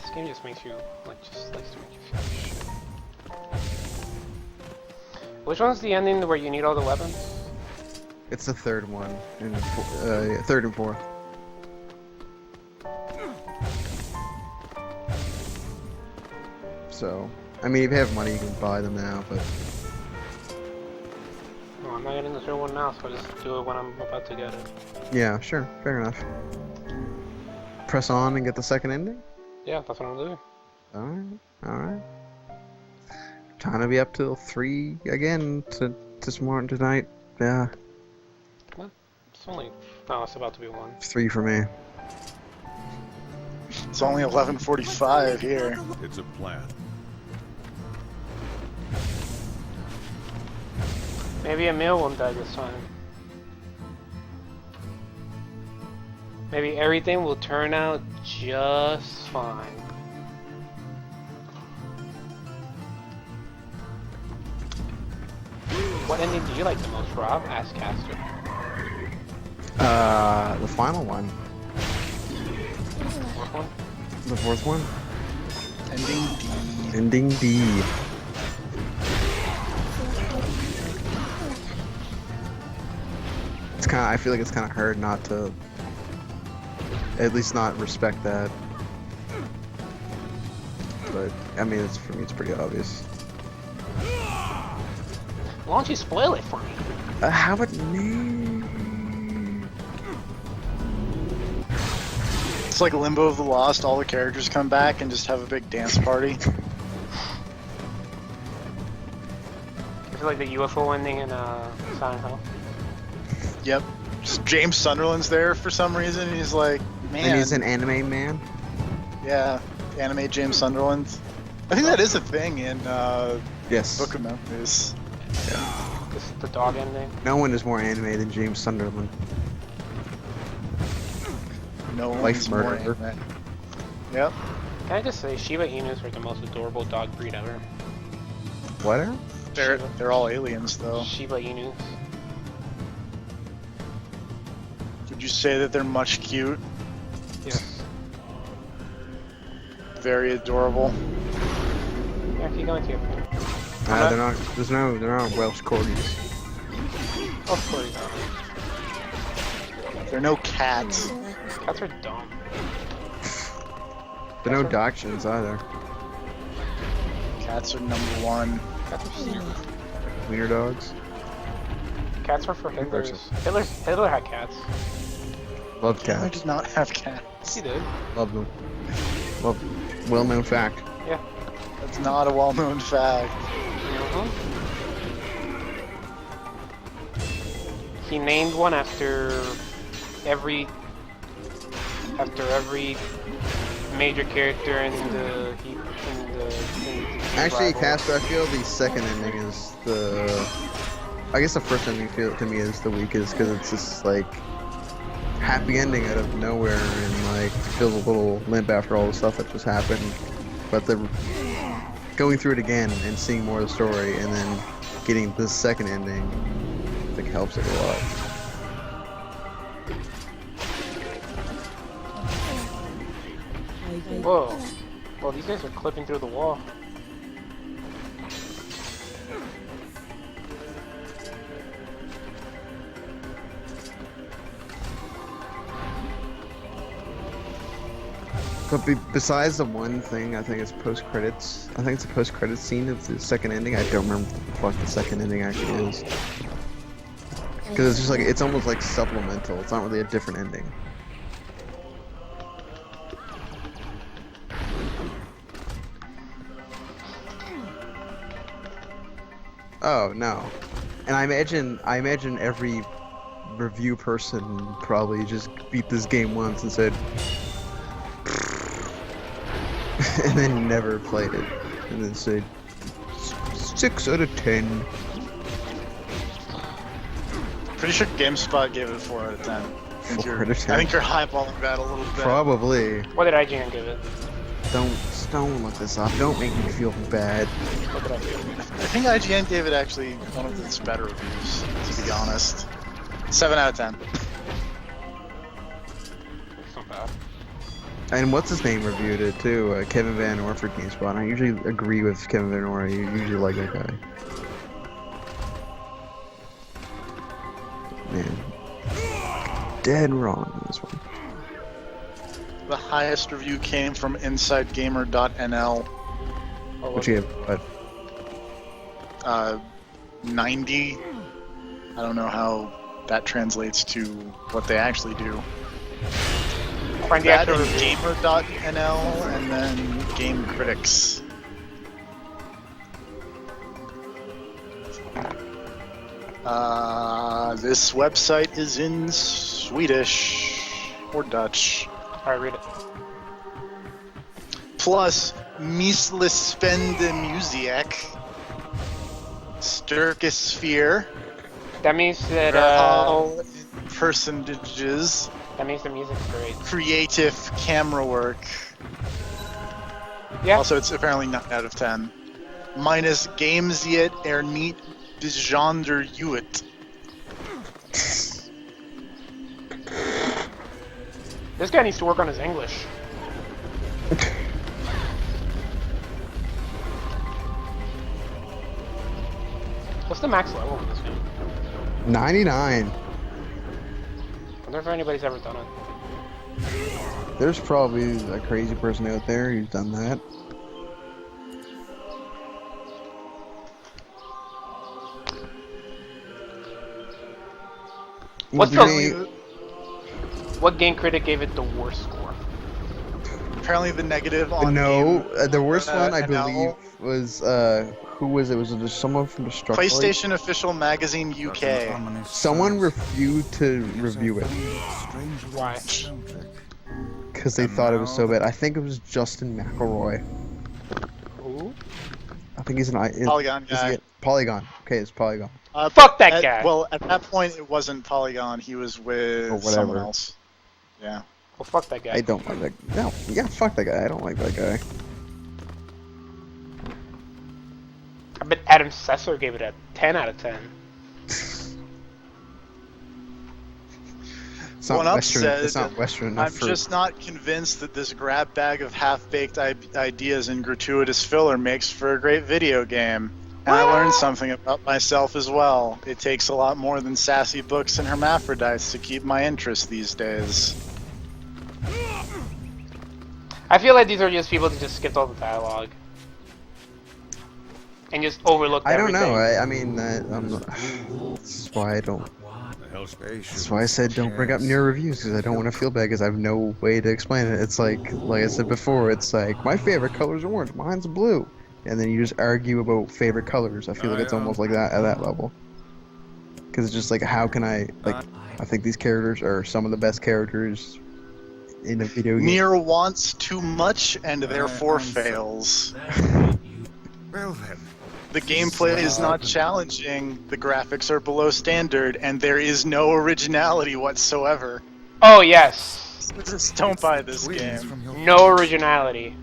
This game just makes you just likes to make you feel shit. Which one's the ending where you need all the weapons? It's the third one, and third and fourth. So I mean, if you have money, you can buy them now, but No, I'm not getting the third one now, so I'll just do it when I'm about to get it. yeah, sure, fair enough. Press on and get the second ending? Yeah, that's what I'm doing. Alright. Time to be up till 3 again tonight. Yeah, Come on. It's only... No, it's about to be 1. 3 for me. It's only 11:45 here. It's a plan. Maybe Emil won't die this time. Maybe everything will turn out just fine. What ending do you like the most, Rob? Ask Caster. The final one. Fourth one? The fourth one? Ending D. Ending D. It's kind of, I feel like it's kind of hard not to, at least not respect that. But, I mean, it's, for me, it's pretty obvious. Why don't you spoil it for me? How about me? It's like Limbo of the Lost. All the characters come back and just have a big dance party. Is it like the UFO ending in Silent Hill? Yep. Just James Sunderland's there for some reason. And he's like, man. And he's an anime man? Yeah, anime James Sunderland. I think that is a thing in Yes. Book of Memories. This is the dog ending. No one is more anime than James Sunderland. No Life one's more murderer. anime. Yep. Can I just say, Shiba Inus are the most adorable dog breed ever. What are? They're all aliens though. Shiba Inus. Would you say that they're much cute? Yes. Very adorable. Yeah, keep going to your point. They're not. They're not Welsh corgis. Of course not. There are no cats. Cats are dumb. They're no Dachshunds either. Cats are number one. Cats are stupid. Wiener dogs. Cats were for Hitlers. Hitler had cats. Love I cats. did not have cats. He did. Love them. Love. Well-known fact. Yeah. That's not a well-known fact. He named one after every major character in the Actually, Bible. Casper, I feel the second ending is the. I guess the first ending to me is the weakest because it's just like happy ending out of nowhere and like feels a little limp after all the stuff that just happened. But the going through it again and seeing more of the story and then getting the second ending, I think helps it a lot. Whoa. Well, these guys are clipping through the wall. But besides the one thing, I think it's post-credits. I think it's a post-credits scene of the second ending. I don't remember what the fuck the second ending actually is. Because it's just like, it's almost like supplemental. It's not really a different ending. Oh, no. And I imagine every review person probably just beat this game once and said, and then never played it, and then said 6 out of 10. Pretty sure GameSpot gave it 4 out of 10. 4 out of 10. I think you're highballing that a little bit. Probably. What did IGN give it? Don't look this up. Don't make me feel bad. Look it up. I think IGN gave it actually one of its better reviews, to be honest. 7 out of 10. It's not bad. And what's his name reviewed it too? Kevin Van Orr for GameSpot. I usually agree with Kevin Van Orr. I usually like that guy. Man, dead wrong on this one. The highest review came from InsideGamer.nl. Or What you have? What? 90. I don't know how that translates to what they actually do. Find the That actual and review. gamer.nl and then Game Critics. This website is in Swedish or Dutch. Alright, read it. Plus, Mislispende Musiek, Sturkesphere, That means that Verhal Percentages, that means the music's great. Creative Camera Work. Yeah. Also, it's apparently 9 out of 10. Minus Gamesiet niet bijzonder goed. This guy needs to work on his English. What's the max level in this game? 99. I wonder if anybody's ever done it. There's probably a crazy person out there who's done that. What's Maybe- what game critic gave it the worst score? Apparently, the negative on No, Game, the worst one I NL. believe was who was it? Was it someone from Destructoid? PlayStation Official Magazine UK. Someone refused to review it Why? because they thought it was so bad. I think it was Justin McElroy. Who? I think he's an Polygon is he guy. a- Polygon. Okay, it's Polygon. Fuck that guy. Well, at that point, it wasn't Polygon. He was with Or whatever. someone else. Yeah. Well, fuck that guy. I don't like that. No, yeah, fuck that guy. I don't like that guy. I bet Adam Sessler gave it a 10 out of 10. It's not One up Western. said, It's not Western enough I'm for. just not convinced that this grab bag of half-baked ideas and gratuitous filler makes for a great video game. And I learned something about myself as well. It takes a lot more than sassy books and hermaphrodites to keep my interest these days. I feel like these are just people that just skipped all the dialogue. And just overlooked I don't everything. know. I mean, this is why I don't. That's why I said don't bring up Nier reviews, because I don't want to feel bad, because I have no way to explain it. It's like I said before, it's like my favorite color is orange, mine's blue, and then you just argue about favorite colors. I feel like it's almost like that at that level, because it's just like, how can I I think these characters are some of the best characters in a video game. Nier wants too much and therefore fails. Well then. The gameplay is not challenging, the graphics are below standard, and there is no originality whatsoever. Oh, yes. Just don't buy this game. No originality.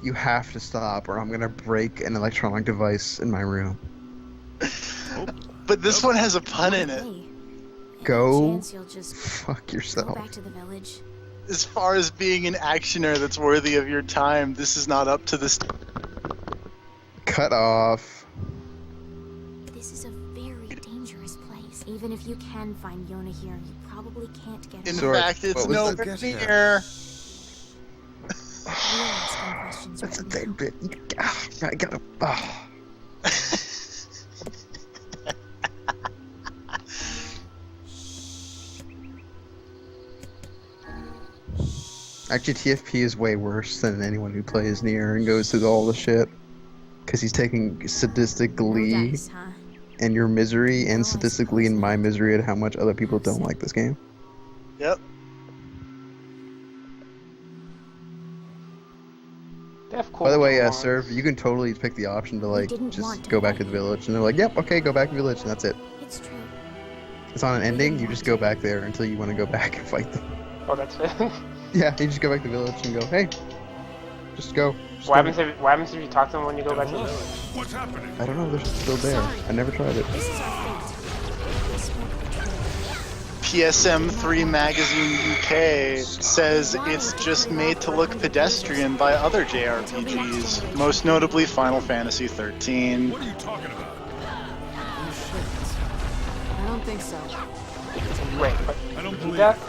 You have to stop, or I'm gonna break an electronic device in my room. But this one has a pun in it. Go Chance you'll just fuck go yourself. back to the village. As far as being an actioner that's worthy of your time, this is not up to this. Cut off. This is a very dangerous place. Even if you can find Yona here, you probably can't get In her. Sorry, fact, it's what was nowhere that? near. We're asking questions That's a right dead now. bit. I gotta. Actually, TFP is way worse than anyone who plays Nier and goes through all the shit. Because he's taking sadistic glee Dice, huh? in your misery and sadistic glee in my misery at how much other people don't like this game. Yep. They have cool By the way, designs. Serve, you can totally pick the option to like didn't want just to go back fight. to the village, and they're like, "Yep, okay, go back to the village," and that's it. It's true. It's on an ending. You just go back there until you want to go back and fight them. Oh, that's it. Yeah, you just go back to the village and go, "Hey, just go." Just What go." happens if you talk to them when you go back to the village? What's happening? I don't know. They're still there. I never tried it. This is our fate. We spoke the truth. PSM3 Magazine UK says it's just made to look pedestrian by other JRPGs, most notably Final Fantasy 13. What are you talking about? I don't think so. Wait, but I don't you do believe that?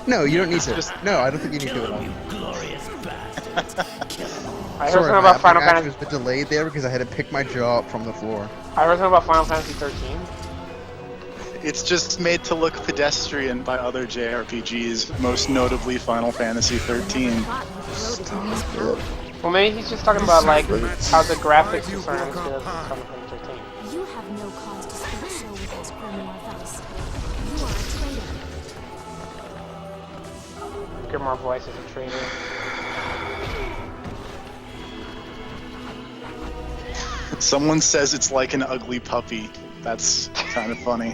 No, you don't need to. No, I don't think you need to at all. Glorious bastard. Kill them all. I heard Sorry, something my about Final reaction Fantasy. was a bit delayed there because I had to pick my jaw up from the floor. I heard something about Final Fantasy 13. It's just made to look pedestrian by other JRPGs, most notably Final Fantasy 13. Well, maybe he's just talking about like how the graphics aren't as good as Final Fantasy 13. You have no cause to speak so with this criminal advice. You are a traitor. Grimmer Voice is a traitor. Someone says it's like an ugly puppy. That's kind of funny.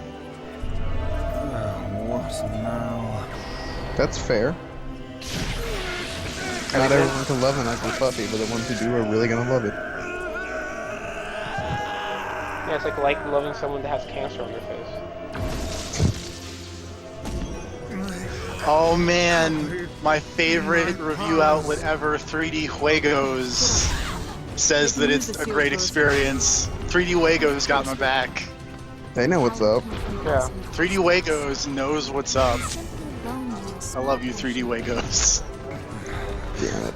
What now? That's fair. Not everyone can love an ugly puppy, but the ones who do are really gonna love it. Yeah, it's like loving someone that has cancer on their face. Oh man, my favorite review outlet ever, 3D Juegos, says that it's a great experience. 3D Juegos got my back. They know what's up. Yeah. 3D Juegos knows what's up. I love you, 3D Juegos. Damn it.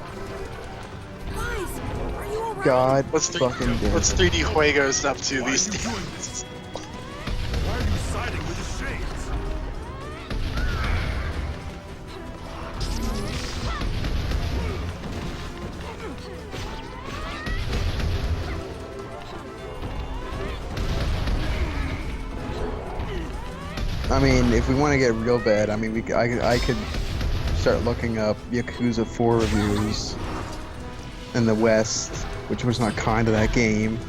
Guys, are you alright? God What's fucking damn What's it. 3D Juegos up to these days? Why are you siding with the Shades? I mean, if we want to get real bad, I mean, I could start looking up Yakuza 4 reviews in the West, which was not kind to that game.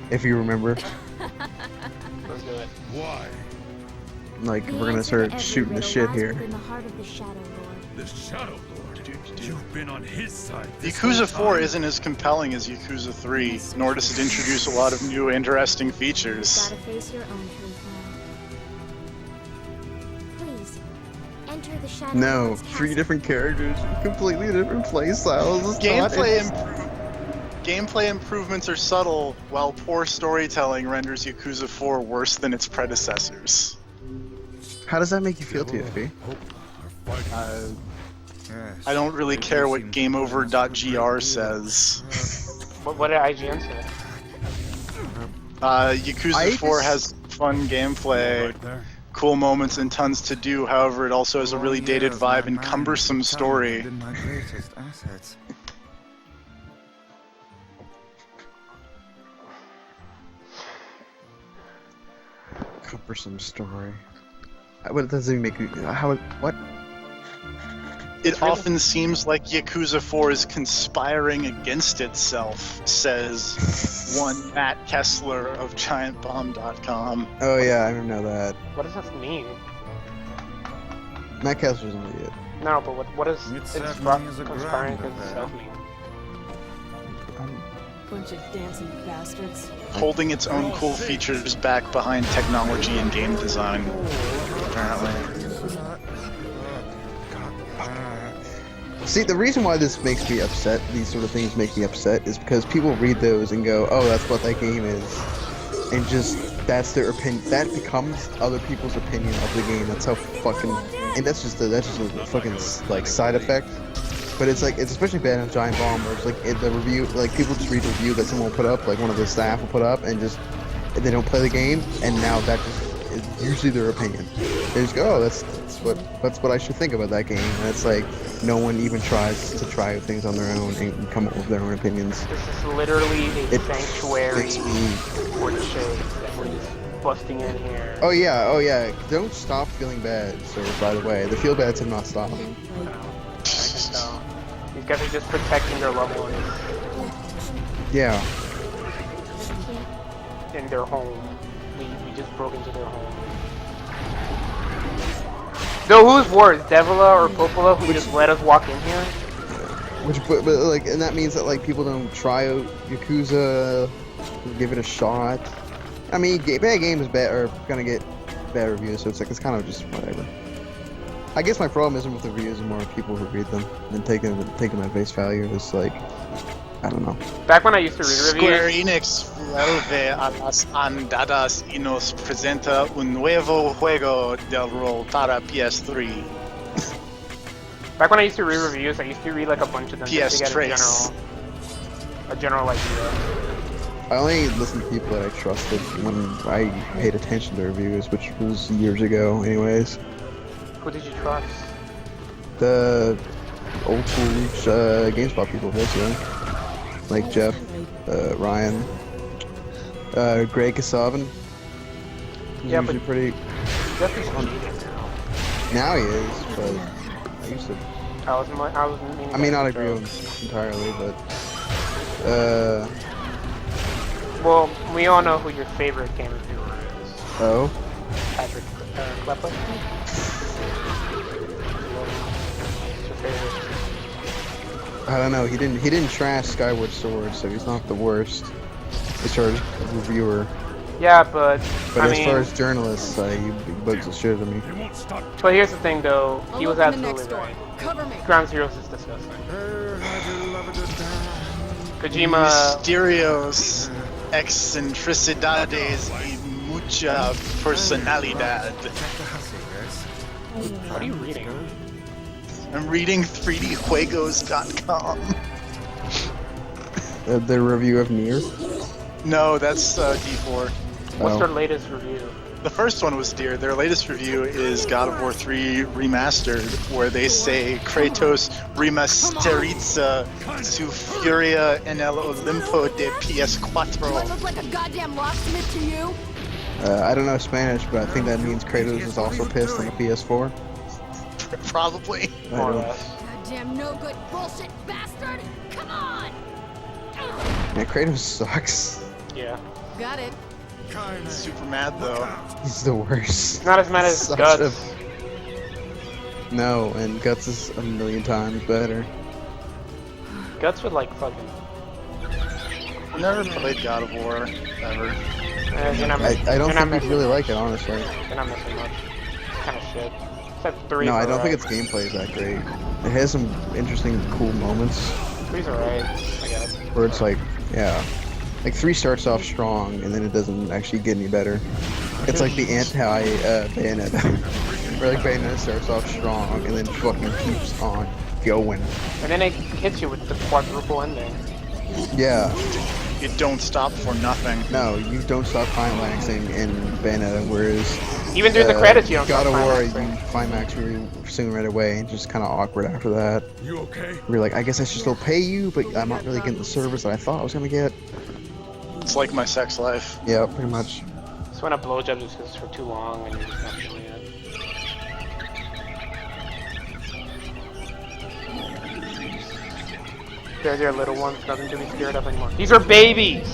If you remember. Let's do it. Why? Like, we're gonna start shooting the shit here. In the heart of the Shadow Lord. The Shadow Lord. You've been on his side. this Yakuza whole 4 time. isn't as compelling as Yakuza 3, nor does it introduce a lot of new interesting features. Gotta face your own truth now. Please, enter the Shadow No, Lord's 3 castle. different characters, completely different playstyles. It's Gameplay improvements are subtle, while poor storytelling renders Yakuza 4 worse than its predecessors. How does that make you feel, TFB? I don't really care what GameOver.gr says. What did IGN say? Yakuza 4 has fun gameplay, cool moments, and tons to do. However, it also has a really dated vibe and cumbersome story. My greatest assets. Cumbersome story. What does it even make you? What? It often seems like Yakuza 4 is conspiring against itself, says one Matt Kessler of GiantBomb.com. Oh yeah, I know that. What does that mean? Matt Kessler's an idiot. No, but what does It it's certainly is a conspiring grand against affair. itself mean? Bunch of dancing bastards. Holding its own cool features back behind technology and game design, apparently. See, the reason why this makes me upset, these sort of things make me upset, is because people read those and go, oh, that's what that game is. And just, that's their opinion. That becomes other people's opinion of the game. That's how fucking, and that's just a fucking, like, side effect. But it's like, it's especially bad on Giant Bomb, where it's like, the review, like, people just read the review that someone will put up, like one of the staff will put up, and just, they don't play the game, and now that just is usually their opinion. They just go, oh, that's what I should think about that game. And it's like, no one even tries to try things on their own and come up with their own opinions. This is literally a sanctuary makes me- for the Shades, and we're just busting in here. Oh yeah, don't stop feeling bad, sir, by the way. The feel bads have not stopped. I can tell. These guys are just protecting their loved ones Yeah. in their home. We just broke into their home. No, who's worse, Devila or Popola, who just let us walk in here? But like, and that means that like people don't try out Yakuza, give it a shot. I mean, bad games are gonna get bad reviews, so it's like, it's kind of just whatever. I guess my problem isn't with the reviews, more people who read them and take them at face value. It's like, I don't know. Back when I used to read Square reviews, Enix vuelve a las andadas y nos presenta un nuevo juego del rol para PS3. Back when I used to read reviews, I used to read like a bunch of them just to get Trace. a general idea. I only listened to people that I trusted when I paid attention to reviews, which was years ago, anyways. Who did you trust? The old school GameSpot people, basically. Like Jeff, Ryan, Greg Kasavin. Yeah, usually but pretty. Jeff is cheating now. Now he is, but I used to. I was meaning I may that not as a agree joke. with him entirely, but Well, we all know who your favorite game reviewer is. oh, Patrick Klepper. What's your favorite? I don't know. He didn't trash Skyward Sword, so he's not the worst as far as reviewer. Yeah, but But I as mean, far as journalists, he bugs the shit out of me. but here's the thing, though. He I'll was open the absolutely next door. right. Cover me. Ground Zeroes is disgusting. Kojima. Mysterios excentricidades y mucha personalidad. What are you reading? I'm reading 3djuegos.com. The review of Nier. No, that's D4. What's their latest review? The first one was Deer. Their latest review is God of War 3 Remastered, where they say Kratos remasteriza su furia en el Olimpo de Do I PS4. look like a goddamn locksmith to you? I don't know Spanish, but I think that means Kratos is also pissed on the PS4. Probably. I More or don't- less. Goddamn no good bullshit bastard! Come on! Yeah, Kratos sucks. Yeah. Got it. Super mad though. He's the worst. Not as mad as Such Guts. No, and Guts is a million times better. Guts would like fucking. I never played God of War ever. You're not I don't you're not think missing you'd really much. like it, honestly. You're not missing much. Kind of shit. Except 3. No, I don't think its gameplay is that great. It has some interesting, cool moments 3's alright, I guess. where it's like, yeah. Like 3 starts off strong and then it doesn't actually get any better. It's like the anti-Bayonetta. Where like Bayonetta starts off strong and then fucking keeps on going. And then it hits you with the quadruple ending. Yeah. You don't stop for nothing. No, you don't stop climaxing in Bayonetta, whereas Even during the credits, you don't God stop of War, you climaxing. climax really soon right away, and just kind of awkward after that. You okay? We're like, I guess I should still pay you, but I'm not really getting the service that I thought I was gonna get. It's like my sex life. Yeah, pretty much. Just when a blowjob just goes for too long and you're just not feeling it. They're little ones, nothing to be scared of anymore. These are babies!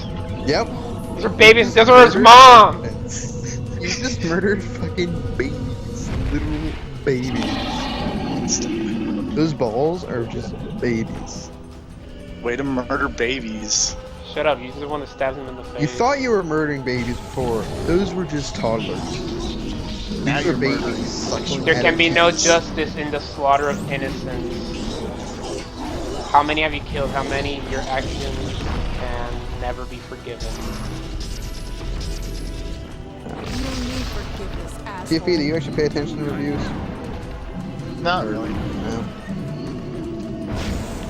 Yep. These are babies, those are his mom! You just murdered fucking babies. Little babies. Those balls are just babies. Way to murder babies. Shut up, you're the one that stabs him in the face. You thought you were murdering babies before. Those were just toddlers. Now These you're are babies. There can be no justice in the slaughter of innocents. How many have you killed? How many your actions can never be forgiven? No need for forgiveness, asshole. TFP, do you actually pay attention to reviews? Not really. No.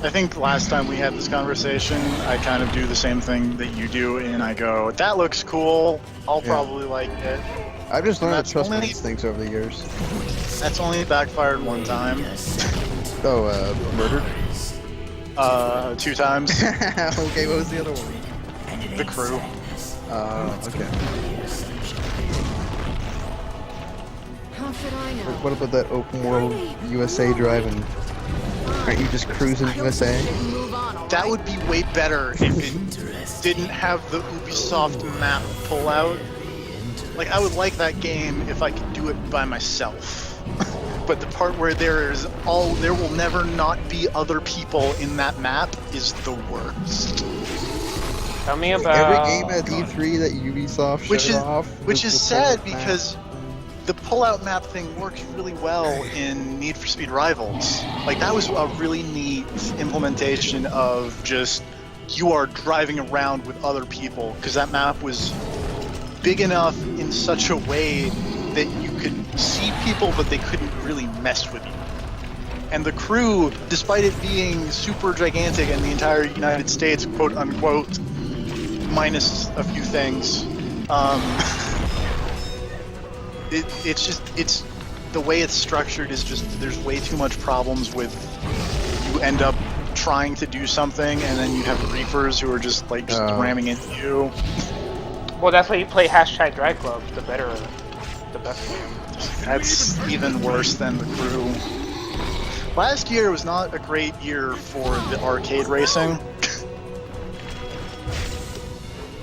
I think last time we had this conversation, I kind of do the same thing that you do, and I go, that looks cool, I'll probably like it. I've just learned to That's trust my only- instincts over the years. That's only backfired one time. Oh, murdered? 2 times. Okay, what was the other one? The Crew. Okay. How should I know? What about that open world USA driving? Aren't you just cruising USA? Move on, all That right? would be way better if it didn't have the Ubisoft map pullout. Like, I would like that game if I could do it by myself. But the part where there will never not be other people in that map is the worst. Tell me about... Every game at E3 that Ubisoft Which shut is off. which was is the sad full map. because the pullout map thing works really well in Need for Speed Rivals. Like, that was a really neat implementation of just you are driving around with other people, because that map was big enough in such a way that you could see people but they couldn't really mess with you. And the crew, despite it being super gigantic in the entire United States, quote unquote, minus a few things, it's the way it's structured is just, there's way too much problems with, you end up trying to do something and then you have reapers who are just like ramming into you. Well, that's why you play hashtag Dry Club, the best game. That's even worse than the crew. Last year was not a great year for the arcade racing.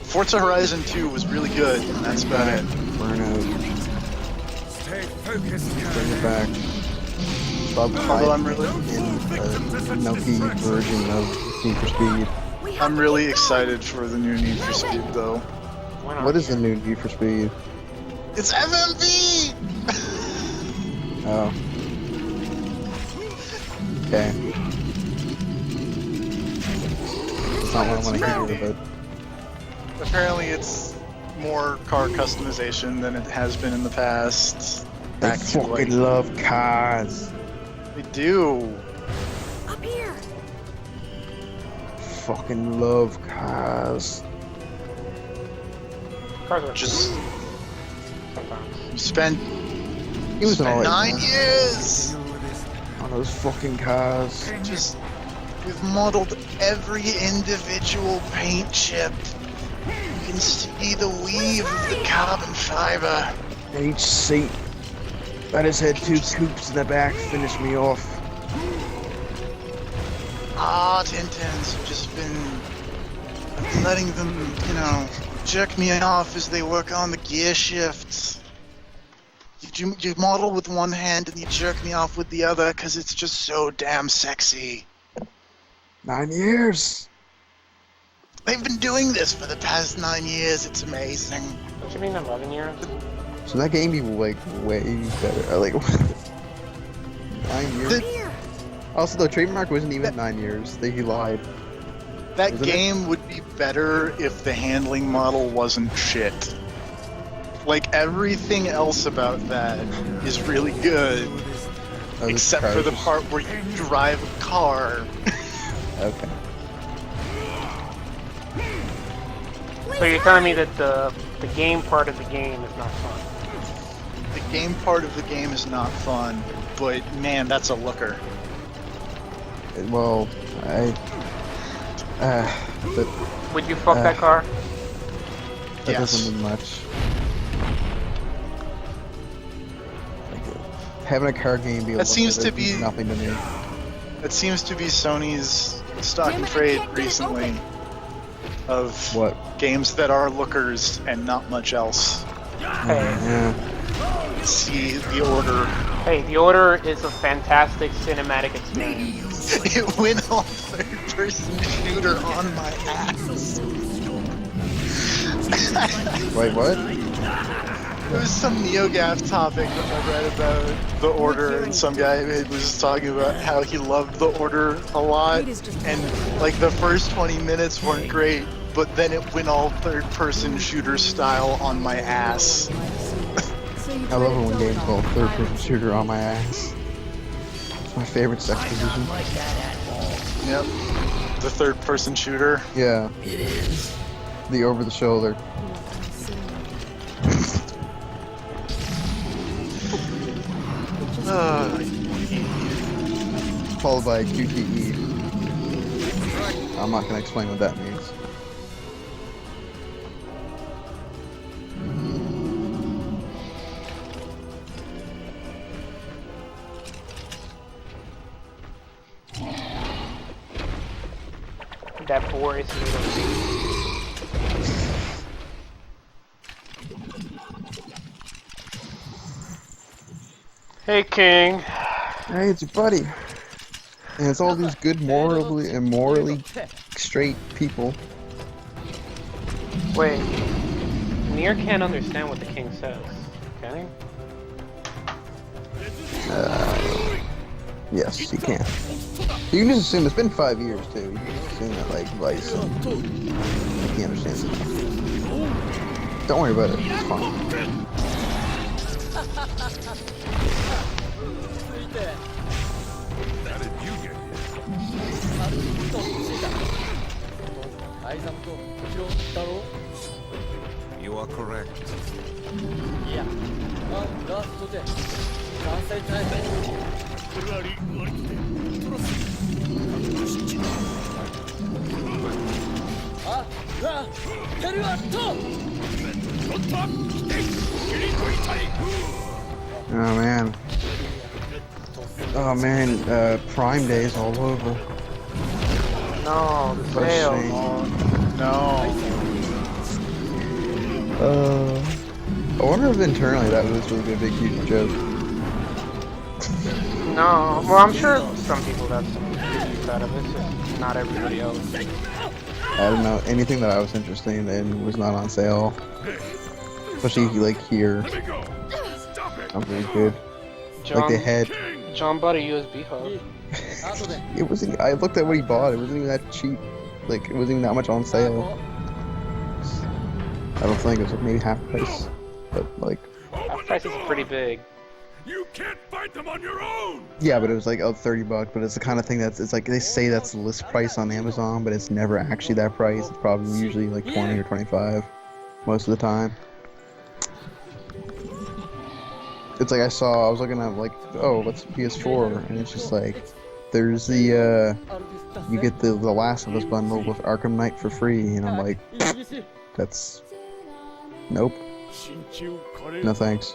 Forza Horizon 2 was really good, and that's about it. Burnout. Stay focused, Bring it back. Bob Although I'm really in Noki version of Need for Speed. I'm really excited for the new Need for Speed, though. What is the new Need for Speed? It's FMV! Oh. Okay. It's not what I want to hear, but apparently it's more car customization than it has been in the past. they fucking love cars. They do. Up here. Fucking love cars. Cars are Just sometimes. you spent It was an alright 9 time. years. On those fucking cars. Just we've modeled every individual paint chip. You can see the weave of the carbon fiber. And each seat that has had 2 coops in the back finish me off. Art interns have just been letting them, jerk me off as they work on the gear shifts. You model with one hand and you jerk me off with the other because it's just so damn sexy. 9 years. They've been doing this for the past 9 years. It's amazing. Don't you mean 11 years? So that game be like way better. Like 9 years. Also, the trademark wasn't even 9 years. He lied. That Isn't game would be better if the handling model wasn't shit. Like, everything else about that is really good, except for the part where you drive a car. Okay. So you're telling me that the game part of the game is not fun? The game part of the game is not fun, but man, that's a looker. Well, but Would you fuck that car? that Yes. doesn't mean much. Having a car game be a That seems to means be- nothing to me. That seems to be Sony's stock Damn and it, I trade can't get it recently of What? games that are lookers and not much else. Hey, Yeah. See The Order. hey, The Order is a fantastic cinematic experience. It went all third-person shooter on my ass. Wait, what? There was some NeoGAF topic that I read about The Order, and some guy was talking about how he loved The Order a lot, and like the first 20 minutes weren't great, but then it went all third-person shooter style on my ass. I love it when games call third-person shooter on my ass. It's my favorite sex position. Yep. The third-person shooter. Yeah. It is. The over-the-shoulder. Followed by QTE. I'm not gonna explain what that means. That boy is Hey, King. Hey, it's your buddy. And it's all these good morally straight people. Wait. Nier can't understand what the king says, can he? Yes, you can. You can just assume it's been 5 years too. You can just assume that like Vice and he understands it. Don't worry about it. It's fine. How did you get here? と着いた。相沢とヒロだろ You are correct. いや、ラストで関西大会。クラリ割り切ってトラスあ、テルアット Oh man. Oh man, Prime Day's all over. No, the What a sale. shame. No. I wonder if internally that was really a big huge joke. No, well, I'm sure some people got some use out of it, just not everybody else. I don't know, anything that I was interested in was not on sale. Especially like here. Not very good. Like they had. John bought a USB hub. It wasn't. I looked at what he bought. It wasn't even that cheap. Like it wasn't even that much on sale. I don't think it was like maybe half price, but like. Half price is pretty big. You can't fight them on your own. Yeah, but it was like $30. But it's the kind of thing that's it's like they say that's the list price on Amazon, but it's never actually that price. It's probably usually like 20 or 25 most of the time. It's like I was looking at like, oh, what's PS4, and it's just like, there's the you get the Last of Us bundle with Arkham Knight for free, and I'm like, that's nope, no thanks.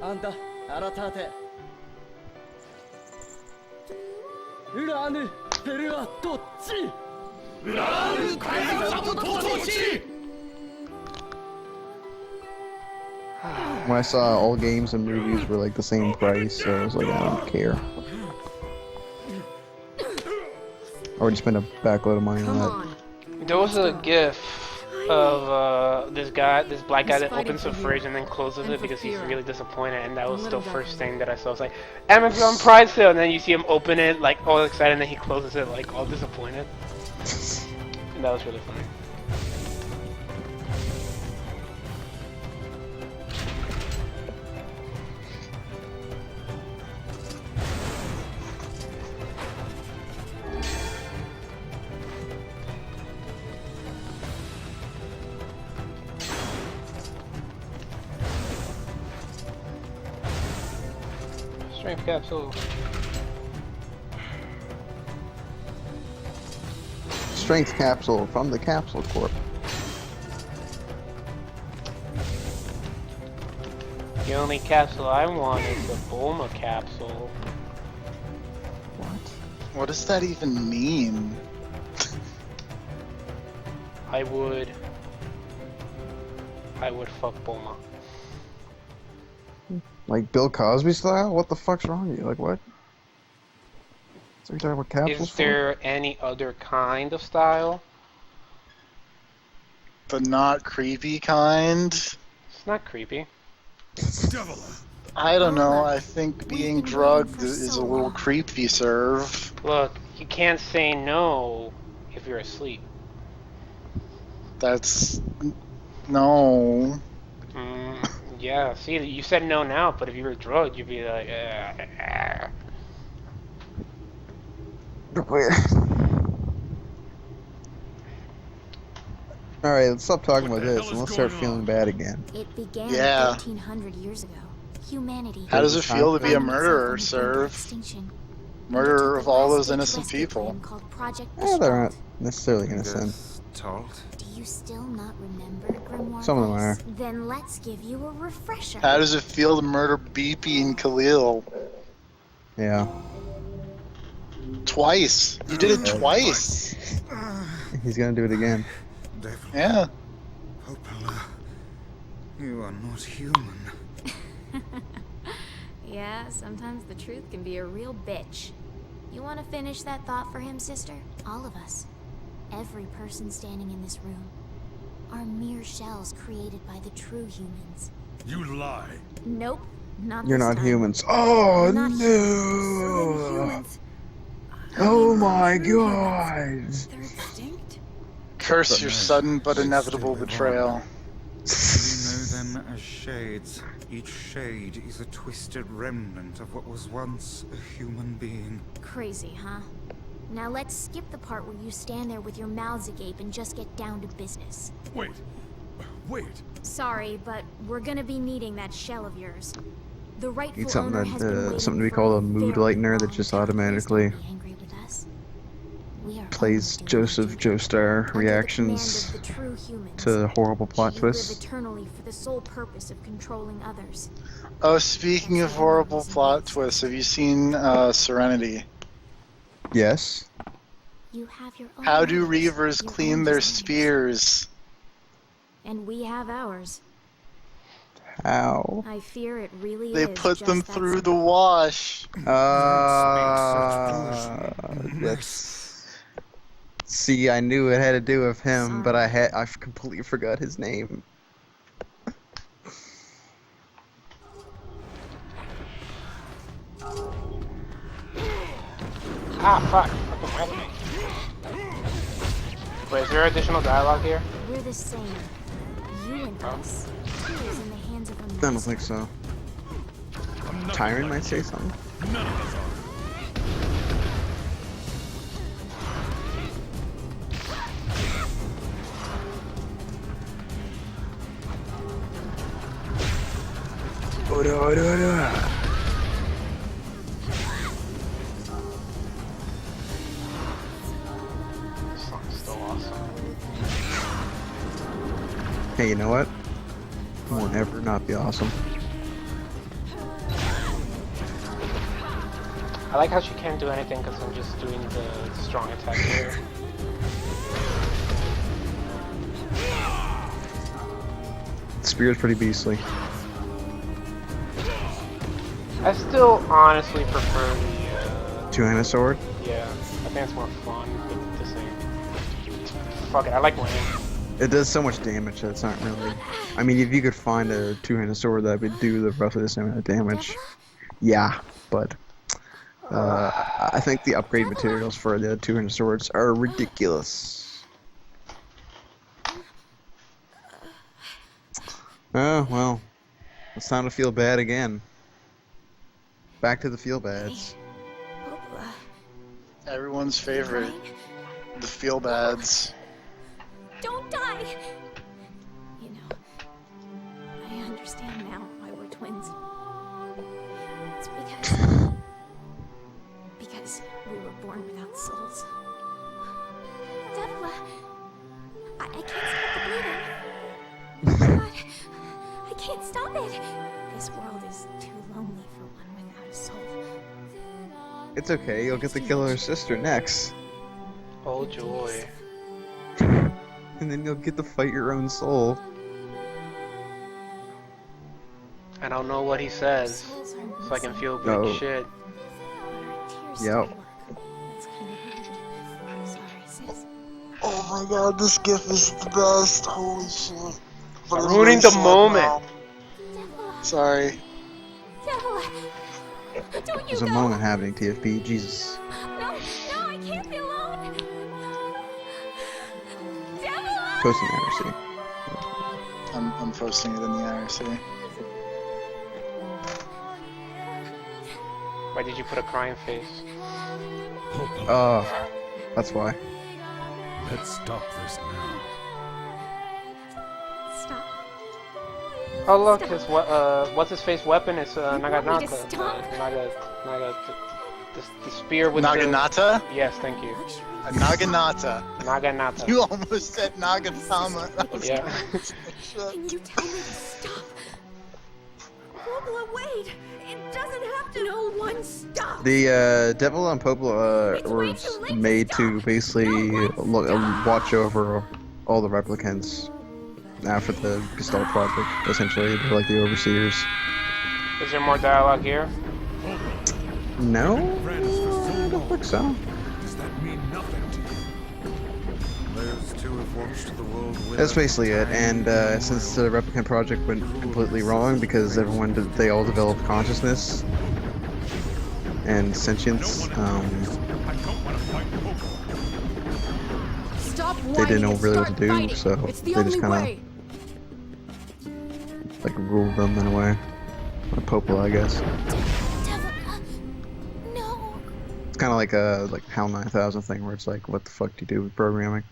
あんた、改て。ウラーヌ、テルアどっち When I saw all games and movies were like the same price, so I was like, I don't care. I already spent a backload of money on that. There was a GIF of this black guy that opens the fridge and then closes it because he's really disappointed, and that was the first thing that I saw. It's like, Amazon Prime sale, and then you see him open it like all excited, and then he closes it like all disappointed. And that was really funny. Strength capsule. Strength capsule from the Capsule Corp. The only capsule I want is the Bulma capsule. What does that even mean? I would fuck Bulma. Like Bill Cosby style? What the fuck's wrong with you? Like what? So you're talking about capsules? Is there any other kind of style? The not creepy kind? It's not creepy. I don't know. I think being drugged is a little creepy, Serve. Look, you can't say no if you're asleep. That's... no. Yeah, see, you said no now, but if you were drugged, you'd be like, Alright, let's stop talking about this and let's start feeling bad again. It began 1300 years ago. Humanity. How does it feel to be a murderer, Serve? Murderer of all those innocent people. They're not necessarily innocent. Do you still not remember, Grimoire? Some of them are. Then let's give you a refresher. How does it feel to murder BP and Khalil? Yeah. Twice. You did it twice. He's gonna do it again. Yeah. Popala, you are not human. Yeah, sometimes the truth can be a real bitch. You want to finish that thought for him, sister? All of us. Every person standing in this room are mere shells created by the true humans. You lie. Nope, not You're this not time. humans. Oh Not no! Oh my god! They're extinct? Curse your sudden but inevitable betrayal. You know them as shades. Each shade is a twisted remnant of what was once a human being. Crazy, huh? Now let's skip the part where you stand there with your mouths agape and just get down to business. Wait. Sorry, but we're gonna be needing that shell of yours. The rightful Need something owner has been that waiting something to be for called a a mood very lightener that long just time. Please automatically don't be angry with us. We are plays only doing Joseph Joestar under the reactions command of the true humans. to horrible plot You live twists. eternally for the sole purpose of controlling others. Oh, speaking of horrible plot twists, have you seen Serenity? Yes. You have your own How do lives, Reavers your clean own their desires. spears? And we have ours. How? I fear it really They is put just them that through simple. the wash. That's. See, I knew it had to do with him, but I completely forgot his name. Ah, fuck. Fucking whacked me. Wait, is there additional dialogue here? We're the same. You and us. Tools in the hands of a I don't master. think so. Tyron might say something. None of us are. This song's still awesome. Hey, you know what? It won't ever not be awesome. I like how she can't do anything because I'm just doing the strong attack here. Spear's pretty beastly. I still honestly prefer the, Two-handed sword? yeah, I think it's more fun, but the same. Fuck it, I like winning. It does so much damage that it's not really... I mean, if you could find a two-handed sword that would do the roughly the same amount of damage, yeah, but... I think the upgrade materials for the two-handed swords are ridiculous. Oh, well. It's time to feel bad again. Back to the feel bads. Everyone's favorite. The feel bads. Don't die! You know, I understand now why we're twins. It's because we were born without souls. Devla, I can't stop the bleeding. God, I can't stop it. This world is too lonely for one without a soul. It's okay, you'll get to kill her sister next. Oh joy. And then you'll get to fight your own soul. I don't know what he says, so I can feel big No. shit. Yep. Oh my god, this gif is the best. Holy shit. But I'm it's ruining really the sad moment. now. Sorry. Don't you There's a go! moment happening, TFP. Jesus. No, I can't be alone! Devla! Post in the IRC. I'm posting it in the IRC. Why did you put a crying face? Oh, that's why. Let's stop this now. Stop. Oh look, his what's his face weapon is Naganata. me to stop? The spear with Naginata? the... Yes, thank you. A Naginata. Naganata. You almost said Nagatama. That was Yeah. Can you tell me to stop? Popla, wait! It doesn't have to. No one stop. The Devil on Popla was made to basically watch over all the replicants after the Gestalt project. Essentially, they're like the overseers. Is there more dialogue here? No, I don't think so. Does that mean nothing to you? Those two have watched the world wither. That's basically it. And since the replicant project went completely wrong because they all developed consciousness and sentience, I don't want to fight Popo. Stop they didn't know whining and really what start to do, fighting. so It's the they just only kind way. ruled them in a way. Or Popola, I guess. Devil, no. It's kind of like a HAL 9000 thing, where it's like, what the fuck do you do with programming?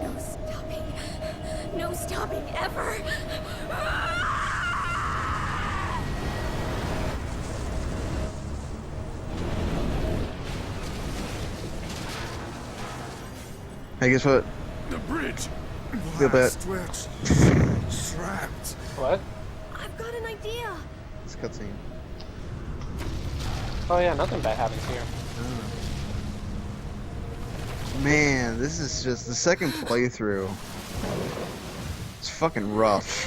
No stopping. No stopping ever. Hey, guess what? The bridge. Feel that? Stretch. Trapped. What? I've got an idea. It's a cutscene. Oh yeah, nothing bad happens here. Man, this is just the second playthrough. It's fucking rough.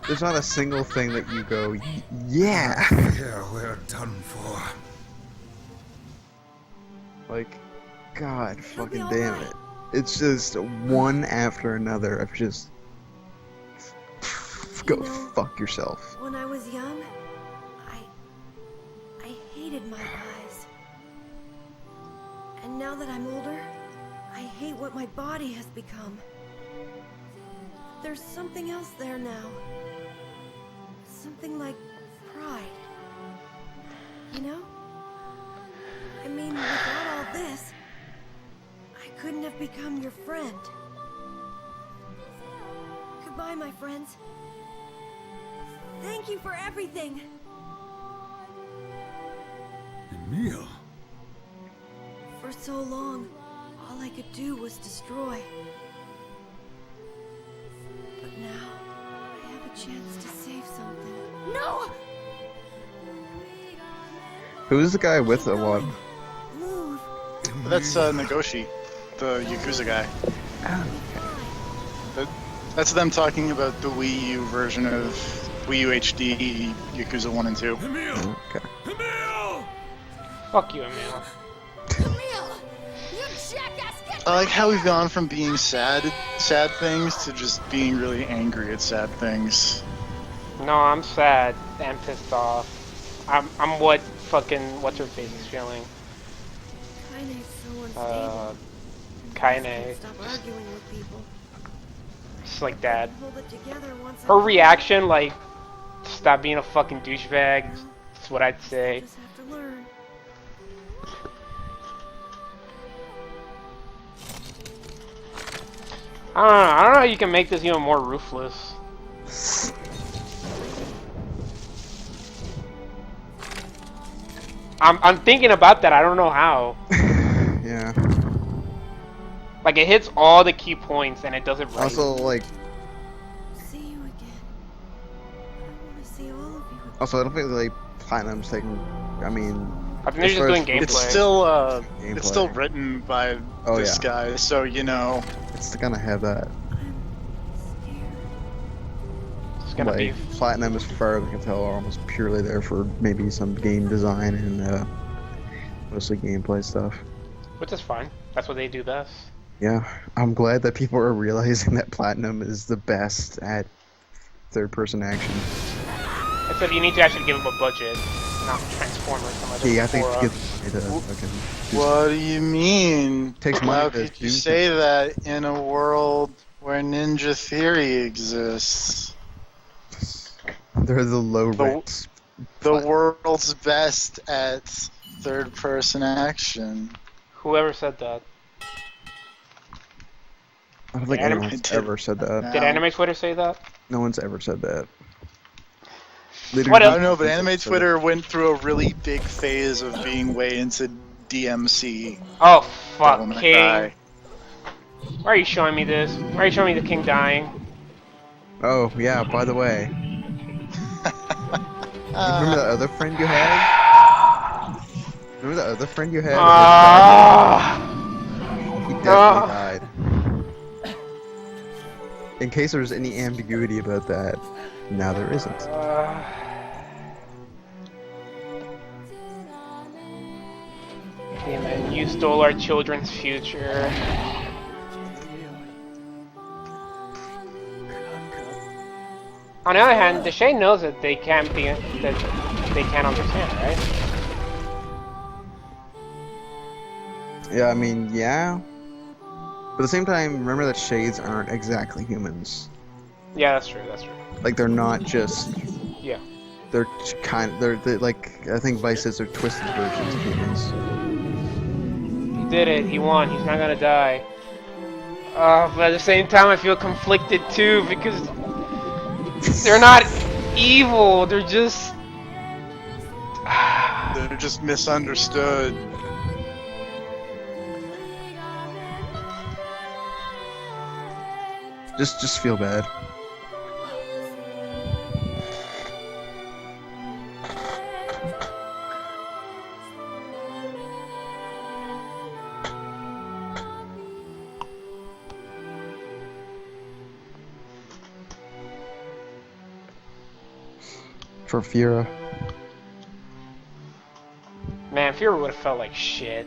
There's not a single thing that you go, yeah. Yeah, we're done for. Like, God fucking damn it. It's just one after another of just go fuck yourself. When I was young, I hated my eyes. And now that I'm older, I hate what my body has become. There's something else there now. Something like pride. You know? I mean, without all this, I couldn't have become your friend. Goodbye, my friends. Thank you for everything. Emil. For so long, all I could do was destroy. But now, I have a chance to save something. No! Who's the guy with the one? Move! That's Nagoshi, the Yakuza guy. That's them talking about the Wii U version of Wii U HD Yakuza 1 and 2. Emil! Okay. Emil! Fuck you, Emil. Camille! You jackass! Get I like how we've gone from being sad things to just being really angry at sad things. No, I'm sad and pissed off. I'm what fucking what's her face is feeling. Kaine's so unstable. Kaine. Stop arguing with people. Just like that. Hold it together once Her reaction, like, stop being a fucking douchebag. That's what I'd say. Just have to learn. I don't know how you can make this even more ruthless. I'm thinking about that. I don't know how. Yeah. Like, it hits all the key points and it does it right. Also, like, See you again. I want to see all of you. I don't think like Platinum's taking. I mean, I think they're just doing gameplay. It's still written by this guy, so you know. It's gonna have that. It's gonna be. Platinum, as far as I can tell, are almost purely there for maybe some game design and mostly gameplay stuff. Which is fine. That's what they do best. Yeah, I'm glad that people are realizing that Platinum is the best at third-person action. Except you need to actually give them a budget, not Transformers. Some other Yeah, I think Quora. give money to fucking. What do you mean? Takes money How to could you do say that in a world where Ninja Theory exists? They're the low rates. The world's best at third-person action. Whoever said that. I don't think anyone's ever said that. Did Anime Twitter say that? No one's ever said that. I don't know, but Anime Twitter went through a really big phase of being way into DMC. Oh fuck, Devil May King. Cry. Why are you showing me this? Why are you showing me the King dying? Oh yeah, by the way. Remember that other friend you had? Remember that other friend you had? He definitely died. In case there's any ambiguity about that, now there isn't. Damn it, you stole our children's future. On the other hand, Deshae knows that they can't be that they can't understand, right? Yeah, I mean, yeah. But at the same time, remember that shades aren't exactly humans. Yeah, that's true. That's true. Like they're not just. Yeah. They're they're like I think Vice says they're twisted versions of humans. He did it. He won. He's not gonna die. But at the same time, I feel conflicted too because they're not evil. They're just. They're just misunderstood. Just feel bad. For Fira. Man, Fury would have felt like shit.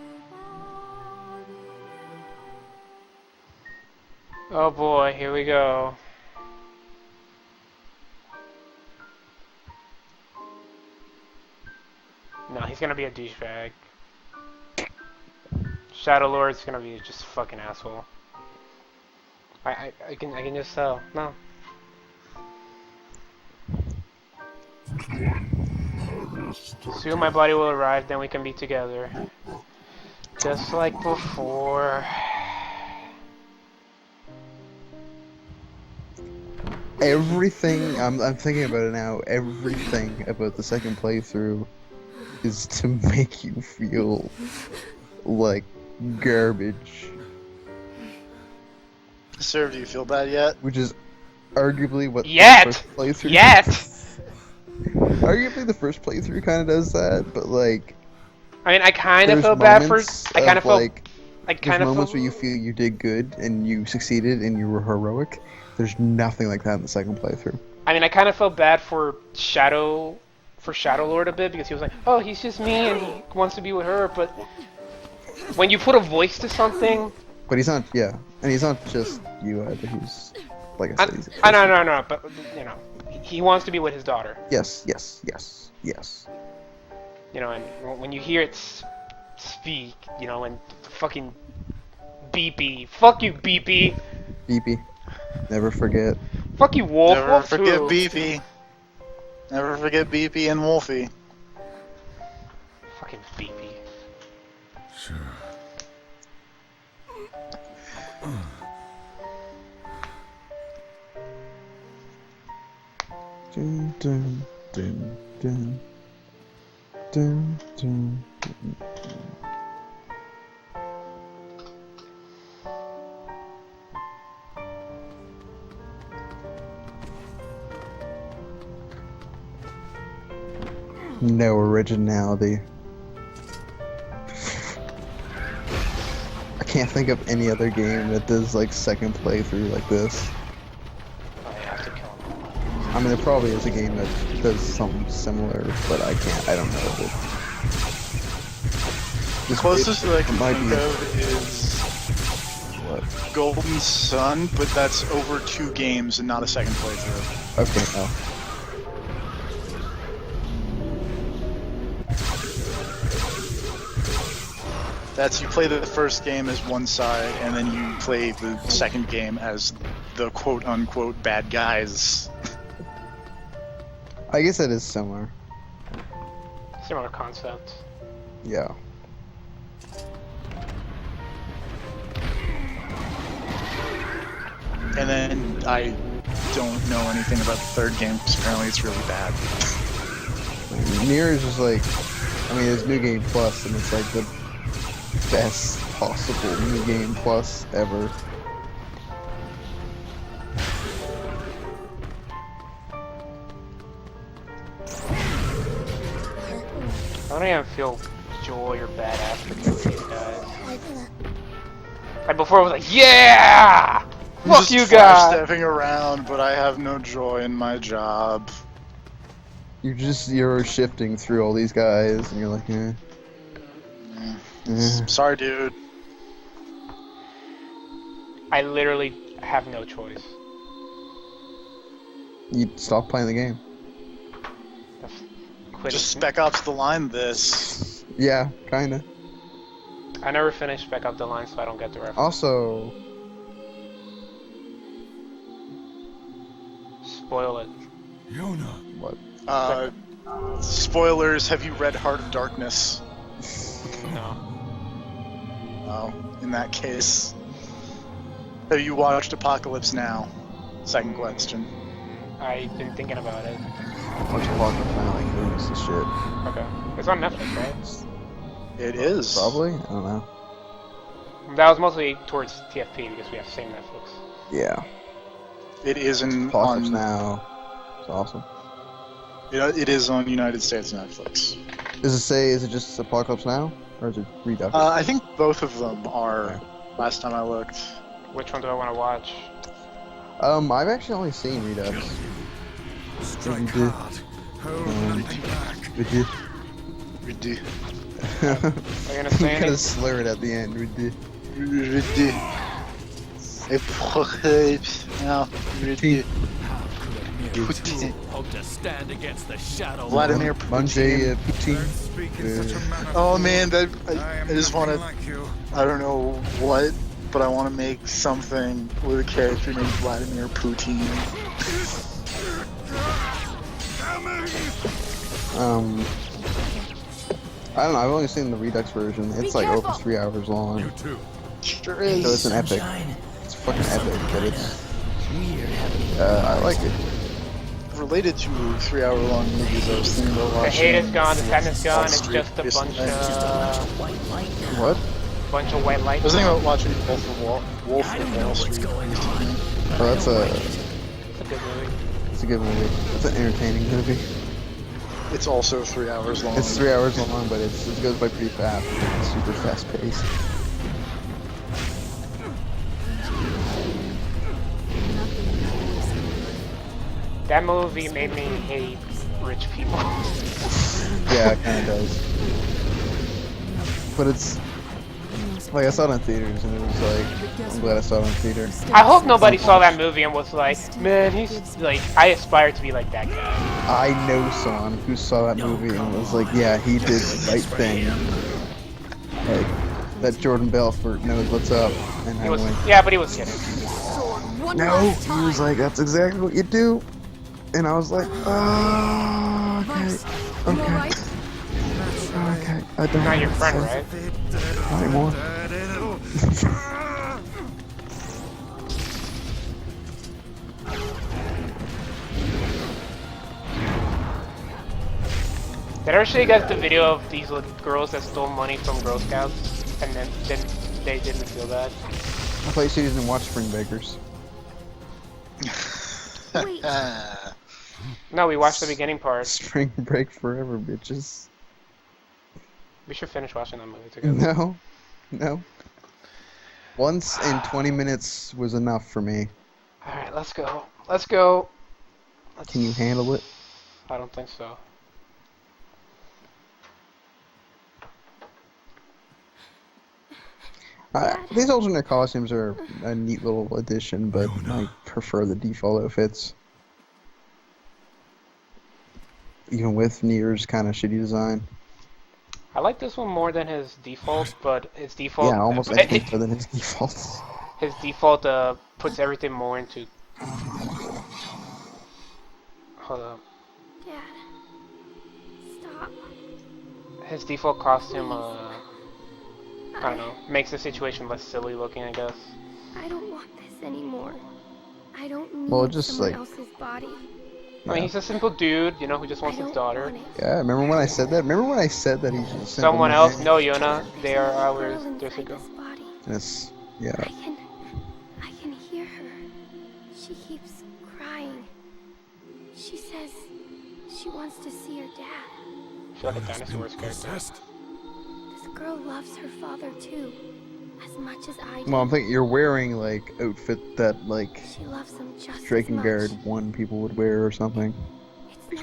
Oh boy, here we go. No, he's gonna be a douchebag. Shadow Lord's gonna be just a fucking asshole. I can just tell. No. Soon my body will arrive, then we can be together. Just like before. Everything I'm thinking about it now. Everything about the second playthrough is to make you feel like garbage. Sir, do you feel bad yet? Which is arguably what the Yet! first playthrough Yet! Arguably the first playthrough kind of does that, but like. I mean, I kind of there's felt bad for. moments I kind of felt. like. I There's kind of moments felt. where you feel you did good and you succeeded and you were heroic. There's nothing like that in the second playthrough. I mean, I kind of felt bad for Shadow Lord a bit because he was like, oh, he's just me and he wants to be with her. But when you put a voice to something. But he's not. Yeah, and he's not just you either. He's like I said. He's I know, but you know, he wants to be with his daughter. Yes. You know, and when you hear it speak, you know, and fucking Beepy, fuck you, Beepy. Beepy. Never forget. Fuck you, Wolf. Never Wolf forget too. Beepy. Never forget Beepy and Wolfie. Fucking Beepy. Sure. Dun, dun, dun, dun. Dun, dun, dun. No originality. I can't think of any other game that does like second playthrough like this. I have to kill him. I mean, there probably is a game that does something similar, but I don't know of it. The closest that I can might think be- of is What? Golden Sun, but that's over 2 games and not a second playthrough. Okay, oh. That's you play the first game as one side, and then you play the second game as the quote-unquote bad guys. I guess that is similar. Similar concept. Yeah. And then I don't know anything about the third game, because apparently it's really bad. Nier is just like, I mean, it's New Game Plus, and it's like the best possible New Game Plus ever. I don't even feel joy or badass for killing these guys. Like before, I was like, yeah! I'm Fuck just you flash guys! stepping around, but I have no joy in my job. You're shifting through all these guys, and you're like, eh. Sorry, dude. I literally have no choice. You stop playing the game. Quit Just it. Spec Ops The Line this. Yeah, kinda. I never finished Spec Up the Line, so I don't get the reference. Also, spoil it. Yona. What? Spoilers, have you read Heart of Darkness? No. Oh, in that case. Have you watched Apocalypse Now? Second question. I've been thinking about it. Watch Apocalypse Now, like, movies and shit. Okay. It's on Netflix, right? It is. Probably? I don't know. That was mostly towards TFP because we have the same Netflix. Yeah. It is Apocalypse on... Now. It's awesome. It is on United States Netflix. Is it just Apocalypse Now? Or is it Redux? I think both of them are, last time I looked. Which one do I want to watch? I've actually only seen Redux. Strike hard. Hold nothing back. Redu. Are you gonna say You gotta anything? slur it at the end. Redu. Apocalypse Now. Redu. Hope to stand against the shadow. Vladimir Manje Putin. Don't speak in such a manner. Oh man, I am just want to... nothing like you. I don't know what, but I want to make something with a character named Vladimir Putin. I don't know. I've only seen the Redux version. It's like over 3 hours long. You too. Sure So is. it's an epic. It's fucking epic, but it's. I like it. Related to 3 hour long movies, I was thinking about The watching. hate is gone, the sadness is gone, it's Street just a recently. What? bunch of white light. I was thinking about watching Wolf of Wall Street. Oh, that's It's a good movie. it's a good movie. It's an entertaining movie. It's also 3 hours long. It's 3 hours long, but it goes by pretty fast. It's super fast paced. That movie made me hate rich people. Yeah, it kind of does. But it's like I saw it in theaters, and it was like I'm glad I saw it in theater. I hope nobody saw that movie and was like, man, he's like, I aspire to be like that guy. I know someone who saw that movie and was like, yeah, he did the right thing. Like that Jordan Belfort knows what's up, and I went, Yeah, but he was kidding. no, he was like, that's exactly what you do. And I was like, oh, okay, okay, okay. I don't. Not your friend, right? Not anymore. Did I ever show you guys the video of these little girls that stole money from Girl Scouts and then they didn't feel bad? I thought you said you didn't watch Spring Breakers. Wait, No, we watched the beginning part. Spring Break forever, bitches. We should finish watching that movie together. No, no. Once in 20 minutes was enough for me. Alright, let's go. Let's go. Can you handle it? I don't think so. These alternate costumes are a neat little addition, but I prefer the default outfits. Even with Nier's kind of shitty design. I like this one more than his default, but his default... Yeah, almost anything better than his defaults. His default puts everything more into... Hold up. Dad. Stop. His default costume, I don't know, makes the situation less silly looking, I guess. I don't want this anymore. I don't need Well, just someone like- else's body. I mean, he's a simple dude, you know, who just wants his daughter. Yeah, remember when I said that? Remember when I said that he's just Someone else? No, Yona. They are hours. There's a go. And it's, yeah. I can hear her. She keeps crying. She says she wants to see her dad. I feel like a dinosaur's character. This girl loves her father too, as much as I do. Well, I'm thinking you're wearing like outfit that like She loves him just Drakengard 1 people would wear or something.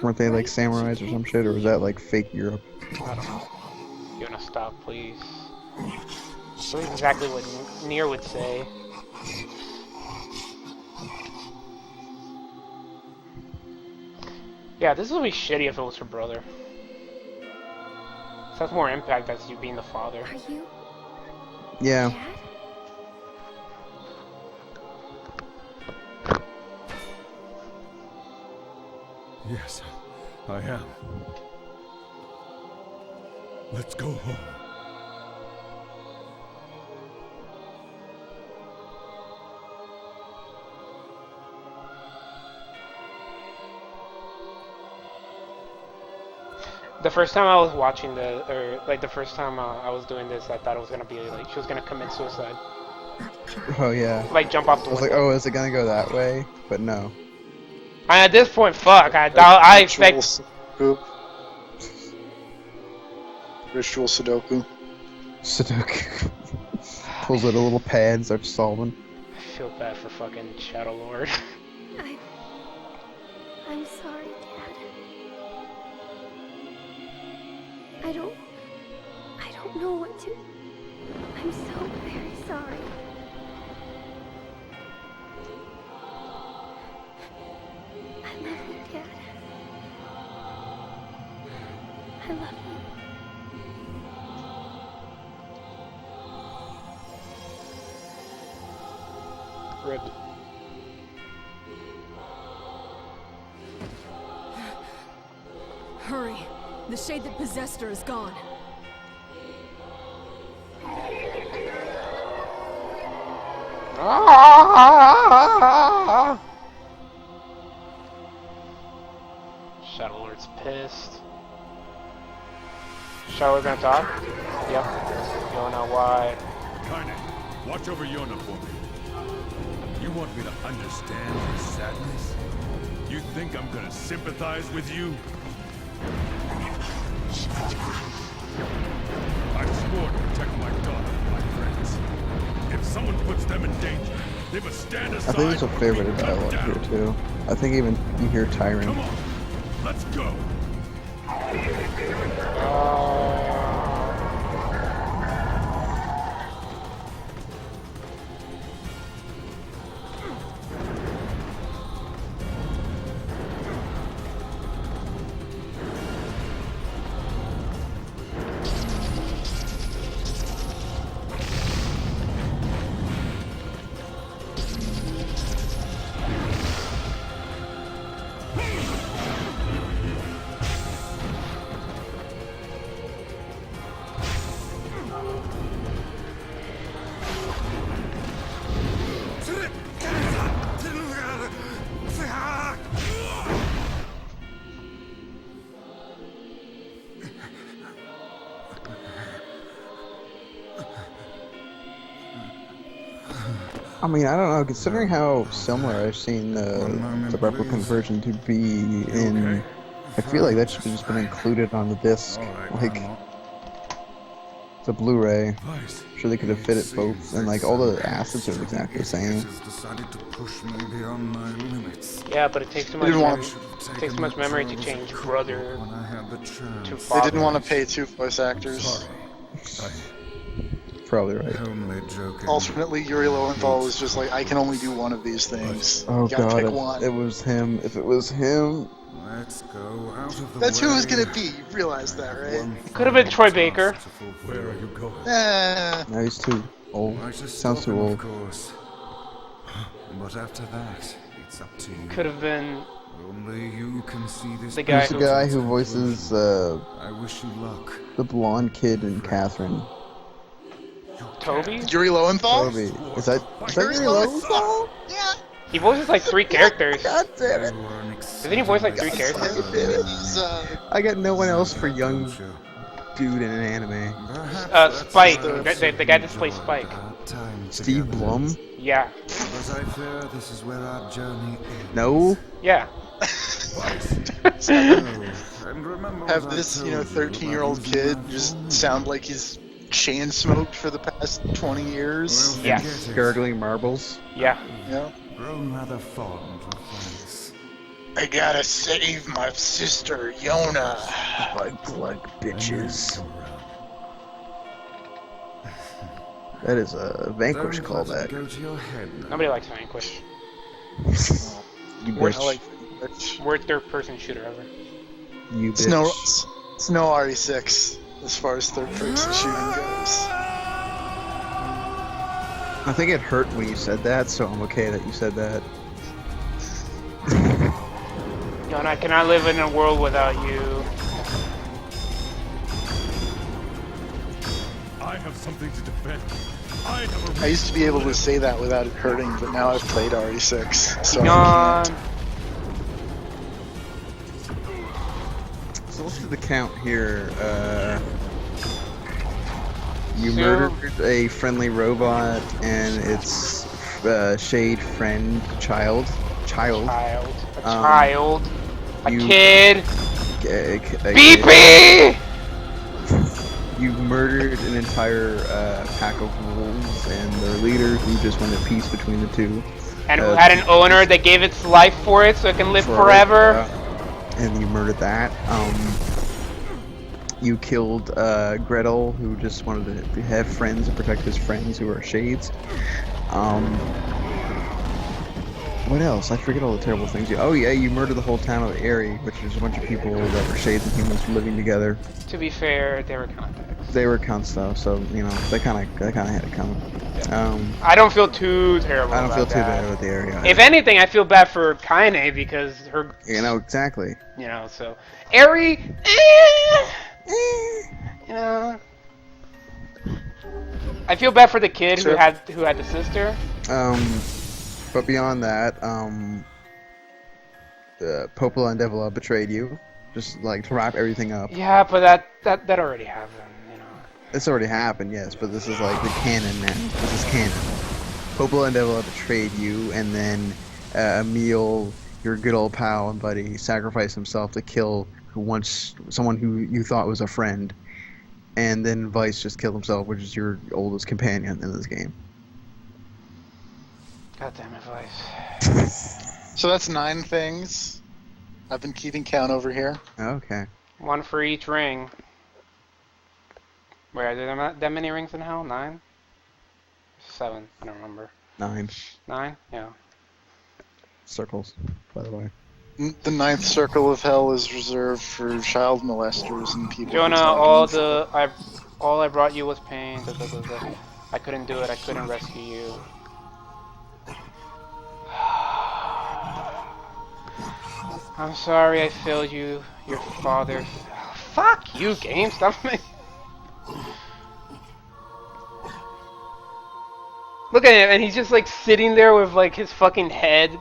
Weren't they like samurais or some shit, or was that like fake Europe? I don't know. Yona, stop, please. This is exactly what Nier would say. Yeah, this would be shitty if it was her brother. This has more impact as you being the father. Are you? Yeah. Yes, I am. Let's go home. The first time I was watching the first time I was doing this, I thought it was gonna be like she was gonna commit suicide. Oh yeah. Like jump off the I was like, window. oh, is it gonna go that way? But no. And at this point, fuck, I expect. Ritual Sudoku. Sudoku. Pulls out a little pad and starts solving. I feel bad for fucking Shadow Lord. I'm sorry, Dad. I don't know what to... I'm so very sorry. I love you, Dad. I love you. Rip. Hurry. The shade that possessed her is gone. Shadow Lord's pissed. Shadow Lord gonna talk? Yep. Yona, why? Kaine, watch over Yona for me. You want me to understand your sadness? You think I'm gonna sympathize with you? I've sworn to protect my daughter and my friends. If someone puts them in danger, they must stand aside. I think there's a fair bit or of be cut dialogue down. here too. I think even you hear Tyrant. Come on, let's go. I mean, I don't know. Considering how similar I've seen the replicant version to be in, I feel like that should have just been included on the disc, like the Blu-ray. Sure, they could have fit it both, and like all the assets are exactly the same. Yeah, but it takes too much. It takes too much memory to change brother to father. They didn't want to pay 2 voice actors. Probably right. Alternately, Yuri Lowenthal was just like, I can only do one of these things. Oh you gotta god, pick one. it was him. If it was him... Let's go out of the That's who it was way. gonna be, you realize that, right? It could have been Troy Baker. Where are you going? No, he's too old. Sounds too old. Of course. But after that, it's up to you. Could have been Only you can see this. the guy. Who's the guy who voices I wish you luck. the blonde kid in Catherine? Toby? Yuri Lowenthal? Toby. Is that Yuri Lowenthal? Yeah. He voices like 3 characters. God damn it. Doesn't he voice like 3 characters? He's, I got no one else for young dude in an anime. Spike. The guy that plays Spike. Steve Blum? Yeah. But I fear this is where our journey ends. No? Yeah. have this, 13-year-old kid just sound like he's chain smoked for the past 20 years. Yeah. Gurgling marbles? Yeah. Yeah. Grown rather fond of vice. I gotta save my sister, Yona. My blood bitches. That is a Vanquish callback. Go to your head now. Nobody likes Vanquish. You Worst, bitch. worst third-person shooter ever. You bitch. It's no RE6 as far as third-person shooting goes. I think it hurt when you said that, so I'm okay that you said that. Yo, And I cannot live in a world without you. I have something to defend. I have a I used to be able to say that without it hurting, but now I've played RE6, so I Yawn. can't. So let's do the count here. You So- murdered a friendly robot and its shade friend child. A child. A you- kid. A BP! kid. You murdered an entire pack of wolves and their leader who just wanted peace between the two. And who had an owner that gave its life for it so it can live forever. And you murdered that. You killed Gretel, who just wanted to have friends and protect his friends who are shades. What else? I forget all the terrible things. Oh yeah, you murdered the whole town of Aerie, which is a bunch of people that were shades and humans living together. To be fair, they were contacts. They were cunt stuff, so you know they kind of had it coming. I don't feel too terrible. I don't feel about too that. bad with the area. If anything, I feel bad for Kaine because her. You know exactly. You know, so Aerie. You know. I feel bad for the kid who had the sister. But beyond that, Popola and Devila betrayed you, just like to wrap everything up. Yeah, but that already happened, you know. It's already happened, yes, but this is like the canon now. This is canon. Popola and Devila betrayed you, and then Emil, your good old pal and buddy, sacrificed himself to kill someone who you thought was a friend, and then Vice just killed himself, which is your oldest companion in this game. God damn it, Vice. So that's 9 things. I've been keeping count over here. Okay. 1 for each ring. Wait, are there that many rings in hell? 9? 7. I don't remember. 9 9? Yeah. circles, by the way. The 9th circle of hell is reserved for child molesters and people. Jonah, who all I brought you was pain. I couldn't do it. I couldn't rescue you. I'm sorry I failed you, your father. Fuck you, game. Stop me. Look at him, and he's just like sitting there with like his fucking head. Yep.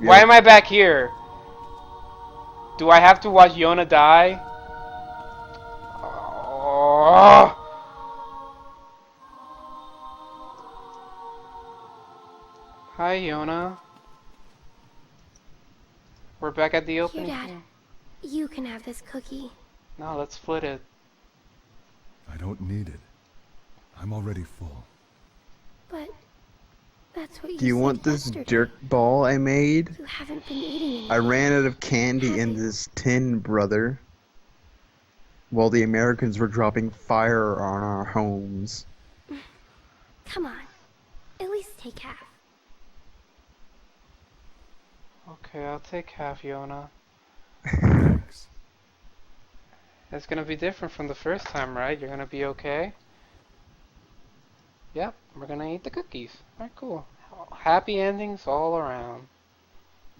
Why am I back here? Do I have to watch Yona die? Oh. Hi, Yona. We're back at the opening. Here, Dad. You can have this cookie. No, let's split it. I don't need it. I'm already full. But that's what you Do you said want this yesterday. jerk ball I made? You haven't been eating anything. I ran out of candy in this tin, brother. While the Americans were dropping fire on our homes. Come on. At least take half. Okay, I'll take half, Yona. Thanks. It's gonna be different from the first time, right? You're gonna be okay? Yep, we're gonna eat the cookies. Alright, cool. Happy endings all around.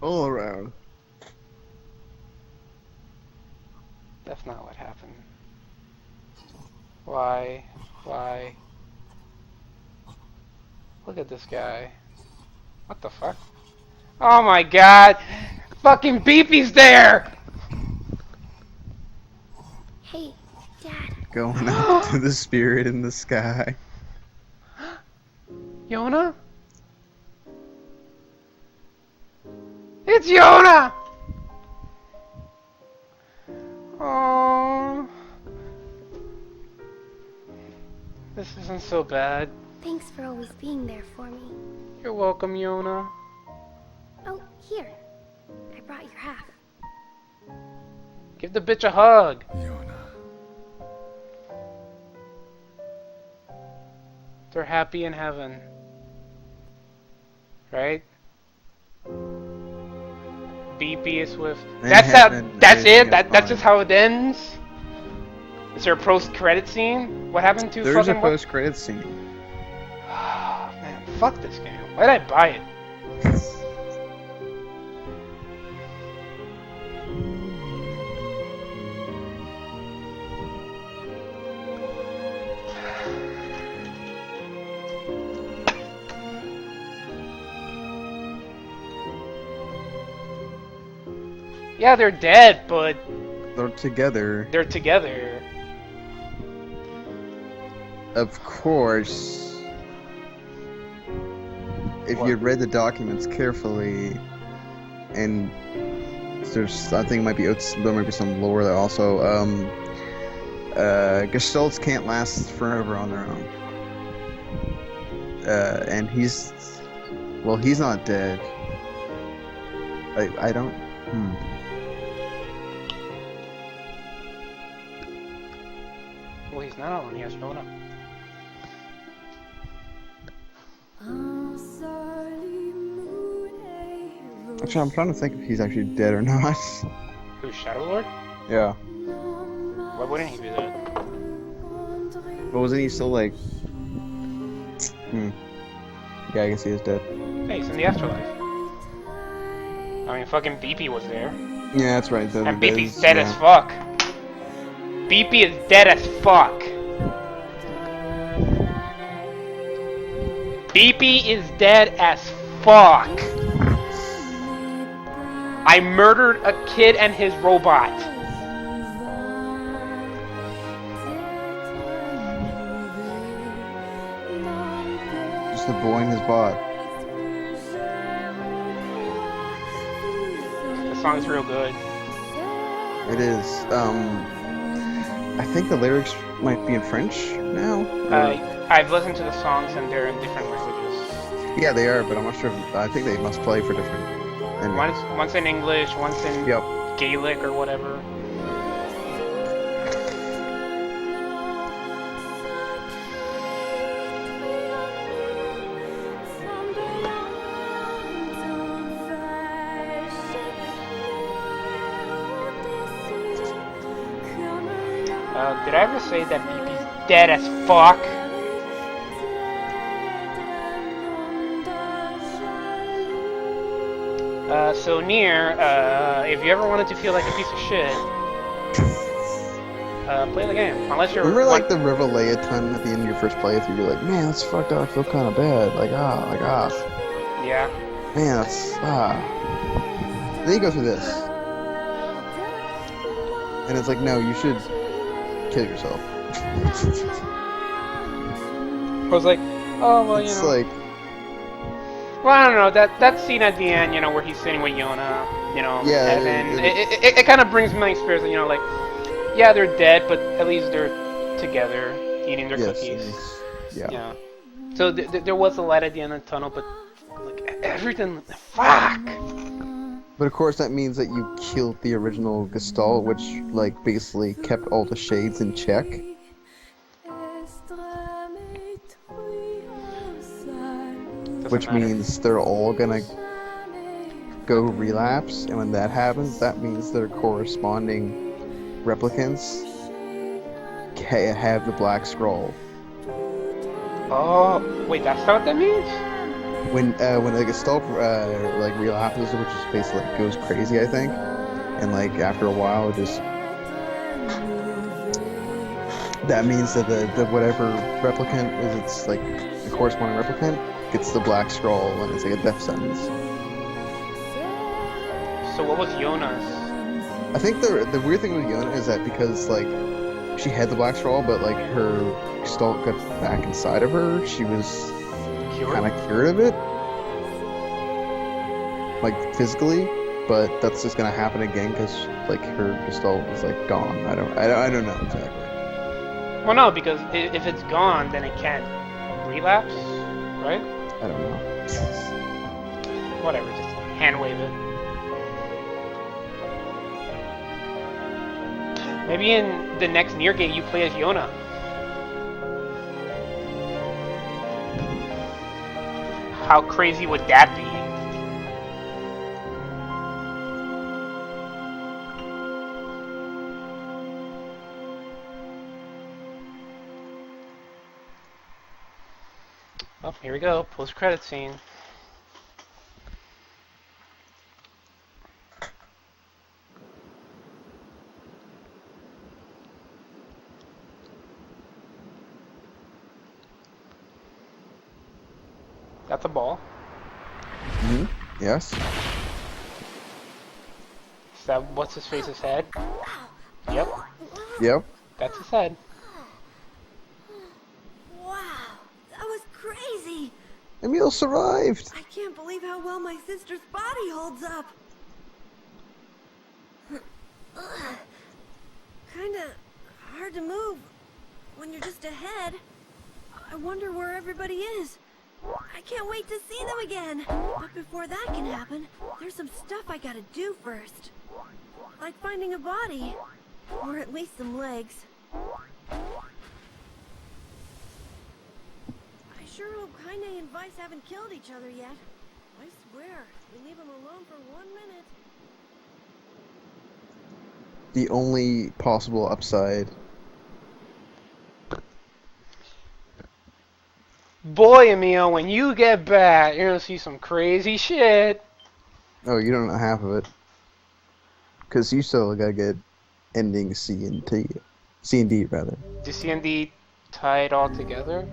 All around. That's not what happened. Why? Why? Look at this guy. What the fuck? Oh my god! Fucking Beepy's there! Hey, Dad. Going up to the spirit in the sky. Yona? It's Yona! Oh, this isn't so bad. Thanks for always being there for me. You're welcome, Yona. Oh, here. I brought your half. Give the bitch a hug. Yona. They're happy in heaven. Right? BP is with. That's it. That's just how it ends. Is there a post-credit scene? What happened to There's fucking a post-credit scene. Man, fuck this game. Why did I buy it? Yeah, they're dead, but They're together. they're together. Of course. If What? you read the documents carefully, and there's, I think there might be some lore that also, Gestalts can't last forever on their own. And he's not dead. I don't. Well, he's not alone. He has Yona. Actually, I'm trying to think if he's actually dead or not. Who's Shadow Lord? Yeah. Why wouldn't he be dead? But wasn't he still like? Yeah, I guess he is dead. Hey, he's in the afterlife. I mean, fucking BP was there. Yeah, that's right. And BP's dead as fuck. BP is dead as fuck. BP is dead as fuck. I murdered a kid and his robot. Just the boy in his bot. The song's real good. It is. I think the lyrics might be in French now. I've listened to the songs and they're in different languages. Yeah, they are, but I'm not sure. I think they must play for different. One's in English, one's in Gaelic or whatever. Did I ever say that BP's dead as fuck? So Nier, if you ever wanted to feel like a piece of shit, play the game. Unless you're Remember like the Revelation at the end of your first playthrough, you're like, man, that's fucked up, I feel kinda bad. Yeah. Man, that's Then you go through this. And it's like, no, you should kill yourself. I was like, oh well, it's you know. like, well, I don't know, that scene at the end, you know, where he's sitting with Yona, you know, yeah, and it kind of brings me spirits, you know, like, yeah, they're dead, but at least they're together, eating their cookies. Yeah. So there was a light at the end of the tunnel, but, like, everything, fuck! But of course that means that you killed the original Gestalt, which, like, basically kept all the shades in check. Which means they're all gonna go relapse, and when that happens, that means their corresponding replicants have the black scroll. Oh, wait, that's not what that means? When the Gestalt like relapses, which is basically like, goes crazy, I think, and like after a while, it just that means that the whatever replicant is, it's like the corresponding replicant gets the black scroll, and it's like a death sentence. So what was Yona's? I think the weird thing with Yona is that because like she had the black scroll, but like her Gestalt got back inside of her, she was kind of cured of it, like physically. But that's just gonna happen again because like her Gestalt is like gone. I don't know exactly. Well, no, because if it's gone, then it can't relapse, right? I don't know. Whatever, just hand wave it. Maybe in the next Nier game you play as Yona. How crazy would that be? Oh, here we go, post-credit scene. That's a ball. Mm-hmm. Yes. Is that what's his face's head? Yep, Yep. that's his head. Wow, that was crazy. Emil survived. I can't believe how well my sister's body holds up. Kinda hard to move when you're just ahead. I wonder where everybody is. I can't wait to see them again. But before that can happen, there's some stuff I gotta do first. Like finding a body. Or at least some legs. I sure hope Kaine and Vice haven't killed each other yet. I swear, we leave them alone for 1 minute. The only possible upside. Boy, Emil, when you get back, you're gonna see some crazy shit. Oh, you don't know half of it. Because you still gotta get ending C and T. C and D, rather. Do C and D tie it all together?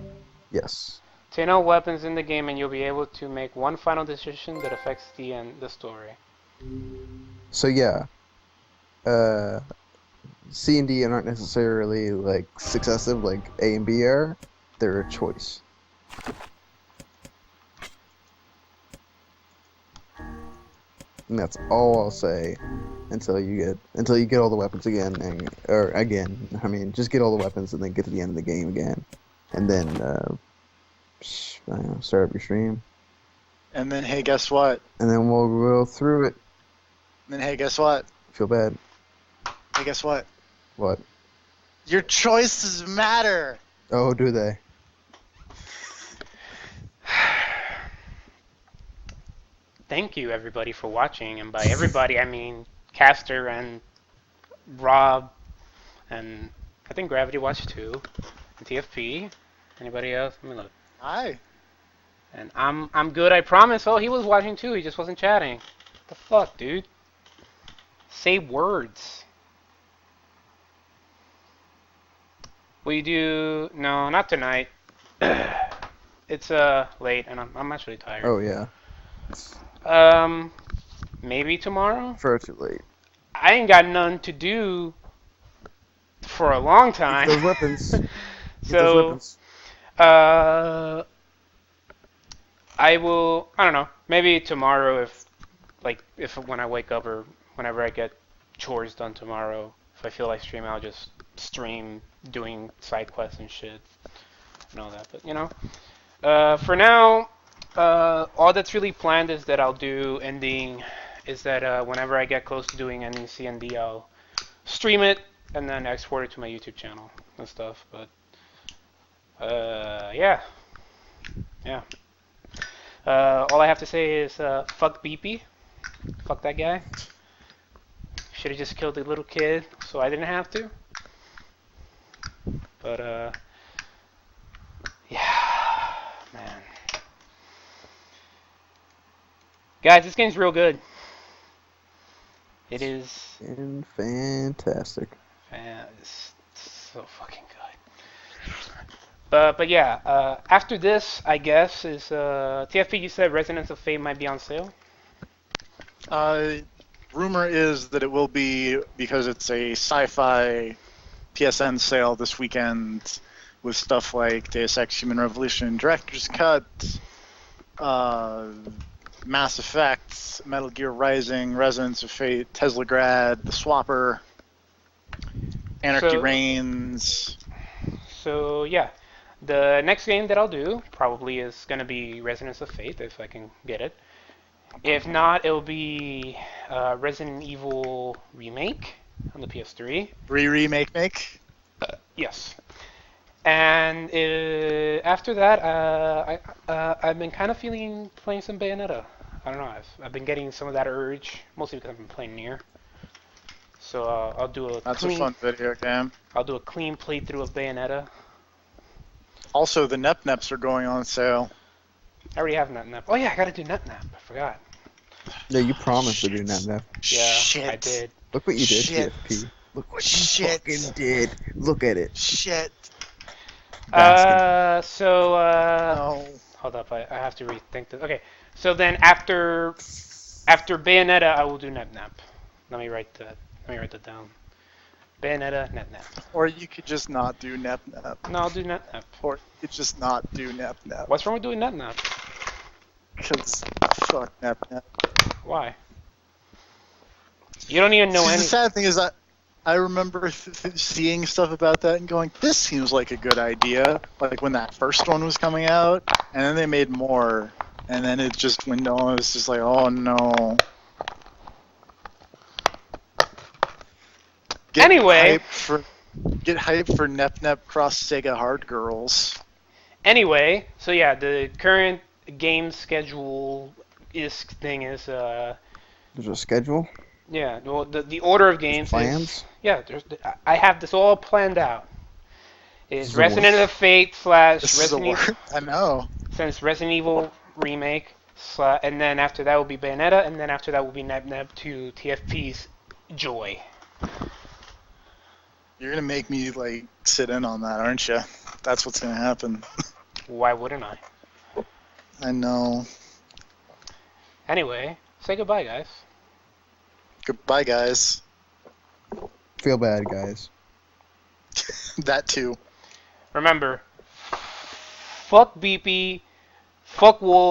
Yes. Obtain all weapons in the game and you'll be able to make one final decision that affects the end, the story. So yeah. C and D aren't necessarily like successive like A and B are. They're a choice. And that's all I'll say until you get all the weapons again, I mean, just get all the weapons and then get to the end of the game again, and then I don't know, start up your stream. And then, hey, guess what? And then we'll go through it. And then, hey, guess what? Feel bad. Hey, guess what? What? Your choices matter. Oh, do they? Thank you, everybody, for watching. And by everybody, I mean Caster and Rob, and I think Gravity watched too, and TFP. Anybody else? Let me look. Hi. And I'm good, I promise. Oh, he was watching too. He just wasn't chatting. What the fuck, dude? Say words. We do no, not tonight. It's late, and I'm actually tired. Oh yeah. Maybe tomorrow. Far too late. I ain't got none to do for a long time. Get those weapons. Get So, those weapons. I will. I don't know. Maybe tomorrow, if when I wake up or whenever I get chores done tomorrow, if I feel like streaming, I'll just stream doing side quests and shit and all that. But you know, for now, all that's really planned is that I'll do ending. Is that whenever I get close to doing ending C and D, I'll stream it and then export it to my YouTube channel and stuff. But yeah. All I have to say is fuck BP. Fuck that guy. Should have just killed the little kid so I didn't have to. But yeah, man. Guys, this game's real good. It is. And fantastic. It's so fucking good. But yeah, after this, I guess, is TFP, you said Resonance of Fate might be on sale? Rumor is that it will be because it's a sci-fi PSN sale this weekend with stuff like Deus Ex Human Revolution, Director's Cut, Mass Effect, Metal Gear Rising, Resonance of Fate, Teslagrad, The Swapper, Anarchy Reigns. So yeah, the next game that I'll do probably is going to be Resonance of Fate, if I can get it. If not, it'll be Resident Evil Remake on the PS3. Remake? Yes. And after that, I've been kind of feeling playing some Bayonetta. I don't know. I've been getting some of that urge, mostly because I've been playing Nier. So I'll do a. That's a fun video game. I'll do a clean playthrough of Bayonetta. Also, the Nep-Neps are going on sale. I already have Nep-Nep. Oh yeah, I gotta do Nep-Nep. I forgot. Yeah, you promised to do Nep-Nep. Yeah, I did. Look what you did, TFP. Look what you fucking did. Look at it. Shit. So hold up, I have to rethink this. Okay, so then after Bayonetta, I will do Nep-Nep. Let me write that. Let me write that down. Bayonetta, Nep Nep. Or you could just not do Nep Nep. No, I'll do Nep Nep. Or you could just not do Nep Nep. What's wrong with doing Nep Nep? Because fuck Nep Nep. Why? You don't even know See, any. the sad thing is that I remember seeing stuff about that and going, this seems like a good idea. Like when that first one was coming out, and then they made more, and then it just went on. It was just like, oh no. Get hype for Nep Nep cross Sega Hard Girls. Anyway, so yeah, the current game schedule thing is There's a schedule. yeah, well, the order of games plans? is yeah. I have this all planned out. It's This is Resident Evil Fate / Resident Evil. I know. Since Resident Evil remake, and then after that will be Bayonetta, and then after that will be Nep Nep to TFP's Joy. You're gonna make me like sit in on that, aren't you? That's what's gonna happen. Why wouldn't I? I know. Anyway, say goodbye, guys. Goodbye, guys. Feel bad, guys. That too. Remember, fuck BP, fuck Wolf.